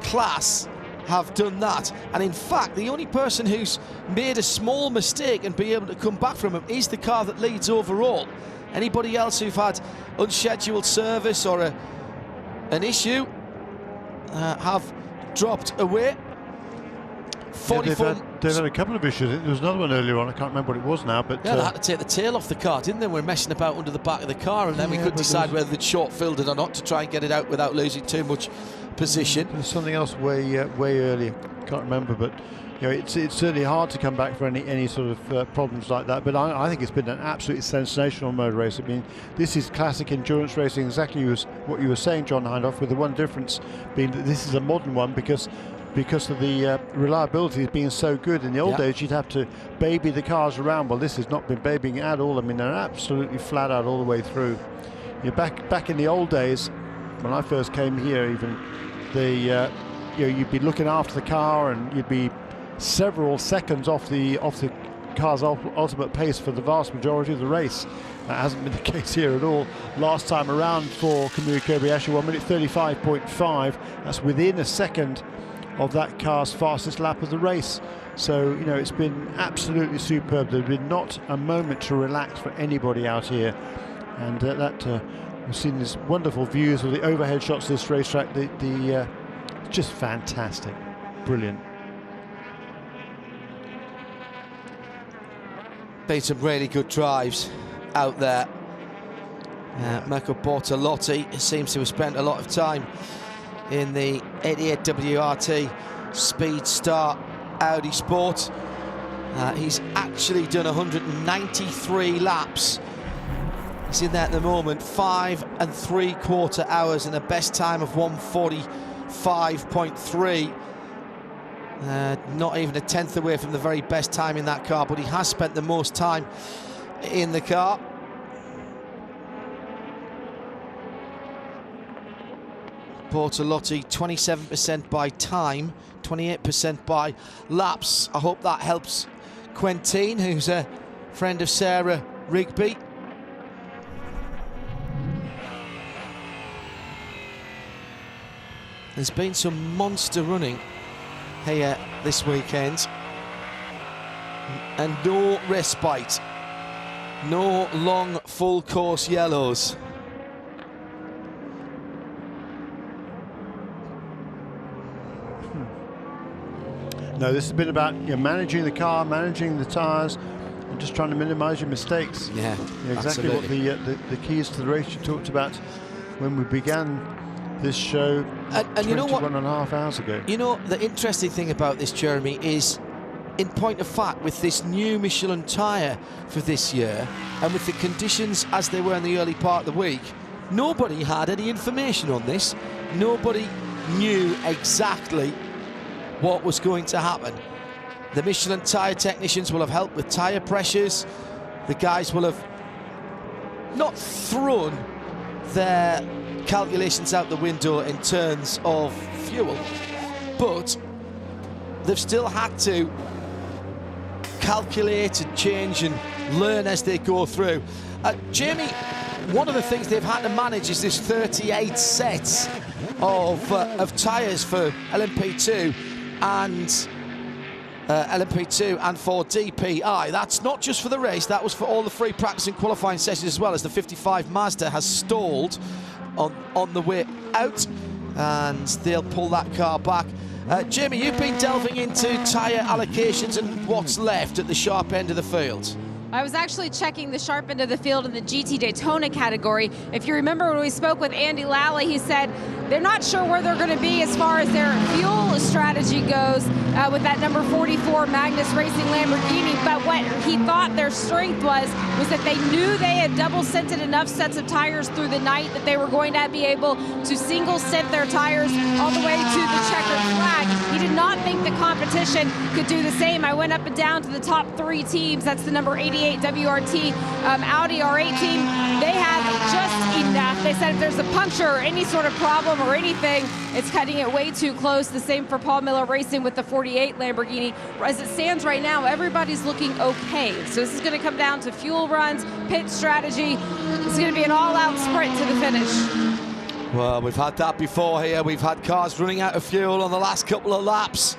class have done that. And in fact, the only person who's made a small mistake and be able to come back from him is the car that leads overall. Anybody else who've had unscheduled service or an issue have dropped away. 44. They've had a couple of issues. There was another one earlier on. I can't remember what it was now, but yeah, they had to take the tail off the car, didn't they? We were messing about under the back of the car, and then we couldn't decide whether they'd short-filled it or not to try and get it out without losing too much position. There's something else way earlier. Can't remember, but you know, it's certainly hard to come back for any sort of problems like that. But I think it's been an absolutely sensational motor race. I mean, this is classic endurance racing, exactly what you were saying, John Hindhaugh, with the one difference being that this is a modern one because of the reliability being so good. In the old days, you'd have to baby the cars around. Well, this has not been babying at all. I mean, they're absolutely flat out all the way through. You're back in the old days, when I first came here, even you'd be looking after the car, and you'd be several seconds off the car's ultimate pace for the vast majority of the race. That hasn't been the case here at all. Last time around for Kamui Kobayashi, 1:35.5. That's within a second of that car's fastest lap of the race. So, you know, it's been absolutely superb. There's been not a moment to relax for anybody out here. And we've seen these wonderful views of the overhead shots of this racetrack. Just fantastic. Brilliant. Been some really good drives out there. Mirko Bortolotti seems to have spent a lot of time in the 88 WRT Speed Star Audi Sport. He's actually done 193 laps. He's in there at the moment, 5 3/4 hours and a best time of 1:45.3. Not even a tenth away from the very best time in that car, but he has spent the most time in the car. Bortolotti, 27% by time, 28% by laps. I hope that helps Quentin, who's a friend of Sarah Rigby. There's been some monster running here this weekend, and no respite, no long full course yellows. No, this has been about managing the car, managing the tyres, and just trying to minimise your mistakes. Yeah, exactly absolutely. What the keys to the race you talked about when we began this show and you know what? 21.5 hours ago. You know, the interesting thing about this, Jeremy, is in point of fact, with this new Michelin tyre for this year, and with the conditions as they were in the early part of the week, nobody had any information on this. Nobody knew exactly what was going to happen. The Michelin tyre technicians will have helped with tyre pressures. The guys will have not thrown their calculations out the window in terms of fuel, but they've still had to calculate and change and learn as they go through. Jamie, one of the things they've had to manage is this 38 sets of tyres for LMP2 and LMP2 and for DPI. That's not just for the race, that was for all the free practice and qualifying sessions as well, as the 55 Mazda has stalled on the way out, and they'll pull that car back. Jamie, you've been delving into tyre allocations and what's left at the sharp end of the field. I was actually checking the sharp end of the field in the GT Daytona category. If you remember when we spoke with Andy Lally, he said they're not sure where they're going to be as far as their fuel strategy goes with that number 44 Magnus Racing Lamborghini. But what he thought their strength was that they knew they had double scented enough sets of tires through the night that they were going to be able to single scent their tires all the way to the checkered flag. He did not think the competition could do the same. I went up and down to the top 3 teams. That's the number 88 WRT Audi R8 team. They have just enough. They said if there's a puncture or any sort of problem or anything, it's cutting it way too close. The same for Paul Miller Racing with the 48 Lamborghini. As it stands right now, everybody's looking okay. So this is going to come down to fuel runs, pit strategy. It's going to be an all-out sprint to the finish. Well, we've had that before here. We've had cars running out of fuel on the last couple of laps,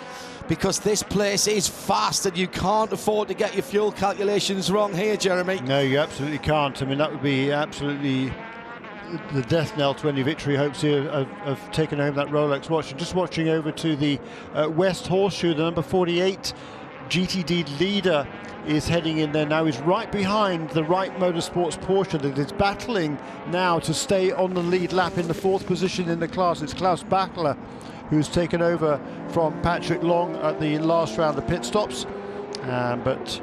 because this place is fast and you can't afford to get your fuel calculations wrong here, Jeremy. No, you absolutely can't. I mean, that would be absolutely the death knell to any victory hopes here of taking home that Rolex watch. And just watching over to the West Horseshoe, the number 48 GTD leader is heading in there now. He's right behind the Wright Motorsports Porsche that is battling now to stay on the lead lap in the 4th position in the class. It's Klaus Bachler who's taken over from Patrick Long at the last round of pit stops. But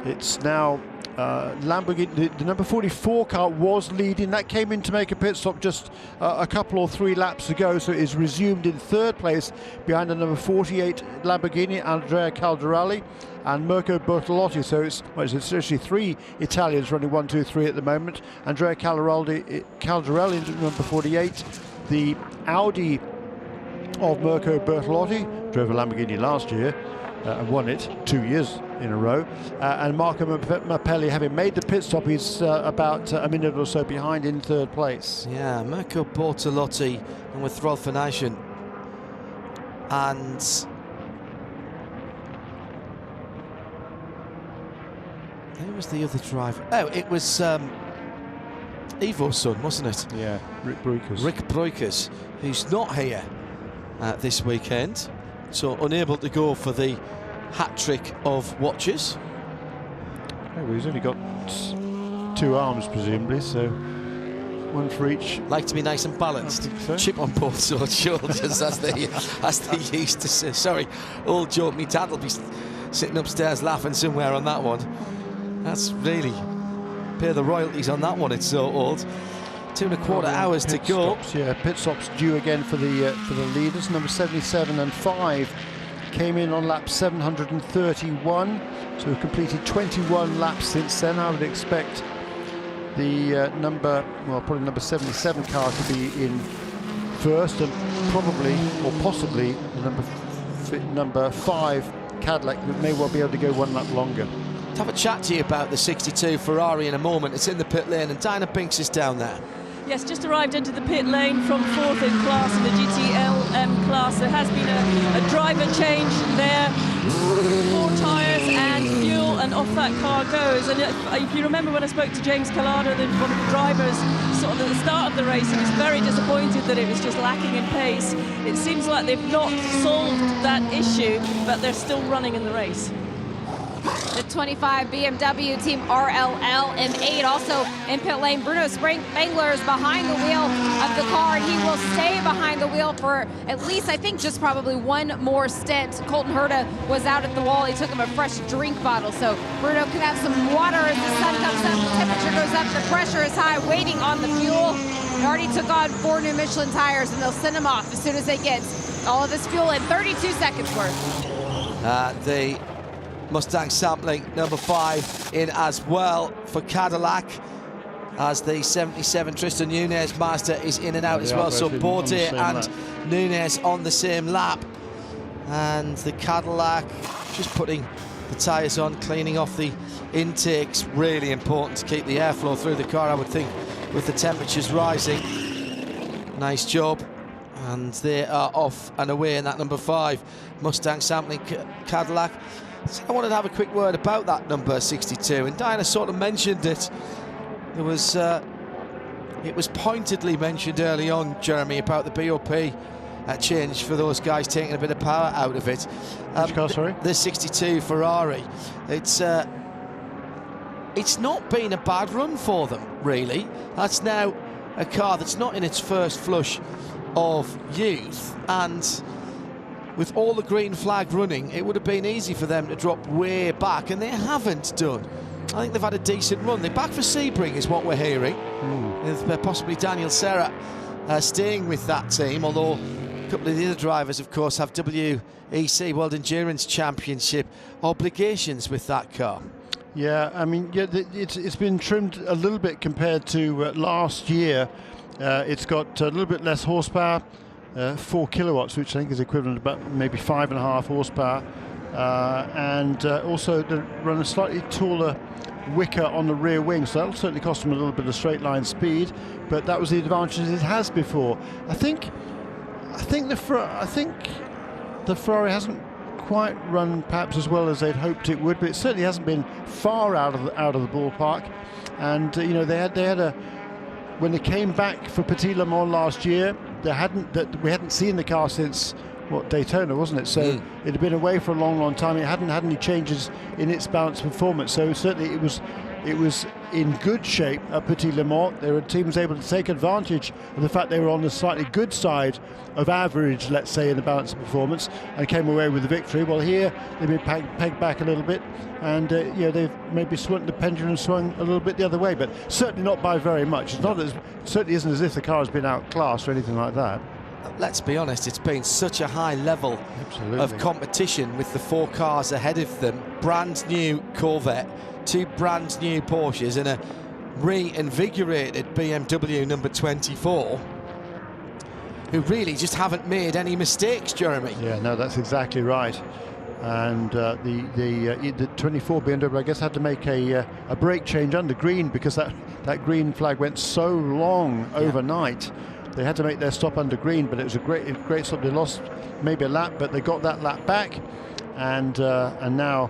it's now Lamborghini, the number 44 car was leading. That came in to make a pit stop just a couple or 3 laps ago, so it is resumed in 3rd place behind the number 48 Lamborghini, Andrea Caldarelli and Mirko Bortolotti. So it's essentially 3 Italians running 1, 2, 3 at the moment. Andrea Caldarelli, number 48, the Audi of Mirko Bortolotti, drove a Lamborghini last year and won it 2 years in a row, and Marco Mappelli, having made the pit stop, he's about a minute or so behind in 3rd place. Yeah, Mirko Bortolotti and with Rolf van Eyschen and Who was the other driver? Oh, it was Ivo's son, wasn't it? Yeah, Rick Breukers. Rick Breukers, who's not here this weekend, so unable to go for the hat-trick of watches. Oh, well, he's only got 2 arms, presumably, so one for each. Like to be nice and balanced. So. Chip on both shoulders, as they used to say. Sorry, old joke. Me dad will be sitting upstairs laughing somewhere on that one. That's really pay the royalties on that one. It's so old. 2.25 hours to go. Stops, yeah, pit stops due again for the leaders. Number 77 and 5 came in on lap 731, so we've completed 21 laps since then. I would expect the probably number 77 car to be in first, and probably or possibly the number 5 Cadillac that may well be able to go 1 lap longer. To have a chat to you about the 62 Ferrari in a moment. It's in the pit lane, and Dinah Binks is down there. Yes, just arrived into the pit lane from 4th in class in the GTLM class. There has been a driver change there. 4 tyres and fuel, and off that car goes. And if you remember when I spoke to James Collada, one of the drivers, sort of at the start of the race, he was very disappointed that it was just lacking in pace. It seems like they've not solved that issue, but they're still running in the race. The 25 BMW team RLL in 8, also in pit lane. Bruno Spangler is behind the wheel of the car, and he will stay behind the wheel for at least, I think, just probably 1 more stint. Colton Herta was out at the wall. He took him a fresh drink bottle, so Bruno can have some water as the sun comes up, the temperature goes up, the pressure is high, waiting on the fuel. He already took on 4 new Michelin tires, and they'll send him off as soon as they get all of this fuel in 32 seconds worth. The Mustang sampling number 5 in as well for Cadillac, as the 77 Tristan Nunez Mazda is in and out as well. So Borde and Nunez on the same lap, and the Cadillac just putting the tyres on, cleaning off the intakes. Really important to keep the airflow through the car, I would think, with the temperatures rising. Nice job. And they are off and away in that number 5 Mustang sampling Cadillac. So I wanted to have a quick word about that number 62, and Diana sort of mentioned it. It was pointedly mentioned early on, Jeremy, about the BOP change for those guys, taking a bit of power out of it. Which car, sorry? The 62 Ferrari. It's not been a bad run for them, really. That's now a car that's not in its first flush of youth, and with all the green flag running, it would have been easy for them to drop way back, and they haven't done. I think they've had a decent run. They're back for Sebring, is what we're hearing. With possibly Daniel Serra staying with that team, although a couple of the other drivers, of course, have WEC World Endurance Championship obligations with that car. Yeah, I mean, yeah, it's been trimmed a little bit compared to last year. It's got a little bit less horsepower. 4 kilowatts, which I think is equivalent to about maybe 5.5 horsepower, and also they run a slightly taller wicker on the rear wing, so that'll certainly cost them a little bit of straight line speed, but that was the advantage it has before. I think the Ferrari hasn't quite run perhaps as well as they'd hoped it would, but it certainly hasn't been far out of the ballpark. And you know, they had a when they came back for Petit Le Mans last year, we hadn't seen the car since Daytona, wasn't it? So it had been away for a long time. It hadn't had any changes in its balance performance. So certainly it was in good shape at Petit Le Mans. There were teams able to take advantage of the fact they were on the slightly good side of average, let's say, in the balance of performance, and came away with the victory. Well, here they've been pegged back a little bit, and they've maybe the pendulum swung a little bit the other way, but certainly not by very much. It certainly isn't as if the car has been outclassed or anything like that. Let's be honest, it's been such a high level of competition with the 4 cars ahead of them. Brand new Corvette, 2 brand new Porsches, and a reinvigorated BMW number 24, who really just haven't made any mistakes, Jeremy. Yeah, no, that's exactly right. And the 24 BMW, I guess, had to make a brake change under green because that green flag went so long overnight. They had to make their stop under green, but it was a great stop. They lost maybe a lap, but they got that lap back, and now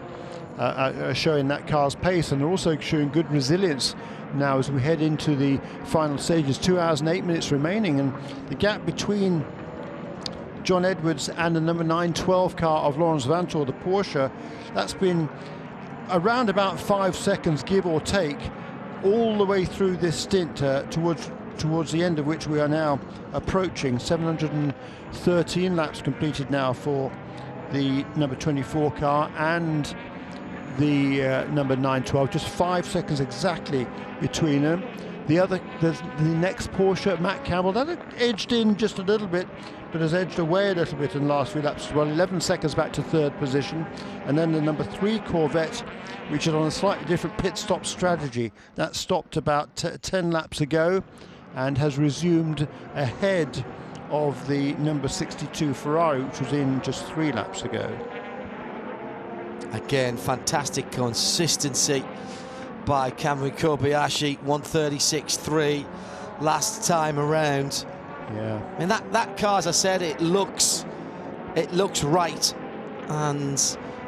showing that car's pace, and also showing good resilience now as we head into the final stages. 2 hours and 8 minutes remaining, and the gap between John Edwards and the number 912 car of Lawrence Vanthoor, the Porsche, that's been around about 5 seconds, give or take, all the way through this stint towards the end of which we are now approaching. 713 laps completed now for the number 24 car and the number 912, just 5 seconds exactly between them. The next Porsche, Matt Campbell, that edged in just a little bit, but has edged away a little bit in the last few laps as well. 11 seconds back to third position. And then the number 3 Corvette, which is on a slightly different pit stop strategy. That stopped about 10 laps ago and has resumed ahead of the number 62 Ferrari, which was in just 3 laps ago. Again, fantastic consistency by Cameron Kobayashi. 136.3 last time around. Yeah. I mean, that car, as I said, it looks right, and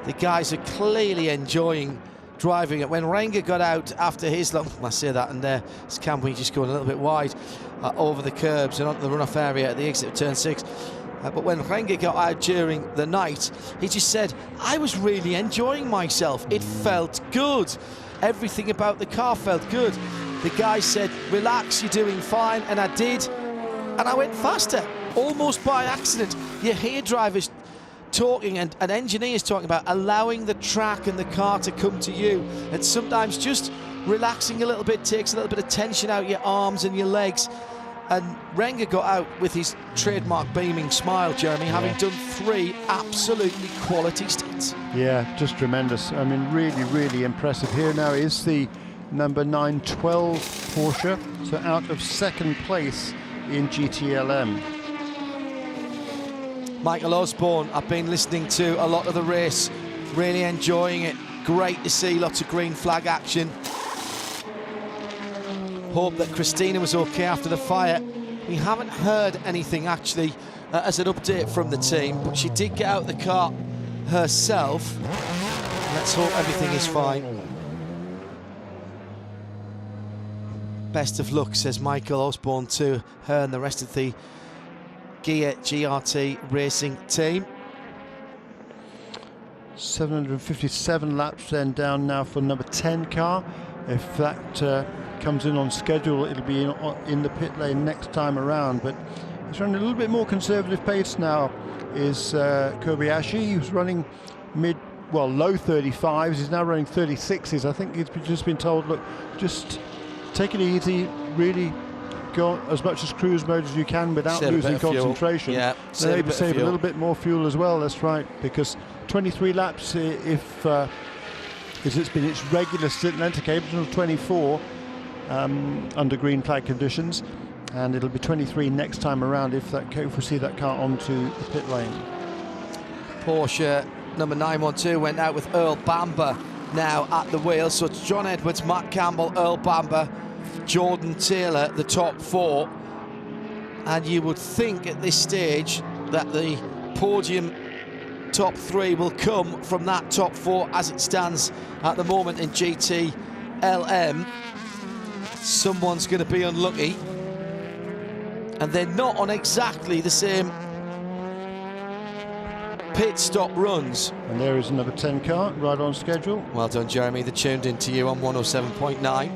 the guys are clearly enjoying driving it. When Renger got out after his I say that, and it's Cameron just going a little bit wide over the curbs and onto the runoff area at the exit of turn 6. But when Renger got out during the night, he just said, I was really enjoying myself. It felt good. Everything about the car felt good. The guy said, relax, you're doing fine. And I did. And I went faster, almost by accident. You hear drivers talking and engineers talking about allowing the track and the car to come to you. And sometimes just relaxing a little bit takes a little bit of tension out your arms and your legs. And Renger got out with his trademark beaming smile, Jeremy, having done 3 absolutely quality stints. Yeah, just tremendous. I mean, really, really impressive. Here now is the number 912 Porsche, so out of second place in GTLM. Michael Osborne, I've been listening to a lot of the race, really enjoying it. Great to see lots of green flag action. Hope that Christina was okay after the fire. We haven't heard anything actually as an update from the team, but she did get out of the car herself. Let's hope everything is fine. Best of luck, says Michael Osborne to her and the rest of the Gear GRT racing team. 757 laps then down now for number 10 car. If that comes in on schedule, it'll be in the pit lane next time around, but he's running a little bit more conservative pace now is Kobayashi. He was running low 35s, he's now running 36s. I think he's just been told, look, just take it easy, really go as much as cruise mode as you can without losing concentration. Yeah, maybe save a little bit more fuel as well. That's right, because 23 laps if it's been its regular stint length, okay, until 24 under green flag conditions, and it'll be 23 next time around if we see that car onto the pit lane. Porsche number 912 went out with Earl Bamber now at the wheel, so it's John Edwards, Matt Campbell, Earl Bamber, Jordan Taylor, the top 4, and you would think at this stage that the podium top 3 will come from that top 4 as it stands at the moment in GTLM. Someone's going to be unlucky, and they're not on exactly the same pit stop runs. And there is number 10 car right on schedule. Well done, Jeremy. They're tuned into you on 107.9.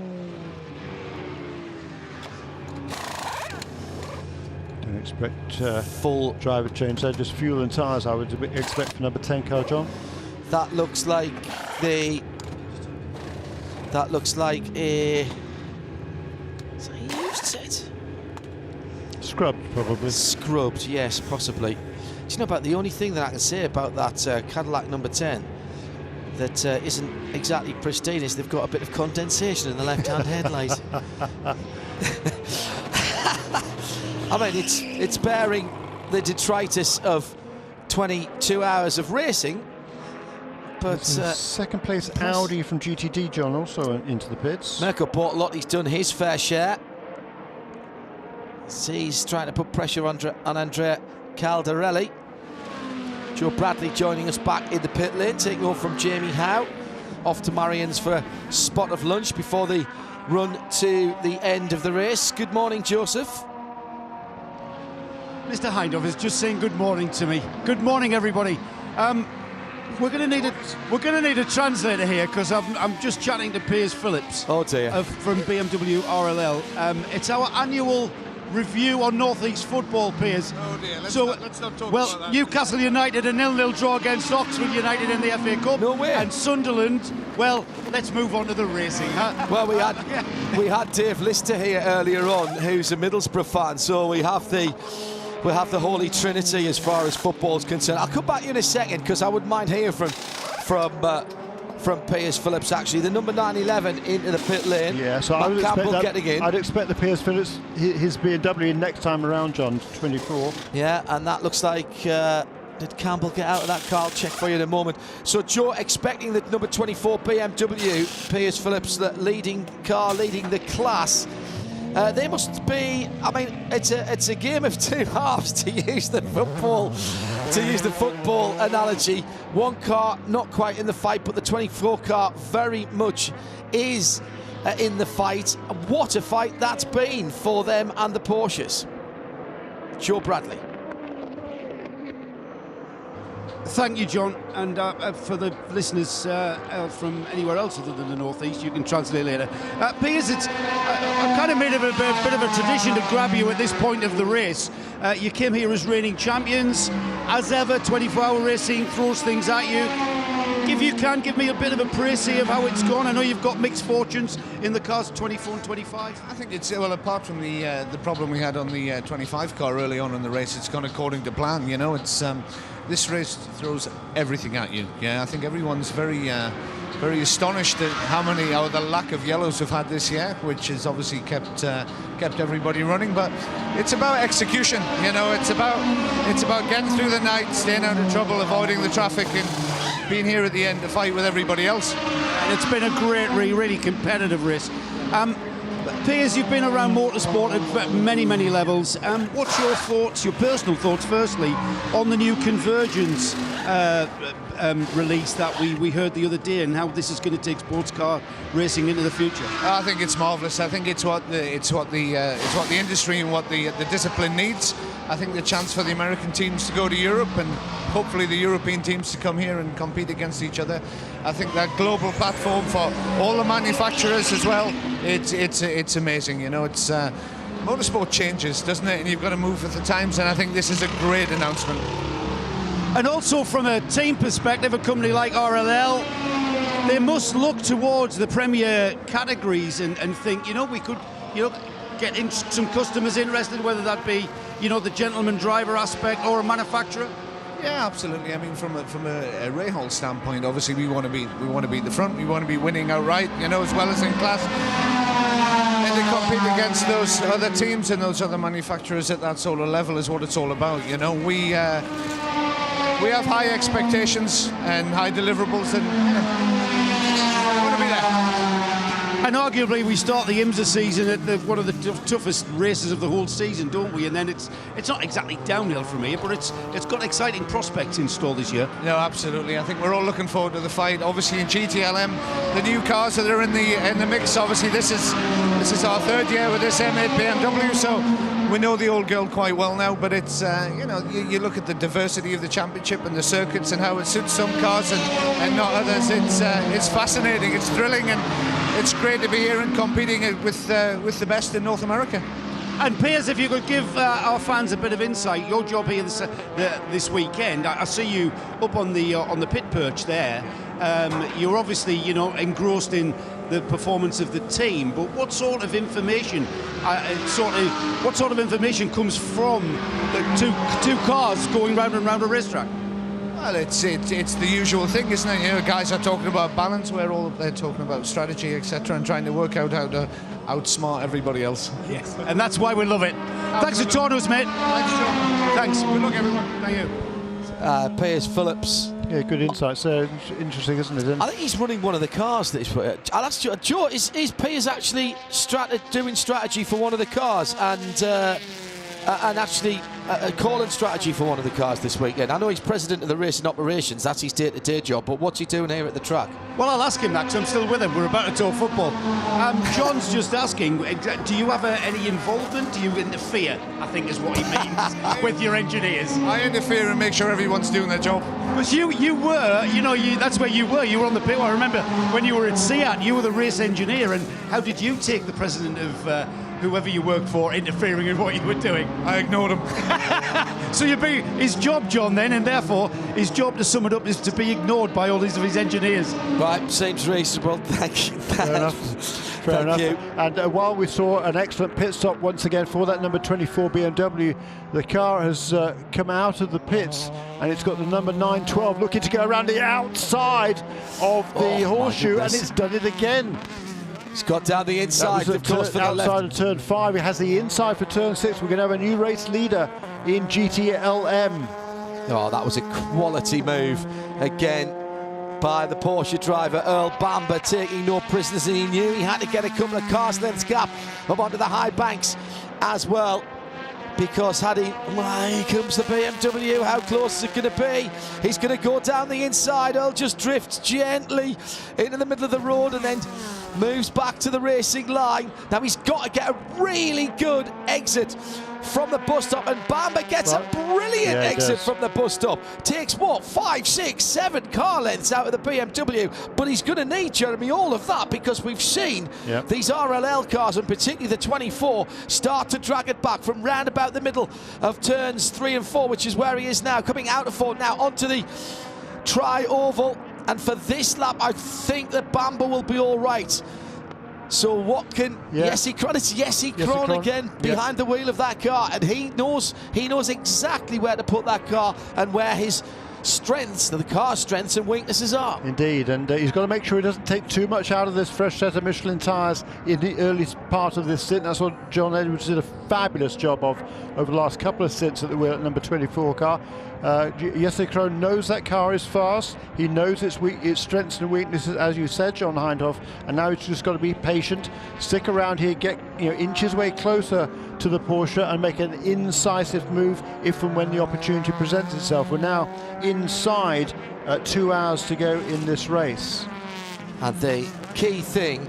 Don't expect full driver change there, just fuel and tyres I would expect for number 10 car, John. That looks like a is that a used set? Scrubbed, probably. Scrubbed, yes, possibly. Do you know about the only thing that I can say about that Cadillac number 10 that isn't exactly pristine is they've got a bit of condensation in the left-hand headlight. I mean, it's bearing the detritus of 22 hours of racing, but second place Audi from GTD, John, also into the pits. Mirko Bortolotti's done his fair share. He's trying to put pressure on Andrea Caldarelli. Joe Bradley joining us back in the pit lane, taking over from Jamie Howe. off to Marion's for a spot of lunch before the run to the end of the race. Good morning, Joseph. Mr. Hindhoff is just saying good morning to me. Good morning, everybody. We're going to need a translator here because I'm just chatting to Piers Phillips. Oh dear. From BMW RLL. It's our annual review on North East football, Piers. Oh dear. Let's not talk well, about that. Newcastle United a 0-0 draw against Oxford United in the FA Cup. No way. And Sunderland. Well, let's move on to the racing. Huh? Well, we had Dave Lister here earlier on, who's a Middlesbrough fan. So we have the Holy Trinity as far as football's concerned. I'll come back to you in a second because I wouldn't mind hearing from Piers Phillips, actually. The number 911 into the pit lane. Yeah, so Matt Campbell getting in. I'd expect the Piers Phillips, his BMW in next time around, John, 24. Yeah, and that looks like... did Campbell get out of that car? I'll check for you in a moment. So, Joe, expecting the number 24 BMW, Piers Phillips, the leading car, leading the class. They must be. I mean, it's a game of two halves, to use the football analogy. One car not quite in the fight, but the 24 car very much is in the fight. What a fight that's been for them and the Porsches. Joe Bradley. Thank you, John, and for the listeners from anywhere else other than the North East, you can translate later. Piers, I've kind of made a bit of a tradition to grab you at this point of the race. You came here as reigning champions. As ever, 24-hour racing throws things at you. If you can, give me a bit of a précis of how it's gone. I know you've got mixed fortunes in the cars 24 and 25. I think it's, well, apart from the problem we had on the 25 car early on in the race, it's gone according to plan. You know, it's this race throws everything at you. Yeah, I think everyone's very astonished at how many, or the lack of yellows we've had this year, which has obviously kept everybody running. But it's about execution. You know, it's about getting through the night, staying out of trouble, avoiding the traffic, and being here at the end to fight with everybody else. And it's been a great, really competitive race. Piers, you've been around motorsport at many levels. What's your thoughts, your personal thoughts, firstly, on the new Convergence release that we heard the other day, and how this is going to take sports car racing into the future? I think it's marvellous. I think it's what the industry and what the discipline needs. I think the chance for the American teams to go to Europe and hopefully the European teams to come here and compete against each other. I think that global platform for all the manufacturers as well. It's amazing. You know, it's motorsport changes, doesn't it? And you've got to move with the times. And I think this is a great announcement. And also from a team perspective, a company like RLL, they must look towards the premier categories and think, you know, we could, you know, get some customers interested, whether that be, you know, the gentleman driver aspect or a manufacturer. Yeah, absolutely. I mean, from a Rahal standpoint, obviously we want to be at the front. We want to be winning outright, you know, as well as in class. And to compete against those other teams and those other manufacturers at that sort of level is what it's all about. You know, we have high expectations and high deliverables, and we want to be there. And arguably, we start the IMSA season at one of the toughest races of the whole season, don't we? And then it's not exactly downhill from here, but it's got exciting prospects in store this year. No, absolutely. I think we're all looking forward to the fight. Obviously, in GTLM, the new cars that are in the mix. Obviously, this is our third year with this M8 BMW, so we know the old girl quite well now. But it's you know, you look at the diversity of the championship and the circuits and how it suits some cars and not others. It's fascinating. It's thrilling, and it's great to be here and competing with the best in North America. And Piers, if you could give our fans a bit of insight, your job here this weekend. I see you up on the pit perch there. You're obviously, you know, engrossed in the performance of the team. But what sort of information? What sort of information comes from the two cars going round and round a racetrack? Well, it's the usual thing, isn't it? You know, guys are talking about balance, they're talking about strategy, etc., and trying to work out how to outsmart everybody else. Yes, and that's why we love it. Thanks for joining us, mate. Thanks, John. Thanks. Good luck, everyone. Thank you. Piers Phillips. Yeah, good insight. So interesting, isn't it? I think he's running one of the cars that he's put. I'll ask you, Joe, is Piers actually doing strategy for one of the cars? And and actually a calling strategy for one of the cars this weekend? I know he's president of the racing operations, that's his day-to-day job, but what's he doing here at the track? Well, I'll ask him that because I'm still with him. We're about to talk football. John's just asking, do you have any involvement? Do you interfere, I think is what he means, with your engineers? I interfere and make sure everyone's doing their job. Because you were, that's where you were. You were on the pit. I remember when you were at SEAT, you were the race engineer. And how did you take the president of whoever you worked for interfering in what you were doing? I ignored him. So you'd be his job, John, then, and therefore his job, to sum it up, is to be ignored by all these of his engineers. Right, seems reasonable. Thank you. Fair enough. Fair enough. You. And while we saw an excellent pit stop once again for that number 24 BMW, the car has come out of the pits and it's got the number 912 looking to go around the outside of the horseshoe, and it's done it again. It's got down the inside, of course, for the left. Outside of turn 5, it has the inside for turn 6. We're going to have a new race leader in GTLM. Oh, that was a quality move again by the Porsche driver, Earl Bamber, taking no prisoners, and he knew he had to get a couple of cars lengths gap up onto the high banks as well. Because here comes the BMW, how close is it going to be? He's going to go down the inside. Earl just drifts gently into the middle of the road and then moves back to the racing line. Now he's got to get a really good exit from the bus stop, and Bamber gets a brilliant exit from the bus stop. Takes what, 5, 6, 7 car lengths out of the BMW, but he's going to need, Jeremy, all of that, because we've seen these RLL cars, and particularly the 24, start to drag it back from round about the middle of turns 3 and 4, which is where he is now, coming out of 4 now onto the tri-oval. And for this lap, I think that Bamber will be all right. So what can Jesse Krohn? It's Jesse Krohn again behind the wheel of that car, and he knows exactly where to put that car and where his strengths, the car's strengths and weaknesses are. Indeed, and he's got to make sure he doesn't take too much out of this fresh set of Michelin tyres in the early part of this stint. That's what John Edwards did a fabulous job of over the last couple of stints at the wheel at number 24 car. Jesse Krohn knows that car is fast. He knows its strengths and weaknesses, as you said, John Hindhoff, and now he's just got to be patient, stick around here, get inches way closer to the Porsche and make an incisive move if and when the opportunity presents itself. We're now inside 2 hours to go in this race. And the key thing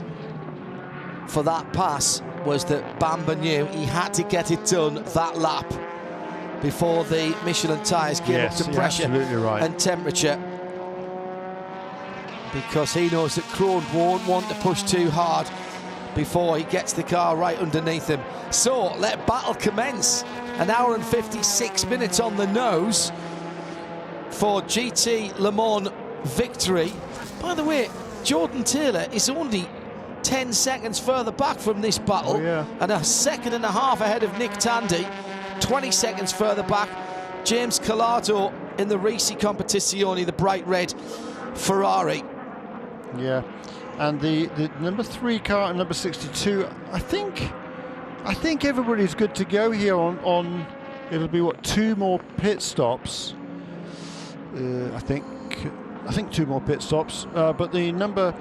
for that pass was that Bamber knew he had to get it done that lap before the Michelin tyres came up to pressure and temperature, because he knows that Krohn won't want to push too hard before he gets the car right underneath him. So let battle commence. An hour and 56 minutes on the nose for GT Le Mans victory. By the way, Jordan Taylor is only 10 seconds further back from this battle, and a second and a half ahead of Nick Tandy. 20 seconds further back, James Calato in the Risi Competizione, the bright red Ferrari. Yeah, and the number 3 car and number 62, I think everybody's good to go here on it'll be what, 2 more pit stops. I think 2 more pit stops, but the number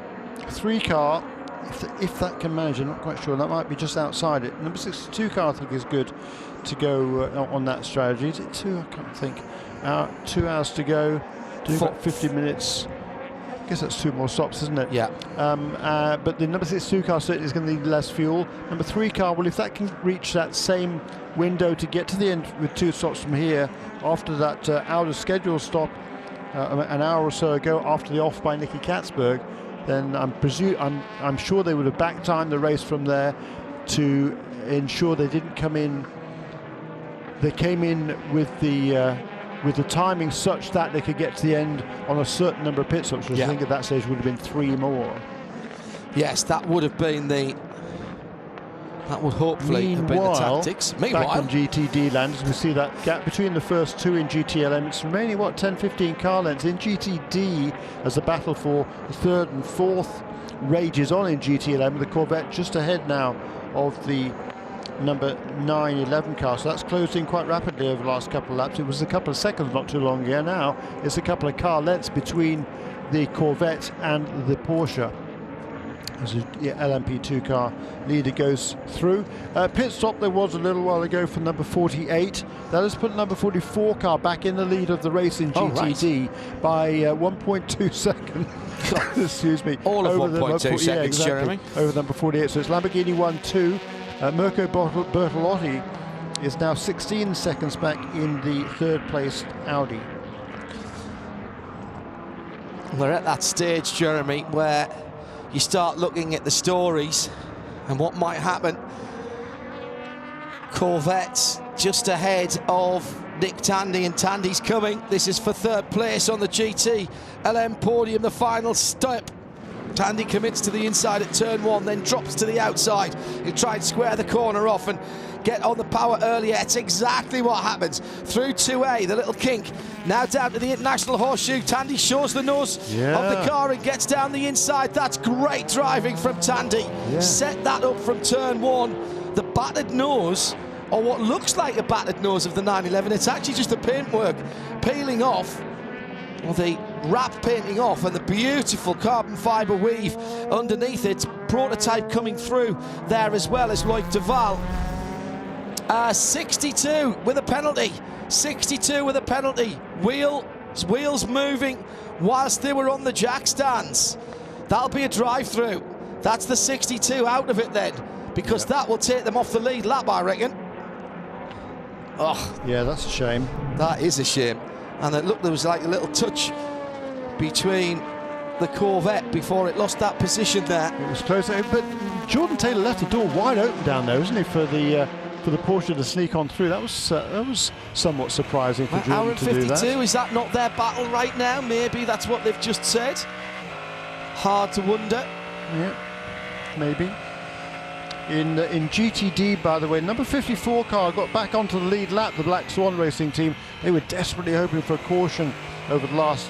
3 car, if that can manage, I'm not quite sure, that might be just outside it. Number 62 car I think is good to go on that strategy. Is it 2? I can't think. 2 hours to go, doing about 50 minutes. I guess that's 2 more stops, isn't it? Yeah. But the number 62 car certainly is going to need less fuel. Number 3 car, well, if that can reach that same window to get to the end with 2 stops from here, after that out of schedule stop an hour or so ago, after the off by Nicky Katzberg, then I'm sure they would have back-timed the race from there to ensure they didn't come in. They came in with the timing such that they could get to the end on a certain number of pit stops, which I think at that stage would have been 3 more. Yes, that would have been that would hopefully have been the tactics. Meanwhile, back in GTD land, as we see that gap between the first 2 in GTLM, it's remaining, 10-15 car lengths. In GTD, as the battle for the 3rd and 4th rages on in GTLM, with the Corvette just ahead now of the number 911 car, so that's closed in quite rapidly over the last couple of laps. It was a couple of seconds not too long ago. Now it's a couple of car lengths between the Corvette and the Porsche. as the LMP2 car leader goes through. Pit stop there was a little while ago for number 48. That has put number 44 car back in the lead of the race in GTD by 1.2 seconds. Excuse me. All of 1.2 seconds, yeah, exactly, Jeremy. over number 48. So it's Lamborghini 1-2. Mirko Bertolotti is now 16 seconds back in the third place Audi. We're at that stage, Jeremy, where you start looking at the stories and what might happen. Corvette's just ahead of Nick Tandy, and Tandy's coming. This is for third place on the GT LM podium, the final step. Tandy commits to the inside at turn 1, then drops to the outside. He'll try and square the corner off and get on the power earlier. It's exactly what happens. Through 2A, the little kink. Now down to the international horseshoe. Tandy shows the nose of the car and gets down the inside. That's great driving from Tandy. Set that up from turn 1. The battered nose, or what looks like a battered nose of the 911, it's actually just the paintwork peeling off, or the wrap painting off, and the beautiful carbon fibre weave underneath it. Prototype coming through there as well as Loic Duval. 62 with a penalty. 62 with a penalty. Wheels moving whilst they were on the jack stands. That'll be a drive-through. That's the 62 out of it then, because that will take them off the lead lap, I reckon. Oh, yeah, that's a shame. That is a shame. And look, there was like a little touch between the Corvette before it lost that position there. It was close, but Jordan Taylor left the door wide open down there, isn't he, for the Porsche to sneak on through. That was somewhat surprising for Jordan to do that. 52, is that not their battle right now? Maybe that's what they've just said. Hard to wonder. Yeah, maybe. In GTD, by the way, number 54 car got back onto the lead lap, the Black Swan Racing team. They were desperately hoping for a caution over the last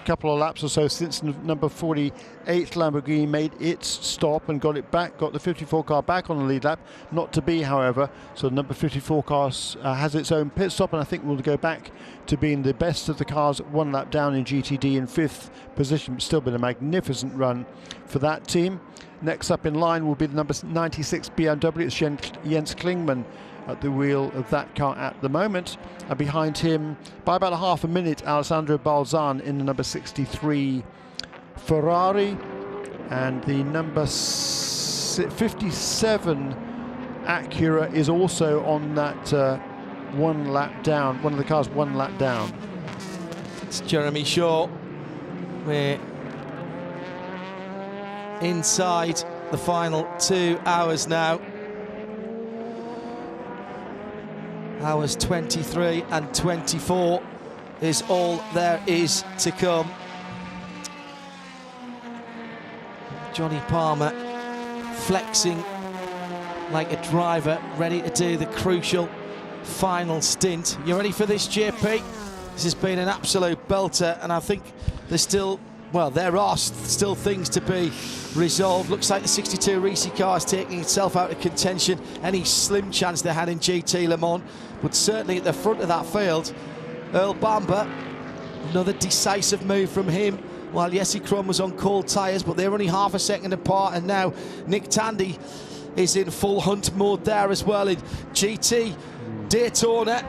couple of laps or so since number 48 Lamborghini made its stop and got it back, got the 54 car back on the lead lap. Not to be, however. So number 54 car has its own pit stop, and I think will go back to being the best of the cars, one lap down in GTD in 5th position. Still been a magnificent run for that team. Next up in line will be the number 96 BMW. It's Jens Klingmann at the wheel of that car at the moment. And behind him, by about a half a minute, Alessandro Balzan in the number 63 Ferrari. And the number 57 Acura is also on that one lap down, one of the cars one lap down. It's Jeremy Shaw. We're inside the final 2 hours now. Hours 23 and 24 is all there is to come. Johnny Palmer flexing like a driver, ready to do the crucial final stint. You ready for this, JP? This has been an absolute belter, and I think there's still, well, there are still things to be resolved. Looks like the 62 Risi car is taking itself out of contention. Any slim chance they had in GT Le Mans, but certainly at the front of that field, Earl Bamber, another decisive move from him. While Jesse Kron was on cold tyres, but they're only half a second apart, and now Nick Tandy is in full hunt mode there as well in GT Daytona.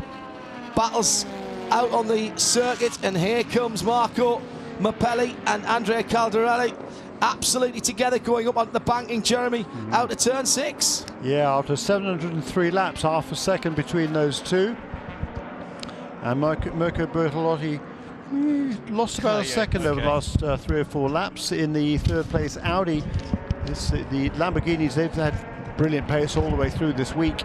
Battles out on the circuit, and here comes Marco Mappelli and Andrea Caldarelli absolutely together going up onto the banking, Jeremy, out to turn 6. Yeah, after 703 laps, half a second between those two. And Mirko Bertolotti lost about a second over the last 3 or 4 laps in the third place Audi. The Lamborghinis, they've had brilliant pace all the way through this week,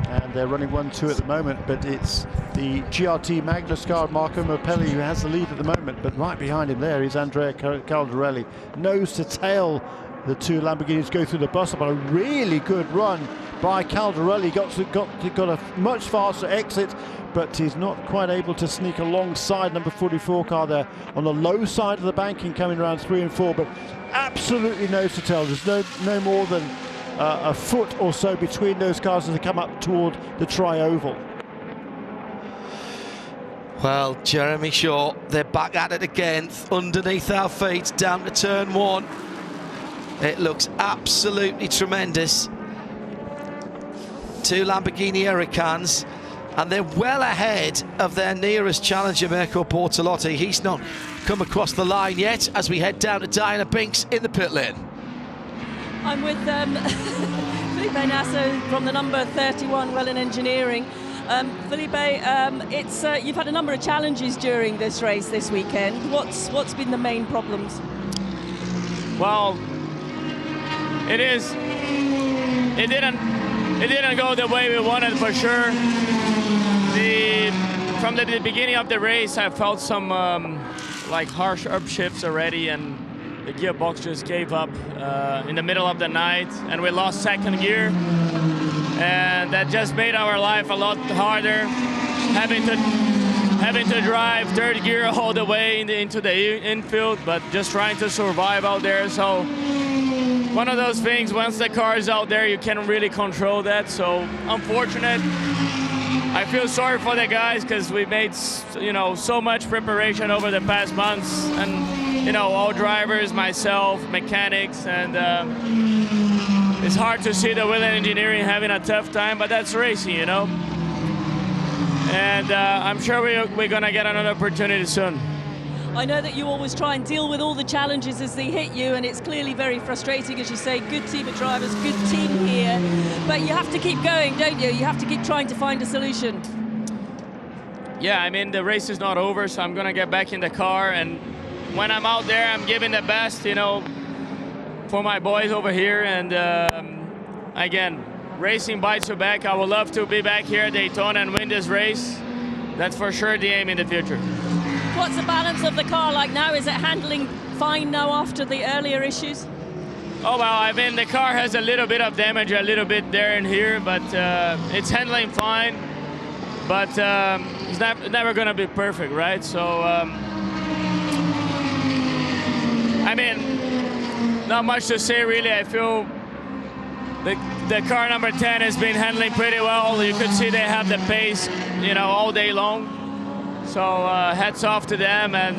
and they're running 1-2 at the moment, but it's the GRT Magnus car, Marco Mappelli, who has the lead at the moment, but right behind him there is Andrea Caldarelli. Nose to tail, the two Lamborghinis go through the bus-up on a really good run by Caldarelli. Got a much faster exit, but he's not quite able to sneak alongside number 44 car there on the low side of the banking coming around 3 and 4, but absolutely nose to tail. There's no more than a foot or so between those cars as they come up toward the tri-oval. Well, Jeremy Shaw, they're back at it again, underneath our feet, down to turn 1. It looks absolutely tremendous. 2 Lamborghini Huracans, and they're well ahead of their nearest challenger, Mirko Bortolotti. He's not come across the line yet as we head down to Diana Binks in the pit lane. I'm with Felipe Nasso from the number 31 Wellen Engineering. Felipe, you've had a number of challenges during this race this weekend. What's been the main problems? Well, it didn't go the way we wanted for sure. From the beginning of the race, I felt some like harsh upshifts already, and the gearbox just gave up in the middle of the night, and we lost second gear, and that just made our life a lot harder, having to drive third gear all the way into the infield, but just trying to survive out there. So one of those things, once the car is out there, you can't really control that. So unfortunate. I feel sorry for the guys because we made, so much preparation over the past months, and all drivers, myself, mechanics, and it's hard to see the Wellen Engineering having a tough time, but that's racing, And I'm sure we're gonna get another opportunity soon. I know that you always try and deal with all the challenges as they hit you, and it's clearly very frustrating, as you say, good team of drivers, good team here, but you have to keep going, don't you? You have to keep trying to find a solution. Yeah, I mean, the race is not over, so I'm gonna get back in the car, and when I'm out there, I'm giving the best, for my boys over here, and again, racing bites you back. I would love to be back here at Daytona and win this race. That's for sure the aim in the future. What's the balance of the car like now? Is it handling fine now after the earlier issues? Oh, well, I mean, the car has a little bit of damage, a little bit there and here, but it's handling fine. But it's never going to be perfect, right? So, I mean, not much to say, really. I feel the car number 10 has been handling pretty well. You could see they have the pace, all day long. So hats off to them, and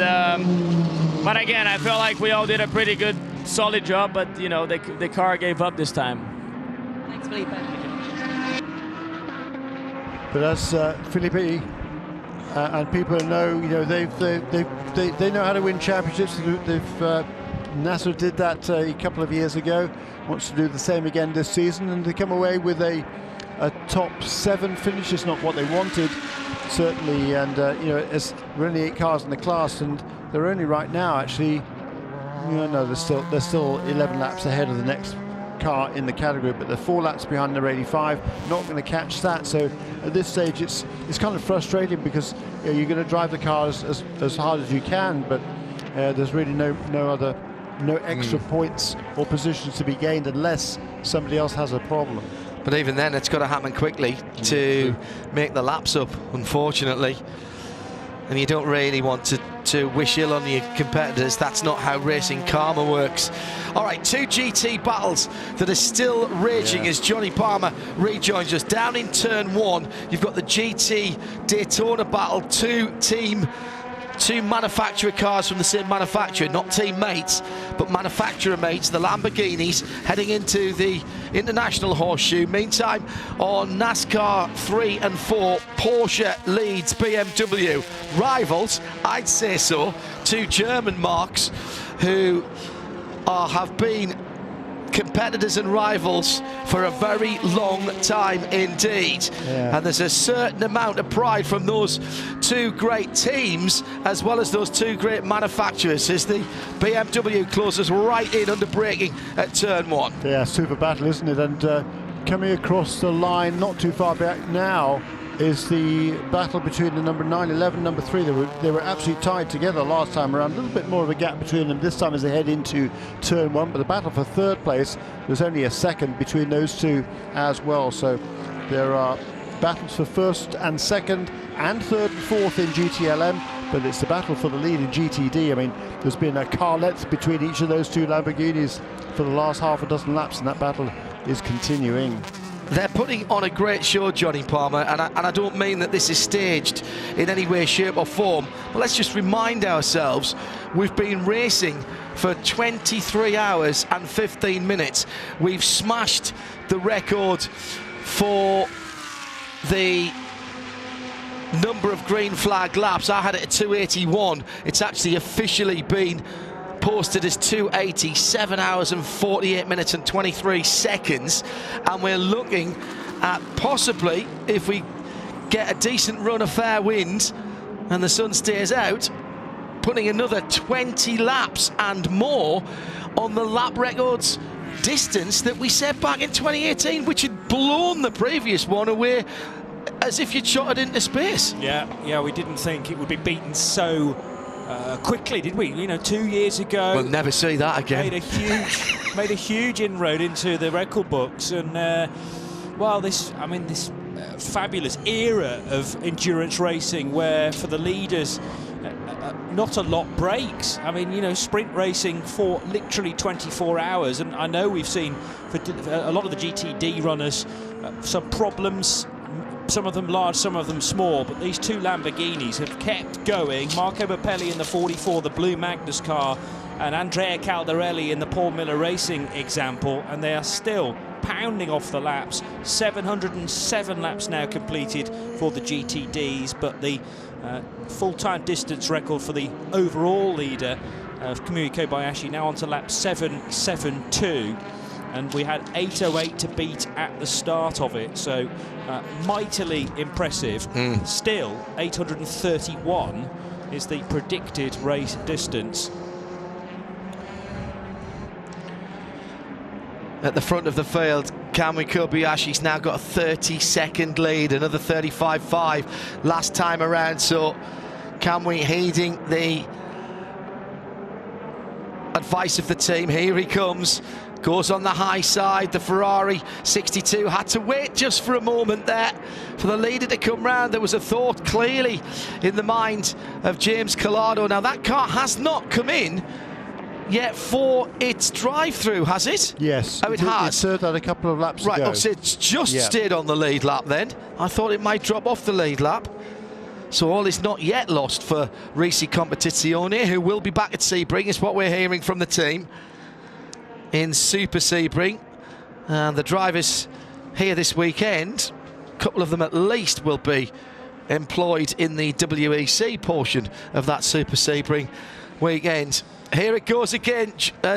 but again, I feel like we all did a pretty good, solid job, but the car gave up this time. Thanks, Felipe. But as Felipe and people know, they know how to win championships. Nasser did that a couple of years ago. Wants to do the same again this season, and to come away with a top 7 finish is not what they wanted. Certainly, and as we're only 8 cars in the class, and they're only right now actually, they're still 11 laps ahead of the next car in the category, but they're 4 laps behind their 85. Not going to catch that. So at this stage, it's kind of frustrating because you're going to drive the cars as hard as you can, but there's really no extra points or positions to be gained unless somebody else has a problem. But even then, it's got to happen quickly to make the laps up, unfortunately. And you don't really want to wish ill on your competitors. That's not how racing karma works. All right, 2 GT battles that are still raging as Johnny Palmer rejoins us. Down in turn 1, you've got the GT Daytona battle, 2 manufacturer cars from the same manufacturer, not teammates, but manufacturer mates, the Lamborghinis, heading into the International Horseshoe. Meantime, on NASCAR 3 and 4, Porsche leads BMW. Rivals, I'd say so, 2 German marques who have been competitors and rivals for a very long time indeed. And there's a certain amount of pride from those 2 great teams as well as those 2 great manufacturers as the BMW closes right in under braking at turn 1. Yeah, super battle, isn't it? And coming across the line not too far back now is the battle between the number 9, 11, number 3. They were absolutely tied together last time around. A little bit more of a gap between them this time as they head into turn 1, but the battle for 3rd place, there's only a second between those 2 as well. So there are battles for 1st and 2nd and 3rd and 4th in GTLM, but it's the battle for the lead in GTD. I mean, there's been a car length between each of those 2 Lamborghinis for the last half a dozen laps, and that battle is continuing. They're putting on a great show, Johnny Palmer, and I don't mean that this is staged in any way, shape or form, but let's just remind ourselves we've been racing for 23 hours and 15 minutes. We've smashed the record for the number of green flag laps. I had it at 281. It's actually officially been posted as 280, 7 hours and 48 minutes and 23 seconds, and we're looking at possibly, if we get a decent run of fair wind and the sun stays out, putting another 20 laps and more on the lap records distance that we set back in 2018, which had blown the previous one away as if you'd shot it into space. Yeah, we didn't think it would be beaten so quickly, did we? 2 years ago. We'll never see that again. Made a huge inroad into the record books, and this fabulous era of endurance racing, where for the leaders, not a lot breaks. Sprint racing for literally 24 hours, and I know we've seen for a lot of the GTD runners some problems. Some of them large, some of them small, but these two Lamborghinis have kept going. Marco Bappelli in the 44, the blue Magnus car, and Andrea Caldarelli in the Paul Miller Racing example, and they are still pounding off the laps. 707 laps now completed for the GTDs, but the full-time distance record for the overall leader of Kamui Kobayashi now on to lap 772. And we had 8:08 to beat at the start of it, so mightily impressive. Still, 831 is the predicted race distance. At the front of the field, Kamui Kobayashi's now got a 30-second lead, another 35.5 last time around, so Kamui heeding the advice of the team. Here he comes. Goes on the high side. The Ferrari 62 had to wait just for a moment there for the leader to come round. There was a thought clearly in the mind of James Collado. Now that car has not come in yet for its drive-through, has it? Yes. Oh, it has. It served that a couple of laps ago. Right, so it's just stayed on the lead lap then. I thought it might drop off the lead lap. So all is not yet lost for Risi Competizione, who will be back at Sebring, is what we're hearing from the team in Super Sebring. And the drivers here this weekend, a couple of them at least, will be employed in the WEC portion of that Super Sebring weekend. Here it goes again,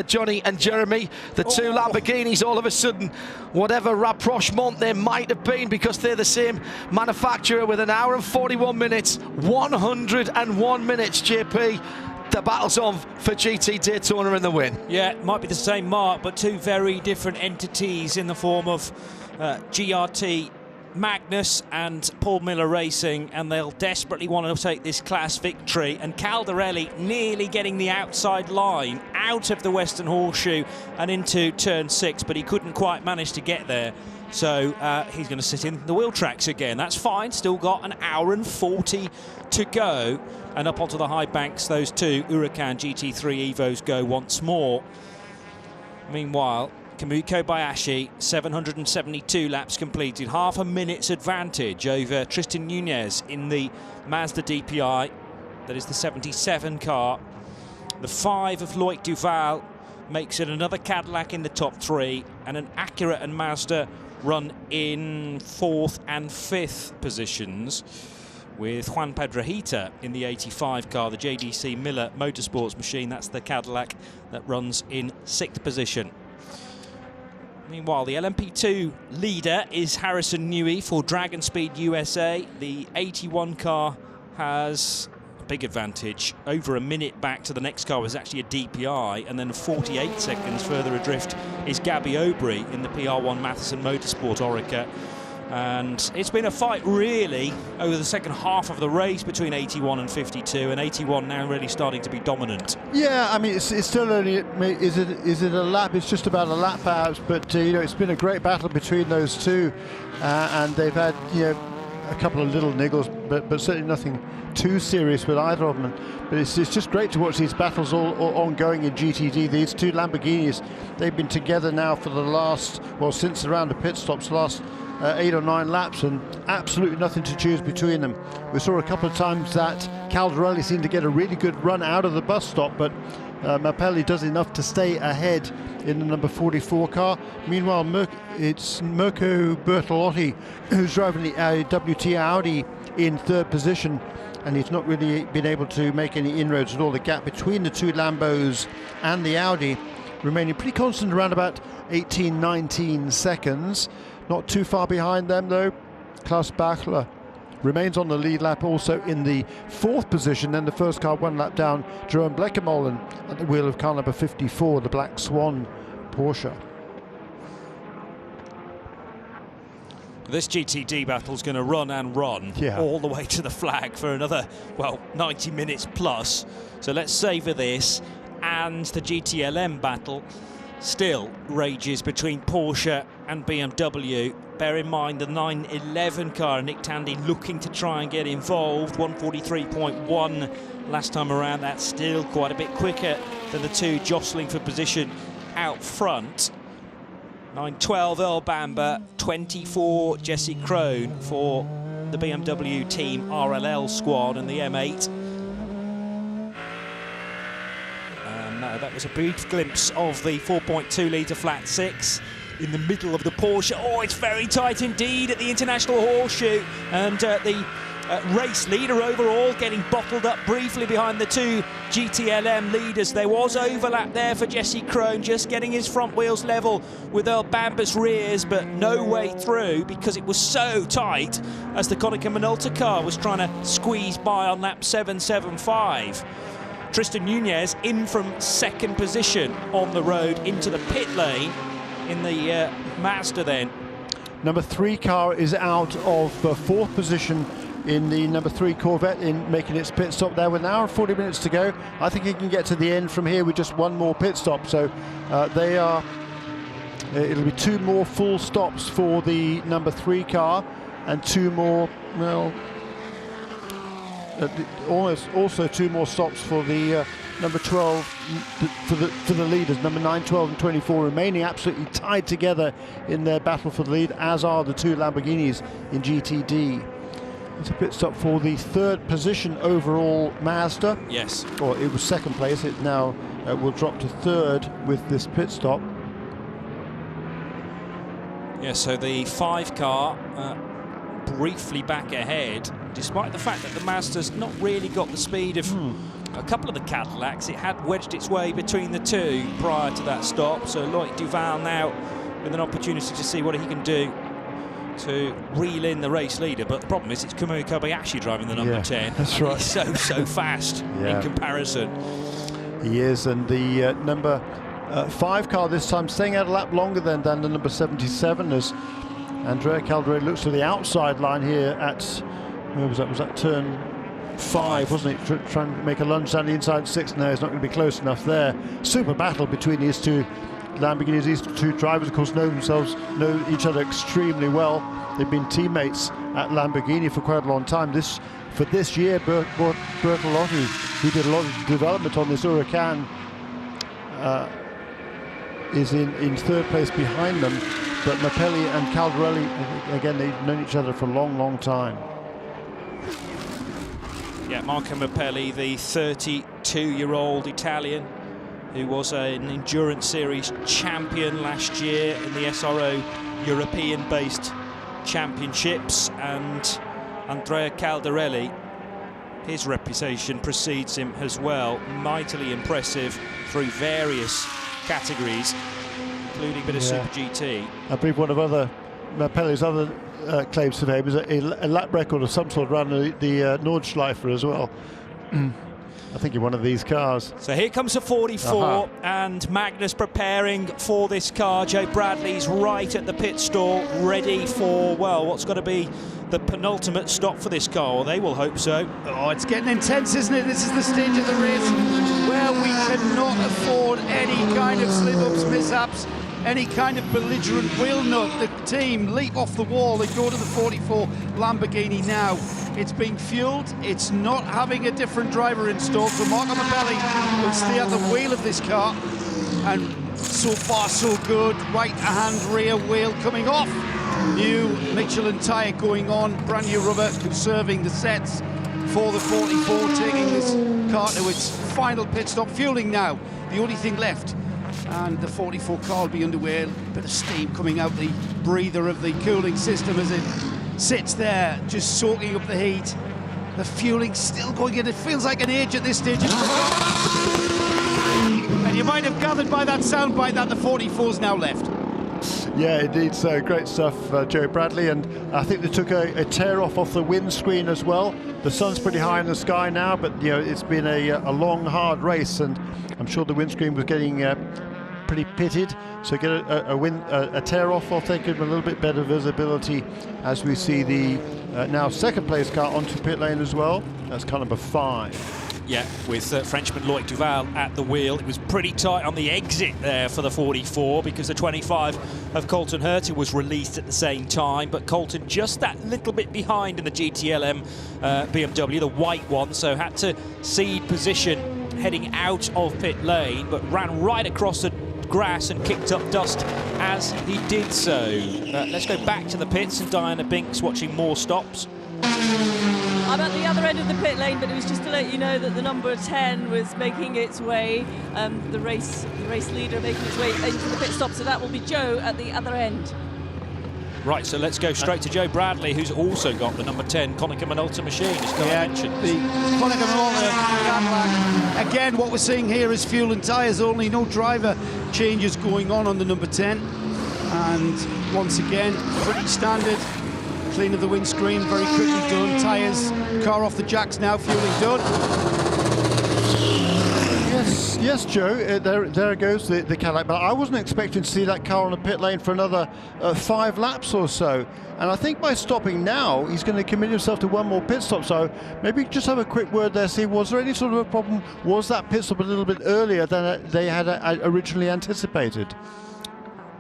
Johnny and Jeremy. The two Lamborghinis, all of a sudden, whatever rapprochement there might have been, because they're the same manufacturer, with an hour and 41 minutes, 101 minutes, JP. The battle's on for GT Daytona in the win. Yeah, it might be the same mark, but two very different entities in the form of GRT Magnus and Paul Miller Racing, and they'll desperately want to take this class victory. And Caldarelli nearly getting the outside line out of the Western Horseshoe and into turn 6, but he couldn't quite manage to get there. So he's going to sit in the wheel tracks again. That's fine. Still got an hour and 40 to go. And up onto the high banks, those two Huracan GT3 Evos go once more. Meanwhile, Kamui Kobayashi, 772 laps completed, half a minute's advantage over Tristan Nunez in the Mazda DPI. That is the 77 car. The 5 of Loic Duval makes it another Cadillac in the top 3, and an Acura and Mazda run in 4th and 5th positions, with Juan Pedrahita in the 85 car, the JDC Miller Motorsports machine. That's the Cadillac that runs in 6th position. Meanwhile, the LMP2 leader is Harrison Newey for Dragon Speed USA. The 81 car has a big advantage. Over a minute back to the next car was actually a DPI, and then 48 seconds further adrift is Gabby Aubry in the PR1 Matheson Motorsport Oreca. And it's been a fight really over the second half of the race between 81 and 52, and 81 now really starting to be dominant. Yeah, I mean, it's still only, is it a lap? It's just about a lap out, but you know, it's been a great battle between those two, and they've had, you know, a couple of little niggles, but certainly nothing too serious with either of them. But it's just great to watch these battles all ongoing in GTD. These two Lamborghinis, they've been together now for the last, well, since around the pit stops, last 8 or 9 laps, and absolutely nothing to choose between them. We saw a couple of times that Caldarelli seemed to get a really good run out of the bus stop, but Mappelli does enough to stay ahead in the number 44 car. Meanwhile, it's Mirko Bertolotti who's driving the WT Audi in 3rd position, and he's not really been able to make any inroads at all. The gap between the two Lambos and the Audi remaining pretty constant, around about 18-19 seconds. Not too far behind them though. Klaus Bachler remains on the lead lap, also in the 4th position. Then the first car 1 lap down, Jerome Bleckermolen at the wheel of car number 54, the Black Swan Porsche. This GTD battle's going to run and run all the way to the flag for another, well, 90 minutes plus. So let's savour this. And the GTLM battle still rages between Porsche and BMW. Bear in mind the 911 car, Nick Tandy looking to try and get involved. 143.1 last time around. That's still quite a bit quicker than the two jostling for position out front. 912 Earl Bamber, 24 Jesse Krohn for the BMW team RLL squad and the M8. No, that was a brief glimpse of the 4.2 litre flat 6 in the middle of the Porsche. Oh, it's very tight indeed at the International Horseshoe, and the race leader overall getting bottled up briefly behind the two GTLM leaders. There was overlap there for Jesse Krohn, just getting his front wheels level with Earl Bamber's rears, but no way through because it was so tight as the Konica Minolta car was trying to squeeze by on lap 775. Tristan Nunez in from 2nd position on the road into the pit lane in the Mazda then. Number 3 car is out of 4th position in the number 3 Corvette, in making its pit stop there with an hour and 40 minutes to go. I think he can get to the end from here with just 1 more pit stop. So it'll be 2 more full stops for the number 3 car and 2 more, well, also 2 more stops for the number 12 for the leaders. Number 9, 12 and 24 remaining absolutely tied together in their battle for the lead, as are the 2 Lamborghinis in GTD. It's a pit stop for the 3rd position overall Mazda. Yes. Or it was 2nd place. It now will drop to 3rd with this pit stop. Yeah, so the 5 car briefly back ahead, despite the fact that the Mazda's not really got the speed of a couple of the Cadillacs. It had wedged its way between the two prior to that stop. So Loic Duval now with an opportunity to see what he can do to reel in the race leader. But the problem is it's Kamui Kobayashi driving the number 10. That's right. He's so fast in comparison. He is, and the number 5 car this time staying out a lap longer than the number 77, as Andrea Caldarelli looks to the outside line here at, where was that? Was that turn 5, wasn't it? Trying to make a lunge down the inside 6. No, it's not going to be close enough there. Super battle between these two Lamborghinis. These two drivers, of course, know each other extremely well. They've been teammates at Lamborghini for quite a long time. For this year, Bertolotti, who did a lot of development on this Huracan, is in 3rd place behind them. But Mappelli and Caldarelli, again, they've known each other for a long time. Yeah, Marco Mappelli, the 32-year-old Italian, who was an Endurance Series champion last year in the SRO European-based championships, and Andrea Caldarelli, his reputation precedes him as well. Mightily impressive through various categories, including a bit of Super GT. I believe one of Mappelli's other claims to fame is a lap record of some sort around the Nordschleife as well. I think in one of these cars. So here comes the 44, and Magnus preparing for this car. Joe Bradley's right at the pit stall, ready for, well, what's got to be the penultimate stop for this car, or they will hope so. Oh, it's getting intense, isn't it? This is the stage of the race where we cannot afford any kind of slip-ups, mishaps. any kind of belligerent wheel nut. The team leap off the wall. They go to the 44 Lamborghini now. It's being fueled. It's not having a different driver installed. So Marco Mabelli will stay at the wheel of this car. And so far, so good. Right-hand rear wheel coming off. New Michelin tyre going on. Brand new rubber, conserving the sets for the 44, taking this car to its final pit stop. Fueling now, the only thing left. And the 44 car will be underway. A bit of steam coming out the breather of the cooling system as it sits there, just soaking up the heat. The fueling still going in. It feels like an age at this stage. And you might have gathered by that soundbite that the 44's now left. Yeah, indeed. So great stuff, Joe Bradley. And I think they took a tear off the windscreen as well. The sun's pretty high in the sky now, but you know it's been a long, hard race, and I'm sure the windscreen was getting pretty pitted. So get a tear off will take him a little bit better visibility as we see the now second place car onto pit lane as well. That's car number 5. Yeah, with Frenchman Loic Duval at the wheel. It was pretty tight on the exit there for the 44 because the 25 of Colton Herta was released at the same time, but Colton just that little bit behind in the GTLM BMW, the white one, so had to cede position heading out of pit lane, but ran right across the grass and kicked up dust as he did so. Let's go back to the pits, and Diana Binks watching more stops. I'm at the other end of the pit lane, but it was just to let you know that the number 10 was making its way, the race leader making its way into the pit stop, so that will be Joe at the other end. Right, so let's go straight to Joe Bradley, who's also got the number 10 Konica Minolta machine, as Guy mentioned. The Konica Minolta Cadillac. Again, what we're seeing here is fuel and tyres only, no driver changes going on the number 10. And once again, pretty standard. Clean of the windscreen, very quickly done. Tyres, car off the jacks now, fueling done. Yes, Joe, there goes the Cadillac, but I wasn't expecting to see that car on the pit lane for another 5 laps or so. And I think by stopping now, he's going to commit himself to one more pit stop. So maybe just have a quick word there, see, was there any sort of a problem? Was that pit stop a little bit earlier than they had originally anticipated?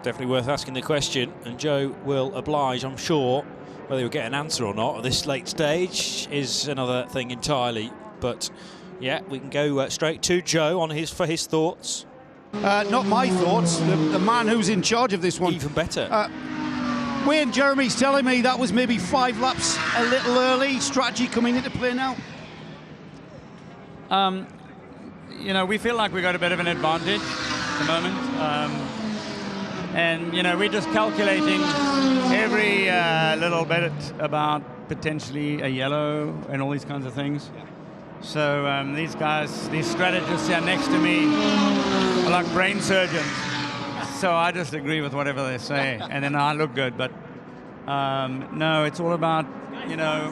Definitely worth asking the question, and Joe will oblige, I'm sure. Whether he'll get an answer or not at this late stage is another thing entirely. But yeah, we can go straight to Joe for his thoughts. Not my thoughts. The man who's in charge of this one. Even better. Wayne Jeremy's telling me that was maybe 5 laps a little early. Strategy coming into play now. You know, we feel like we got a bit of an advantage at the moment. And, you know, we're just calculating every little bit about potentially a yellow and all these kinds of things. So these guys, these strategists here next to me are like brain surgeons. So I just agree with whatever they say, and then I look good. But no, it's all about, you know,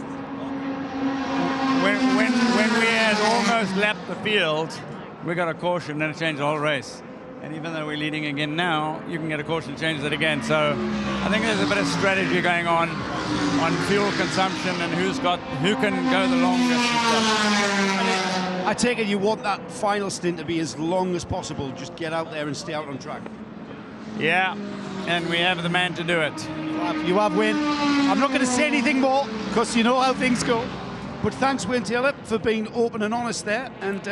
when we had almost lapped the field, we got a caution and it changed the whole race. And even though we're leading again now, you can get a caution, change it again. So I think there's a bit of strategy going on fuel consumption and who can go the longest. I take it you want that final stint to be as long as possible. Just get out there and stay out on track. Yeah, and we have the man to do it. You have, Wayne. I'm not going to say anything more because you know how things go. But thanks, Wayne Taylor, for being open and honest there. And,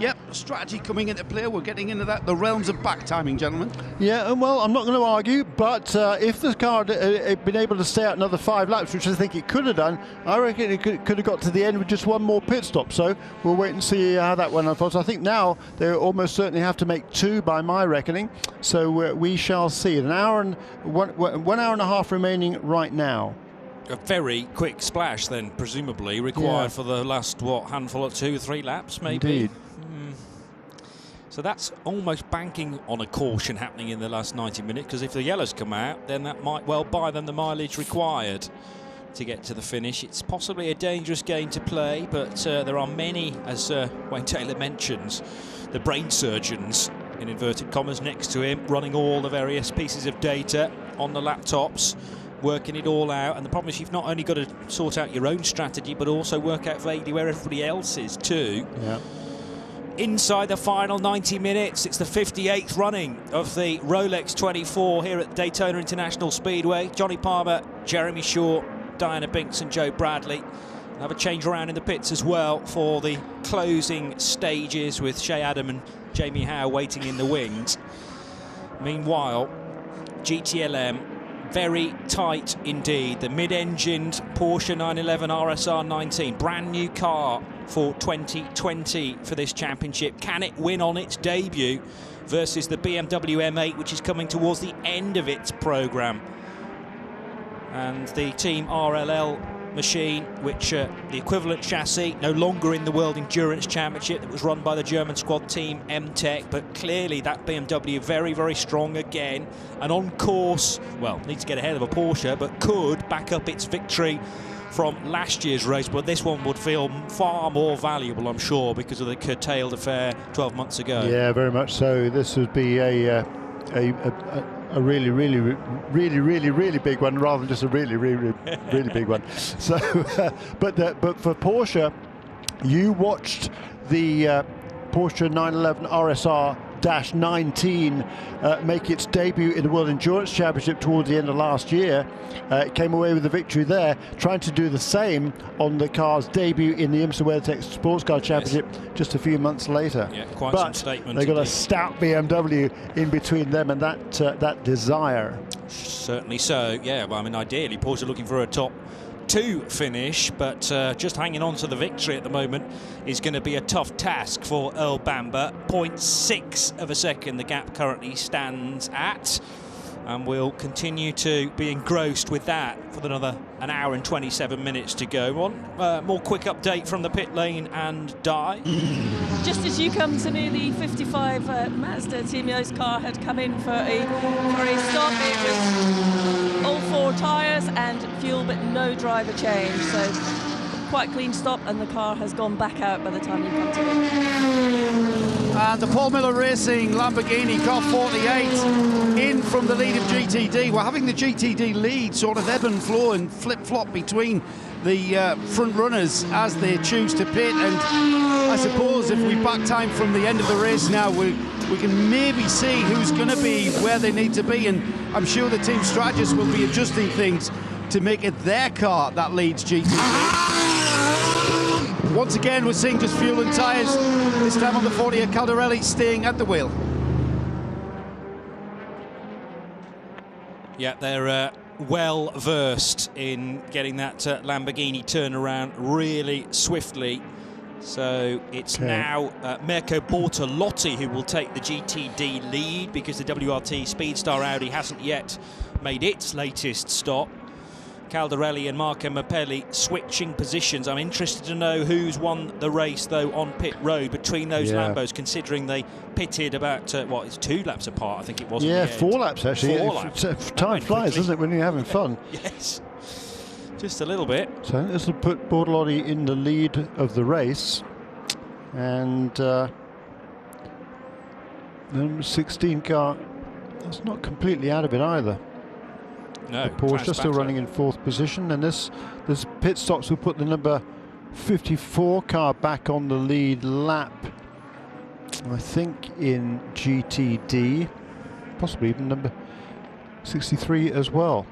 yep, strategy coming into play. We're getting into the realms of back timing, gentlemen. Yeah, and well, I'm not going to argue, but if the car had been able to stay out another 5 laps, which I think it could have done, I reckon it could have got to the end with just one more pit stop. So we'll wait and see how that one unfolds. I think now they almost certainly have to make 2 by my reckoning. So we shall see. 1 hour and 1 hour and a half remaining right now. A very quick splash then, presumably, required for the last, handful of 2 or 3 laps, maybe? Indeed. So that's almost banking on a caution happening in the last 90 minutes, because if the yellows come out, then that might well buy them the mileage required to get to the finish. It's possibly a dangerous game to play, but there are many, as Wayne Taylor mentions, the brain surgeons, in inverted commas, next to him, running all the various pieces of data on the laptops, working it all out. And the problem is you've not only got to sort out your own strategy, but also work out vaguely where everybody else is too. Yeah. inside the final 90 minutes. It's the 58th running of the Rolex 24 here at Daytona International Speedway. Johnny Palmer, Jeremy Shaw, Diana Binks and Joe Bradley. We'll have a change around in the pits as well for the closing stages, with Shea Adam and Jamie Howe waiting in the wings. Meanwhile, GTLM, very tight indeed. The mid-engined Porsche 911 RSR 19, brand new car for 2020 for this championship. Can it win on its debut versus the BMW M8, which is coming towards the end of its programme? And the Team RLL machine, which the equivalent chassis, no longer in the World Endurance Championship, that was run by the German squad Team M-Tech, but clearly that BMW very, very strong again, and on course, well, needs to get ahead of a Porsche, but could back up its victory from last year's race. But this one would feel far more valuable, I'm sure, because of the curtailed affair 12 months ago. Yeah, very much so. This would be a really, really big one, rather than just a really big one. So, but for Porsche, you watched the Porsche 911 RSR-19 make its debut in the World Endurance Championship towards the end of last year. It came away with the victory there, trying to do the same on the car's debut in the IMSA WeatherTech Sports Car Championship just a few months later. Yeah, quite but some statement. They got a stout BMW in between them and that Desire. Certainly so, yeah. Well, I mean, ideally, Porsche are looking for a top 2 finish, but just hanging on to the victory at the moment is going to be a tough task for Earl Bamber. 0.6 of a second the gap currently stands at, and we'll continue to be engrossed with that for another an hour and 27 minutes to go on. More quick update from the pit lane and Di. Just as you come to me, the 55 Mazda Team Yost car had come in for a stop. It was all 4 tyres and fuel, but no driver change. So quite clean stop, and the car has gone back out by the time you come to me. And the Paul Miller Racing Lamborghini car 48 in from the lead of GTD. We're having the GTD lead sort of ebb and flow and flip-flop between the front runners as they choose to pit. And I suppose if we back time from the end of the race now, we can maybe see who's going to be where they need to be. And I'm sure the team strategists will be adjusting things to make it their car that leads GTD. Once again, we're seeing just fuel and tyres, this time on the 40 at Caldarelli, staying at the wheel. Yeah, they're well versed in getting that Lamborghini turnaround really swiftly. So it's now Mirko Bortolotti who will take the GTD lead, because the WRT Speedstar Audi hasn't yet made its latest stop. Caldarelli and Marco Mappelli switching positions. I'm interested to know who's won the race, though, on pit road between those Lambos, considering they pitted about, it's 2 laps apart, I think it was. Yeah, 4 laps, actually. 4 laps. Time flies, doesn't it, when you're having fun? Yes, just a little bit. So this will put Bortolotti in the lead of the race. And the number 16 car, that's not completely out of it either. No, Porsche still running in 4th position, and this pit stops will put the number 54 car back on the lead lap, I think, in GTD, possibly even number 63 as well.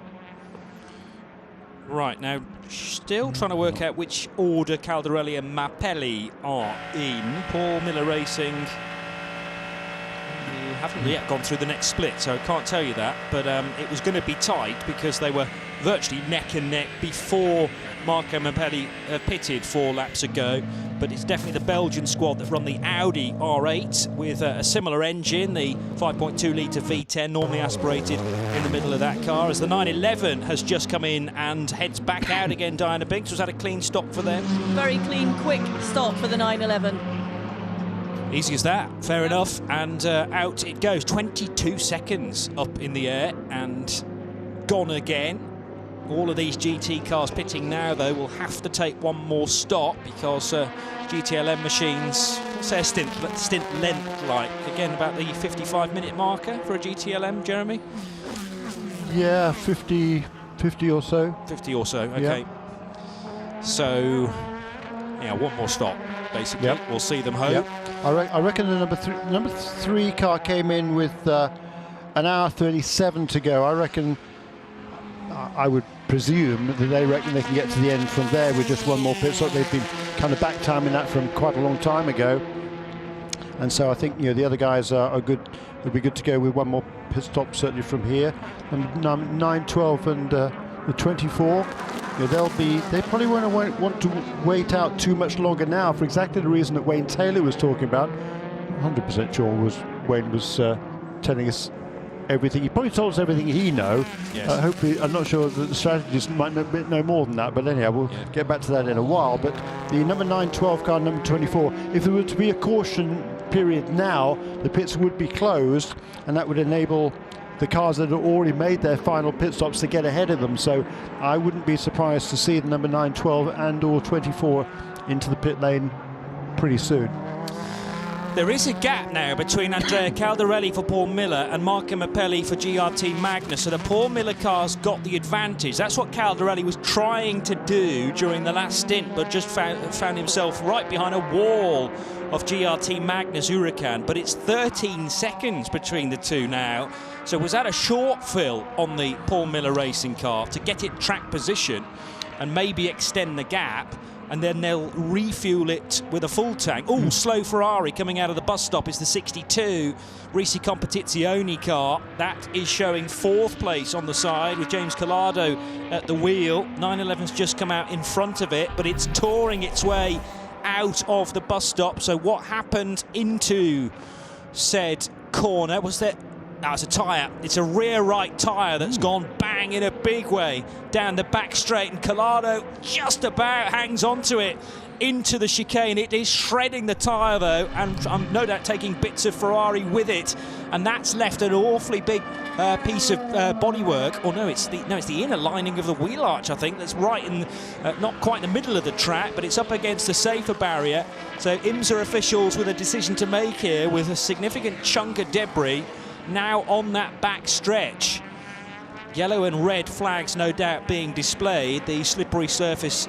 Right, now still trying to work out which order Caldarelli and Mappelli are in. Paul Miller Racing haven't yet gone through the next split, so I can't tell you that, but it was going to be tight because they were virtually neck and neck before Marco Mappelli pitted 4 laps ago. But it's definitely the Belgian squad that run the Audi R8 with a similar engine, the 5.2 litre V10, normally aspirated in the middle of that car, as the 911 has just come in and heads back out again. Diana Binks, was that a clean stop for them? Very clean, quick stop for the 911. Easy as that, fair enough, and out it goes. 22 seconds up in the air and gone again. All of these GT cars pitting now, though, will have to take one more stop, because GTLM machines, what's their stint length like? Again, about the 55-minute marker for a GTLM, Jeremy? Yeah, 50 or so. 50 or so, okay. Yeah. So Yeah, one more stop, basically. Yep. We'll see them home. Yep. I reckon the number three car came in with an hour 37 to go. I reckon, I would presume that they reckon they can get to the end from there with just one more pit stop. They've been kind of back timing that from quite a long time ago. And so I think, you know, the other guys are good. It'll be good to go with one more pit stop, certainly from here. And 9, 12 and the 24. You know, they probably won't want to wait out too much longer now for exactly the reason that Wayne Taylor was talking about. 100% sure Wayne was telling us everything. He probably told us everything he knows. Yes. Hopefully, I'm not sure that the strategists might know more than that, but anyhow, we'll get back to that in a while. But the number 9, 12 car, number 24, if there were to be a caution period now, the pits would be closed, and that would enable the cars that have already made their final pit stops to get ahead of them. So I wouldn't be surprised to see the number 9, 12 and or 24 into the pit lane pretty soon. There is a gap now between Andrea Caldarelli for Paul Miller and Marco Mappelli for GRT Magnus. So the Paul Miller car's got the advantage. That's what Caldarelli was trying to do during the last stint, but just found himself right behind a wall of GRT Magnus Huracan. But it's 13 seconds between the two now. So was that a short fill on the Paul Miller racing car to get it track position and maybe extend the gap? And then they'll refuel it with a full tank. Oh, slow Ferrari coming out of the bus stop is the 62 Risi Competizione car. That is showing 4th place on the side with James Collado at the wheel. 911's just come out in front of it, but it's touring its way out of the bus stop. So what happened into said corner was that it's a tyre. It's a rear right tyre that's gone bang in a big way down the back straight, and Collado just about hangs onto it into the chicane. It is shredding the tyre though, and I'm no doubt taking bits of Ferrari with it, and that's left an awfully big piece of bodywork. Or no, it's the inner lining of the wheel arch, I think, that's right in not quite in the middle of the track, but it's up against the safer barrier. So IMSA officials with a decision to make here, with a significant chunk of debris now on that back stretch. Yellow and red flags no doubt being displayed, the slippery surface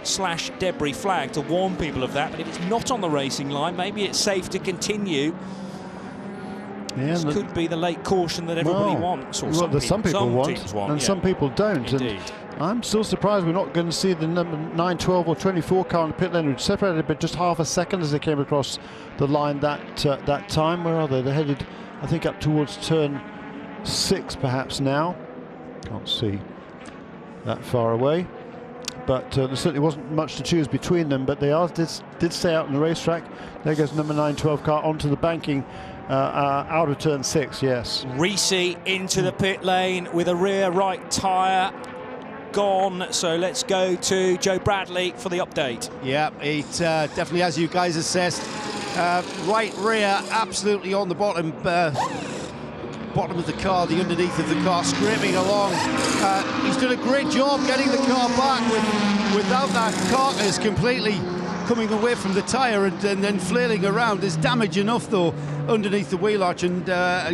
/ debris flag to warn people of that, but if it's not on the racing line, maybe it's safe to continue. Yeah, this could be the late caution that everybody wants, or some people want, and some people don't. Indeed. And I'm still surprised we're not going to see the number 9, 12 or 24 car in the pit lane, which separated by just half a second as they came across the line that time. Where are they? They're headed, I think, up towards turn 6 perhaps now. Can't see that far away, but there certainly wasn't much to choose between them, but they did stay out on the racetrack. There goes number 9, 12 car onto the banking out of turn 6, yes. Risi into the pit lane with a rear right tyre gone, so let's go to Joe Bradley for the update. Yeah, it definitely, as you guys assessed, right rear absolutely on the bottom of the car, the underneath of the car, scraping along. He's done a great job getting the car back without that carcass completely coming away from the tyre and then flailing around. There's damage enough though underneath the wheel arch and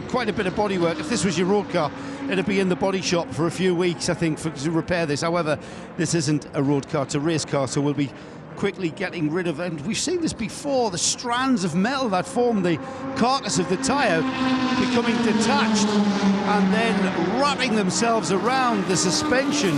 quite a bit of bodywork. If this was your road car, it'd be in the body shop for a few weeks, I think, to repair this. However, this isn't a road car, it's a race car, so we'll be quickly getting rid of, and we've seen this before, the strands of metal that form the carcass of the tyre becoming detached and then wrapping themselves around the suspension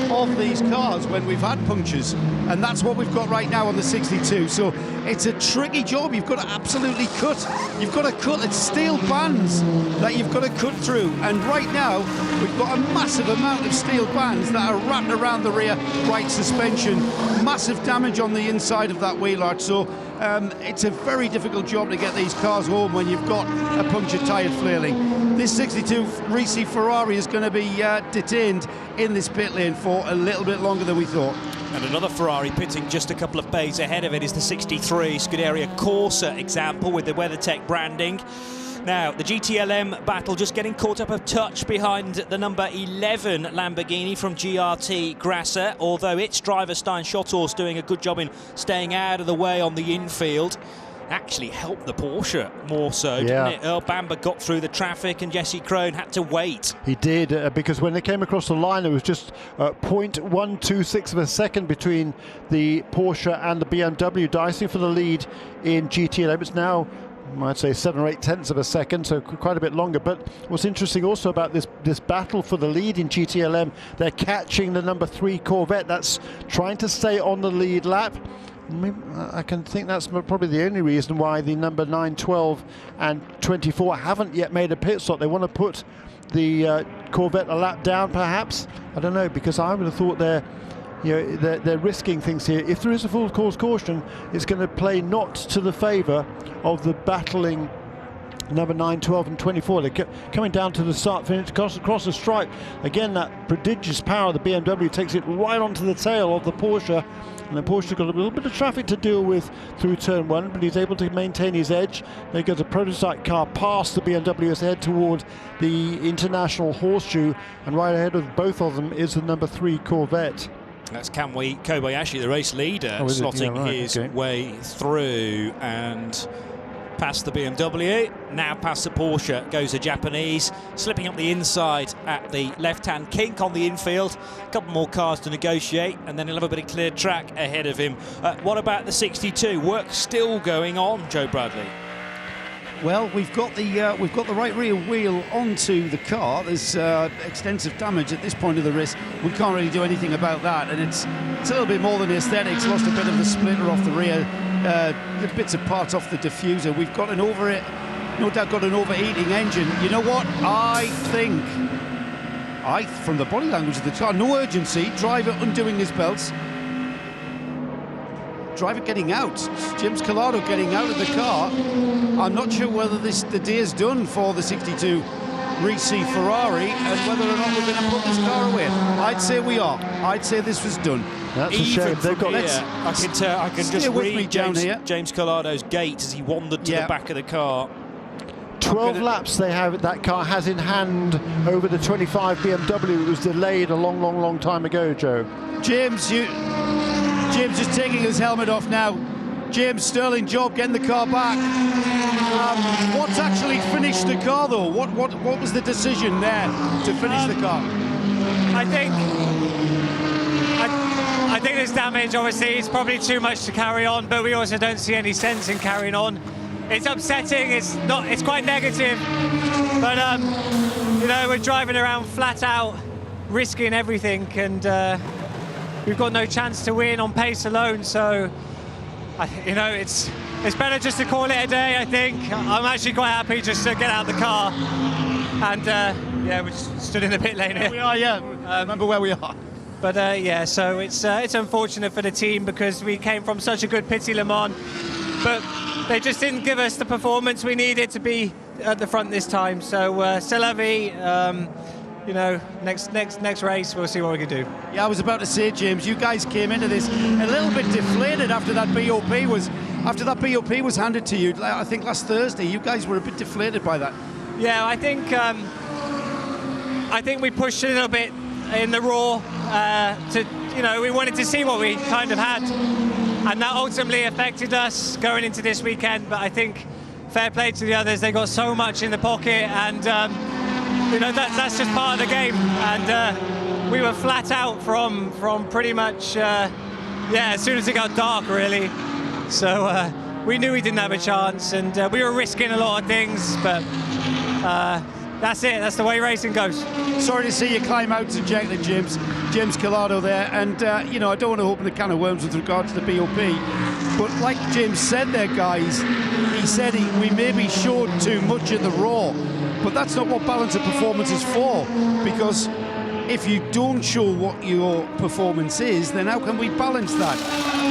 of these cars when we've had punctures, and that's what we've got right now on the 62. So it's a tricky job. You've got to absolutely cut. You've got to cut. It's steel bands that you've got to cut through, and right now we've got a massive amount of steel bands that are wrapped around the rear right suspension. Massive damage on the inside of that wheel arch. So it's a very difficult job to get these cars home when you've got a punctured tyre flailing. This 62 Risi Ferrari is going to be detained in this pit lane for a little bit longer than we thought. And another Ferrari pitting just a couple of bays ahead of it is the 63 Scuderia Corsa example with the WeatherTech branding. Now, the GTLM battle just getting caught up a touch behind the number 11 Lamborghini from GRT Grasser, although its driver Stein Schottor's doing a good job in staying out of the way on the infield. actually helped the Porsche more so, didn't it? Earl Bamber got through the traffic and Jesse Krohn had to wait. He did, because when they came across the line, it was just 0.126 of a second between the Porsche and the BMW, dicing for the lead in GTLM. It's now, I'd say, 7 or 8 tenths of a second, so quite a bit longer. But what's interesting also about this battle for the lead in GTLM, they're catching the number 3 Corvette that's trying to stay on the lead lap. I can think that's probably the only reason why the number 9, 12 and 24 haven't yet made a pit stop. They want to put the Corvette a lap down, perhaps. I don't know, because I would have thought they're risking things here. If there is a full course caution, it's going to play not to the favour of the battling number 9, 12 and 24. They're coming down to the start finish, across the stripe. Again, that prodigious power of the BMW takes it right onto the tail of the Porsche. And the Porsche got a little bit of traffic to deal with through turn 1, but he's able to maintain his edge. They got a prototype car past the BMW as they head toward the International Horseshoe, and right ahead of both of them is the number 3 Corvette. That's Kamui Kobayashi, the race leader, slotting his way through and past the BMW, now past the Porsche, goes the Japanese, slipping up the inside at the left-hand kink on the infield. A couple more cars to negotiate, and then he'll have a bit of clear track ahead of him. What about the 62? Work still going on, Joe Bradley. Well, we've got the right rear wheel onto the car. There's extensive damage at this point of the race. We can't really do anything about that, and it's a little bit more than aesthetics. Lost a bit of the splitter off the rear, the bits of parts off the diffuser. We've got no doubt got an overheating engine. You know what? I think, from the body language of the car, no urgency. Driver undoing his belts. Driver getting out. James Collado getting out of the car. I'm not sure whether the day is done for the 62 Risi Ferrari and whether or not we're going to put this car away. I'd say we are. I'd say this was done. That's a shame. They've got. I can just read James Collado's gait as he wandered to the back of the car. 12 laps that car has in hand over the 25 BMW. It was delayed a long time ago, Joe. James is taking his helmet off now. James, sterling job getting the car back. What's actually finished the car, though? What was the decision there to finish the car? I think there's damage. Obviously, it's probably too much to carry on, but we also don't see any sense in carrying on. It's upsetting. It's quite negative, but we're driving around flat out, risking everything, and we've got no chance to win on pace alone. So, it's better just to call it a day. I think I'm actually quite happy just to get out of the car, and we stood in the pit lane here. We are, remember where we are. But so it's unfortunate for the team because we came from such a good Petit Le Mans, but they just didn't give us the performance we needed to be at the front this time. So c'est la vie. Next race, we'll see what we can do. Yeah, I was about to say, James, you guys came into this a little bit deflated after that BOP was handed to you. I think last Thursday, you guys were a bit deflated by that. Yeah, I think we pushed a little bit in the Raw. We wanted to see what we kind of had, and that ultimately affected us going into this weekend. But I think fair play to the others; they got so much in the pocket, and that's just part of the game. And we were flat out from pretty much as soon as it got dark, really. So we knew we didn't have a chance, and we were risking a lot of things, but. That's it. That's the way racing goes. Sorry to see you climb out ejected, James Collado there. And, I don't want to open a can of worms with regard to the BOP. But like James said there, guys, he said we maybe showed too much at the Raw. But that's not what balance of performance is for. Because if you don't show what your performance is, then how can we balance that?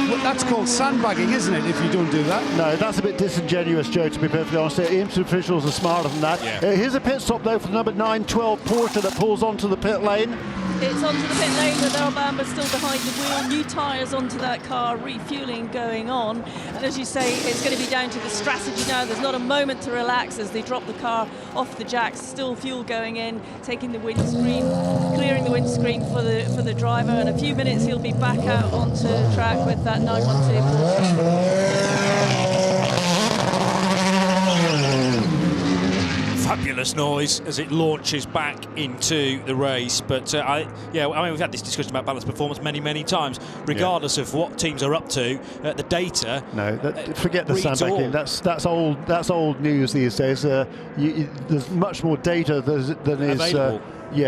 Well, that's called sandbagging, isn't it, if you don't do that? No, that's a bit disingenuous, Joe, to be perfectly honest. The IMSA officials are smarter than that. Yeah. Here's a pit stop, though, for the number 912 Porsche that pulls onto the pit lane. It's onto the pit lane with Earl Bamber still behind the wheel. New tyres onto that car, refueling going on. And as you say, it's going to be down to the strategy now. There's not a moment to relax as they drop the car off the jacks. Still fuel going in, taking the windscreen, clearing the windscreen for the driver. In a few minutes, he'll be back out onto track with that 912 Porsche. fabulous noise as it launches back into the race. But I mean, we've had this discussion about balanced performance many times. Regardless of what teams are up to, the data. No, forget the reads sandbagging. That's old. That's old news these days. There's much more data than is available. To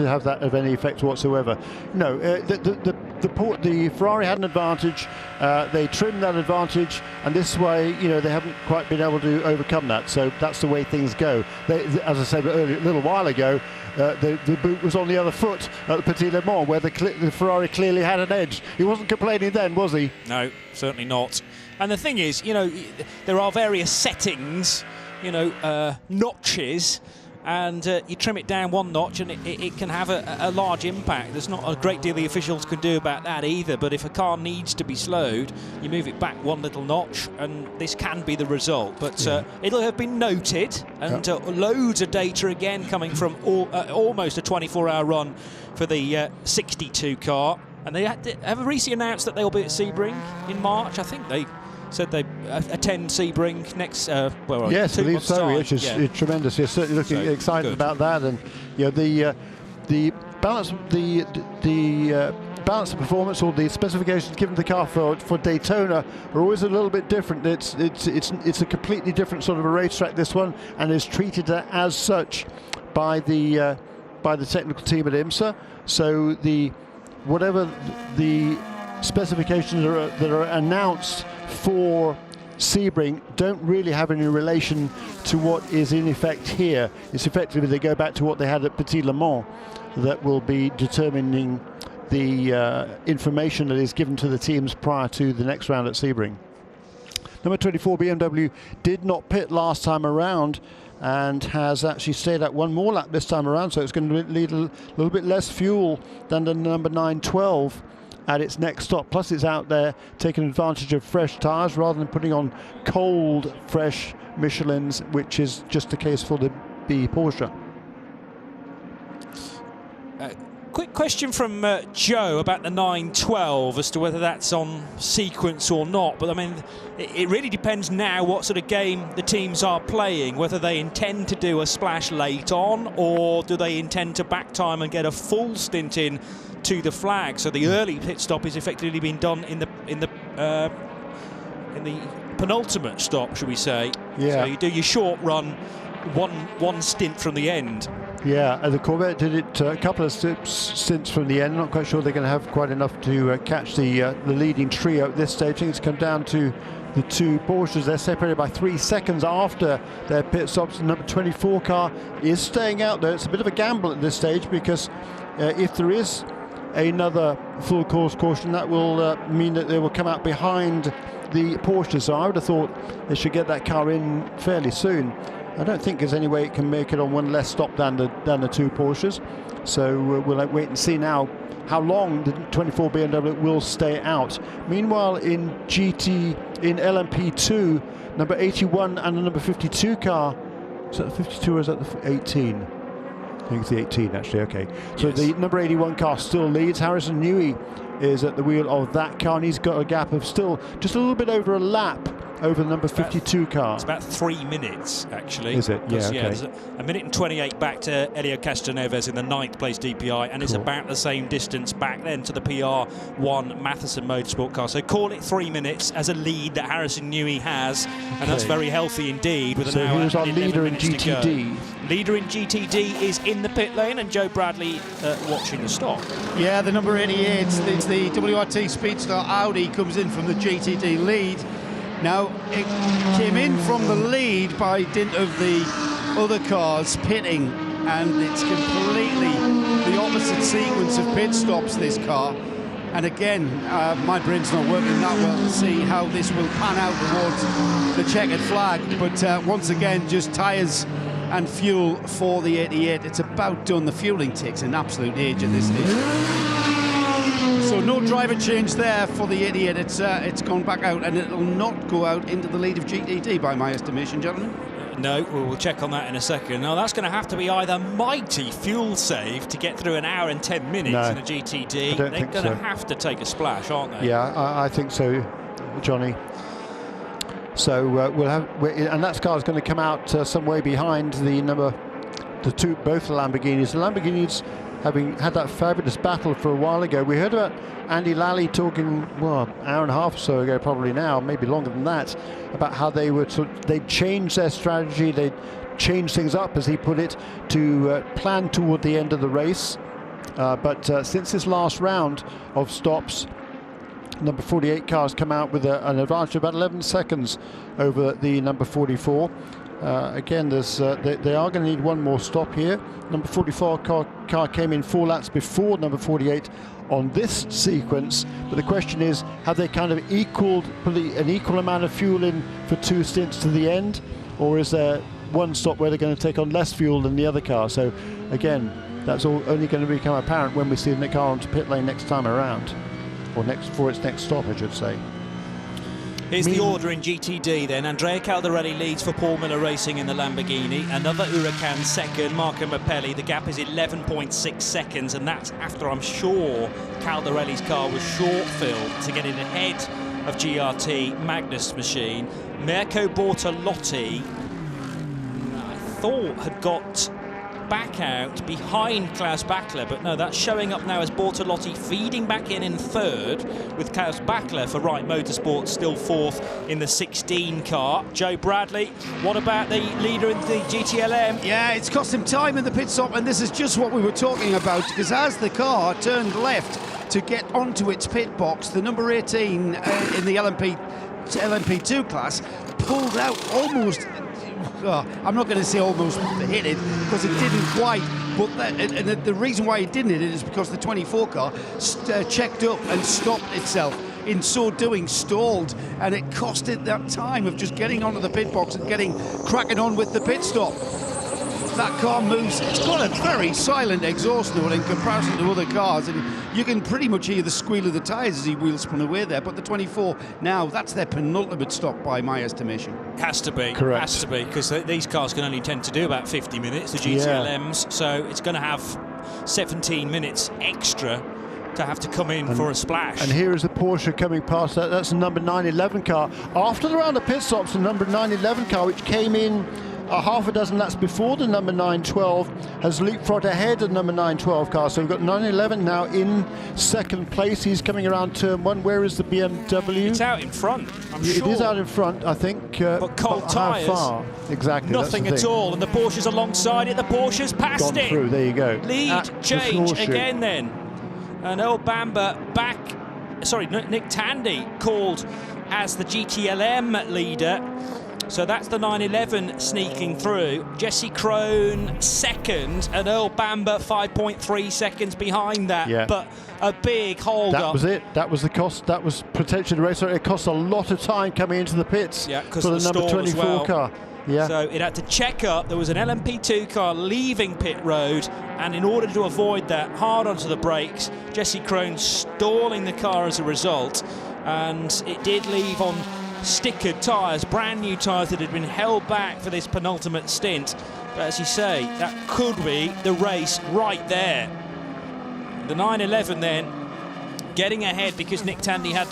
have that of any effect whatsoever. No, the Ferrari had an advantage. They trimmed that advantage, and this way, they haven't quite been able to overcome that. So that's the way things go. As I said earlier, a little while ago, the boot was on the other foot at the Petit Le Mans, where the Ferrari clearly had an edge. He wasn't complaining then, was he? No, certainly not. And the thing is, there are various settings, notches. And you trim it down one notch and it can have a large impact. There's not a great deal the officials can do about that either, but if a car needs to be slowed, you move it back one little notch and this can be the result. But it'll have been noted, and loads of data again coming from almost a 24-hour run for the 62 car. And they have recently announced that they'll be at Sebring in March. I think they said they attend Sebring next. Yes, I believe so. Which is tremendous. You're certainly looking excited about that, and the balance, the balance of performance, or the specifications given to the car for Daytona are always a little bit different. It's a completely different sort of a racetrack, this one, and is treated as such by the technical team at IMSA. So whatever the specifications that are announced for Sebring don't really have any relation to what is in effect here. It's effectively they go back to what they had at Petit Le Mans that will be determining the information that is given to the teams prior to the next round at Sebring. Number 24 BMW did not pit last time around and has actually stayed at one more lap this time around, so it's going to need a little bit less fuel than the number 912 at its next stop. Plus it's out there taking advantage of fresh tyres rather than putting on cold, fresh Michelins, which is just the case for the Porsche. Quick question from Joe about the 912 as to whether that's on sequence or not. But I mean, it really depends now what sort of game the teams are playing, whether they intend to do a splash late on or do they intend to back time and get a full stint in to the flag. So the early pit stop is effectively being done in the penultimate stop, should we say? Yeah. So you do your short run, one stint from the end. Yeah, and the Corvette did it a couple of stints from the end. Not quite sure they're going to have quite enough to catch the leading trio at this stage. I think it's come down to the two Porsches. They're separated by 3 seconds after their pit stops. The number 24 car is staying out there. It's a bit of a gamble at this stage because if there is another full course caution, that will mean that they will come out behind the Porsche. So I would have thought they should get that car in fairly soon. I don't think there's any way it can make it on one less stop than the two Porsches. So we'll wait and see now how long the 24 BMW will stay out. Meanwhile, in LMP2, number 81 and the number 52 car, is that the 52 or is that the 18? I think it's the 18 actually, okay. So the number 81 car still leads. Harrison Newey is at the wheel of that car, and he's got a gap of still just a little bit over a lap over the number 52 car. It's about 3 minutes, actually. Is it? Yeah, okay. There's a minute and 28 back to Elio Castroneves in the 9th place DPI, and it's about the same distance back then to the PR1 Matheson Motorsport car. So call it 3 minutes as a lead that Harrison Newey has, and that's very healthy indeed. With an hour who's our and leader in 11 minutes to GTD? go. Leader in GTD is in the pit lane, and Joe Bradley watching the stop. Yeah, the number 88, it's the WRT Speedstar Audi, comes in from the GTD lead. Now, it came in from the lead by dint of the other cars pitting, and it's completely the opposite sequence of pit stops, this car. And again, my brain's not working that well to see how this will pan out towards the checkered flag. But once again, just tyres and fuel for the 88. It's about done. The fueling takes an absolute age at this stage. So no driver change there for the 88. It's gone back out, and it'll not go out into the lead of GTD by my estimation, gentlemen. No, we'll check on that in a second. Now, that's going to have to be either mighty fuel save to get through an hour and 10 minutes in a GTD. They're going to have to take a splash, aren't they? Yeah, I think so, Johnny. So and that car is going to come out some way behind both the Lamborghinis. The Lamborghinis, having had that fabulous battle for a while ago. We heard about Andy Lally talking, well, an hour and a half or so ago, probably now, maybe longer than that, about how they'd changed their strategy, they'd changed things up, as he put it, to plan toward the end of the race. But since this last round of stops, number 48 cars come out with an advantage of about 11 seconds over the number 44. Again, they are going to need one more stop here. Number 44 car came in 4 laps before number 48 on this sequence, but the question is, have they kind of put an equal amount of fuel in for 2 stints to the end, or is there one stop where they're going to take on less fuel than the other car? So again, that's all only going to become apparent when we see the car onto pit lane next time around, or for its next stop, I should say. Here's the order in GTD then. Andrea Caldarelli leads for Paul Miller Racing in the Lamborghini. Another Huracan second, Marco Mappelli. The gap is 11.6 seconds, and that's after, I'm sure, Caldarelli's car was short-filled to get it ahead of GRT Magnus' machine. Mirko Bortolotti, I thought, had got back out behind Klaus Bachler, but no, that's showing up now as Bortolotti feeding back in third, with Klaus Bachler for Wright Motorsports still fourth in the 16 car. Joe Bradley, what about the leader in the GTLM? Yeah, it's cost him time in the pit stop, and this is just what we were talking about, because as the car turned left to get onto its pit box, the number 18 in the LMP2 class pulled out almost. I'm not going to say almost hit it, because it didn't quite, but and the reason why it didn't hit it is because the 24 car checked up and stopped itself. In so doing, stalled, and it cost it that time of just getting onto the pit box and cracking on with the pit stop. That car moves. It's got a very silent exhaust note in comparison to other cars, and you can pretty much hear the squeal of the tyres as he wheel spun away there. But the 24 now, that's their penultimate stop by my estimation. Has to be. Correct. Has to be, because these cars can only tend to do about 50 minutes, the GTLMs, yeah. So it's going to have 17 minutes extra to have to come in for a splash. And here is the Porsche coming past. That's the number 911 car. After the round of pit stops, the number 911 car, which came in half a dozen laps before the number 912, has leapfrogged ahead of the number 912 car. So we've got 911 now in second place. He's coming around turn 1. Where is the BMW? It's out in front, I'm sure. It is out in front, I think. But cold tyres. How far? Exactly. Nothing at all. And the Porsche's alongside it. The Porsche's passed Gone it. through. There you go. Lead change again then. And Earl Bamber Nick Tandy called as the GTLM leader. So that's the 911 sneaking through. Jesse Crone second, and Earl Bamber 5.3 seconds behind that. Yeah. But a big hold up. That was it. That was the cost. That was potentially the race. It cost a lot of time coming into the pits for the number 24 car. Yeah. So it had to check up. There was an LMP2 car leaving pit road, and in order to avoid that, hard onto the brakes, Jesse Crone stalling the car as a result, and it did leave on stickered tyres, brand new tyres that had been held back for this penultimate stint. But as you say, that could be the race right there. The 911 then getting ahead because Nick Tandy had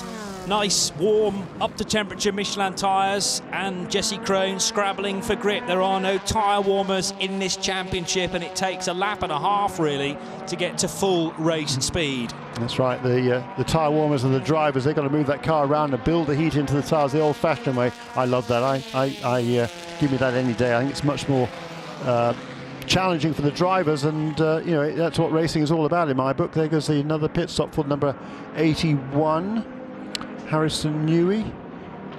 nice, warm, up to temperature Michelin tyres, and Jesse Crone scrabbling for grip. There are no tyre warmers in this championship, and it takes a lap and a half really to get to full race speed. That's right. The tyre warmers and the drivers, they've got to move that car around and build the heat into the tyres the old-fashioned way. I love that. I give me that any day. I think it's much more challenging for the drivers, and that's what racing is all about in my book. There goes another pit stop for number 81. Harrison Newey.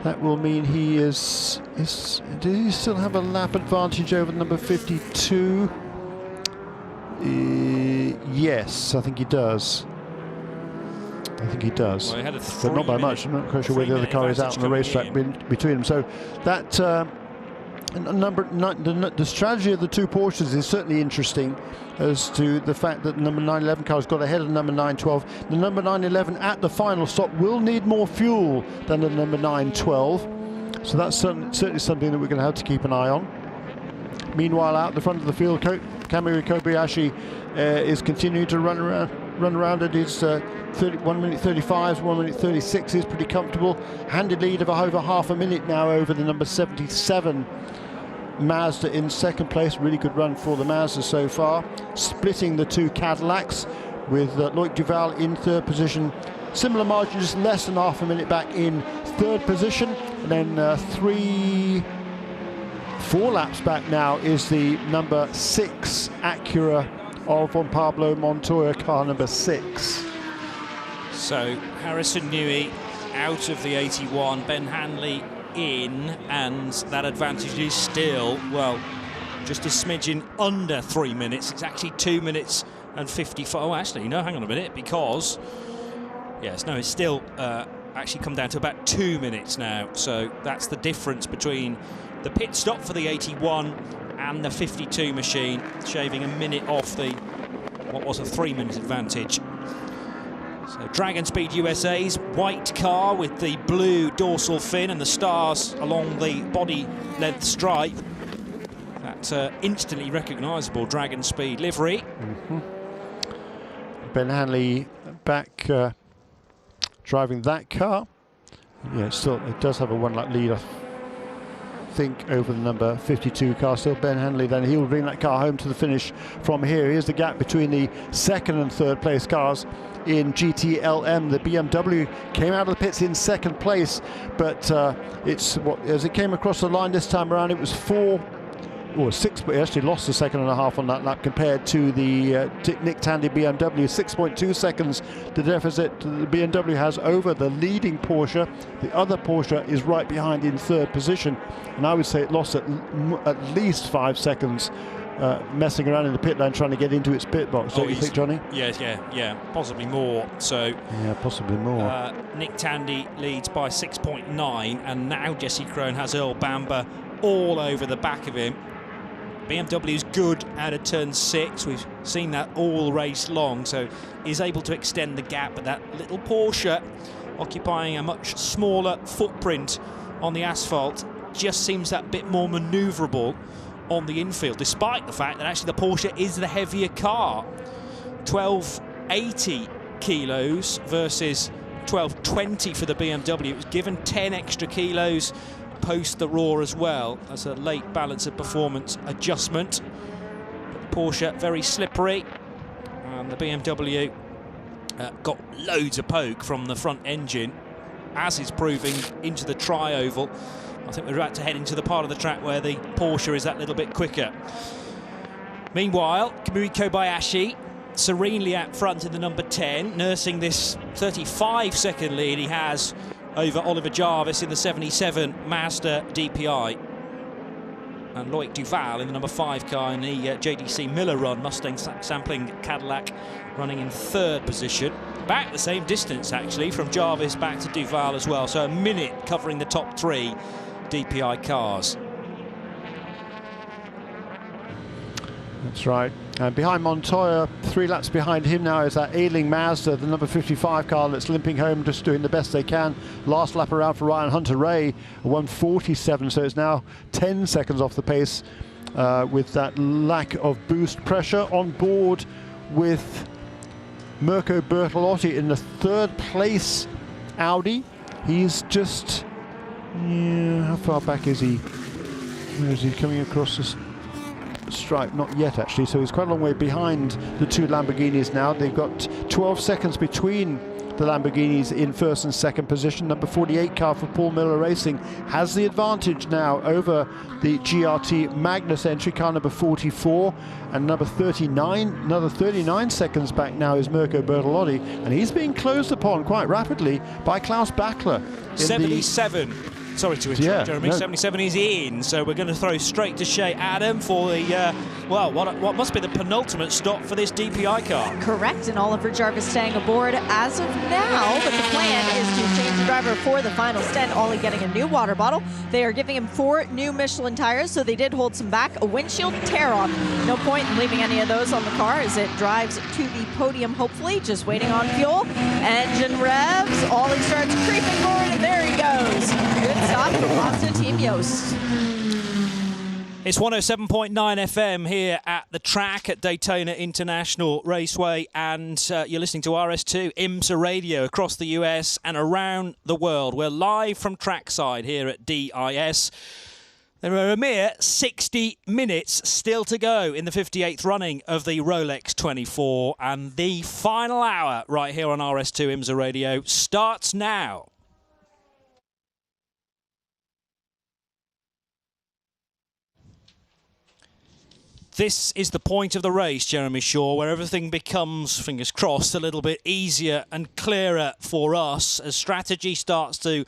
That will mean he is does he still have a lap advantage over number 52? Yes, I think he does. Well, he had a but not by much. I'm not quite sure where the other car is out on the racetrack between them. So that the strategy of the two Porsches is certainly interesting, as to the fact that the number 911 car has got ahead of the number 912. The number 911 at the final stop will need more fuel than the number 912. So that's certainly something that we're going to have to keep an eye on. Meanwhile, out the front of the field, Kamui Kobayashi is continuing to run around. run around at his 1 minute 35s, 1 minute 36 is pretty comfortable. Handed lead of over half a minute now over the number 77 Mazda in second place. Really good run for the Mazda so far. Splitting the two Cadillacs with Loic Duval in third position. Similar margin, just less than half a minute back in third position. And then 4 laps back now is the number 6 Acura of Juan Pablo Montoya, car number 6. So Harrison Newey out of the 81, Ben Hanley in, and that advantage is still, well, just a smidgen under 3 minutes. It's actually 2 minutes and 55. Oh, actually, no, hang on a minute, because, yes, no, it's still actually come down to about 2 minutes now. So that's the difference between the pit stop for the 81 and the 52 machine, shaving a minute off the, what was a 3-minute advantage. So Dragon Speed USA's white car with the blue dorsal fin and the stars along the body length stripe. That instantly recognisable Dragon Speed livery. Ben Hanley back driving that car. Yeah, still it does have a 1 lap lead, I think, over the number 52 car. Still Ben Hanley, then he'll bring that car home to the finish from here. Here's the gap between the second and third place cars in GTLM. The BMW came out of the pits in second place, but as it came across the line this time around, it was 4 or 6, but he actually lost a second and a half on that lap compared to the Nick Tandy BMW. 6.2 seconds the deficit the BMW has over the leading Porsche. The other Porsche is right behind in third position, and I would say it lost at least 5 seconds messing around in the pit lane trying to get into its pit box. Don't you think, Johnny? Yes, yeah, possibly more. So yeah, possibly more. Nick Tandy leads by 6.9, and now Jesse Krohn has Earl Bamber all over the back of him. BMW's good out of turn 6. We've seen that all race long, so is able to extend the gap, but that little Porsche occupying a much smaller footprint on the asphalt just seems that bit more manoeuvrable on the infield, despite the fact that actually the Porsche is the heavier car. 1280 kilos versus 1220 for the BMW. It was given 10 extra kilos post the Raw as well as a late balance of performance adjustment. But Porsche very slippery, and the BMW got loads of poke from the front engine, as is proving into the tri-oval. I think we're about to head into the part of the track where the Porsche is that little bit quicker. Meanwhile, Kamui Kobayashi serenely out front in the number 10, nursing this 35-second lead he has over Oliver Jarvis in the 77 Mazda DPI. And Loic Duval in the number 5 car in the JDC Miller run, Mustang sampling Cadillac, running in third position. Back the same distance, actually, from Jarvis back to Duval as well. So a minute covering the top 3 DPI cars. That's right. And behind Montoya, 3 laps behind him now is that ailing Mazda, the number 55 car that's limping home, just doing the best they can. Last lap around for Ryan Hunter-Reay, 1:47, so it's now 10 seconds off the pace with that lack of boost pressure. On board with Mirko Bertolotti in the third place Audi. He's just, how far back is he? Where is he coming across this stripe? Not yet, actually, so he's quite a long way behind the 2 Lamborghinis now. They've got 12 seconds between the Lamborghinis in first and second position. Number 48 car for Paul Miller Racing has the advantage now over the GRT Magnus entry car number 44, and number 39, another 39 seconds back now is Mirko Bertolotti, and he's being closed upon quite rapidly by Klaus Bachler. 77. Sorry to interrupt, Jeremy. No. 77 is in, so we're going to throw straight to Shea Adam for the, well, what must be the penultimate stop for this DPI car. Correct, and Oliver Jarvis staying aboard as of now, but the plan is to change the driver for the final stint. Ollie getting a new water bottle. They are giving him 4 new Michelin tires, so they did hold some back. A windshield tear-off. No point in leaving any of those on the car as it drives to the podium, hopefully, just waiting on fuel. Engine revs. Ollie starts creeping forward, and there he goes. Good stop for Mazda Team Yost. It's 107.9 FM here at the track at Daytona International Raceway, and you're listening to RS2 IMSA Radio across the US and around the world. We're live from trackside here at DIS. There are a mere 60 minutes still to go in the 58th running of the Rolex 24, and the final hour right here on RS2 IMSA Radio starts now. This is the point of the race, Jeremy Shaw, where everything becomes, fingers crossed, a little bit easier and clearer for us as strategy starts to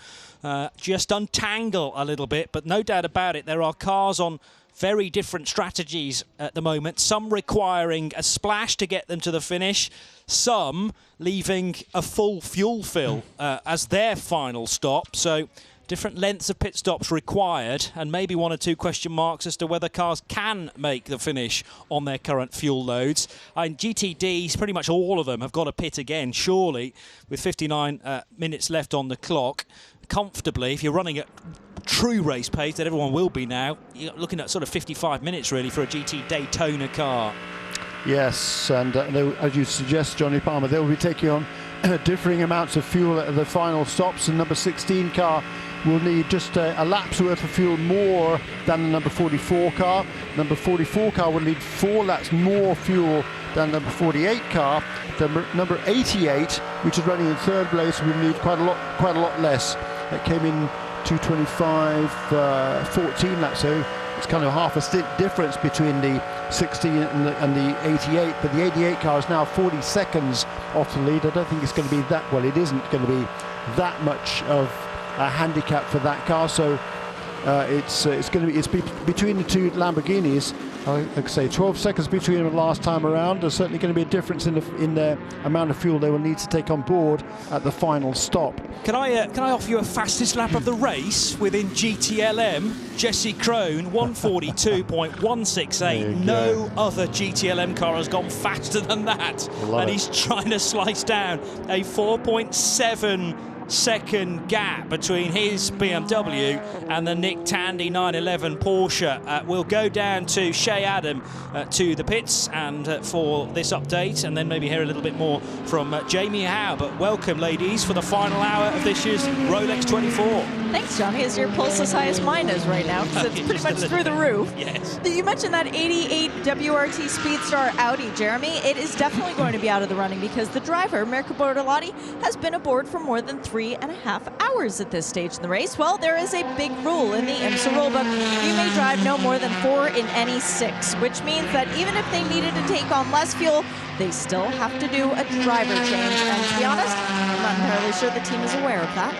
just untangle a little bit. But no doubt about it, there are cars on very different strategies at the moment, some requiring a splash to get them to the finish, some leaving a full fuel fill as their final stop. So different lengths of pit stops required, and maybe one or two question marks as to whether cars can make the finish on their current fuel loads. And GTDs, pretty much all of them, have got to pit again, surely, with 59 minutes left on the clock. Comfortably, if you're running at true race pace, that everyone will be now, you're looking at sort of 55 minutes, really, for a GT Daytona car. Yes, and as you suggest, Johnny Palmer, they'll be taking on differing amounts of fuel at the final stops. The number 16 car will need just a lap's worth of fuel more than the number 44 car. Number 44 car will need 4 laps more fuel than number 48 car. The number 88, which is running in third place, will need quite a lot less. It came in 2:25, 14 laps, so it's kind of half a stint difference between the 16 and the 88, but the 88 car is now 40 seconds off the lead. I don't think it's going to be that, well, it isn't going to be that much of a handicap for that car, so it's going to be between the two Lamborghinis. Like I say, 12 seconds between them last time around. There's certainly going to be a difference in the amount of fuel they will need to take on board at the final stop. Can I offer you a fastest lap of the race within GTLM? Jesse Crone, 142.168. No other GTLM car has gone faster than that, and he's trying to slice down a 4.7 second gap between his BMW and the Nick Tandy 911 Porsche. We'll go down to Shea Adam to the pits and for this update, and then maybe hear a little bit more from Jamie Howe. But welcome, ladies, for the final hour of this year's Rolex 24. Thanks, Johnny. Is your pulse as high as mine is right now? Because it's pretty much through the roof. Yes. You mentioned that 88 WRT Speedstar Audi, Jeremy. It is definitely going to be out of the running because the driver, Mirko Bortolotti, has been aboard for more than 3.5 hours at this stage in the race. Well, there is a big rule in the IMSA rulebook. You may drive no more than 4 in any 6, which means that even if they needed to take on less fuel, they still have to do a driver change. And to be honest, I'm not entirely sure the team is aware of that.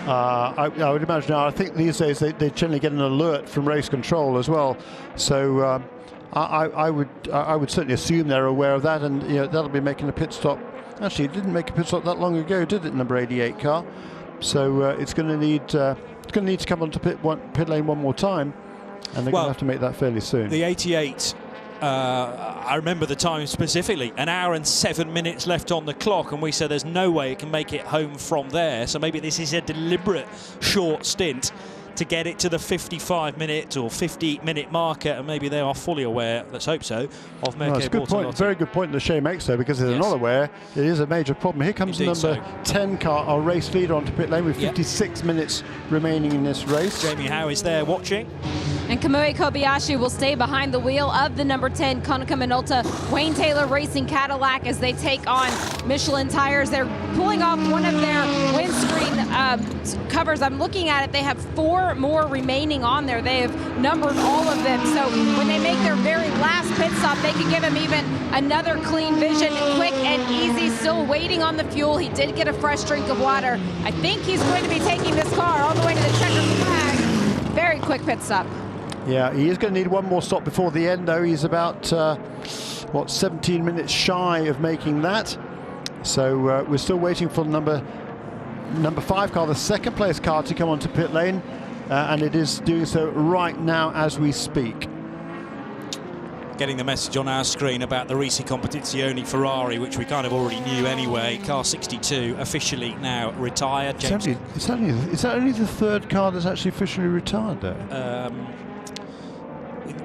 I would imagine. I think these days they generally get an alert from race control as well. So I would certainly assume they're aware of that, and that'll be making a pit stop. Actually, it didn't make a pit stop that long ago, did it? Number 88 car. So it's going to need to come onto pit lane one more time, and they're going to have to make that fairly soon. The 88. I remember the time specifically, 1 hour and 7 minutes left on the clock, and we said there's no way it can make it home from there. So maybe this is a deliberate short stint to get it to the 55-minute or 50-minute marker, and maybe they are fully aware, let's hope so, of Mirko It's a good point, very good point that Shea makes there, because if they're not aware, it is a major problem. Here comes the number 10 car, our race leader, onto pit lane with 56 minutes remaining in this race. Jamie Howe is there watching. And Kamui Kobayashi will stay behind the wheel of the number 10 Konica Minolta Wayne Taylor Racing Cadillac as they take on Michelin tires. They're pulling off one of their windscreen covers. I'm looking at it. They have 4 more remaining on there. They have numbered all of them. So when they make their very last pit stop, they can give him even another clean vision, quick and easy, still waiting on the fuel. He did get a fresh drink of water. I think he's going to be taking this car all the way to the checkered flag. Very quick pit stop. Yeah, he is going to need one more stop before the end, though. He's about, 17 minutes shy of making that. So we're still waiting for number 5 car, the second place car, to come onto pit lane. And it is doing so right now as we speak. Getting the message on our screen about the Risi Competizione Ferrari, which we kind of already knew anyway. Car 62 officially now retired. Is that only the third car that's actually officially retired, though?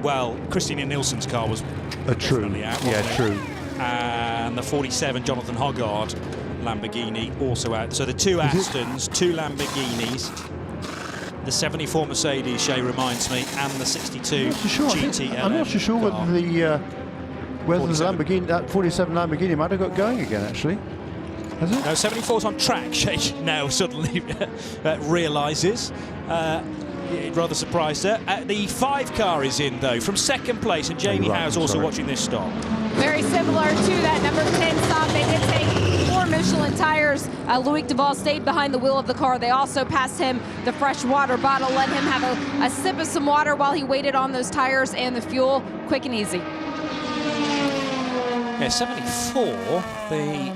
Well, Christina Nielsen's car was true. Out, Yeah, true. And the 47 Jonathan Hoggard Lamborghini also out. So the two Astons, two Lamborghinis, the 74 Mercedes, Shay reminds me, and the 62 GT. I'm not too sure whether the Lamborghini, that 47 Lamborghini might have got going again, actually. Has it? No, 74's on track, Shay now suddenly realises. It rather surprised her. The 5 car is in, though, from second place, and Jamie Howe's also watching this stop. Very similar to that number 10 stop. They did take 4 Michelin tires. Loic Duval stayed behind the wheel of the car. They also passed him the fresh water bottle, let him have a sip of some water while he waited on those tires and the fuel. Quick and easy. Yeah, 74, the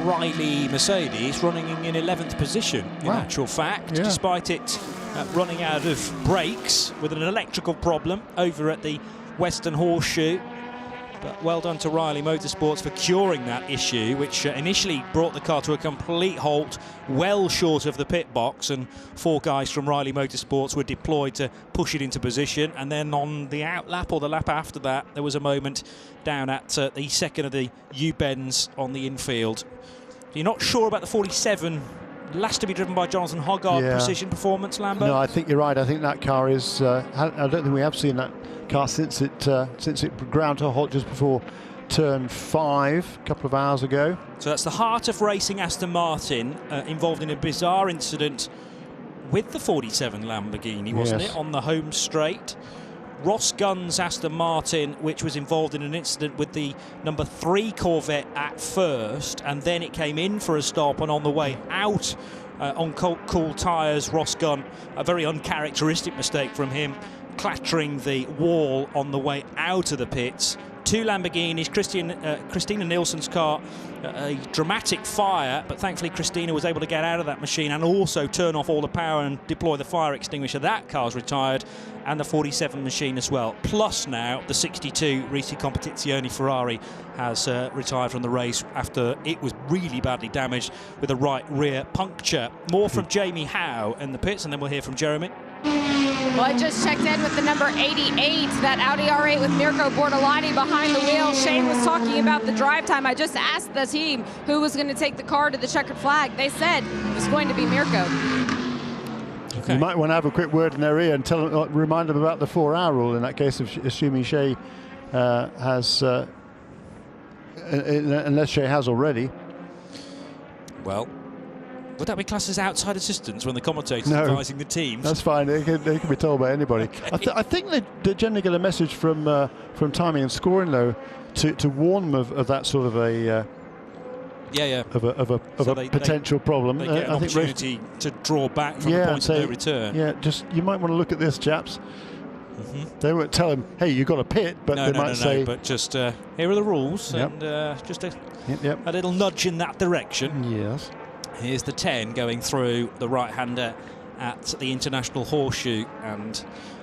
Riley Mercedes running in 11th position, in actual fact, despite it running out of brakes with an electrical problem over at the Western Horseshoe. But well done to Riley Motorsports for curing that issue, which initially brought the car to a complete halt, well short of the pit box, and 4 guys from Riley Motorsports were deployed to push it into position. And then on the out lap, or the lap after that, there was a moment down at the second of the U-bends on the infield. You're not sure about the 47, last to be driven by Jonathan Hoggard precision performance, Lambo? No, I think you're right. I think that car is. I don't think we have seen that car since it ground to a halt just before turn 5 a couple of hours ago. So that's the heart of racing Aston Martin, involved in a bizarre incident with the 47 Lamborghini, wasn't it, on the home straight? Ross Gunn's Aston Martin, which was involved in an incident with the number 3 Corvette at first, and then it came in for a stop, and on the way out on cool tyres, Ross Gunn, a very uncharacteristic mistake from him, clattering the wall on the way out of the pits. 2 Lamborghinis, Christina Nielsen's car, a dramatic fire, but thankfully Christina was able to get out of that machine and also turn off all the power and deploy the fire extinguisher. That car's retired, and the 47 machine as well. Plus now the 62 Risi Competizione Ferrari has retired from the race after it was really badly damaged with a right rear puncture. More from Jamie Howe in the pits, and then we'll hear from Jeremy. Well, I just checked in with the number 88, that Audi R8 with Mirko Bortolani behind the wheel. Shane was talking about the drive time. I just asked the team who was going to take the car to the checkered flag. They said it was going to be Mirko. You might want to have a quick word in their ear and remind them about the 4-hour rule in that case, assuming Shea has, unless Shea has already. Well, would that be classed as outside assistance when the commentator's advising the teams? That's fine. They can be told by anybody. Okay. I think they generally get a message from timing and scoring, though, to warn them of that sort of a potential problem. They get an opportunity to draw back from the point of no return. Yeah, just you might want to look at this, chaps. They won't tell him, hey, you've got a pit, but they might say... but just here are the rules, and just a little nudge in that direction. Yes. Here's the 10 going through the right-hander at the International Horseshoe, and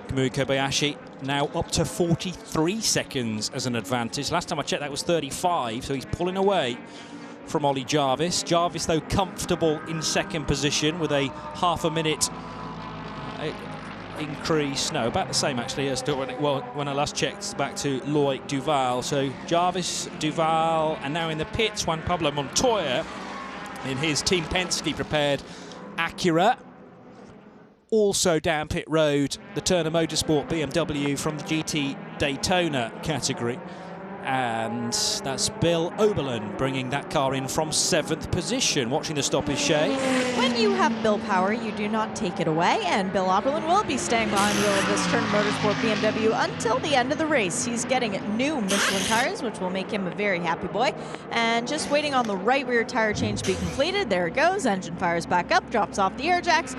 Kamui Kobayashi now up to 43 seconds as an advantage. Last time I checked, that was 35, so he's pulling away from Ollie Jarvis. Jarvis, though, comfortable in second position with a half a minute increase. No, about the same, actually, as to when I last checked back to Loic Duval. So Jarvis, Duval, and now in the pits, Juan Pablo Montoya in his Team Penske prepared Acura. Also down pit road, the Turner Motorsport BMW from the GT Daytona category. And that's Bill Oberlin bringing that car in from 7th position. Watching the stop is Shay. When you have Bill power, you do not take it away, and Bill Oberlin will be staying behind the wheel of this Turner Motorsport BMW until the end of the race. He's getting new Michelin tires, which will make him a very happy boy, and just waiting on the right rear tire change to be completed. There it goes. Engine fires back up, drops off the air jacks.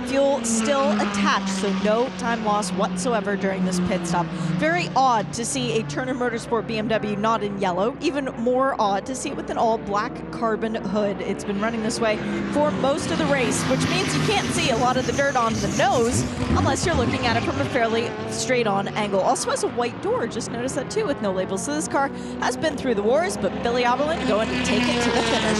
Fuel still attached, so no time loss whatsoever during this pit stop. Very odd to see a Turner Motorsport BMW not in yellow. Even more odd to see it with an all-black carbon hood. It's been running this way for most of the race, which means you can't see a lot of the dirt on the nose unless you're looking at it from a fairly straight-on angle. Also has a white door. Just noticed that too with no labels. So this car has been through the wars, but Billy Oberlin going to take it to the finish.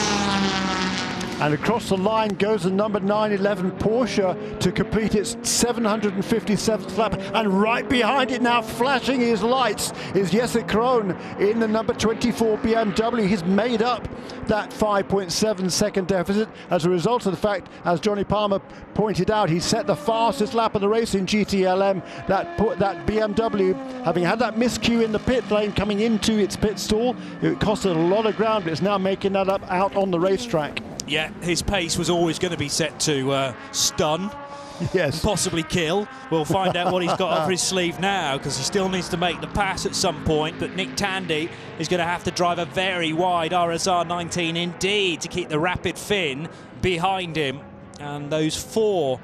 And across the line goes the number 911 Porsche to complete its 757th lap. And right behind it now, flashing his lights, is Jesse Krohn in the number 24 BMW. He's made up that 5.7 second deficit as a result of the fact, as Johnny Palmer pointed out, he set the fastest lap of the race in GTLM. That BMW, having had that miscue in the pit lane coming into its pit stall, it costed a lot of ground, but it's now making that up out on the racetrack. Yeah, his pace was always going to be set to stun. Yes. Possibly kill. We'll find out what he's got up his sleeve now, because he still needs to make the pass at some point. But Nick Tandy is going to have to drive a very wide RSR 19 indeed to keep the Rapid Fin behind him. And those four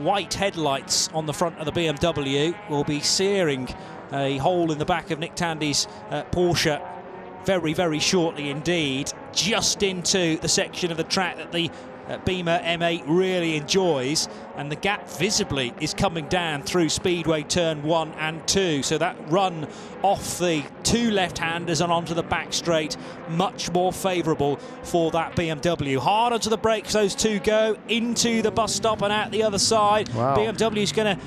white headlights on the front of the BMW will be searing a hole in the back of Nick Tandy's Porsche very, very shortly indeed, just into the section of the track that the Beamer M8 really enjoys, and the gap visibly is coming down through Speedway turn 1 and 2, so that run off the two left-handers and onto the back straight much more favourable for that BMW. Hard onto the brakes those two go, into the bus stop and out the other side. Wow. BMW's going to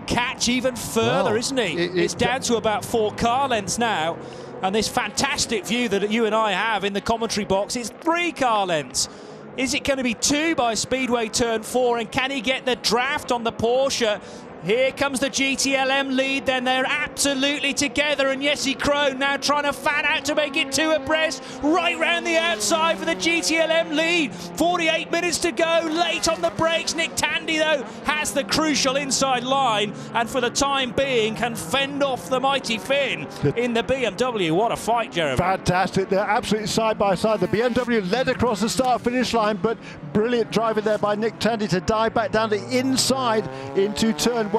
catch even further, isn't he? It's down to about 4 car lengths now. And this fantastic view that you and I have in the commentary box, it's 3 car lengths. Is it going to be 2 by Speedway turn 4? And can he get the draft on the Porsche? Here comes the GTLM lead, then they're absolutely together, and Jesse Krohn now trying to fan out to make it 2 abreast, right round the outside for the GTLM lead. 48 minutes to go, late on the brakes. Nick Tandy, though, has the crucial inside line, and for the time being can fend off the mighty Finn in the BMW. What a fight, Jeremy. Fantastic. They're absolutely side by side. The BMW led across the start-finish line, but brilliant driving there by Nick Tandy to dive back down the inside into turn 1.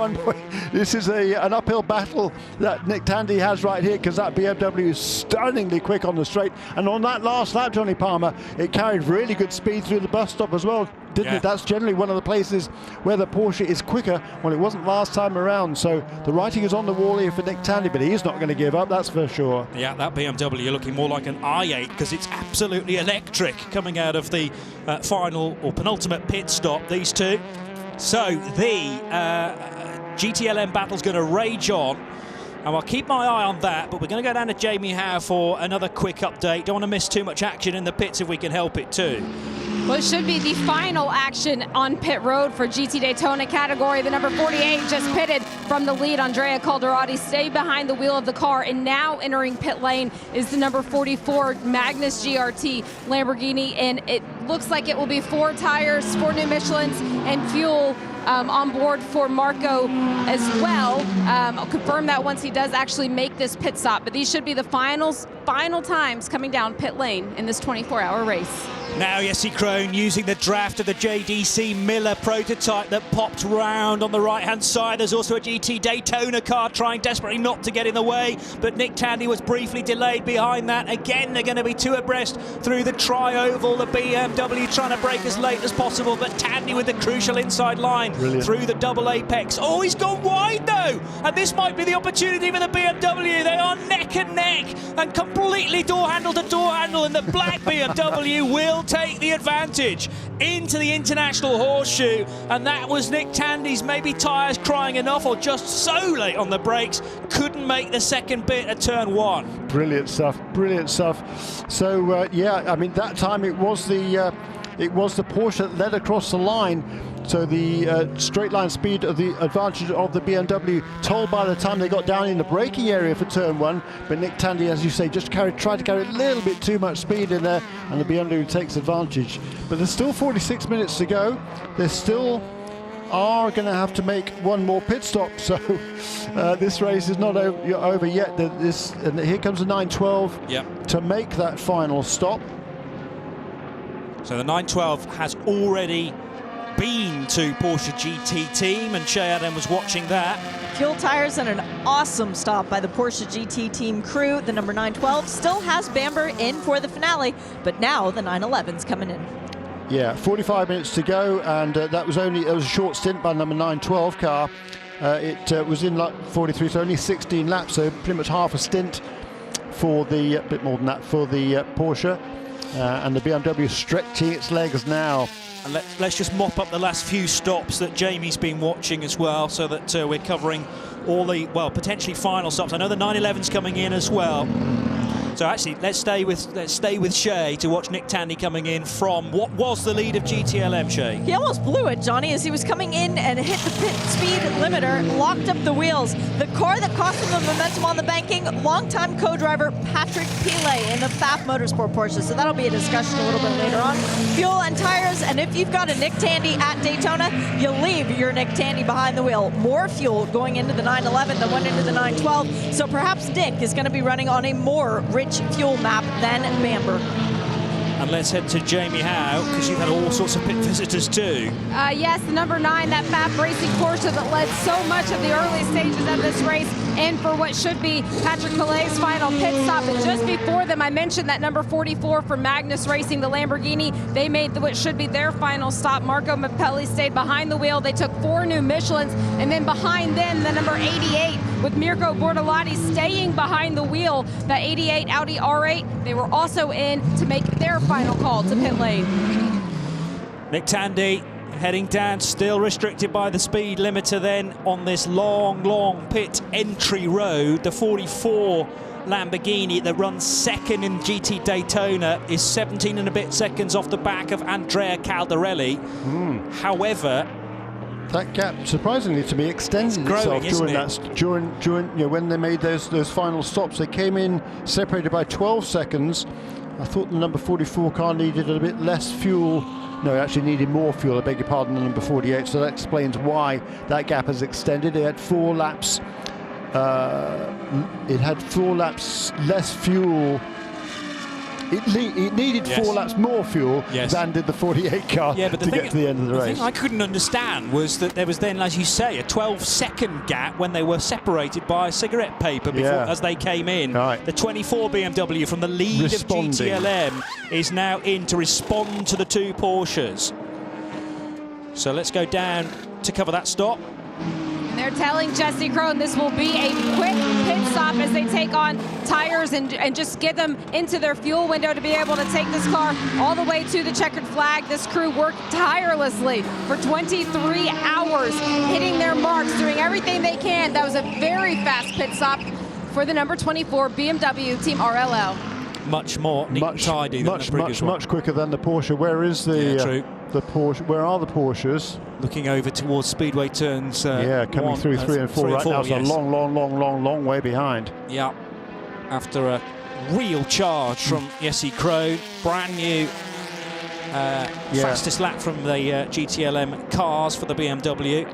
This is an uphill battle that Nick Tandy has right here, because that BMW is stunningly quick on the straight. And on that last lap, Johnny Palmer, it carried really good speed through the bus stop as well, didn't it? That's generally one of the places where the Porsche is quicker. Well, it wasn't last time around, so the writing is on the wall here for Nick Tandy, but he's not going to give up, that's for sure. Yeah, that BMW looking more like an i8, because it's absolutely electric coming out of the final or penultimate pit stop, these two. So the GTLM battle's going to rage on, and I'll keep my eye on that, but we're going to go down to Jamie Howe for another quick update. Don't want to miss too much action in the pits if we can help it too. Well, it should be the final action on pit road for GT Daytona category. The number 48 just pitted from the lead. Andrea Calderati stayed behind the wheel of the car, and now entering pit lane is the number 44 Magnus GRT Lamborghini, and it looks like it will be 4 tires, 4 new Michelins, and fuel on board for Marco as well. I'll confirm that once he does actually make this pit stop, but these should be the final times coming down pit lane in this 24-hour race. Now Jesse Krohn using the draft of the JDC Miller prototype that popped round on the right-hand side. There's also a GT Daytona car trying desperately not to get in the way, but Nick Tandy was briefly delayed behind that. Again, they're going to be 2 abreast through the tri-oval. The BMW trying to brake as late as possible, but Tandy with the crucial inside line. Brilliant. Through the double apex. Oh, he's gone wide though, and this might be the opportunity for the BMW. They are neck and neck and completely door handle to door handle, and the black BMW will take the advantage into the international horseshoe, and that was Nick Tandy's maybe tyres crying enough, or just so late on the brakes, couldn't make the second bit at turn 1. Brilliant stuff, brilliant stuff. So yeah, I mean, that time it was the Porsche that led across the line. So the straight line speed of the advantage of the BMW told by the time they got down in the braking area for turn 1. But Nick Tandy, as you say, just tried to carry a little bit too much speed in there, and the BMW takes advantage. But there's still 46 minutes to go. They still are going to have to make one more pit stop. So this race is not over yet. And here comes the 912 to make that final stop. So the 912 has already been to Porsche GT team, and Shea Adam was watching that. Fuel tires and an awesome stop by the Porsche GT team crew. The number 912 still has Bamber in for the finale, but now the 911's coming in. Yeah, 45 minutes to go, and that was a short stint by the number 912 car. It was in lap 43, so only 16 laps, so pretty much half a stint for the bit more than that for the Porsche. And the BMW stretching its legs now. And let's just mop up the last few stops that Jamie's been watching as well, so that we're covering all the, well, potentially final stops. I know the 911's coming in as well. So actually, let's stay with Shea to watch Nick Tandy coming in from what was the lead of GTLM, Shea. He almost blew it, Johnny, as he was coming in and hit the pit speed limiter, locked up the wheels. The car that cost him the momentum on the banking, longtime co-driver Patrick Pilet in the FAF Motorsport Porsche. So that'll be a discussion a little bit later on. Fuel and tires, and if you've got a Nick Tandy at Daytona, you leave your Nick Tandy behind the wheel. More fuel going into the 911 than went into the 912. So perhaps Nick is going to be running on a more rich fuel map than Bamber. And let's head to Jamie Howe, because you've had all sorts of pit visitors too. Yes, the number 9, that FAF Racing Porsche that led so much of the early stages of this race, and for what should be Patrick Pilet's final pit stop. But just before them, I mentioned that number 44 for Magnus Racing, the Lamborghini. They made what should be their final stop. Marco Mappelli stayed behind the wheel. They took 4 new Michelins, and then behind them, the number 88 with Mirko Bortolotti staying behind the wheel. The 88 Audi R8, they were also in to make their final call to pit lane. Nick Tandy heading down, still restricted by the speed limiter then on this long pit entry road. The 44 Lamborghini that runs second in GT Daytona is 17 and a bit seconds off the back of Andrea Caldarelli. However, that gap, surprisingly to me, extended growing, itself during you know, when they made those final stops. They came in separated by 12 seconds. I thought the number 44 car needed a bit less fuel. No, it actually needed more fuel, I beg your pardon, than number 48. So that explains why that gap has extended. It had 4 laps. It had 4 laps less fuel. It needed 4 laps more fuel than did the 48 car to get to the end of the race. The thing I couldn't understand was that there was then, as you say, a 12-second gap when they were separated by cigarette paper before, as they came in. Right. The 24 BMW from the lead of GTLM is now in to respond to the 2 Porsches. So let's go down to cover that stop. They're telling Jesse Crone this will be a quick pit stop as they take on tires and just get them into their fuel window to be able to take this car all the way to the checkered flag. This crew worked tirelessly for 23 hours, hitting their marks, doing everything they can. That was a very fast pit stop for the number 24 BMW Team RLL. Much more neat and tidy than the previous one. Much quicker than the Porsche. Where is the the Porsche? Where are the Porsches? Looking over towards speedway turns. Coming through 3 and 4 right now. It's a long way behind. Yeah. After a real charge from Jesse Crone, brand new fastest lap from the GTLM cars for the BMW.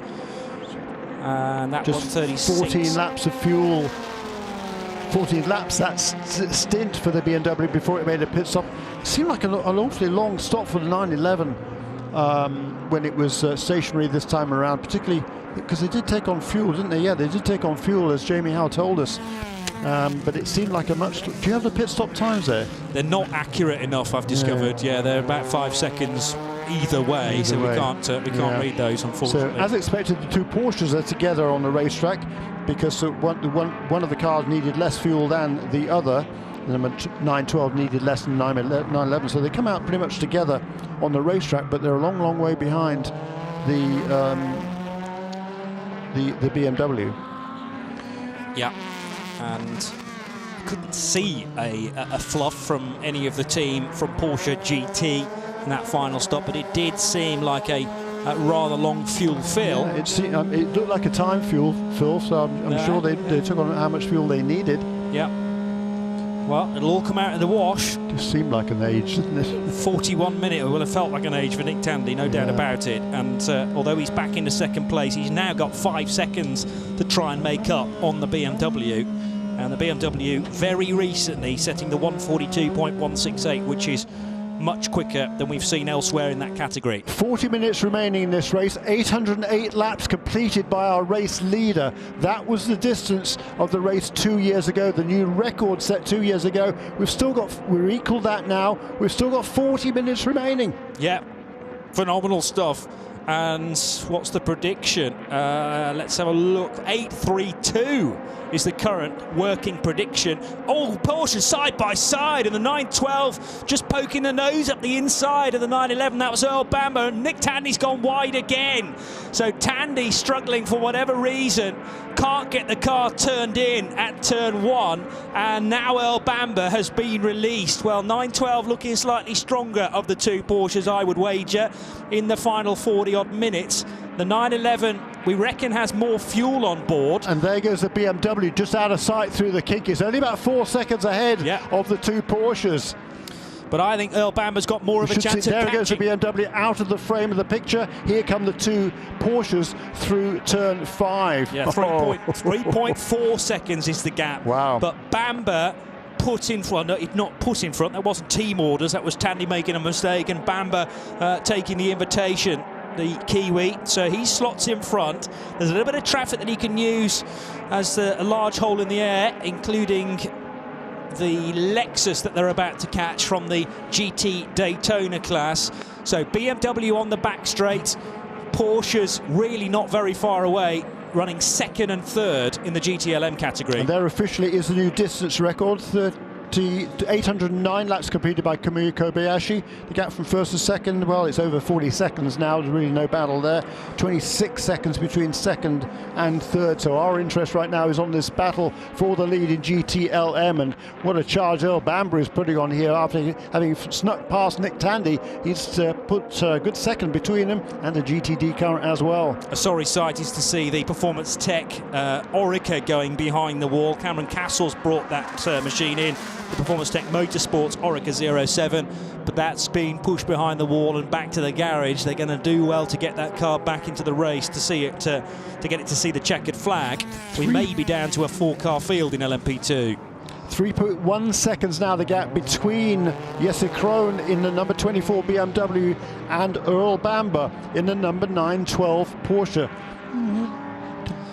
And that just 136. 14 laps of fuel. 14 laps, that's stint for the BMW before it made a pit stop. It seemed like an awfully long stop for the 911 when it was stationary this time around, particularly because they did take on fuel, didn't they? Yeah, they did take on fuel, as Jamie Howe told us. But it seemed like a much... Do you have the pit stop times there? They're not accurate enough, I've discovered. Yeah, they're about 5 seconds either way, so we can't read those, unfortunately. So, as expected, the 2 Porsches are together on the racetrack, because one of the cars needed less fuel than the other. The number 912 needed less than 911, so they come out pretty much together on the racetrack, but they're a long way behind the BMW. Yeah, and couldn't see a fluff from any of the team from Porsche GT in that final stop, but it did seem like a rather long fuel fill. Yeah, it looked like a time fuel fill, so I'm sure they took on how much fuel they needed. Yeah. Well, it'll all come out in the wash. Just seemed like an age, didn't it? 41 minutes, it will have felt like an age for Nick Tandy, no doubt about it. And although he's back into second place, he's now got 5 seconds to try and make up on the BMW. And the BMW very recently setting the 142.168, which is much quicker than we've seen elsewhere in that category. 40 minutes remaining in this race, 808 laps completed by our race leader. That was the distance of the race 2 years ago, the new record set 2 years ago. We're equal that now. We've still got 40 minutes remaining. Yeah, phenomenal stuff. And what's the prediction? Let's have a look. 8.32 is the current working prediction. Oh, Porsche side by side, and the 912 just poking the nose up the inside of the 911. That was Earl Bamber. Nick Tandy's gone wide again. So Tandy struggling for whatever reason, can't get the car turned in at turn 1, and now Earl Bamber has been released. Well, 912 looking slightly stronger of the two Porsches, I would wager, in the final 40-odd minutes. The 911, we reckon, has more fuel on board. And there goes the BMW just out of sight through the kink. It's only about 4 seconds ahead of the two Porsches. But I think Earl Bamber's got more of a chance of there catching. goes the BMW out of the frame of the picture. Here come the two Porsches through turn 5. Yeah, 3.4 seconds is the gap. Wow. But Bamber put in front, no, not put in front, that wasn't team orders, that was Tandy making a mistake and Bamber taking the invitation, the Kiwi, so he slots in front. There's a little bit of traffic that he can use as a large hole in the air, including the Lexus that they're about to catch from the GT Daytona class. So BMW on the back straight, Porsche's really not very far away, running second and third in the GTLM category. And there officially is the new distance record, 809 laps completed by Kamui Kobayashi. The gap from first to second, well, it's over 40 seconds now. There's really no battle there. 26 seconds between second and third. So our interest right now is on this battle for the lead in GTLM. And what a charge Earl Bamber is putting on here after having snuck past Nick Tandy. He's put a good second between him and the GTD car as well. A sorry sight is to see the Performance Tech Orica going behind the wall. Cameron Castles brought that machine in. The Performance Tech Motorsports Orica 07, but that's been pushed behind the wall and back to the garage. They're going to do well to get that car back into the race to see it, to get it to see the checkered flag. We may be down to a 4-car field in LMP2. 3.1 seconds now the gap between Jesse Krohn in the number 24 BMW and Earl Bamber in the number 912 Porsche.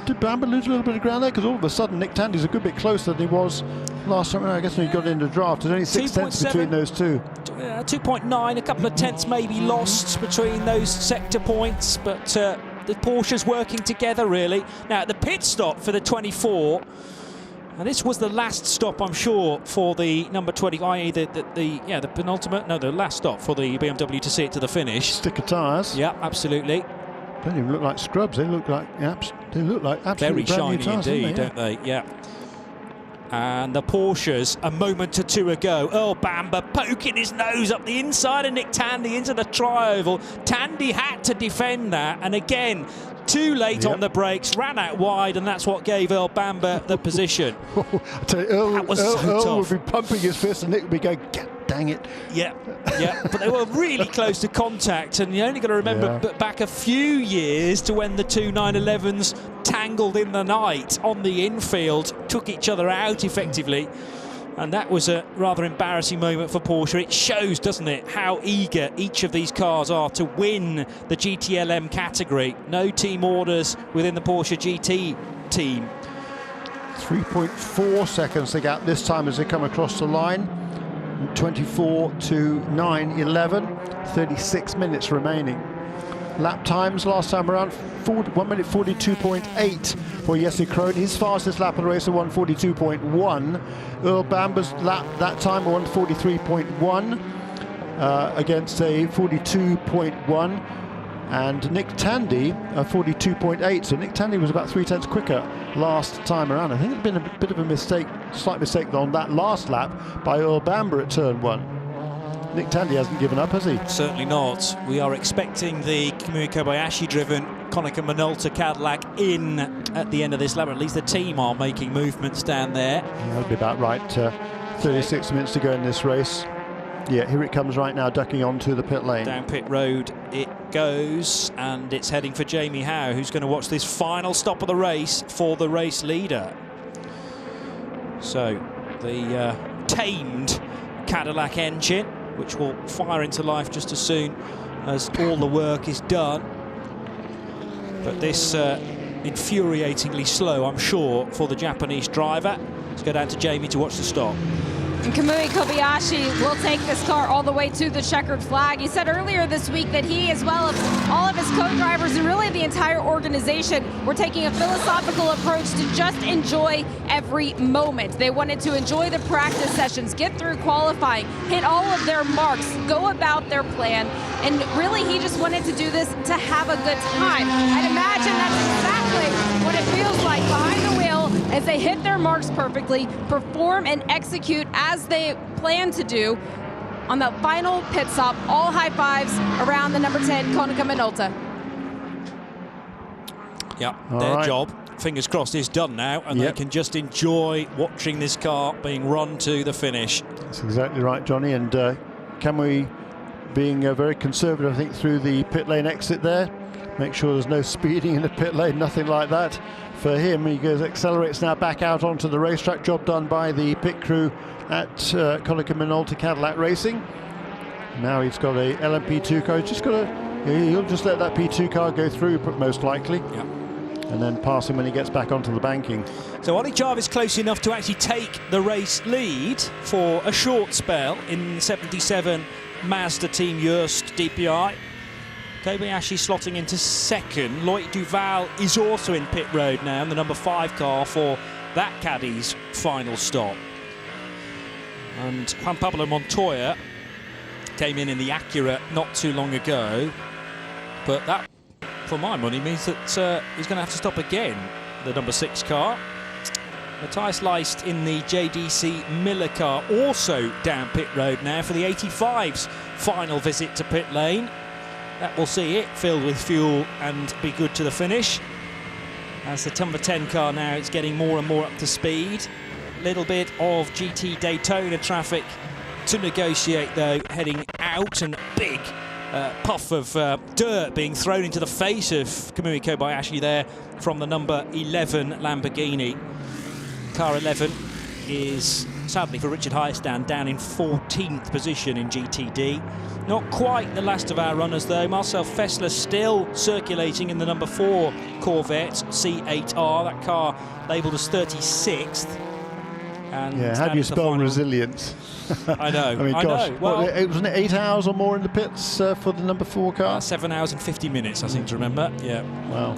Did Bamber lose a little bit of ground there? Because all of a sudden Nick Tandy's a good bit closer than he was last time. I guess when he got into the draft, there's only 6 tenths between those two. 2.9, a couple of tenths maybe lost between those sector points, but the Porsche's working together really. Now at the pit stop for the 24, and this was the last stop, I'm sure, for the number 20, i.e. the penultimate, no, the last stop for the BMW to see it to the finish. Stick of tyres. Yeah, absolutely. They don't even look like scrubs. They look like absolutely very shiny tyres, indeed, don't they? Yeah. And the Porsches, a moment or two ago, Earl Bamber poking his nose up the inside of Nick Tandy into the tri-oval. Tandy had to defend that, and again, too late on the brakes, ran out wide, and that's what gave Earl Bamber the position. I tell you, Earl would be pumping his fist, and Nick would be going, dang it. Yeah, but they were really close to contact, and you only got to remember back a few years to when the two 911s tangled in the night on the infield, took each other out effectively, and that was a rather embarrassing moment for Porsche. It shows, doesn't it, how eager each of these cars are to win the GTLM category. No team orders within the Porsche GT team. 3.4 seconds the gap this time as they come across the line. 24 to 9:11, 36 minutes remaining. Lap times last time around 1 minute 42.8 for Jesse Krohn. His fastest lap of the race at 1:42.1. Earl Bamber's lap that time 1:43.1 against a 42.1. And Nick Tandy 42.8. So Nick Tandy was about 3 tenths quicker last time around. I think it's been a bit of a mistake, slight mistake on that last lap by Earl Bamber at turn 1. Nick Tandy hasn't given up, has he? Certainly not. We are expecting the Kamui Kobayashi-driven Konica Minolta Cadillac in at the end of this lap. At least the team are making movements down there. Yeah, that'll be about right. 36 minutes to go in this race. Yeah, here it comes right now, ducking onto the pit lane. Down pit road it goes, and it's heading for Jamie Howe, who's going to watch this final stop of the race for the race leader. So the tamed Cadillac engine, which will fire into life just as soon as all the work is done. But this infuriatingly slow, I'm sure, for the Japanese driver. Let's go down to Jamie to watch the stop. And Kamui Kobayashi will take this car all the way to the checkered flag. He said earlier this week that he, as well as all of his co-drivers and really the entire organization, were taking a philosophical approach to just enjoy every moment. They wanted to enjoy the practice sessions, get through qualifying, hit all of their marks, go about their plan, and really he just wanted to do this to have a good time. I'd imagine that's exactly what it feels like behind the wheel as they hit their marks perfectly, perform and execute as they plan to do on the final pit stop. All high fives around the number 10 Konica Minolta. Yeah, their job, fingers crossed, is done now, and they can just enjoy watching this car being run to the finish. That's exactly right, Johnny. And Kamui being very conservative, I think, through the pit lane exit there. Make sure there's no speeding in the pit lane, nothing like that. For him, he goes, accelerates now back out onto the racetrack. Job done by the pit crew at Konica Minolta Cadillac Racing. Now he's got a LMP2 car. He's just got he'll just let that P2 car go through, most likely. Yeah. And then pass him when he gets back onto the banking. So Ollie Jarvis close enough to actually take the race lead for a short spell in 77 Mazda Team Joest DPI. Kobayashi slotting into second. Loic Duval is also in pit road now, in the number 5 car for that caddy's final stop. And Juan Pablo Montoya came in the Acura not too long ago, but that, for my money, means that he's going to have to stop again, the number 6 car. Matthias Leist in the JDC Miller car, also down pit road now for the 85's final visit to pit lane. That will see it filled with fuel and be good to the finish. As the number 10 car now, it's getting more and more up to speed. Little bit of GT Daytona traffic to negotiate though, heading out, and big puff of dirt being thrown into the face of Kamui Kobayashi there from the number 11 Lamborghini. Car 11 is, sadly for Richard Hiestand, down in 14th position in GTD. Not quite the last of our runners though. Marcel Fessler still circulating in the number 4 Corvette C8R, that car labelled as 36th. And yeah, how do you spell resilience? I know. I mean, gosh, know. Well, wasn't it 8 hours or more in the pits for the number 4 car? 7 hours and 50 minutes, I seem to remember. Yeah. Wow.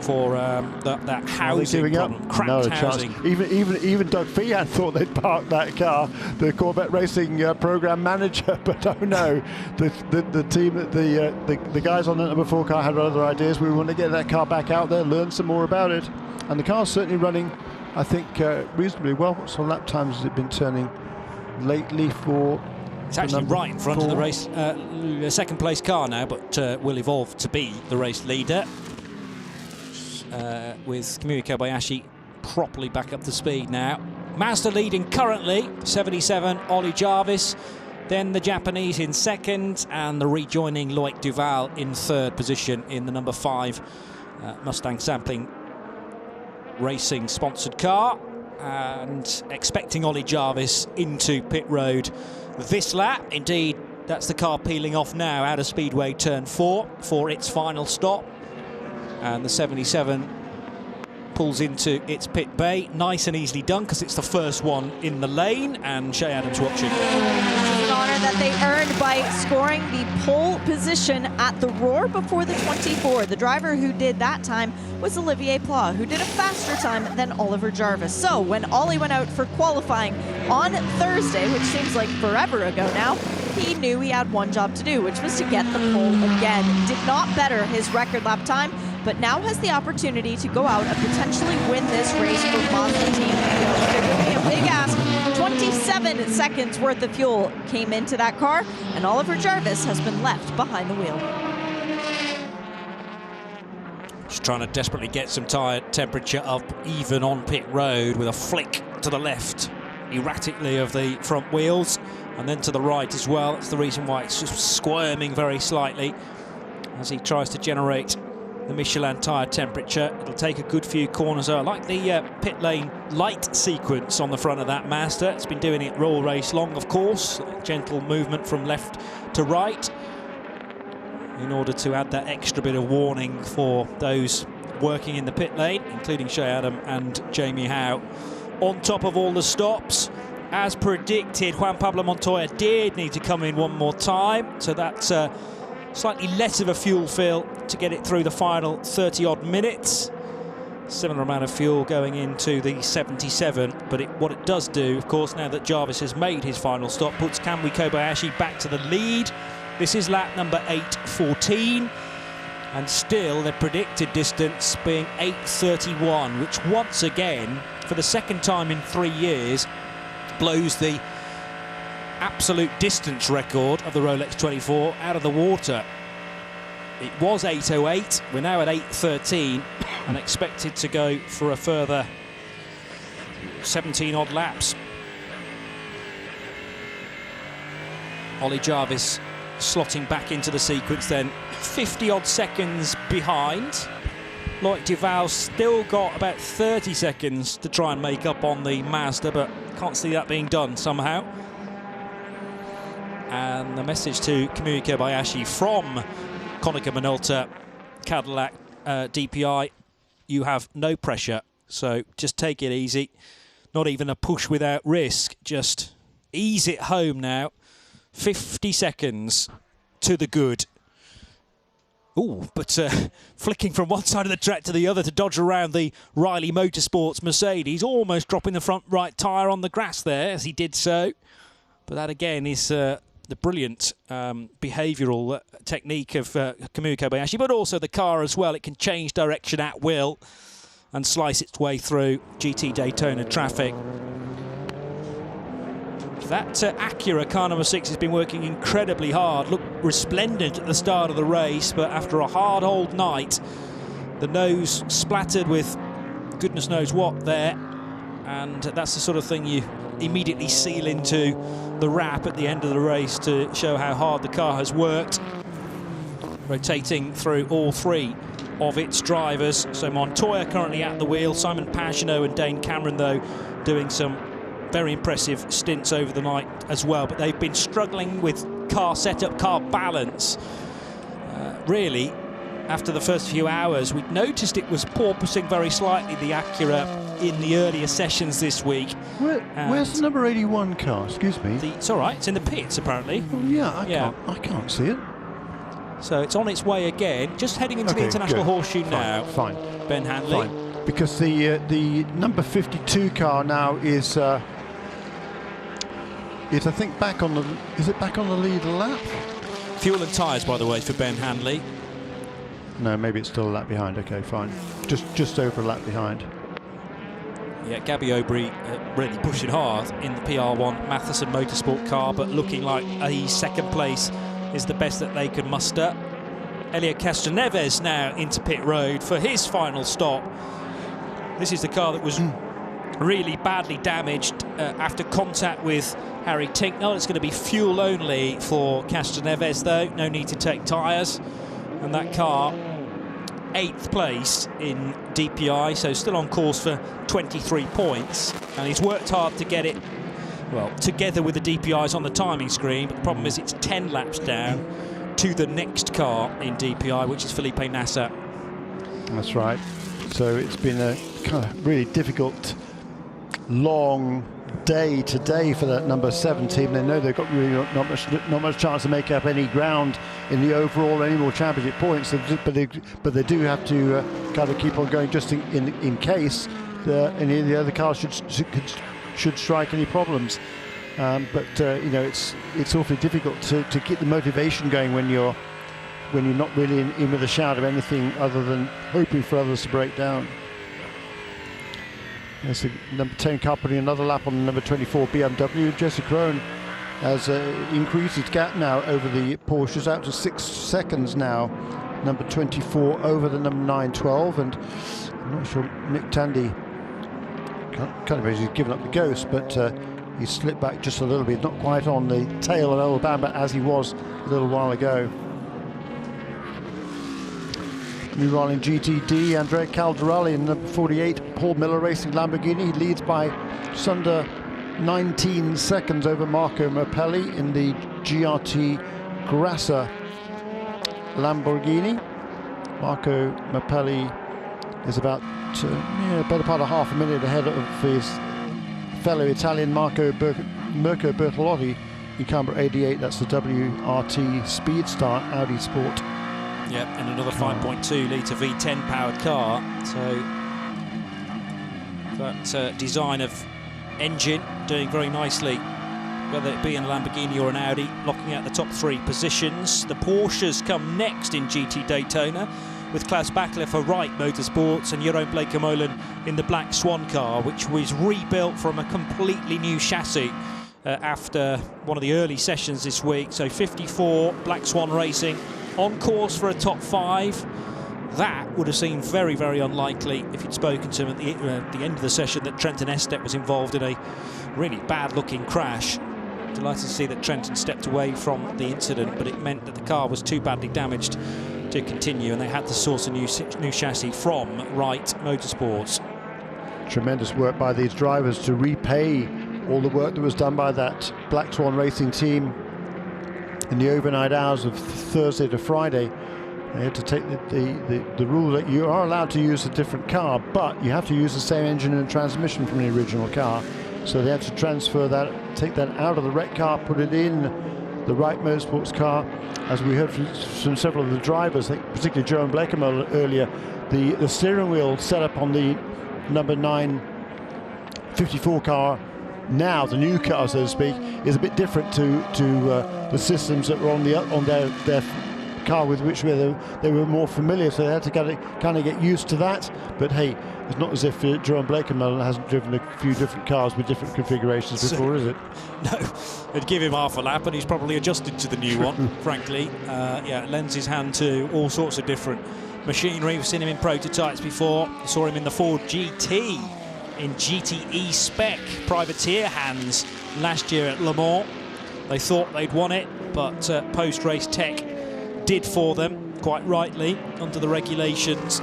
For that housing problem, cramped housing. Even Doug Feehan thought they'd park that car, the Corvette Racing program manager, but oh no, the team, the guys on the number 4 car had other ideas. We want to get that car back out there, learn some more about it, and the car's certainly running, I think, reasonably well. What sort of lap times has it been turning lately for? It's actually right in front of the race, the second place car now, but will evolve to be the race leader. With Kamui Kobayashi properly back up to speed now. Mazda leading currently, 77 Ollie Jarvis, then the Japanese in second, and the rejoining Loic Duval in third position in the number 5 Mustang Sampling Racing sponsored car, and expecting Ollie Jarvis into pit road this lap. Indeed, that's the car peeling off now out of Speedway turn 4 for its final stop. And the 77 pulls into its pit bay. Nice and easily done because it's the first one in the lane, and Shea Adams watching. It's an honour that they earned by scoring the pole position at the Roar before the 24. The driver who did that time was Olivier Pla, who did a faster time than Oliver Jarvis. So when Ollie went out for qualifying on Thursday, which seems like forever ago now, he knew he had one job to do, which was to get the pole again. Did not better his record lap time, but now has the opportunity to go out and potentially win this race for Mazda Team Joest. It would be a big ask. 27 seconds worth of fuel came into that car, and Oliver Jarvis has been left behind the wheel. Just trying to desperately get some tyre temperature up even on pit road with a flick to the left erratically of the front wheels, and then to the right as well. That's the reason why it's just squirming very slightly as he tries to generate the Michelin tyre temperature. It'll take a good few corners. I like the pit lane light sequence on the front of that Mazda. It's been doing it all race long, of course. Gentle movement from left to right in order to add that extra bit of warning for those working in the pit lane, including Shea Adam and Jamie Howe. On top of all the stops, as predicted, Juan Pablo Montoya did need to come in one more time, so that's slightly less of a fuel fill to get it through the final 30-odd minutes. Similar amount of fuel going into the 77, but what it does do, of course, now that Jarvis has made his final stop, puts Kamui Kobayashi back to the lead. This is lap number 8:14, and still the predicted distance being 8:31, which once again, for the second time in 3 years, blows the absolute distance record of the Rolex 24 out of the water. It was 8:08, we're now at 8:13 and expected to go for a further 17-odd laps. Ollie Jarvis slotting back into the sequence then, 50-odd seconds behind. Loic Duval's still got about 30 seconds to try and make up on the Mazda, but can't see that being done somehow. And the message to Kamui Kobayashi from Konica Minolta Cadillac DPI: you have no pressure, so just take it easy. Not even a push without risk, just ease it home now. 50 seconds to the good. Ooh, but flicking from one side of the track to the other to dodge around the Riley Motorsports Mercedes, almost dropping the front right tyre on the grass there as he did so. But that again is the brilliant behavioural technique of Kamui Kobayashi, but also the car as well. It can change direction at will and slice its way through GT Daytona traffic. That Acura car number 6 has been working incredibly hard. Looked resplendent at the start of the race, but after a hard old night, the nose splattered with goodness knows what there, and that's the sort of thing you immediately seal into the wrap at the end of the race to show how hard the car has worked. Rotating through all three of its drivers. So Montoya currently at the wheel, Simon Pagenaud and Dane Cameron though doing some very impressive stints over the night as well, but they've been struggling with car setup, car balance. Really, after the first few hours, we'd noticed it was porpoising very slightly, the Acura, in the earlier sessions this week. Where's the number 81 car? Excuse me. It's all right. It's in the pits, apparently. Oh, yeah, I can't see it. So it's on its way again, just heading into the International Horseshoe now. Fine. Ben Handley. Fine. Because the number 52 car now is I think back on the. Is it back on the lead lap? Fuel and tyres, by the way, for Ben Handley. No, maybe it's still a lap behind. Okay, fine. Just over a lap behind. Yeah, Gabby Aubry really pushing hard in the PR1 Matheson Motorsport car, but looking like a second place is the best that they could muster. Elio Castroneves now into pit road for his final stop. This is the car that was really badly damaged after contact with Harry Tinknell. It's going to be fuel only for Castroneves though, no need to take tyres. And that car, 8th place in DPI, so still on course for 23 points. And he's worked hard to get it, well, together with the DPIs on the timing screen, but the problem is it's 10 laps down to the next car in DPI, which is Felipe Nasser. That's right. So it's been a kind of really difficult, long day today for that number 7 team. They know they've got really not much chance to make up any ground in the overall annual championship points, but they do have to kind of keep on going just in case any of the other cars should strike any problems. But you know, it's awfully difficult to keep the motivation going when you're not really in with a shout of anything other than hoping for others to break down. There's the number 10 car putting another lap on the number 24 BMW. Jesse Krohn has increased his gap now over the Porsches out to 6 seconds now. Number 24 over the number 912, and I'm not sure Nick Tandy kind of he's given up the ghost, but he's slipped back just a little bit, not quite on the tail of Alabama as he was a little while ago. Meanwhile in GTD, Andrea Caldarelli in number 48, Paul Miller Racing Lamborghini. He leads by just under 19 seconds over Marco Merpelli in the GRT Grassa Lamborghini. Marco Merpelli is about better part of half a minute ahead of his fellow Italian Mirko Bertolotti in car number 88. That's the WRT Speedstar Audi Sport. Yep, and another 5.2 litre V10 powered car. So that design of engine doing very nicely, whether it be in a Lamborghini or an Audi, locking out the top 3 positions. The Porsches come next in GT Daytona, with Klaus Bachler for Wright Motorsports and Jeroen Bleekemolen in the Black Swan car, which was rebuilt from a completely new chassis after one of the early sessions this week. So 54, Black Swan Racing, on course for a top 5. That would have seemed very, very unlikely if you'd spoken to him at the end of the session that Trenton Estep was involved in a really bad-looking crash. Delighted to see that Trenton stepped away from the incident, but it meant that the car was too badly damaged to continue, and they had to source a new chassis from Wright Motorsports. Tremendous work by these drivers to repay all the work that was done by that Black Swan Racing team in the overnight hours of Thursday to Friday. They had to take the rule that you are allowed to use a different car, but you have to use the same engine and transmission from the original car. So they had to transfer that, take that out of the wreck car, put it in the Wright Motorsports car. As we heard from several of the drivers, particularly Jeroen Bleekemolen earlier, the steering wheel set up on the number 9 54 car, now the new car, so to speak, is a bit different to the systems that were on their car with which they were more familiar, so they had to kind of get used to that. But hey, it's not as if Jeroen Bleekemolen hasn't driven a few different cars with different configurations before, is it? No, it'd give him half a lap and he's probably adjusted to the new one, frankly. Yeah, it lends his hand to all sorts of different machinery. We've seen him in prototypes before. We saw him in the Ford GT in GTE spec privateer hands last year at Le Mans. They thought they'd won it, but post-race tech did for them, quite rightly, under the regulations.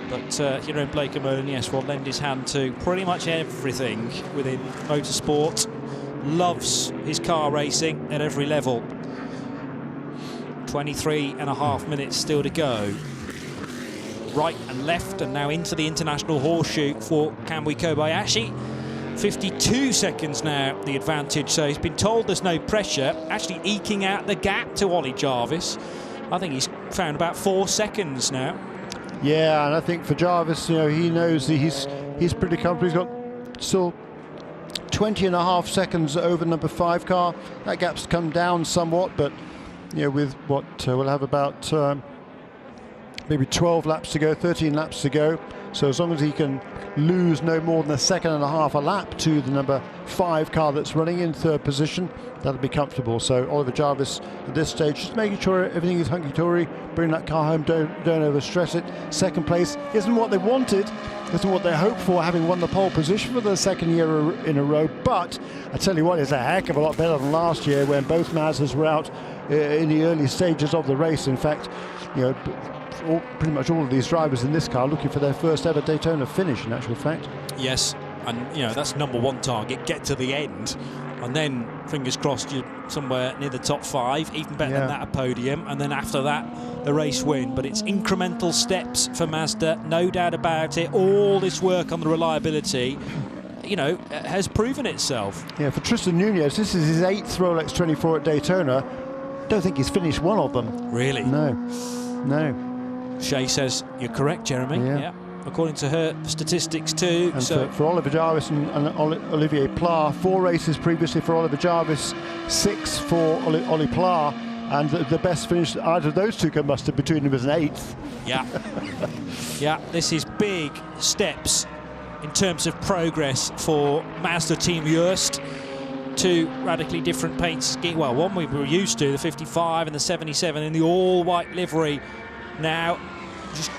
But Jeroen Bleekemolen, yes, will lend his hand to pretty much everything within motorsport. Loves his car racing at every level. 23.5 minutes still to go. Right and left, and now into the international horseshoe for Kamui Kobayashi. 52 seconds now, the advantage, so he's been told there's no pressure, actually eking out the gap to Ollie Jarvis. I think he's found about 4 seconds now. Yeah, and I think for Jarvis, you know, he knows that he's pretty comfortable. He's got still 20.5 seconds over number 5 car. That gap's come down somewhat, but you know, with what we'll have about maybe 12 laps to go, 13 laps to go. So as long as he can lose no more than 1.5 seconds a lap to the number 5 car that's running in 3rd position, that'll be comfortable. So Oliver Jarvis at this stage just making sure everything is hunky-dory, bring that car home, don't overstress it. 2nd place isn't what they wanted, isn't what they hoped for, having won the pole position for the 2nd year in a row, but I tell you what, it's a heck of a lot better than last year when both Mazdas were out in the early stages of the race. In fact, you know, pretty much all of these drivers in this car looking for their first ever Daytona finish, in actual fact. Yes, and you know, that's number 1 target, get to the end, and then fingers crossed you're somewhere near the top 5, even better than that, a podium, and then after that the race win. But it's incremental steps for Mazda, no doubt about it. All this work on the reliability, you know, has proven itself. Yeah, for Tristan Nunez, this is his 8th Rolex 24 at Daytona. Don't think he's finished one of them. Really? No. Shay says you're correct, Jeremy. Yeah. According to her statistics too. And so for Oliver Jarvis and Olivier Pla, 4 races previously for Oliver Jarvis, 6 for Ollie Pla, and the best finish out of those two can muster between them is an 8th. Yeah. Yeah, this is big steps in terms of progress for Mazda Team Joest. 2 radically different paint scheme. Well, one we were used to, the 55 and the 77 in the all-white livery. Now, just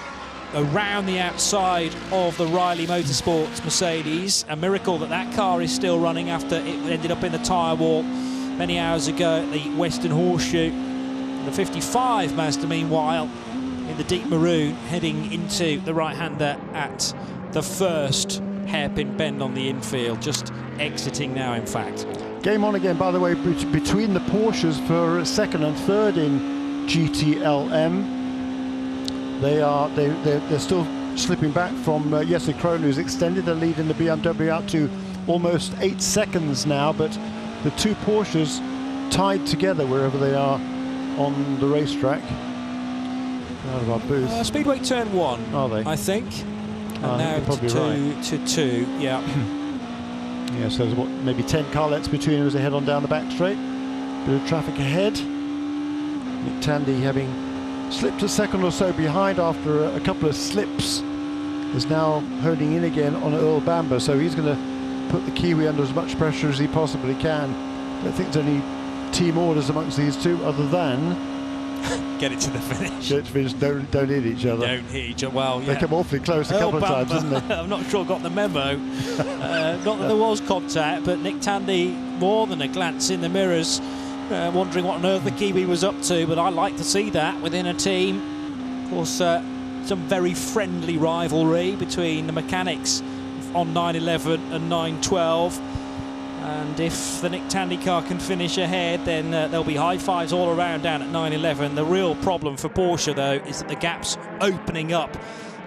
around the outside of the Riley Motorsports Mercedes. A miracle that car is still running after it ended up in the tyre wall many hours ago at the Western Horseshoe. The 55 Mazda, meanwhile, in the deep maroon, heading into the right-hander at the first hairpin bend on the infield, just exiting now, in fact. Game on again, by the way, between the Porsches for 2nd and 3rd in GTLM. They're still slipping back from Jesse Krohn, who's extended the lead in the BMW out to almost 8 seconds now, but the two Porsches tied together wherever they are on the racetrack. Out of our booth. Speedway turn 1, are they? I think. And now probably to 2, yeah. Yeah, so there's what, maybe 10 car lengths between them as they head on down the back straight. Bit of traffic ahead. Nick Tandy, having slipped a second or so behind after a couple of slips, is now honing in again on Earl Bamber, so he's going to put the Kiwi under as much pressure as he possibly can. I don't think there's any team orders amongst these two other than get it to the finish. Get it to finish. Don't hit each other. Don't hit each other. Well, yeah. They come awfully close a couple of times, didn't they? I'm not sure got the memo. Not that there was contact, but Nick Tandy more than a glance in the mirrors, wondering what on earth the Kiwi was up to. But I like to see that within a team. Of course, some very friendly rivalry between the mechanics on 911 and 912. And if the Nick Tandy car can finish ahead, then there'll be high fives all around down at 911. The real problem for Porsche, though, is that the gap's opening up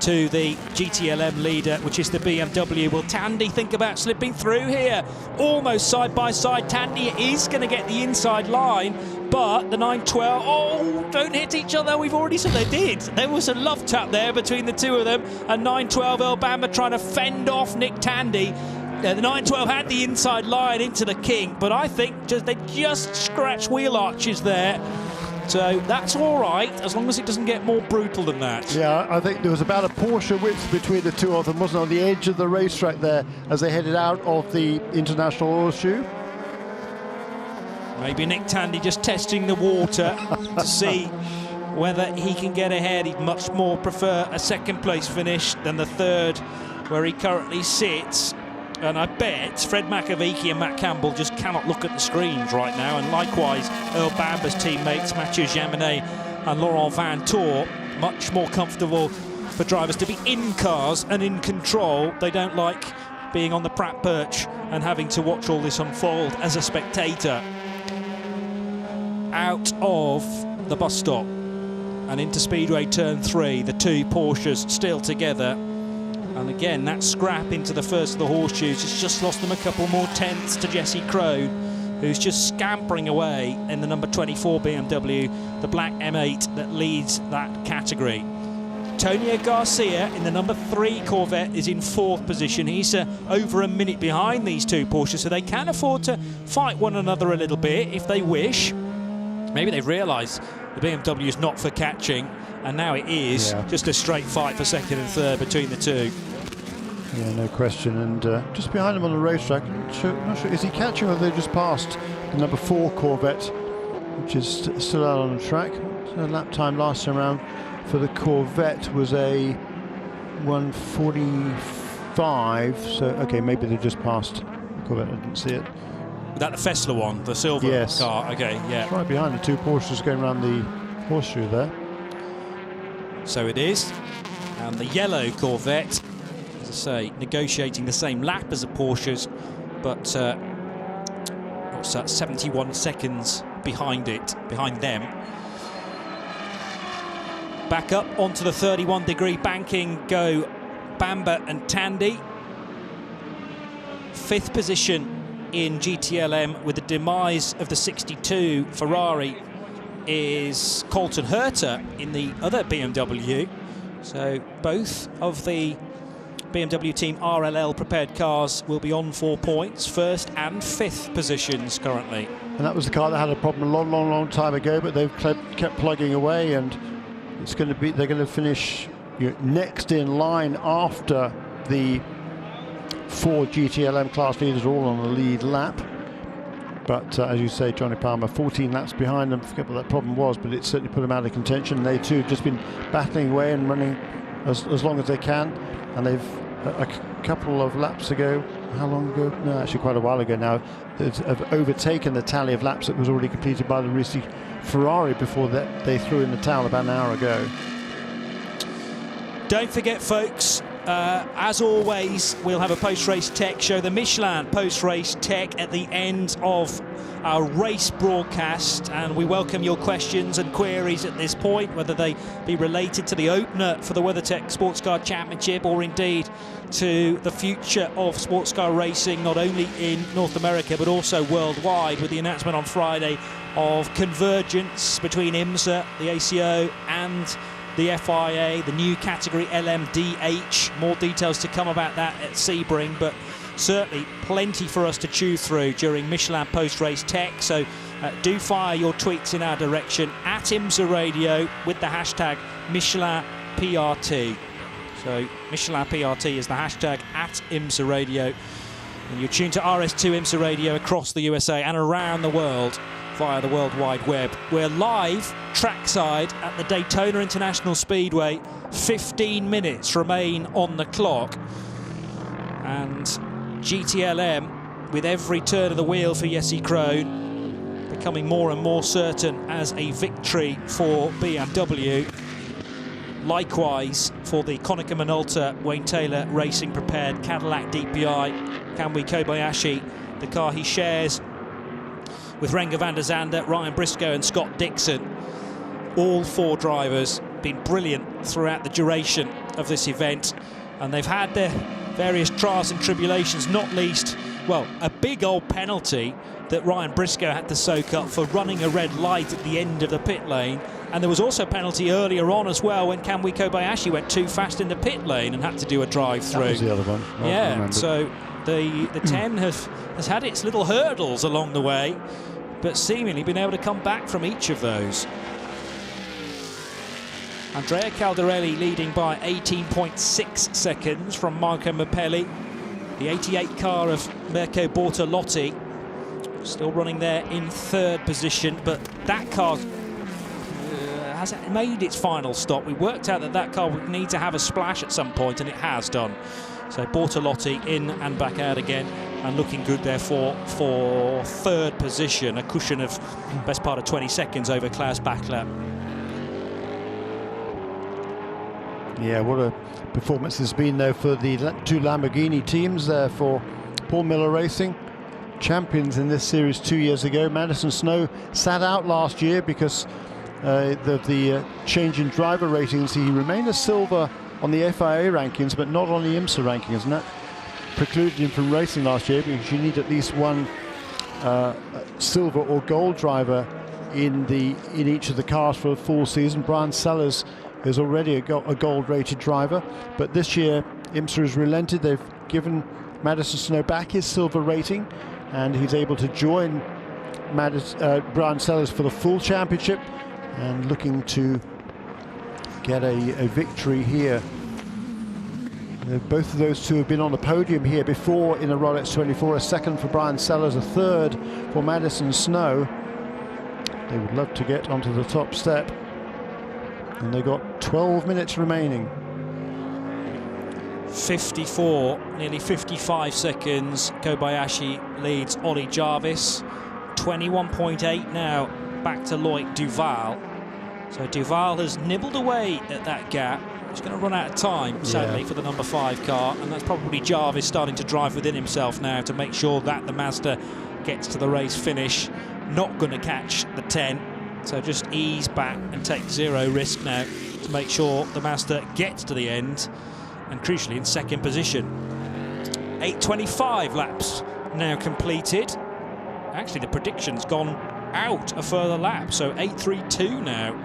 to the GTLM leader, which is the BMW. Will Tandy think about slipping through here? Almost side by side. Tandy is going to get the inside line, but the 912, oh, don't hit each other. We've already said they did. There was a love tap there between the two of them, and 912 Earl Bamber trying to fend off Nick Tandy. The 912 had the inside line into the King, but I think they just scratched wheel arches there. So that's all right, as long as it doesn't get more brutal than that. Yeah, I think there was about a Porsche width between the two of them, wasn't it, on the edge of the racetrack there as they headed out of the International Horseshoe. Maybe Nick Tandy just testing the water to see whether he can get ahead. He'd much more prefer a second place finish than the third where he currently sits. And I bet Fred McAveeky and Matt Campbell just cannot look at the screens right now. And likewise, Earl Bamber's teammates, Mathieu Jaminet and Laurent Van Toor, much more comfortable for drivers to be in cars and in control. They don't like being on the Pratt perch and having to watch all this unfold as a spectator. Out of the bus stop and into Speedway turn 3, the two Porsches still together. And again, that scrap into the first of the horseshoes has just lost them a couple more tenths to Jesse Crone, who's just scampering away in the number 24 BMW, the black M8 that leads that category. Tonio Garcia in the number 3 Corvette is in 4th position. He's over a minute behind these two Porsches, so they can afford to fight one another a little bit if they wish. Maybe they've realised the BMW is not for catching, and now it is. Yeah. Just a straight fight for second and third between the two. Yeah, no question. And just behind him on the racetrack, not sure, is he catching or have they just passed the number 4 Corvette, which is still out on the track? So lap time last time around for the Corvette was a 1:45. So, okay, maybe they just passed the Corvette. I didn't see it. That the Fessler one, the silver car. Okay, yeah. It's right behind the two Porsches going around the horseshoe there. So it is. And the yellow Corvette, as I say, negotiating the same lap as the Porsches, but what's that, 71 seconds behind them. Back up onto the 31-degree banking go Bamber and Tandy. 5th position in GTLM with the demise of the 62 Ferrari is Colton Herter in the other BMW. So both of the BMW Team RLL prepared cars will be on 4 points, 1st and 5th positions currently. And that was the car that had a problem a long time ago, but they've kept plugging away, and it's going to be, they're going to finish next in line after the 4 GTLM class leaders, all on the lead lap. But as you say, Johnny Palmer, 14 laps behind them. I forget what that problem was, but it certainly put them out of contention. They too have just been battling away and running as long as they can. And they've a couple of laps ago, how long ago? No, actually quite a while ago now, have overtaken the tally of laps that was already completed by the Ricci Ferrari before that they threw in the towel about an hour ago. Don't forget, folks, as always, we'll have a post-race tech show, the Michelin post-race tech at the end of our race broadcast, and we welcome your questions and queries at this point, whether they be related to the opener for the WeatherTech Sports Car Championship or indeed to the future of sports car racing, not only in North America but also worldwide, with the announcement on Friday of convergence between IMSA, the ACO and the FIA, the new category LMDH. More details to come about that at Sebring, but certainly plenty for us to chew through during Michelin post-race tech. So do fire your tweets in our direction at IMSA Radio with the hashtag Michelin PRT. So Michelin PRT is the hashtag at IMSA Radio. And you're tuned to RS2 IMSA Radio across the USA and around the world via the World Wide Web. We're live trackside at the Daytona International Speedway. 15 minutes remain on the clock. And GTLM, with every turn of the wheel for Jesse Krohn, becoming more and more certain as a victory for BMW. Likewise for the Konica Minolta Wayne Taylor Racing prepared Cadillac DPI, Kamui Kobayashi, the car he shares with Renger van der Zande, Ryan Briscoe and Scott Dixon. All four drivers been brilliant throughout the duration of this event, and they've had their various trials and tribulations, not least, well, a big old penalty that Ryan Briscoe had to soak up for running a red light at the end of the pit lane. And there was also a penalty earlier on as well when Kamui Kobayashi went too fast in the pit lane and had to do a drive-through. That was the other one. Yeah, so the 10 has had its little hurdles along the way, but seemingly been able to come back from each of those. Andrea Caldarelli leading by 18.6 seconds from Marco Mappelli. The 88 car of Mirko Bortolotti still running there in third position, but that car has made its final stop. We worked out that that car would need to have a splash at some point, and it has done. So Bortolotti in and back out again, and looking good therefore for third position, a cushion of best part of 20 seconds over Klaus Bachler. Yeah, what a performance there's been there for the two Lamborghini teams there for Paul Miller Racing. Champions in this series 2 years ago. Madison Snow sat out last year because the change in driver ratings. He remained a silver on the FIA rankings, but not on the IMSA rankings, and that precluded him from racing last year because you need at least one silver or gold driver in each of the cars for a full season. Brian Sellers is already a gold-rated driver, but this year IMSA has relented. They've given Madison Snow back his silver rating, and he's able to join Brian Sellers for the full championship, and looking to get a victory here. Both of those two have been on the podium here before in a Rolex 24, a second for Brian Sellers, a third for Madison Snow. They would love to get onto the top step, and they've got 12 minutes remaining. 54, nearly 55 seconds. Kobayashi leads Ollie Jarvis. 21.8 now, back to Loic Duval. So Duval has nibbled away at that gap. He's going to run out of time, sadly, for the number 5 car, and that's probably Jarvis starting to drive within himself now to make sure that the Mazda gets to the race finish. Not going to catch the 10, so just ease back and take zero risk now to make sure the Mazda gets to the end, and crucially in second position. 8.25 laps now completed. Actually, the prediction's gone out a further lap, so 8.32 now.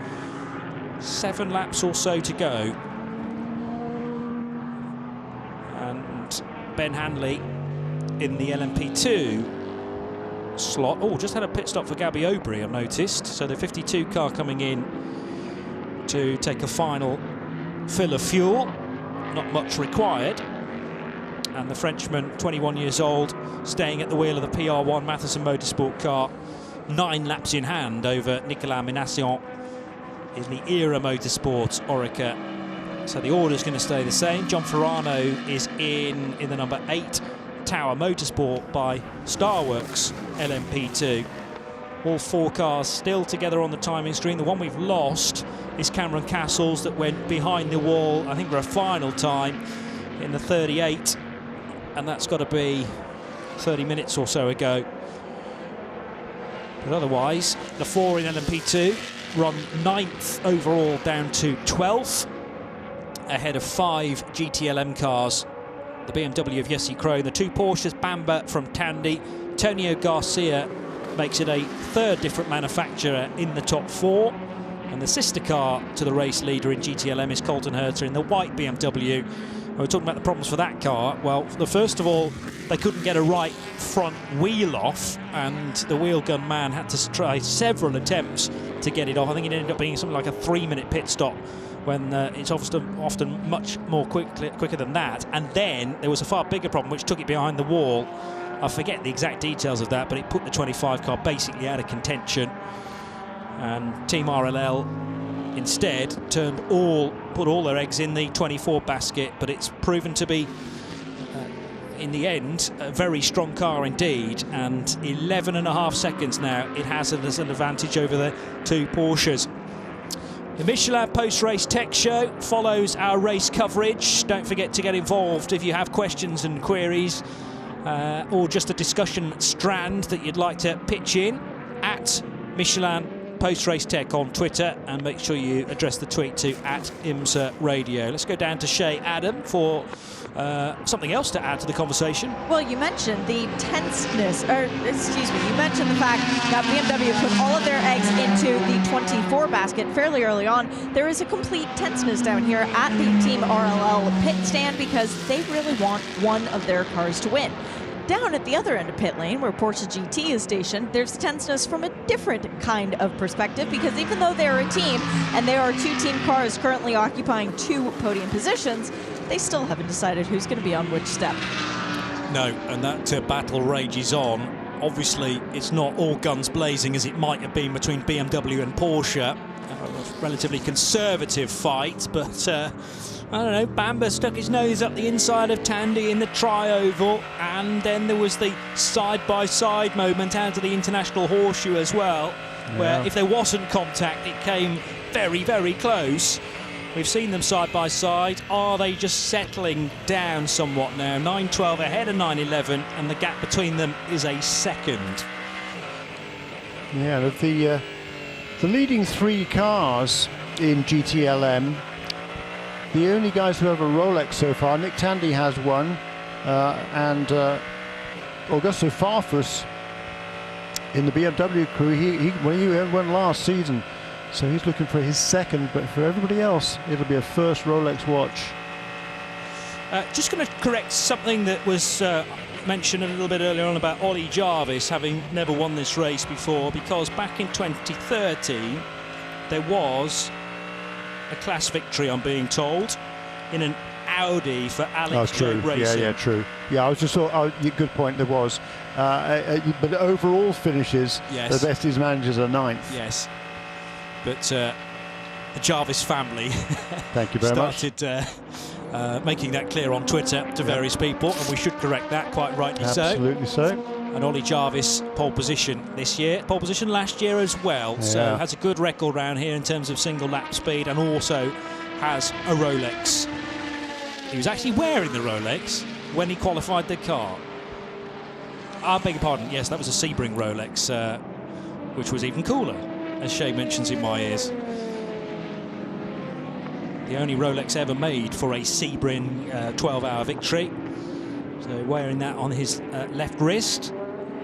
7 laps or so to go. And Ben Hanley in the LMP2 slot. Oh, just had a pit stop for Gabby Aubry, I've noticed. So the 52 car coming in to take a final fill of fuel. Not much required. And the Frenchman, 21 years old, staying at the wheel of the PR1 Matheson Motorsport car. 9 laps in hand over Nicolas Minassian in the ERA Motorsports Orica. So the order's going to stay the same. John Ferrano is in the number 8 Tower Motorsport by Starworks LMP2. All 4 cars still together on the timing string. The one we've lost is Cameron Castles, that went behind the wall, I think, for a final time. in the 38, and that's got to be 30 minutes or so ago. But otherwise, the 4 in LMP2 run 9th overall down to 12th, ahead of 5 GTLM cars. The BMW of Jesse Krohn, the 2 Porsches, Bamber from Tandy. Tonio Garcia makes it a 3rd different manufacturer in the top 4. And the sister car to the race leader in GTLM is Colton Herta in the white BMW. We're talking about the problems for that car. Well, first of all, they couldn't get a right front wheel off, and the wheel gun man had to try several attempts to get it off. I think it ended up being something like a 3-minute pit stop, when it's often much more quicker than that. And then there was a far bigger problem which took it behind the wall. I forget the exact details of that, but it put the 25 car basically out of contention. And Team RLL instead put all their eggs in the 24 basket, but it's proven to be, in the end, a very strong car indeed. And 11.5 seconds now it has as an advantage over the 2 Porsches. The Michelin post-race tech show follows our race coverage. Don't forget to get involved if you have questions and queries, or just a discussion strand that you'd like to pitch in, at Michelin Post-Race Tech on Twitter, and make sure you address the tweet to @IMSA Radio. Let's go down to Shay Adam for something else to add to the conversation. Well, you mentioned the tenseness, or excuse me, you mentioned the fact that BMW put all of their eggs into the 24 basket fairly early on. There is a complete tenseness down here at the Team RLL pit stand because they really want one of their cars to win. Down at the other end of pit lane, where Porsche GT is stationed, there's tenseness from a different kind of perspective, because even though they're a team and there are 2 team cars currently occupying 2 podium positions, they still haven't decided who's going to be on which step. No, and that battle rages on. Obviously, it's not all guns blazing as it might have been between BMW and Porsche. A relatively conservative fight, but I don't know, Bamber stuck his nose up the inside of Tandy in the tri-oval, and then there was the side-by-side moment out of the International Horseshoe as well, where if there wasn't contact, it came very, very close. We've seen them side-by-side. Are they just settling down somewhat now? 9.12 ahead of 9.11, and the gap between them is a second. Yeah, the leading 3 cars in GTLM, the only guys who have a Rolex so far, Nick Tandy has one, and Augusto Farfus in the BMW crew, he won last season, so he's looking for his second, but for everybody else, it'll be a first Rolex watch. Just going to correct something that was mentioned a little bit earlier on about Ollie Jarvis having never won this race before, because back in 2013, there was a class victory, I'm being told, in an Audi for Alex Job Racing. Yeah, true. Yeah, I was just thought, good point, there was. But overall finishes, yes, the best his managers are 9th. Yes. But the Jarvis family thank you very much. started making that clear on Twitter to various people, and we should correct that, quite rightly so. Absolutely so. And Ollie Jarvis, pole position this year, pole position last year as well, so has a good record round here in terms of single lap speed, and also has a Rolex. He was actually wearing the Rolex when he qualified the car. I beg your pardon, yes, that was a Sebring Rolex, which was even cooler, as Shay mentions in my ears. The only Rolex ever made for a Sebring 12-hour victory. So wearing that on his left wrist.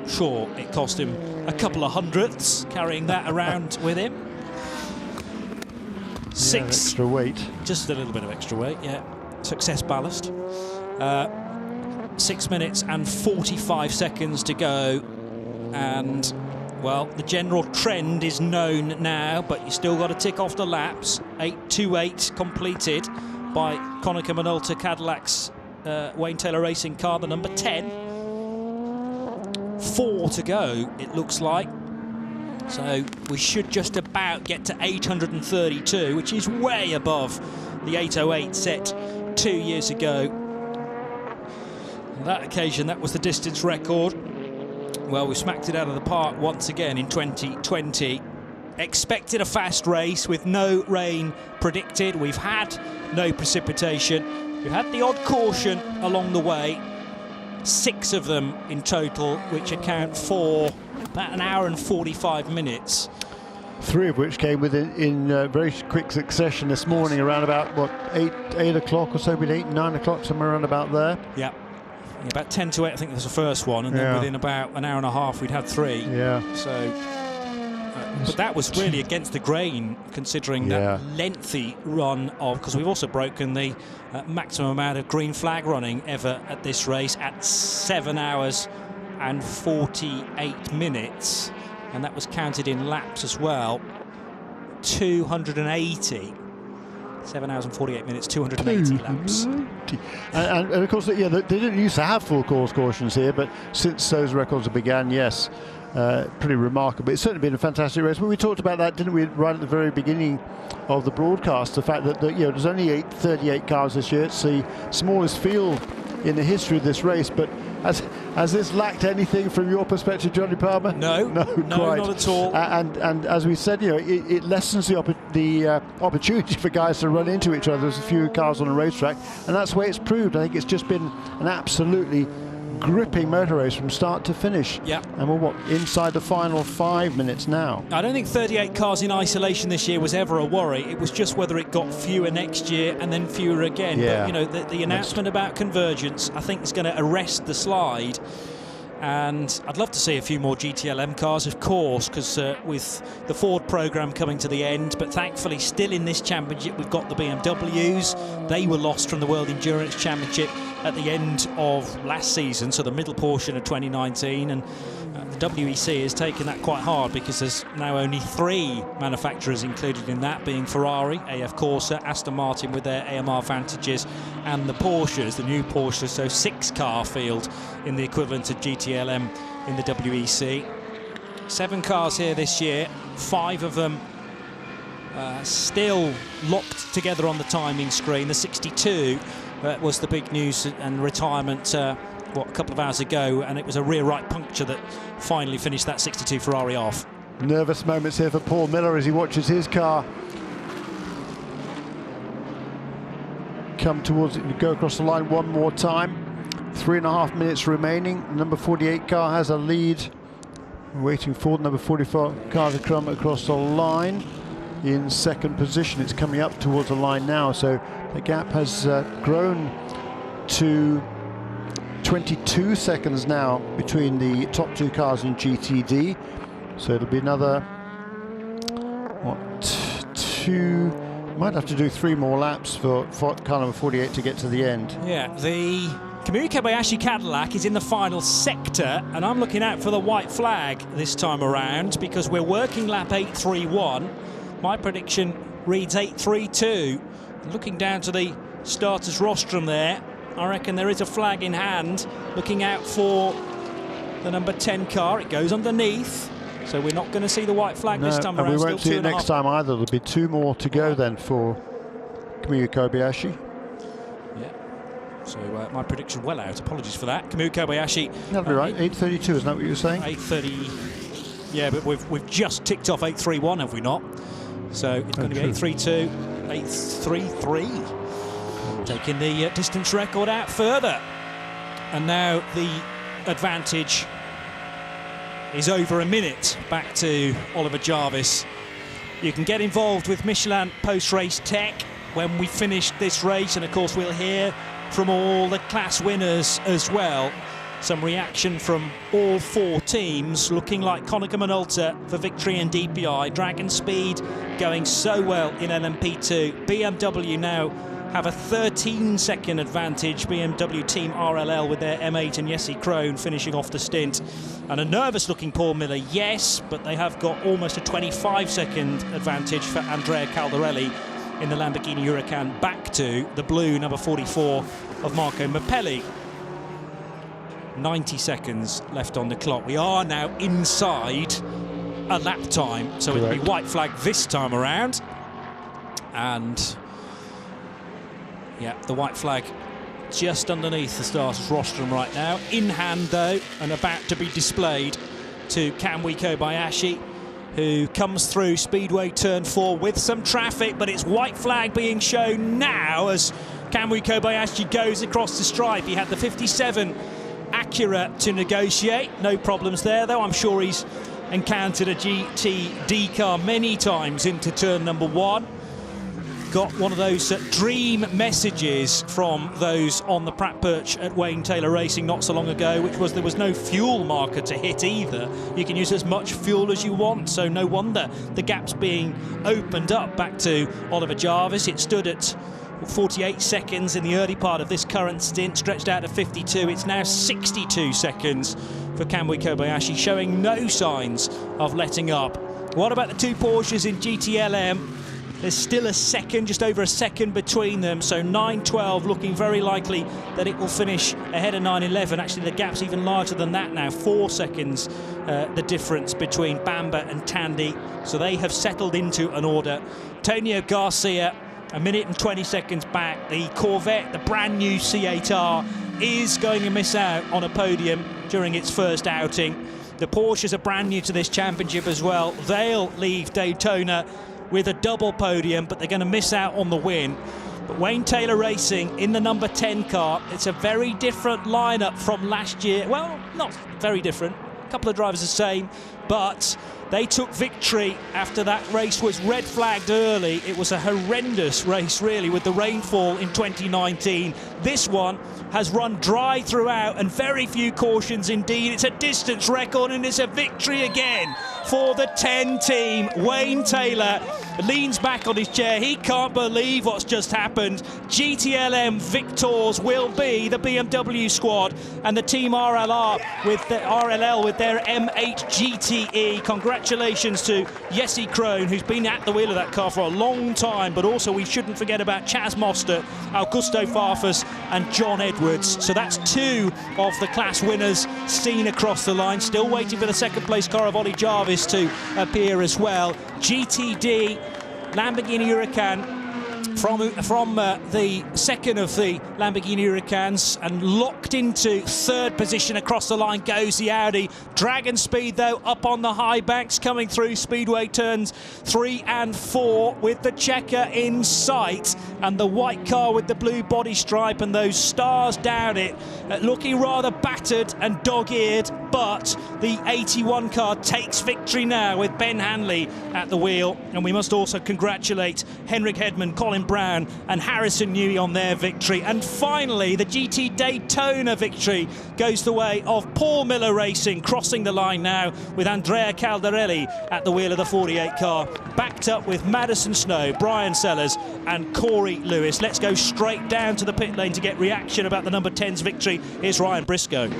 Sure, it cost him a couple of hundredths carrying that around with him. 6 extra weight. Just a little bit of extra weight, yeah. Success ballast. 6 minutes and 45 seconds to go. And, well, the general trend is known now, but you still got to tick off the laps. 8.28 completed by Konica Minolta Cadillac's Wayne Taylor Racing car, the number 10. 4 to go, it looks like. So we should just about get to 832, which is way above the 808 set 2 years ago. On that occasion, that was the distance record. Well, we smacked it out of the park once again in 2020. Expected a fast race with no rain predicted. We've had no precipitation. We had the odd caution along the way, 6 of them in total, which account for about an hour and 45 minutes. 3 of which came in very quick succession this morning, around about, what, 8 o'clock or so, maybe 8, 9 o'clock, somewhere around about there. Yeah. About 10 to 8, I think was the first one, and then within about an hour and a half, we'd had 3. Yeah. So, but that was really against the grain, considering that lengthy run of, because we've also broken the maximum amount of green flag running ever at this race at 7 hours and 48 minutes, and that was counted in laps as well. 280. 7 hours and 48 minutes, 280 laps. And of course, yeah, they didn't used to have full course cautions here, but since those records began, yes, pretty remarkable. It's certainly been a fantastic race. But we talked about that, didn't we, right at the very beginning of the broadcast, the fact that there's only 38 cars this year. It's the smallest field in the history of this race, but has this lacked anything from your perspective, Johnny Palmer? No, quite. not at all. And as we said, it lessens the opportunity for guys to run into each other. There's a few cars on a racetrack, and that's the way it's proved. I think it's just been an absolutely gripping motor race from start to finish. Yeah. And we're inside the final 5 minutes now. I don't think 38 cars in isolation this year was ever a worry. It was just whether it got fewer next year and then fewer again. Yeah. But the announcement about convergence, I think, is going to arrest the slide. And I'd love to see a few more GTLM cars, of course, because with the Ford programme coming to the end, but thankfully still in this championship we've got the BMWs. They were lost from the World Endurance Championship at the end of last season, so the middle portion of 2019, and the WEC has taken that quite hard because there's now only 3 manufacturers included in that, being Ferrari, AF Corsa, Aston Martin with their AMR Vantages, and the Porsches, the new Porsches, so 6-car field in the equivalent of GTLM in the WEC. 7 cars here this year, 5 of them still locked together on the timing screen. The 62 was the big news and retirement a couple of hours ago, and it was a rear right puncture that finally finished that 62 Ferrari off. Nervous moments here for Paul Miller as he watches his car come towards it and go across the line one more time. 3.5 minutes remaining. Number 48 car has a lead. We're waiting for the number 44 car to come across the line in second position. It's coming up towards the line now, so the gap has grown to 22 seconds now between the top 2 cars in GTD. So it'll be another, might have to do 3 more laps for car number 48 to get to the end. Yeah, the Kamui Kobayashi Cadillac is in the final sector, and I'm looking out for the white flag this time around because we're working lap 8.31. My prediction reads 8.32. Looking down to the starters rostrum there, I reckon there is a flag in hand, looking out for the number 10 car. It goes underneath, so we're not going to see the white flag this time around. And we won't see it next time either. There'll be 2 more to go then for Kamui Kobayashi. Yeah, so my prediction well out. Apologies for that. Kamui Kobayashi. That'll be right. 8.32, isn't that what you were saying? 8.30. Yeah, but we've just ticked off 8.31, have we not? So it's going to be 8.32, 8.33. Taking the distance record out further. And now the advantage is over a minute back to Oliver Jarvis. You can get involved with Michelin post-race tech when we finish this race, and of course we'll hear from all the class winners as well. Some reaction from all 4 teams, looking like Konica Minolta for victory in DPI. Dragon Speed going so well in LMP2. BMW now have a 13-second advantage. BMW Team RLL with their M8 and Jesse Krohn finishing off the stint. And a nervous-looking Paul Miller, yes, but they have got almost a 25-second advantage for Andrea Caldarelli in the Lamborghini Huracan, back to the blue number 44 of Marco Mappelli. 90 seconds left on the clock. We are now inside a lap time, so it'll be white flag this time around. And yeah, the white flag just underneath the starters rostrum right now. In hand though, and about to be displayed to Kamui Kobayashi, who comes through Speedway Turn 4 with some traffic, but it's white flag being shown now as Kamui Kobayashi goes across the stripe. He had the 57 Acura to negotiate. No problems there, though. I'm sure he's encountered a GTD car many times into turn number 1. Got one of those dream messages from those on the Pratt Perch at Wayne Taylor Racing not so long ago, which was there was no fuel marker to hit either. You can use as much fuel as you want, so no wonder the gap's being opened up back to Oliver Jarvis. It stood at 48 seconds in the early part of this current stint, stretched out to 52. It's now 62 seconds for Kamui Kobayashi, showing no signs of letting up. What about the two Porsches in GTLM? There's still a second, just over a second between them, so 9.12 looking very likely that it will finish ahead of 9.11. Actually, the gap's even larger than that now, 4 seconds the difference between Bamba and Tandy, so they have settled into an order. Tonio Garcia, a minute and 20 seconds back. The Corvette, the brand new C8R, is going to miss out on a podium during its first outing. The Porsches are brand new to this championship as well. They'll leave Daytona with a double podium, but they're going to miss out on the win. But Wayne Taylor Racing in the number 10 car, it's a very different lineup from last year. Well, not very different. A couple of drivers the same, but they took victory after that race was red flagged early. It was a horrendous race, really, with the rainfall in 2019. This one has run dry throughout and very few cautions indeed. It's a distance record and it's a victory again for the 10 team. Wayne Taylor leans back on his chair. He can't believe what's just happened. GTLM victors will be the BMW squad and the Team RLL with their M8 GTE. Congratulations to Jesse Krohn, who's been at the wheel of that car for a long time, but also we shouldn't forget about Chaz Mostert, Augusto Farfus and John Edwards. So that's 2 of the class winners seen across the line. Still waiting for the second place car of Ollie Jarvis to appear as well. GTD Lamborghini Huracan from the second of the Lamborghini Huracans, and locked into third position across the line goes the Audi. Dragon Speed, though, up on the high banks, coming through speedway turns 3 and 4 with the checker in sight, and the white car with the blue body stripe and those stars down it, looking rather battered and dog-eared, but the 81 car takes victory now with Ben Hanley at the wheel. And we must also congratulate Henrik Hedman, Colin Brown and Harrison Newey on their victory. And finally, the GT Daytona victory goes the way of Paul Miller Racing, crossing the line now with Andrea Caldarelli at the wheel of the 48 car, backed up with Madison Snow, Brian Sellers and Corey Lewis. Let's go straight down to the pit lane to get reaction about the number 10's victory. Here's Ryan Briscoe.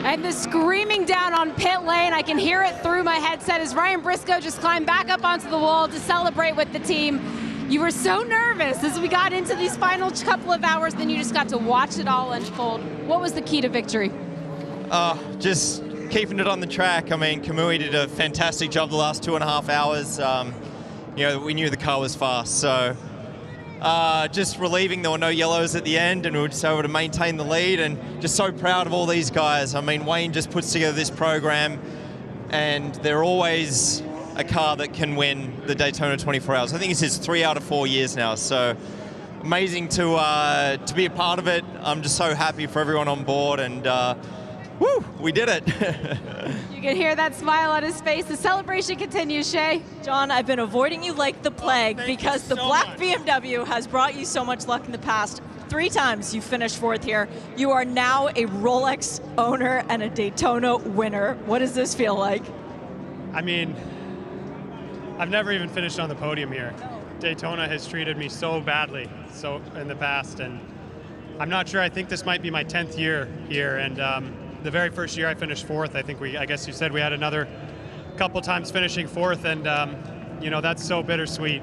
And the screaming down on pit lane, I can hear it through my headset as Ryan Briscoe just climbed back up onto the wall to celebrate with the team. You were so nervous as we got into these final couple of hours, then you just got to watch it all unfold. What was the key to victory? Just keeping it on the track. I mean, Kamui did a fantastic job the last 2.5 hours. We knew the car was fast, so just relieving there were no yellows at the end, and we were just able to maintain the lead, and just so proud of all these guys. I mean, Wayne just puts together this program, and they're always a car that can win the Daytona 24 Hours. I think it's his 3 out of 4 years now, so amazing to be a part of it. I'm just so happy for everyone on board, and woo, we did it. You can hear that smile on his face. The celebration continues, Shay. John, I've been avoiding you like the plague because the black BMW has brought you so much luck in the past. 3 times you finished 4th here. You are now a Rolex owner and a Daytona winner. What does this feel like? I mean, I've never even finished on the podium here. Daytona has treated me so badly in the past, and I'm not sure. I think this might be my 10th year here, and the very first year I finished 4th. I guess you said we had another couple times finishing 4th, and that's so bittersweet.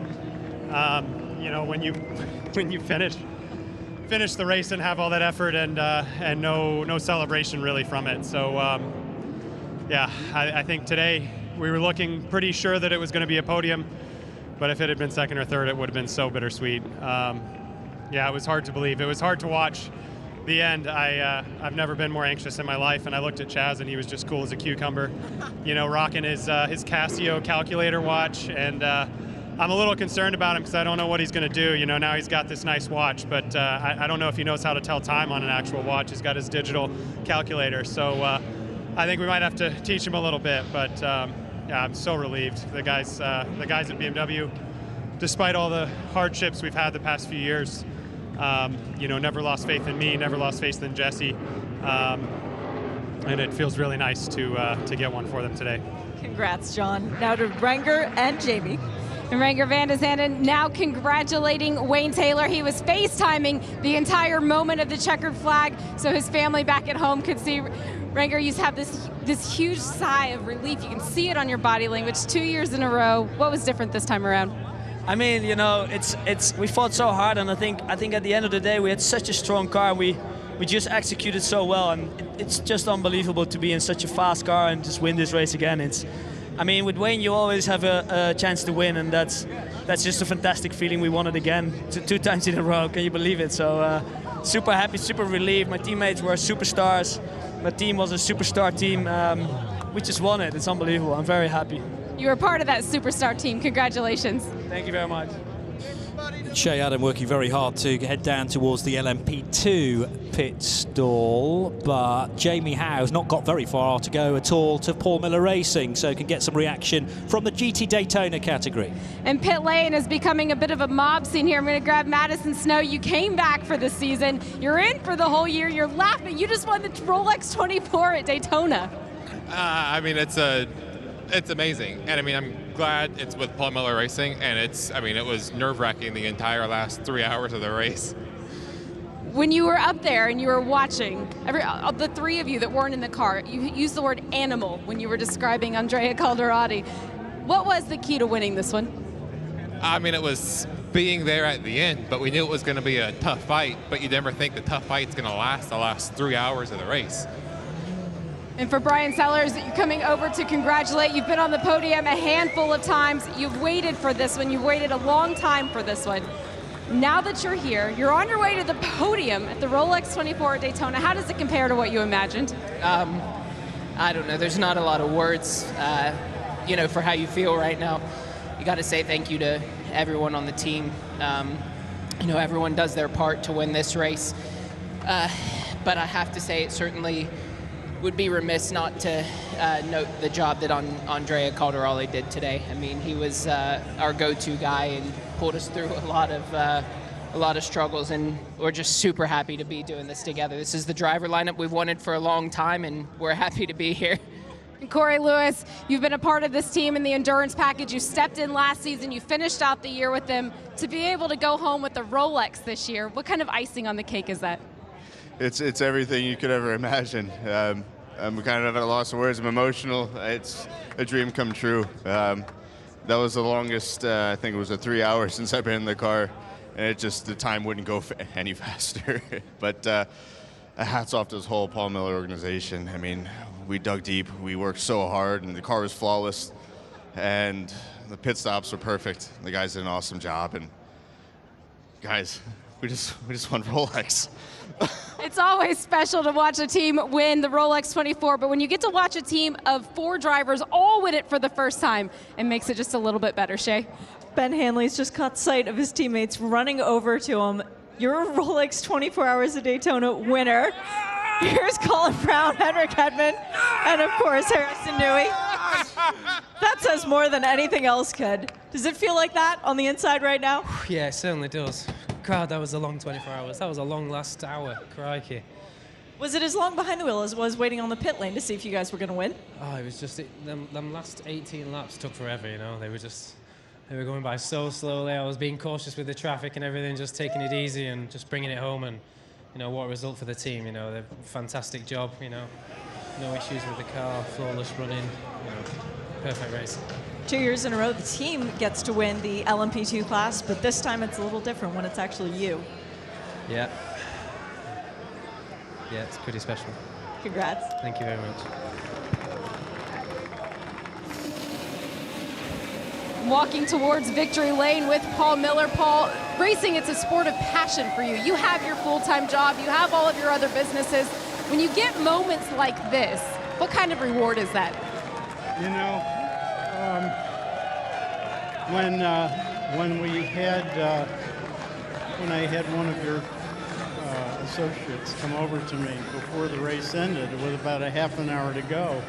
When you finish the race and have all that effort and no celebration really from it. So I think today we were looking pretty sure that it was going to be a podium, but if it had been 2nd or 3rd, it would have been so bittersweet. It was hard to believe. It was hard to watch the end. I've never been more anxious in my life, and I looked at Chaz, and he was just cool as a cucumber, rocking his Casio calculator watch, and I'm a little concerned about him because I don't know what he's going to do. You know, now he's got this nice watch, but I don't know if he knows how to tell time on an actual watch. He's got his digital calculator, so I think we might have to teach him a little bit. But yeah, I'm so relieved. The guys at BMW, despite all the hardships we've had the past few years, you know, never lost faith in me, never lost faith in Jesse, and it feels really nice to get one for them today. Congrats, John. Now to Renger and Jamie. And Renger van de Zanden now congratulating Wayne Taylor. He was FaceTiming the entire moment of the checkered flag so his family back at home could see. Renger, you have this huge sigh of relief. You can see it on your body language 2 years in a row. What was different this time around? I mean, you know, we fought so hard, and I think at the end of the day we had such a strong car. We just executed so well, and it's just unbelievable to be in such a fast car and just win this race again. I mean, with Wayne, you always have a chance to win, and that's just a fantastic feeling. We won it again, two times in a row. Can you believe it? So super happy, super relieved. My teammates were superstars. My team was a superstar team. We just won it. It's unbelievable. I'm very happy. You were part of that superstar team. Congratulations. Thank you very much. Shea Adam working very hard to head down towards the LMP2 pit stall, but Jamie Howe's not got very far to go at all to Paul Miller Racing, so can get some reaction from the GT Daytona category. And pit lane is becoming a bit of a mob scene here. I'm going to grab Madison Snow. You came back for the season. You're in for the whole year. You're laughing. You just won the Rolex 24 at Daytona. I mean, it's amazing, and I mean, I'm glad it's with Paul Miller Racing, and it was nerve-wracking the entire last 3 hours of the race. When you were up there and you were watching, the three of you that weren't in the car, you used the word animal when you were describing Andrea Calderati. What was the key to winning this one? I mean, it was being there at the end, but we knew it was going to be a tough fight, but you never think the tough fight's going to last the last 3 hours of the race. And for Brian Sellers, you're coming over to congratulate. You've been on the podium a handful of times. You've waited for this one. You've waited a long time for this one. Now that you're here, you're on your way to the podium at the Rolex 24 at Daytona. How does it compare to what you imagined? I don't know. There's not a lot of words, you know, for how you feel right now. You got to say thank you to everyone on the team. You know, everyone does their part to win this race. But I have to say it certainly would be remiss not to note the job that Andrea Calderali did today. I mean, he was our go-to guy and pulled us through a lot of struggles, and we're just super happy to be doing this together. This is the driver lineup we've wanted for a long time, and we're happy to be here. And Corey Lewis, you've been a part of this team in the endurance package. You stepped in last season. You finished out the year with them. To be able to go home with the Rolex this year, what kind of icing on the cake is that? It's everything you could ever imagine. I'm kind of at a loss of words. I'm emotional. It's a dream come true. That was the longest, I think it was 3 hours since I've been in the car, and the time wouldn't go any faster. But hats off to this whole Paul Miller organization. I mean, we dug deep. We worked so hard, and the car was flawless, and the pit stops were perfect. The guys did an awesome job, and guys, we just won Rolex. It's always special to watch a team win the Rolex 24, but when you get to watch a team of 4 drivers all win it for the first time, it makes it just a little bit better, Shea. Ben Hanley's just caught sight of his teammates running over to him. You're a Rolex 24 Hours of Daytona winner. Here's Colin Brown, Henrik Hedman, and of course Harrison Newey. That says more than anything else could. Does it feel like that on the inside right now? Yeah, it certainly does. God, that was a long 24 hours. That was a long last hour. Crikey. Was it as long behind the wheel as it was waiting on the pit lane to see if you guys were going to win? Oh, it was just, them last 18 laps took forever, you know. They were going by so slowly. I was being cautious with the traffic and everything, just taking it easy and just bringing it home. And, you know, what a result for the team, you know. They've fantastic job, you know. No issues with the car, flawless running, you know, perfect race. 2 years in a row, the team gets to win the LMP2 class, but this time it's a little different when it's actually you. Yeah. Yeah, it's pretty special. Congrats. Thank you very much. Walking towards victory lane with Paul Miller. Paul, racing, it's a sport of passion for you. You have your full-time job. You have all of your other businesses. When you get moments like this, what kind of reward is that? when I had one of your associates come over to me before the race ended with about a half an hour to go,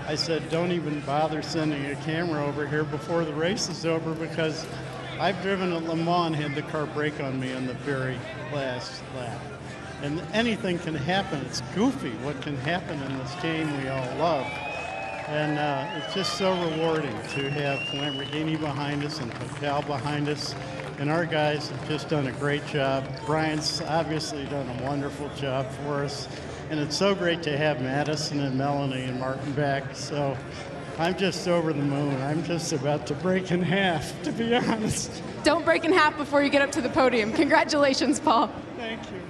I said, don't even bother sending a camera over here before the race is over, because I've driven at Le Mans and had the car break on me on the very last lap. And anything can happen. It's goofy what can happen in this game we all love. And it's just so rewarding to have Lamborghini behind us and Total behind us. And our guys have just done a great job. Brian's obviously done a wonderful job for us. And it's so great to have Madison and Melanie and Martin back. So I'm just over the moon. I'm just about to break in half, to be honest. Don't break in half before you get up to the podium. Congratulations, Paul. Thank you.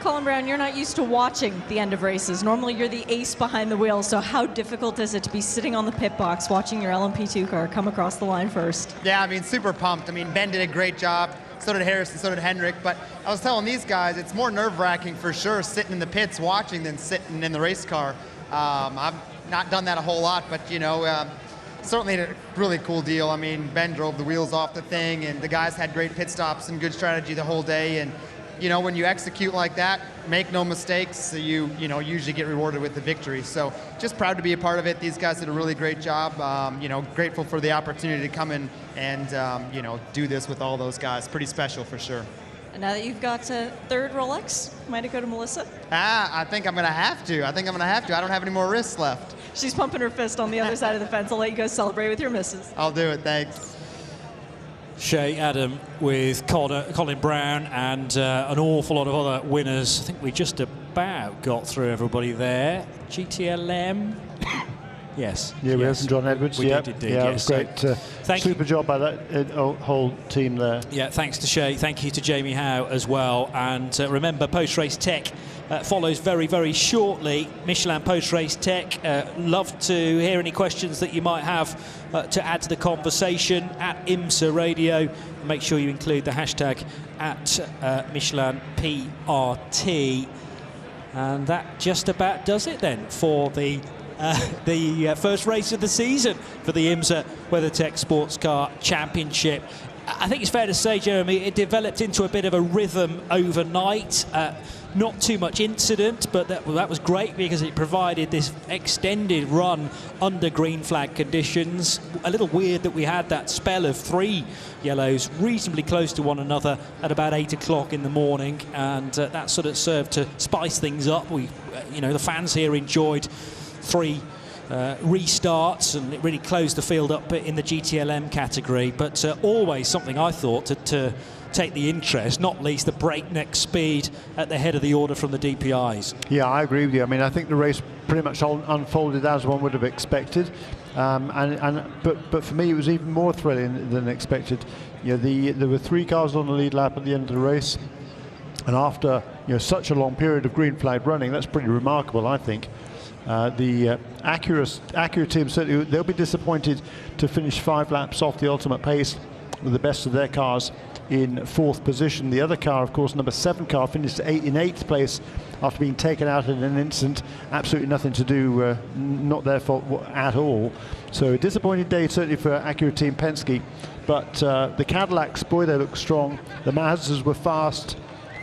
Colin Brown, you're not used to watching the end of races. Normally you're the ace behind the wheel, so how difficult is it to be sitting on the pit box watching your LMP2 car come across the line first? Yeah, I mean, super pumped. I mean, Ben did a great job. So did Harrison, so did Hendrick. But I was telling these guys, it's more nerve-wracking for sure sitting in the pits watching than sitting in the race car. I've not done that a whole lot, but, you know, certainly a really cool deal. I mean, Ben drove the wheels off the thing, and the guys had great pit stops and good strategy the whole day. And you know, when you execute like that, make no mistakes, you usually get rewarded with the victory. So just proud to be a part of it. These guys did a really great job. Grateful for the opportunity to come in and, do this with all those guys. Pretty special for sure. And now that you've got a third Rolex, might it go to Melissa? I think I'm going to have to. I don't have any more wrists left. She's pumping her fist on the other side of the fence. I'll let you go celebrate with your missus. I'll do it. Thanks. Shay, Adam with Colin Brown and an awful lot of other winners. I think we just about got through everybody there. GTLM. Yes. Yeah, we have from John Edwards. We did indeed. Yeah, yes. Great. Super job by that whole team there. Yeah, thanks to Shay. Thank you to Jamie Howe as well. And remember, Post-Race Tech follows very, very shortly. Michelin Post-Race Tech. Love to hear any questions that you might have to add to the conversation at IMSA Radio. Make sure you include the hashtag at Michelin PRT. And that just about does it then for the first race of the season for the IMSA WeatherTech Sports Car Championship. I think it's fair to say, Jeremy, it developed into a bit of a rhythm overnight. Not too much incident, but that was great because it provided this extended run under green flag conditions. A little weird that we had that spell of three yellows reasonably close to one another at about 8 o'clock in the morning, and that sort of served to spice things up. The fans here enjoyed three restarts, and it really closed the field up in the GTLM category, but always something I thought to take the interest, not least the breakneck speed at the head of the order from the DPIs. Yeah, I agree with you. I mean, I think the race pretty much unfolded as one would have expected, but for me it was even more thrilling than expected. There were three cars on the lead lap at the end of the race, and after such a long period of green flag running, that's pretty remarkable, I think. The Acura team, certainly they'll be disappointed to finish 5 laps off the ultimate pace with the best of their cars in 4th position. The other car, of course, number 7 car, finished in 8th place after being taken out in an incident. Absolutely nothing to do, not their fault at all. So a disappointing day certainly for Acura Team Penske. But the Cadillacs, boy, they look strong. The Mazdas were fast.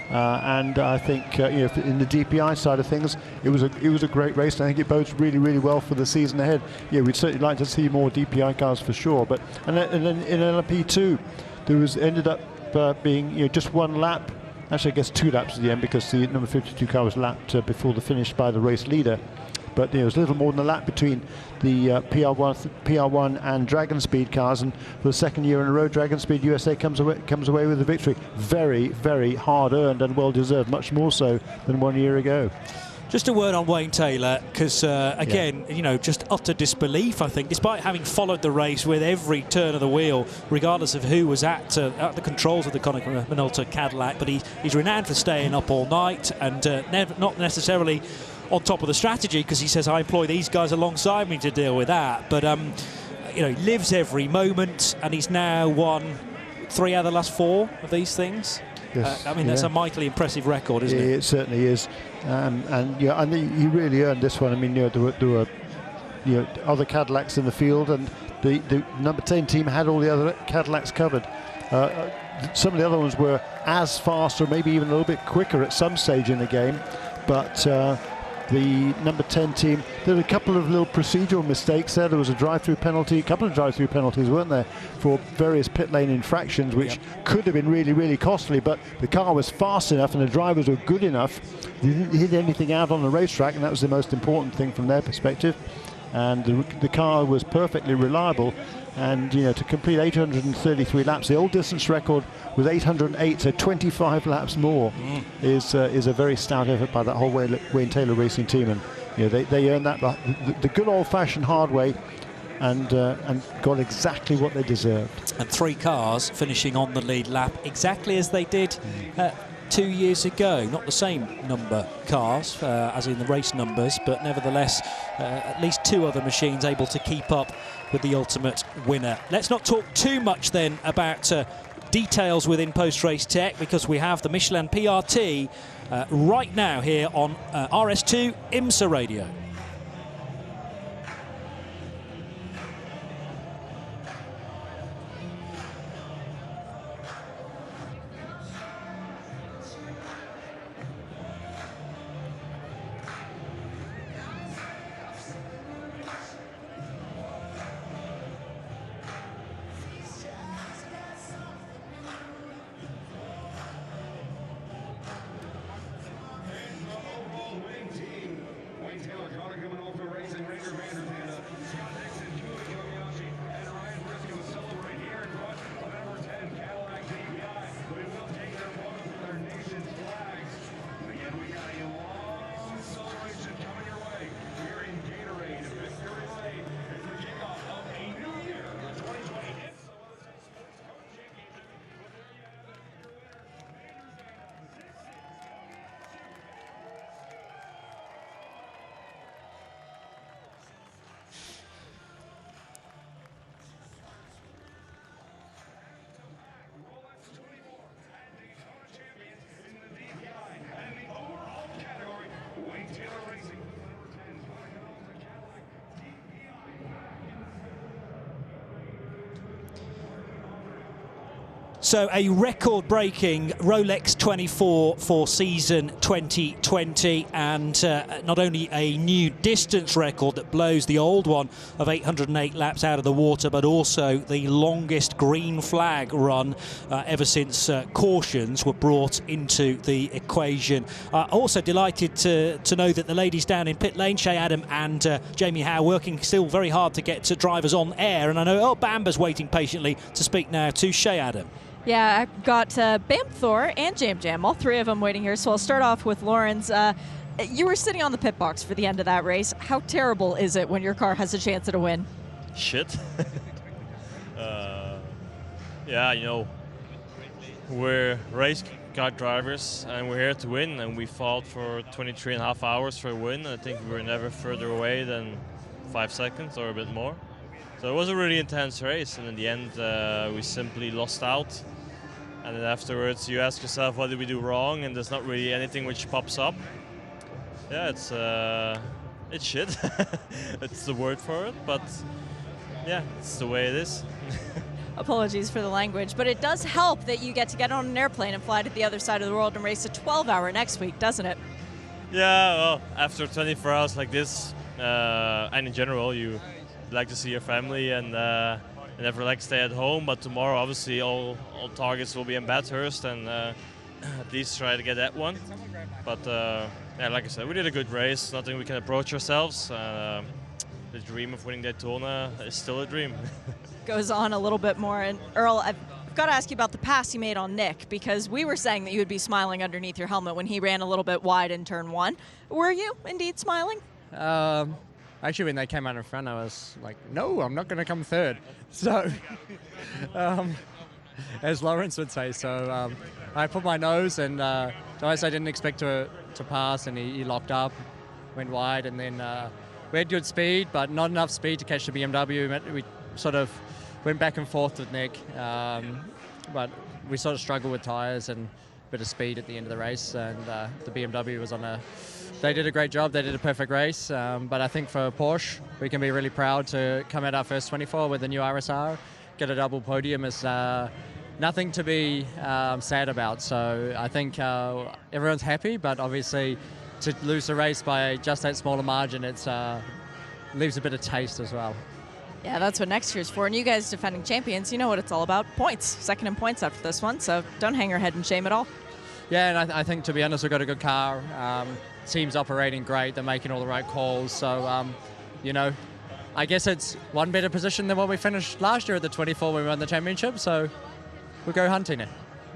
And I think in the DPI side of things, it was a great race. And I think it bodes really, really well for the season ahead. Yeah, we'd certainly like to see more DPI cars for sure. But and then in LMP2, there ended up being just one lap. Actually, I guess 2 laps at the end because the number 52 car was lapped before the finish by the race leader. But it was a little more than a lap between the PR1 and Dragon Speed cars, and for the second year in a row, Dragon Speed USA comes away with the victory. Very, very hard earned and well deserved, much more so than 1 year ago. Just a word on Wayne Taylor, because again, just utter disbelief, I think, despite having followed the race with every turn of the wheel, regardless of who was at the controls of the Konica Minolta Cadillac. But he's renowned for staying up all night and not necessarily on top of the strategy, because he says, I employ these guys alongside me to deal with that. But he lives every moment, and he's now won 3 out of the last 4 of these things. Yes, that's a mightily impressive record, isn't it? It certainly is, and he really earned this one. I mean, there were other Cadillacs in the field, and the number 10 team had all the other Cadillacs covered. Some of the other ones were as fast or maybe even a little bit quicker at some stage in the game, but the number 10 team, there were a couple of little procedural mistakes there. There was a drive-through penalty, a couple of drive-through penalties, weren't there, for various pit lane infractions, which could have been really, really costly, but the car was fast enough and the drivers were good enough. They didn't hit anything out on the racetrack, and that was the most important thing from their perspective. And the car was perfectly reliable. And to complete 833 laps, the old distance record was 808, so 25 laps more is a very stout effort by that whole Wayne Taylor Racing team, and they earned that the good old-fashioned hard way, and got exactly what they deserved. And 3 cars finishing on the lead lap exactly as they did 2 years ago. Not the same number cars as in the race numbers, but nevertheless at least 2 other machines able to keep up with the ultimate winner. Let's not talk too much then about details within post-race tech, because we have the Michelin PRT right now here on RS2 IMSA Radio. So a record-breaking Rolex 24 for season 2020, and not only a new distance record that blows the old one of 808 laps out of the water, but also the longest green flag run ever since cautions were brought into the equation. Also delighted to know that the ladies down in pit lane, Shea Adam and Jamie Howe, working still very hard to get drivers on air, and I know Bamba's waiting patiently to speak now to Shea Adam. Yeah, I've got Bam Thor and Jam Jam, all 3 of them waiting here. So I'll start off with Lawrence. You were sitting on the pit box for the end of that race. How terrible is it when your car has a chance at a win? Shit. Yeah, we're race car drivers and we're here to win, and we fought for 23.5 hours for a win. I think we were never further away than 5 seconds or a bit more. So it was a really intense race, and in the end we simply lost out. And then afterwards you ask yourself, what did we do wrong? And there's not really anything which pops up. Yeah, it's shit. It's the word for it, but yeah, it's the way it is. Apologies for the language, but it does help that you get to get on an airplane and fly to the other side of the world and race a 12-hour next week, doesn't it? Yeah, well, after 24 hours like this, and in general, you like to see your family and never like stay at home. But tomorrow, obviously, all targets will be in Bathurst, and at least try to get that one. But yeah, like I said, we did a good race. Nothing we can approach ourselves. The dream of winning Daytona is still a dream. Goes on a little bit more. And Earl, I've got to ask you about the pass you made on Nick, because we were saying that you would be smiling underneath your helmet when he ran a little bit wide in turn 1. Were you indeed smiling? Actually, when they came out in front, I was like, no, I'm not going to come third. So, as Lawrence would say, so I put my nose, and twice I didn't expect to pass, and he locked up, went wide, and then we had good speed, but not enough speed to catch the BMW. We sort of went back and forth with Nick, but we sort of struggled with tyres and a bit of speed at the end of the race, and the BMW was on a they did a great job. They did a perfect race. But I think for Porsche, we can be really proud to come out our first 24 with the new RSR. Get a double podium is nothing to be sad about. So I think everyone's happy, but obviously to lose the race by just that smaller margin, it's leaves a bit of taste as well. Yeah, that's what next year's for. And you guys, defending champions, you know what it's all about. Points. Second in points after this one, so don't hang your head in shame at all. Yeah, and I think, to be honest, we've got a good car. Team's operating great. They're making all the right calls. So, you know, I guess it's one better position than what we finished last year at the 24 when we won the championship. So we'll go hunting it.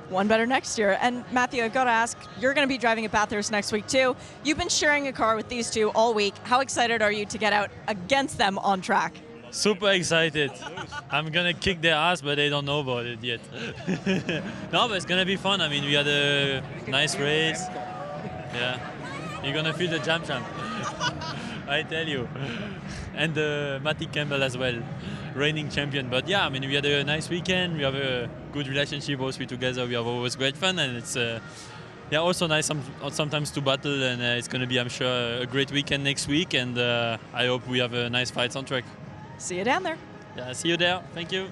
One better next year. And Matthew, I've got to ask, you're going to be driving at Bathurst next week too. You've been sharing a car with these two all week. How excited are you to get out against them on track? Super excited. I'm gonna kick their ass, but they don't know about it yet. No, but it's gonna be fun. I mean, we had a nice race. Yeah, you're gonna feel the jam. I tell you. And Matty Campbell as well, reigning champion. But yeah, I mean, we had a nice weekend. We have a good relationship, both we together. We have always great fun, and it's yeah, also nice sometimes to battle. And it's gonna be, I'm sure, a great weekend next week. And I hope we have a nice fight on track. See you down there. Yeah, see you there. Thank you.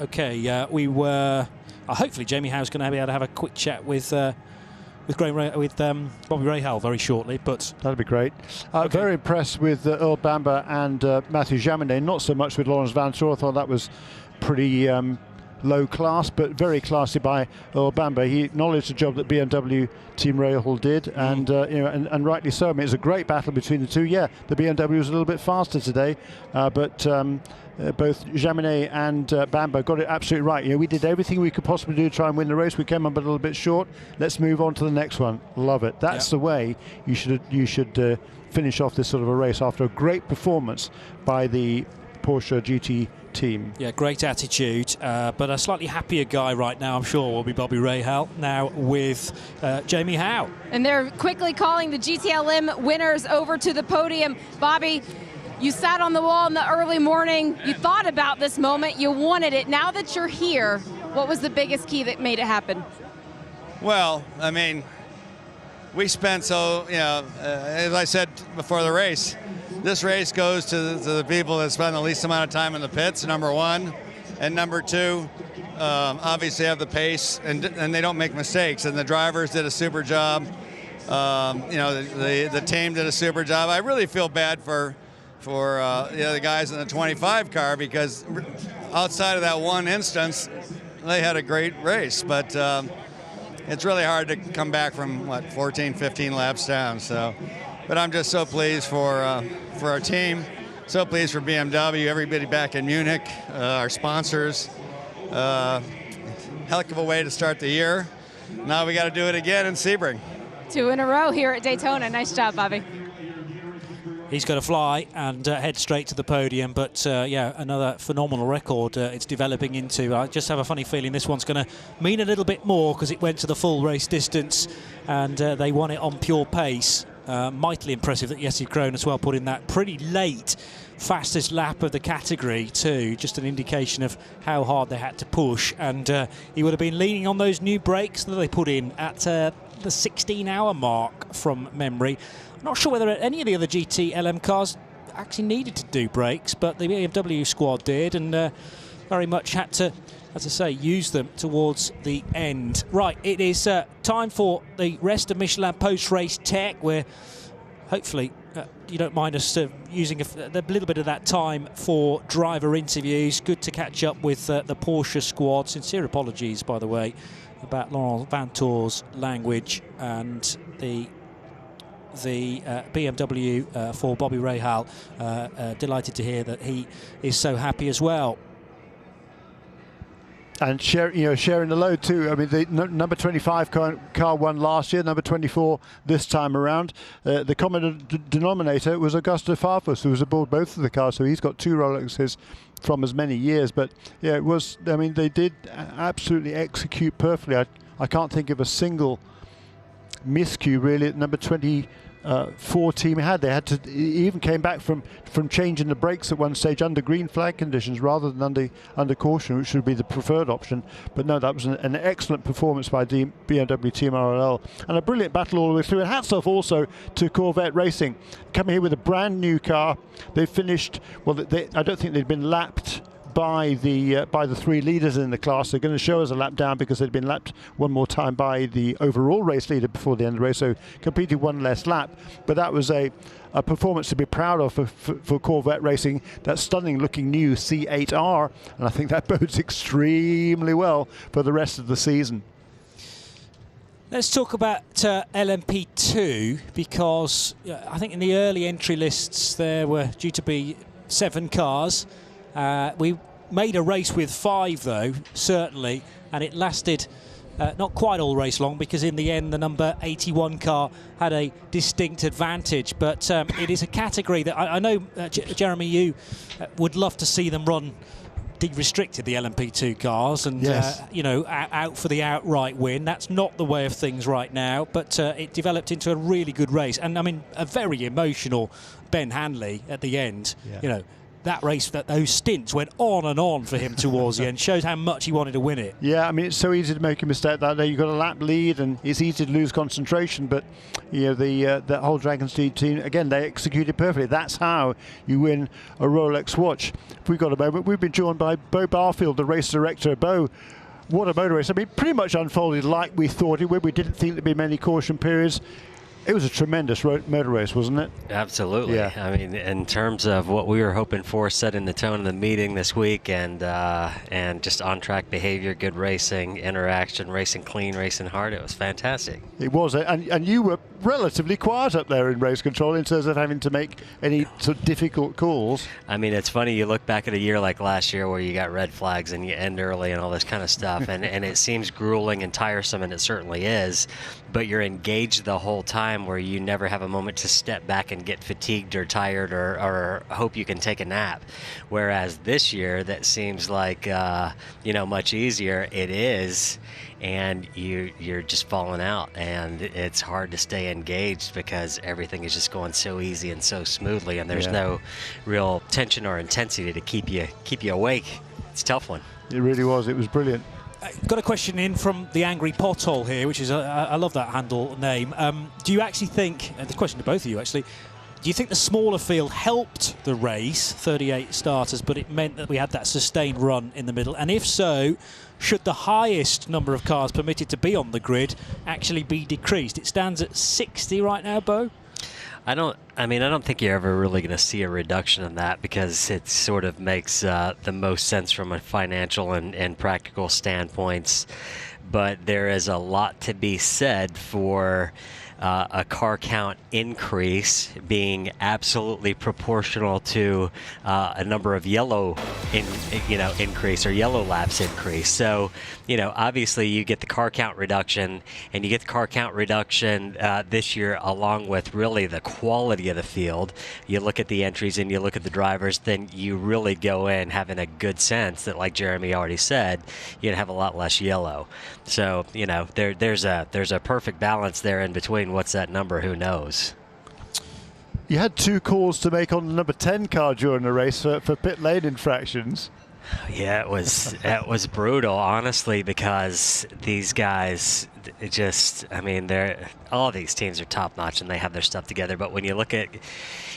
Okay, we were. Hopefully, Jamie Howe's going to be able to have a quick chat with Bobby Rahal very shortly. But that'd be great. Okay. Very impressed with Earl Bamber and Matthew Jaminet. Not so much with Lawrence Vantour. I thought that was pretty low class, but very classy by Earl Bamber. He acknowledged the job that BMW Team Rahal did, and you know, and rightly so. I mean, it's a great battle between the two. Yeah, the BMW was a little bit faster today, but both Jaminet and Bamber got it absolutely right. You know, we did everything we could possibly do to try and win the race. We came up a little bit short. Let's move on to the next one. Love it. That's the way you should finish off this sort of a race after a great performance by the Porsche GT team. Yeah, great attitude, but a slightly happier guy right now, I'm sure, will be Bobby Rahal, now with Jamie Howe. And they're quickly calling the GTLM winners over to the podium. Bobby, you sat on the wall in the early morning. You thought about this moment. You wanted it. Now that you're here, what was the biggest key that made it happen? Well, I mean, we spent as I said before the race, this race goes to the people that spend the least amount of time in the pits, number one. And number two, obviously have the pace, and they don't make mistakes. And the drivers did a super job. The team did a super job. I really feel bad for the other guys in the 25 car, because outside of that one instance, they had a great race. But it's really hard to come back from, 14, 15 laps down. So. But I'm just so pleased for our team, so pleased for BMW, everybody back in Munich, our sponsors. Heck of a way to start the year. Now we got to do it again in Sebring. 2 in a row here at Daytona. Nice job, Bobby. He's got to fly and head straight to the podium, but yeah, another phenomenal record it's developing into. I just have a funny feeling this one's going to mean a little bit more, because it went to the full race distance and they won it on pure pace. Mightily impressive that Jesse Krohn as well put in that pretty late fastest lap of the category too, just an indication of how hard they had to push. And he would have been leaning on those new brakes that they put in at the 16-hour mark from memory. I'm not sure whether any of the other GT LM cars actually needed to do brakes, but the BMW squad did, and very much had to, as I say, use them towards the end. Right, it is time for the rest of Michelin post-race tech, where hopefully you don't mind us using a little bit of that time for driver interviews. Good to catch up with the Porsche squad. Sincere apologies, by the way, about Laurent Vantour's language, and the BMW for Bobby Rahal. Delighted to hear that he is so happy as well. And sharing the load too. I mean, the number 25 car won last year, number 24 this time around. The common denominator was Augusto Farfus, who was aboard both of the cars, so he's got 2 Rolexes from as many years. But yeah, it was. I mean, they did absolutely execute perfectly. I can't think of a single miscue really at number 25 4-team had. They had to even came back from changing the brakes at one stage under green flag conditions rather than under caution, which would be the preferred option. But no, that was an excellent performance by BMW Team RLL, and a brilliant battle all the way through. And hats off also to Corvette Racing, coming here with a brand new car. They finished well. I don't think they'd been lapped by the three leaders in the class. They're going to show us a lap down because they'd been lapped one more time by the overall race leader before the end of the race, so completed one less lap. But that was a performance to be proud of for Corvette Racing. That stunning looking new C8R, and I think that bodes extremely well for the rest of the season. Let's talk about LMP2, because I think in the early entry lists there were due to be 7 cars. We made a race with 5, though, certainly, and it lasted not quite all race long, because in the end the number 81 car had a distinct advantage. But it is a category that I know, Jeremy, you would love to see them run de-restricted, the LMP2 cars, and yes. Out for the outright win. That's not the way of things right now, but it developed into a really good race, and I mean a very emotional Ben Hanley at the end. Yeah. That race, those stints went on and on for him towards the end. Shows how much he wanted to win it. Yeah, I mean, it's so easy to make a mistake that day. You've got a lap lead and it's easy to lose concentration, but the whole Dragon's Teeth team, again, they executed perfectly. That's how you win a Rolex watch. If we've got a moment, we've been joined by Bo Barfield, the race director. Bo, what a motor race. I mean, pretty much unfolded like we thought it would. We didn't think there'd be many caution periods. It was a tremendous motor race, wasn't it? Absolutely. Yeah. I mean, in terms of what we were hoping for, setting the tone of the meeting this week, and just on-track behavior, good racing, interaction, racing clean, racing hard, it was fantastic. It was, and you were relatively quiet up there in race control in terms of having to make any sort of difficult calls. I mean, it's funny, you look back at a year like last year where you got red flags and you end early and all this kind of stuff, and it seems grueling and tiresome, and it certainly is, but you're engaged the whole time, where you never have a moment to step back and get fatigued or tired or hope you can take a nap. Whereas this year, that seems like much easier. It is, and you're just falling out, and it's hard to stay engaged because everything is just going so easy and so smoothly, and there's no real tension or intensity to keep you awake. It's a tough one. It really was. It was brilliant. Got a question in from the Angry Pothole here, which is, I love that handle name. Do you actually think, and the question to both of you actually, do you think the smaller field helped the race, 38 starters, but it meant that we had that sustained run in the middle? And if so, should the highest number of cars permitted to be on the grid actually be decreased? It stands at 60 right now, Bo? I don't think you're ever really going to see a reduction in that, because it sort of makes the most sense from a financial and practical standpoints. But there is a lot to be said for a car count increase being absolutely proportional to a number of yellow increase or yellow laps increase. So, obviously you get the car count reduction, and you get the car count reduction this year along with really the quality of the field. You look at the entries and you look at the drivers, then you really go in having a good sense that, like Jeremy already said, you'd have a lot less yellow. So, there's a perfect balance there in between. What's that number? Who knows? You had 2 calls to make on the number 10 car during the race for pit lane infractions. Yeah, it was brutal, honestly, because these guys all these teams are top notch and they have their stuff together. But when you look at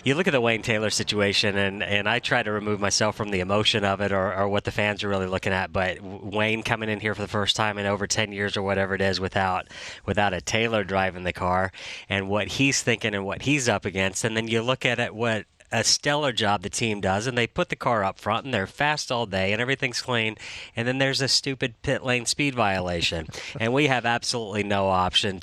the Wayne Taylor situation, and I try to remove myself from the emotion of it or what the fans are really looking at, but Wayne coming in here for the first time in over 10 years or whatever it is without a Taylor driving the car, and what he's thinking and what he's up against, and then you look at it, what a stellar job the team does, and they put the car up front and they're fast all day and everything's clean, and then there's a stupid pit lane speed violation and we have absolutely no option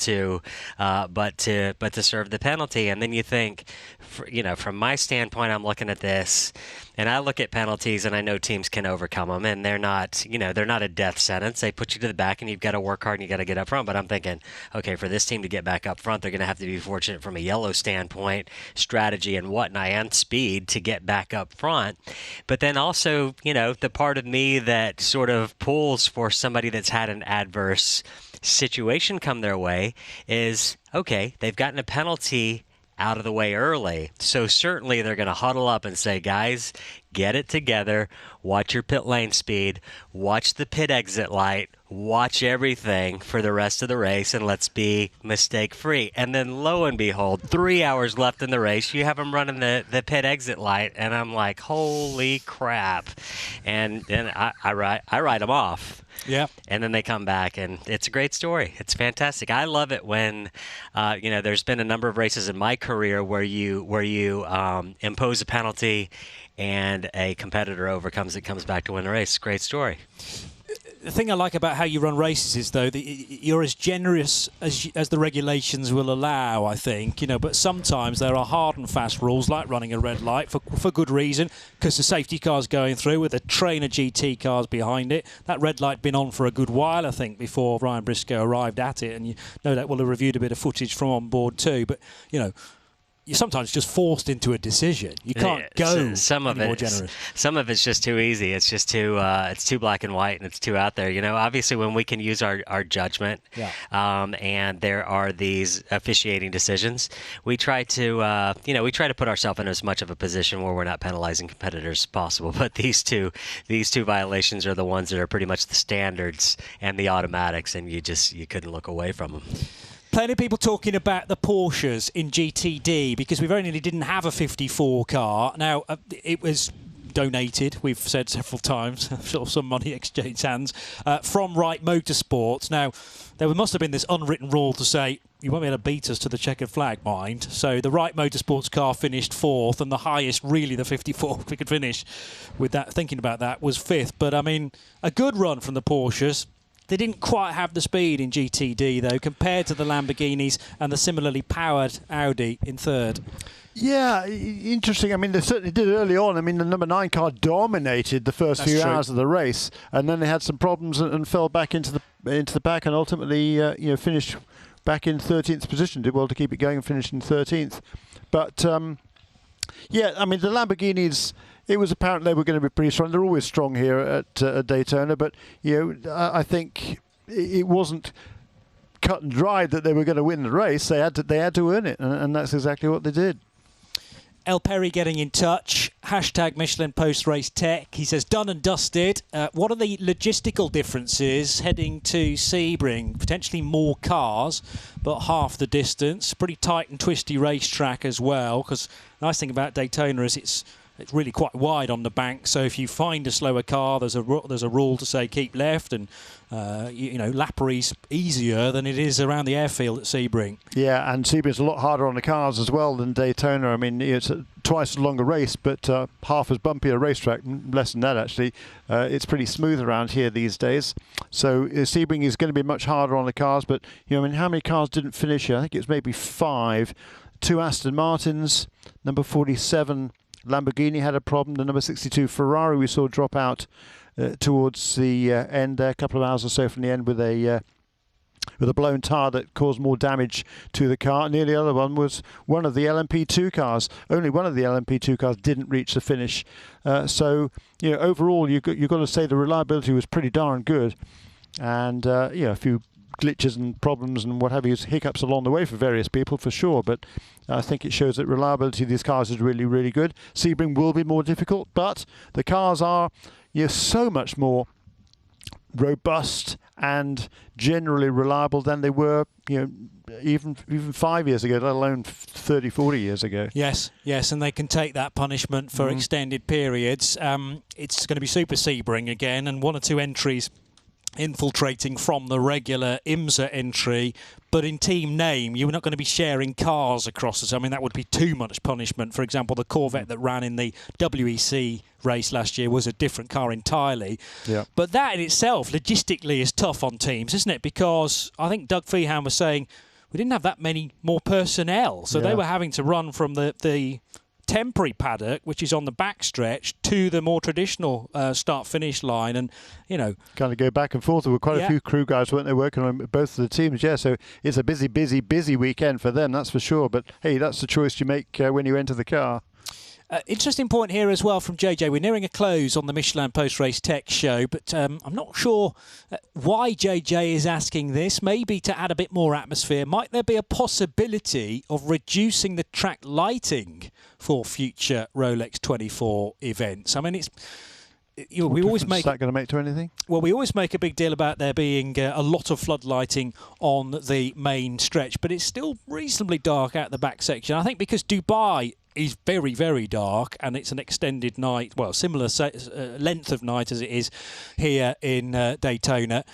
but to serve the penalty. And then you think, from my standpoint, I'm looking at this and I look at penalties and I know teams can overcome them, and they're not a death sentence. They put you to the back and you've got to work hard and you got to get up front. But I'm thinking, okay, for this team to get back up front, they're going to have to be fortunate from a yellow standpoint, strategy and whatnot, and speed to get back up front. But then also, the part of me that sort of pulls for somebody that's had an adverse situation come their way is, okay, they've gotten a penalty. out of the way early. So certainly they're going to huddle up and say, guys, get it together, watch your pit lane speed, watch the pit exit light, watch everything for the rest of the race, and let's be mistake-free. And then lo and behold, 3 hours left in the race, you have them running the pit exit light, and I'm like, holy crap. And I write them off. Yeah. And then they come back, and it's a great story. It's fantastic. I love it when, there's been a number of races in my career where you impose a penalty and a competitor overcomes it, comes back to win the race. Great story. The thing I like about how you run races is, though, that you're as generous as the regulations will allow, I think, but sometimes there are hard and fast rules, like running a red light for good reason, because the safety car's going through with a train of GT cars behind it. That red light been on for a good while, I think, before Ryan Briscoe arrived at it, and you know that will have reviewed a bit of footage from on board too, but, you're sometimes just forced into a decision. You can't go some of any more it, generous. Some of it's just too easy. It's just too it's too black and white, and it's too out there. Obviously when we can use our judgment, and there are these officiating decisions, we try to put ourselves in as much of a position where we're not penalizing competitors as possible. But these two violations are the ones that are pretty much the standards and the automatics, and you couldn't look away from them. Plenty of people talking about the Porsches in GTD because we very nearly didn't have a 54 car. Now, it was donated, we've said several times, I'm sure some money exchanged hands, from Wright Motorsports. Now, there must have been this unwritten rule to say, you won't be able to beat us to the checkered flag, mind. So the Wright Motorsports car finished 4th, and the highest, really, the 54 we could finish with that, thinking about that, was 5th. But, I mean, a good run from the Porsches. They didn't quite have the speed in GTD, though, compared to the Lamborghinis and the similarly powered Audi in 3rd. Yeah, interesting. I mean, they certainly did early on. I mean, the number 9 car dominated the first few hours of the race, and then they had some problems and fell back into the pack, and ultimately, finished back in 13th position. Did well to keep it going and finished in 13th. But I mean, the Lamborghinis. It was apparent they were going to be pretty strong. They're always strong here at Daytona, but I think it wasn't cut and dried that they were going to win the race. They had to earn it, and that's exactly what they did. El Perry getting in touch. Hashtag Michelin Post Race Tech. He says, done and dusted. What are the logistical differences heading to Sebring? Potentially more cars, but half the distance. Pretty tight and twisty racetrack as well, because the nice thing about Daytona is it's really quite wide on the bank, so if you find a slower car, there's a rule to say keep left, and Lappery's easier than it is around the airfield at Sebring. Yeah, and Sebring's a lot harder on the cars as well than Daytona. I mean, it's twice as long a race, but half as bumpy a racetrack, less than that actually. It's pretty smooth around here these days. So Sebring is going to be much harder on the cars, but how many cars didn't finish here? I think it's maybe 5. 2 Aston Martins, number 47. Lamborghini had a problem. The number 62 Ferrari we saw drop out towards the end there, a couple of hours or so from the end with a blown tyre that caused more damage to the car. And the other one was one of the LMP2 cars. Only one of the LMP2 cars didn't reach the finish. So overall, you've got to say the reliability was pretty darn good. And a few glitches and problems and what have you, hiccups along the way for various people for sure, but I think it shows that reliability of these cars is really, really good. Sebring will be more difficult, but the cars are so much more robust and generally reliable than they were even 5 years ago, let alone 30, 40 years ago. Yes, and they can take that punishment for extended periods. It's going to be Super Sebring again, and 1 or 2 entries infiltrating from the regular IMSA entry, but in team name you're not going to be sharing cars across us. I mean, that would be too much punishment. For example, the Corvette that ran in the WEC race last year was a different car entirely. Yeah. But that in itself logistically is tough on teams, isn't it? Because I think Doug Feehan was saying we didn't have that many more personnel, so they were having to run from the temporary paddock, which is on the backstretch, to the more traditional start-finish line, and kind of go back and forth. There were quite a few crew guys, weren't they, working on both of the teams? Yeah, so it's a busy weekend for them, that's for sure. But hey, that's the choice you make when you enter the car. Interesting point here as well from JJ. We're nearing a close on the Michelin post-race tech show, but I'm not sure why JJ is asking this. Maybe to add a bit more atmosphere. Might there be a possibility of reducing the track lighting for future Rolex 24 events? I mean, it's... we always make. Is that going to make to anything? Well, we always make a big deal about there being a lot of floodlighting on the main stretch, but it's still reasonably dark out the back section. I think because Dubai is very, very dark and it's an extended night, well, similar length of night as it is here in Daytona.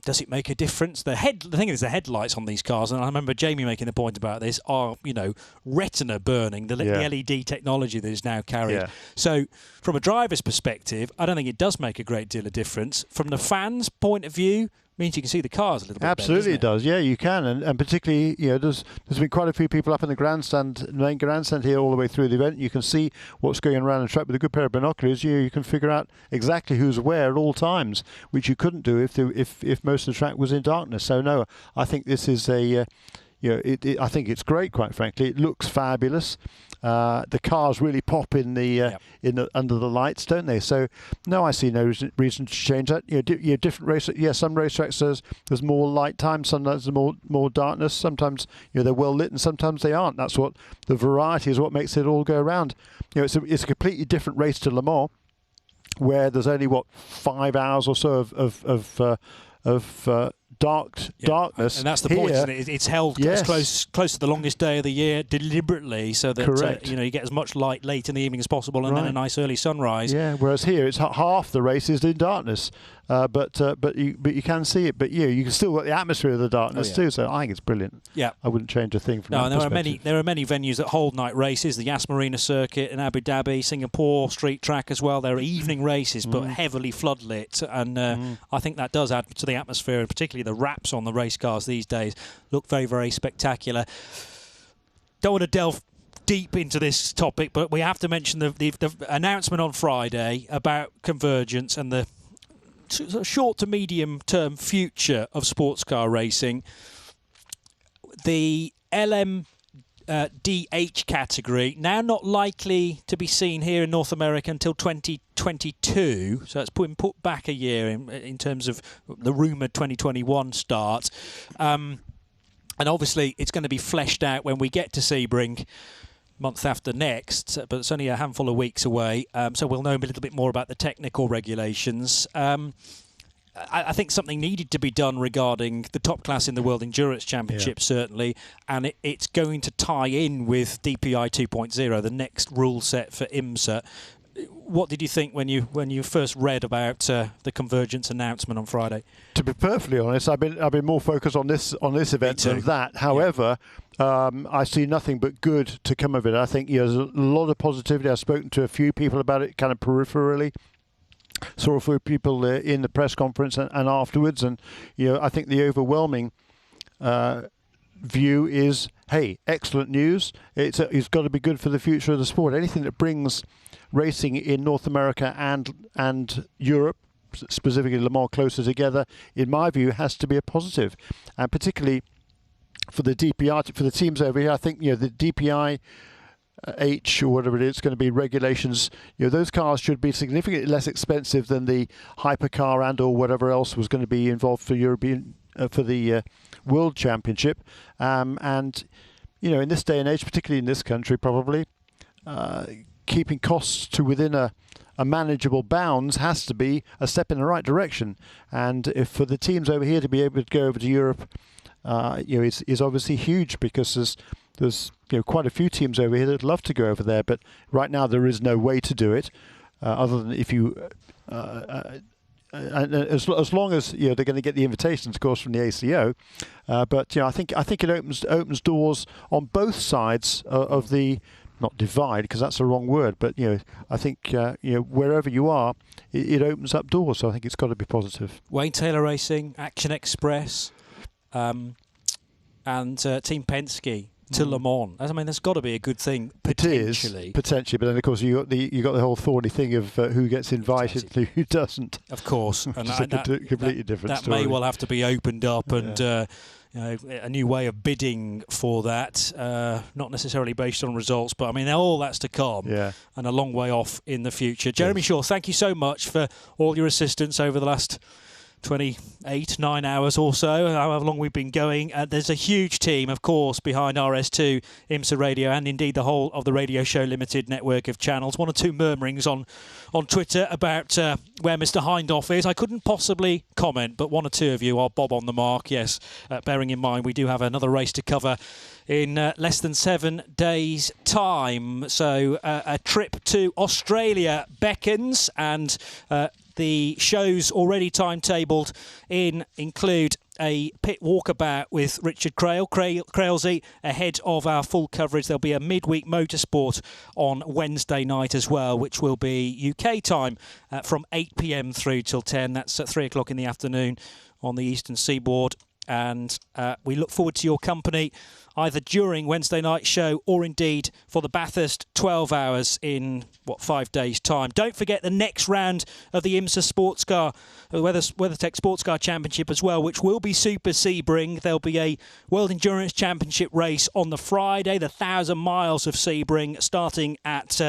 Does it make a difference? The thing is, the headlights on these cars, and I remember Jamie making the point about this, are, retina burning, the LED technology that is now carried. Yeah. So from a driver's perspective, I don't think it does make a great deal of difference. From the fans' point of view, means you can see the cars a little bit Absolutely, better, it does. Yeah, you can, and particularly, there's been quite a few people up in the main grandstand here all the way through the event. You can see what's going on around the track with a good pair of binoculars. You can figure out exactly who's where at all times, which you couldn't do if most of the track was in darkness. So no, I think this is I think it's great. Quite frankly, it looks fabulous. The cars really pop in the under the lights, don't they? So no, I see no reason to change that. Different race. Some racetracks there's more light time. Sometimes there's more darkness. Sometimes they're well lit, and sometimes they aren't. That's what the variety is. What makes it all go around. It's a completely different race to Le Mans, where there's only 5 hours or so of darkness, and that's the point, isn't it? It's held close to the longest day of the year deliberately, so that you get as much light late in the evening as possible, and then a nice early sunrise. Yeah, whereas here it's half the race is in darkness, but you can see it. But you can still get the atmosphere of the darkness too. So I think it's brilliant. Yeah, I wouldn't change a thing from that perspective. There are many venues that hold night races. The Yas Marina circuit in Abu Dhabi, Singapore street track as well. There are evening races, but heavily floodlit, and I think that does add to the atmosphere, and particularly the wraps on the race cars these days look very, very spectacular. Don't want to delve deep into this topic, but we have to mention the announcement on Friday about convergence and the short to medium term future of sports car racing. The LMDH category now not likely to be seen here in North America until 2022, so it's been put back a year in terms of the rumoured 2021 start. And obviously it's going to be fleshed out when we get to Sebring month after next, but it's only a handful of weeks away, so we'll know a little bit more about the technical regulations. I think something needed to be done regarding the top class in the World Endurance Championship, certainly, and it's going to tie in with DPI 2.0, the next rule set for IMSA. What did you think when you first read about the convergence announcement on Friday? To be perfectly honest, I've been more focused on this event than that. However, I see nothing but good to come of it. I think there's a lot of positivity. I've spoken to a few people about it, kind of peripherally. Saw a few people in the press conference and afterwards, and I think the overwhelming view is, hey, excellent news. It's got to be good for the future of the sport. Anything that brings racing in North America and Europe, specifically Le Mans, closer together, in my view, has to be a positive, and particularly for the DPI, for the teams over here. I think the DPI H or whatever it is going to be regulations, those cars should be significantly less expensive than the hypercar and or whatever else was going to be involved for European for the World Championship, and in this day and age, particularly in this country, probably keeping costs to within a manageable bounds has to be a step in the right direction. And if for the teams over here to be able to go over to Europe, is obviously huge, because there's quite a few teams over here that'd love to go over there, but right now there is no way to do it, other than if you and as long as they're going to get the invitations, of course, from the ACO. But I think it opens doors on both sides of the, not divide, because that's the wrong word, but I think wherever you are, it opens up doors. So I think it's got to be positive. Wayne Taylor Racing, Action Express, and Team Penske to Le Mans. I mean, there's got to be a good thing potentially. It is, potentially, but then of course you got the whole thorny thing of who gets invited and who doesn't. Of course, and that's a completely different that story. May well have to be opened up, and a new way of bidding for that, not necessarily based on results, but I mean, all that's to come, and a long way off in the future. Jeremy Shaw, thank you so much for all your assistance over the last 9 hours or so, however long we've been going. There's a huge team, of course, behind RS2, IMSA Radio, and indeed the whole of the Radio Show Limited network of channels. One or two murmurings on Twitter about where Mr. Hindhoff is. I couldn't possibly comment, but one or two of you are Bob on the mark, yes. Bearing in mind we do have another race to cover in less than 7 days' time. So a trip to Australia beckons, and the shows already timetabled include a pit walkabout with Richard Crailsey ahead of our full coverage. There'll be a midweek motorsport on Wednesday night as well, which will be UK time from 8 p.m. through till 10. That's at 3 o'clock in the afternoon on the eastern seaboard. And we look forward to your company either during Wednesday night show or indeed for the Bathurst 12 hours in 5 days time. Don't forget the next round of the IMSA Sports Car, WeatherTech Sports Car Championship as well, which will be Super Sebring. There'll be a World Endurance Championship race on the Friday, the 1,000 miles of Sebring, starting at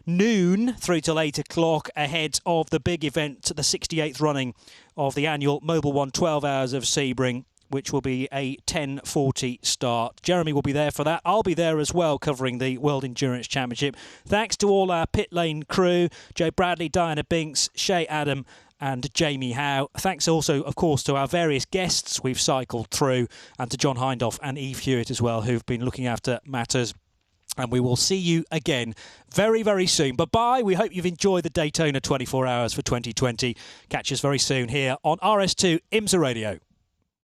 noon through till 8 o'clock ahead of the big event, the 68th running of the annual Mobil One 12 hours of Sebring, which will be a 10:40 start. Jeremy will be there for that. I'll be there as well, covering the World Endurance Championship. Thanks to all our pit lane crew, Joe Bradley, Diana Binks, Shay Adam and Jamie Howe. Thanks also, of course, to our various guests we've cycled through, and to John Hindhoff and Eve Hewitt as well, who've been looking after matters. And we will see you again very, very soon. Bye-bye. We hope you've enjoyed the Daytona 24 hours for 2020. Catch us very soon here on RS2 IMSA Radio.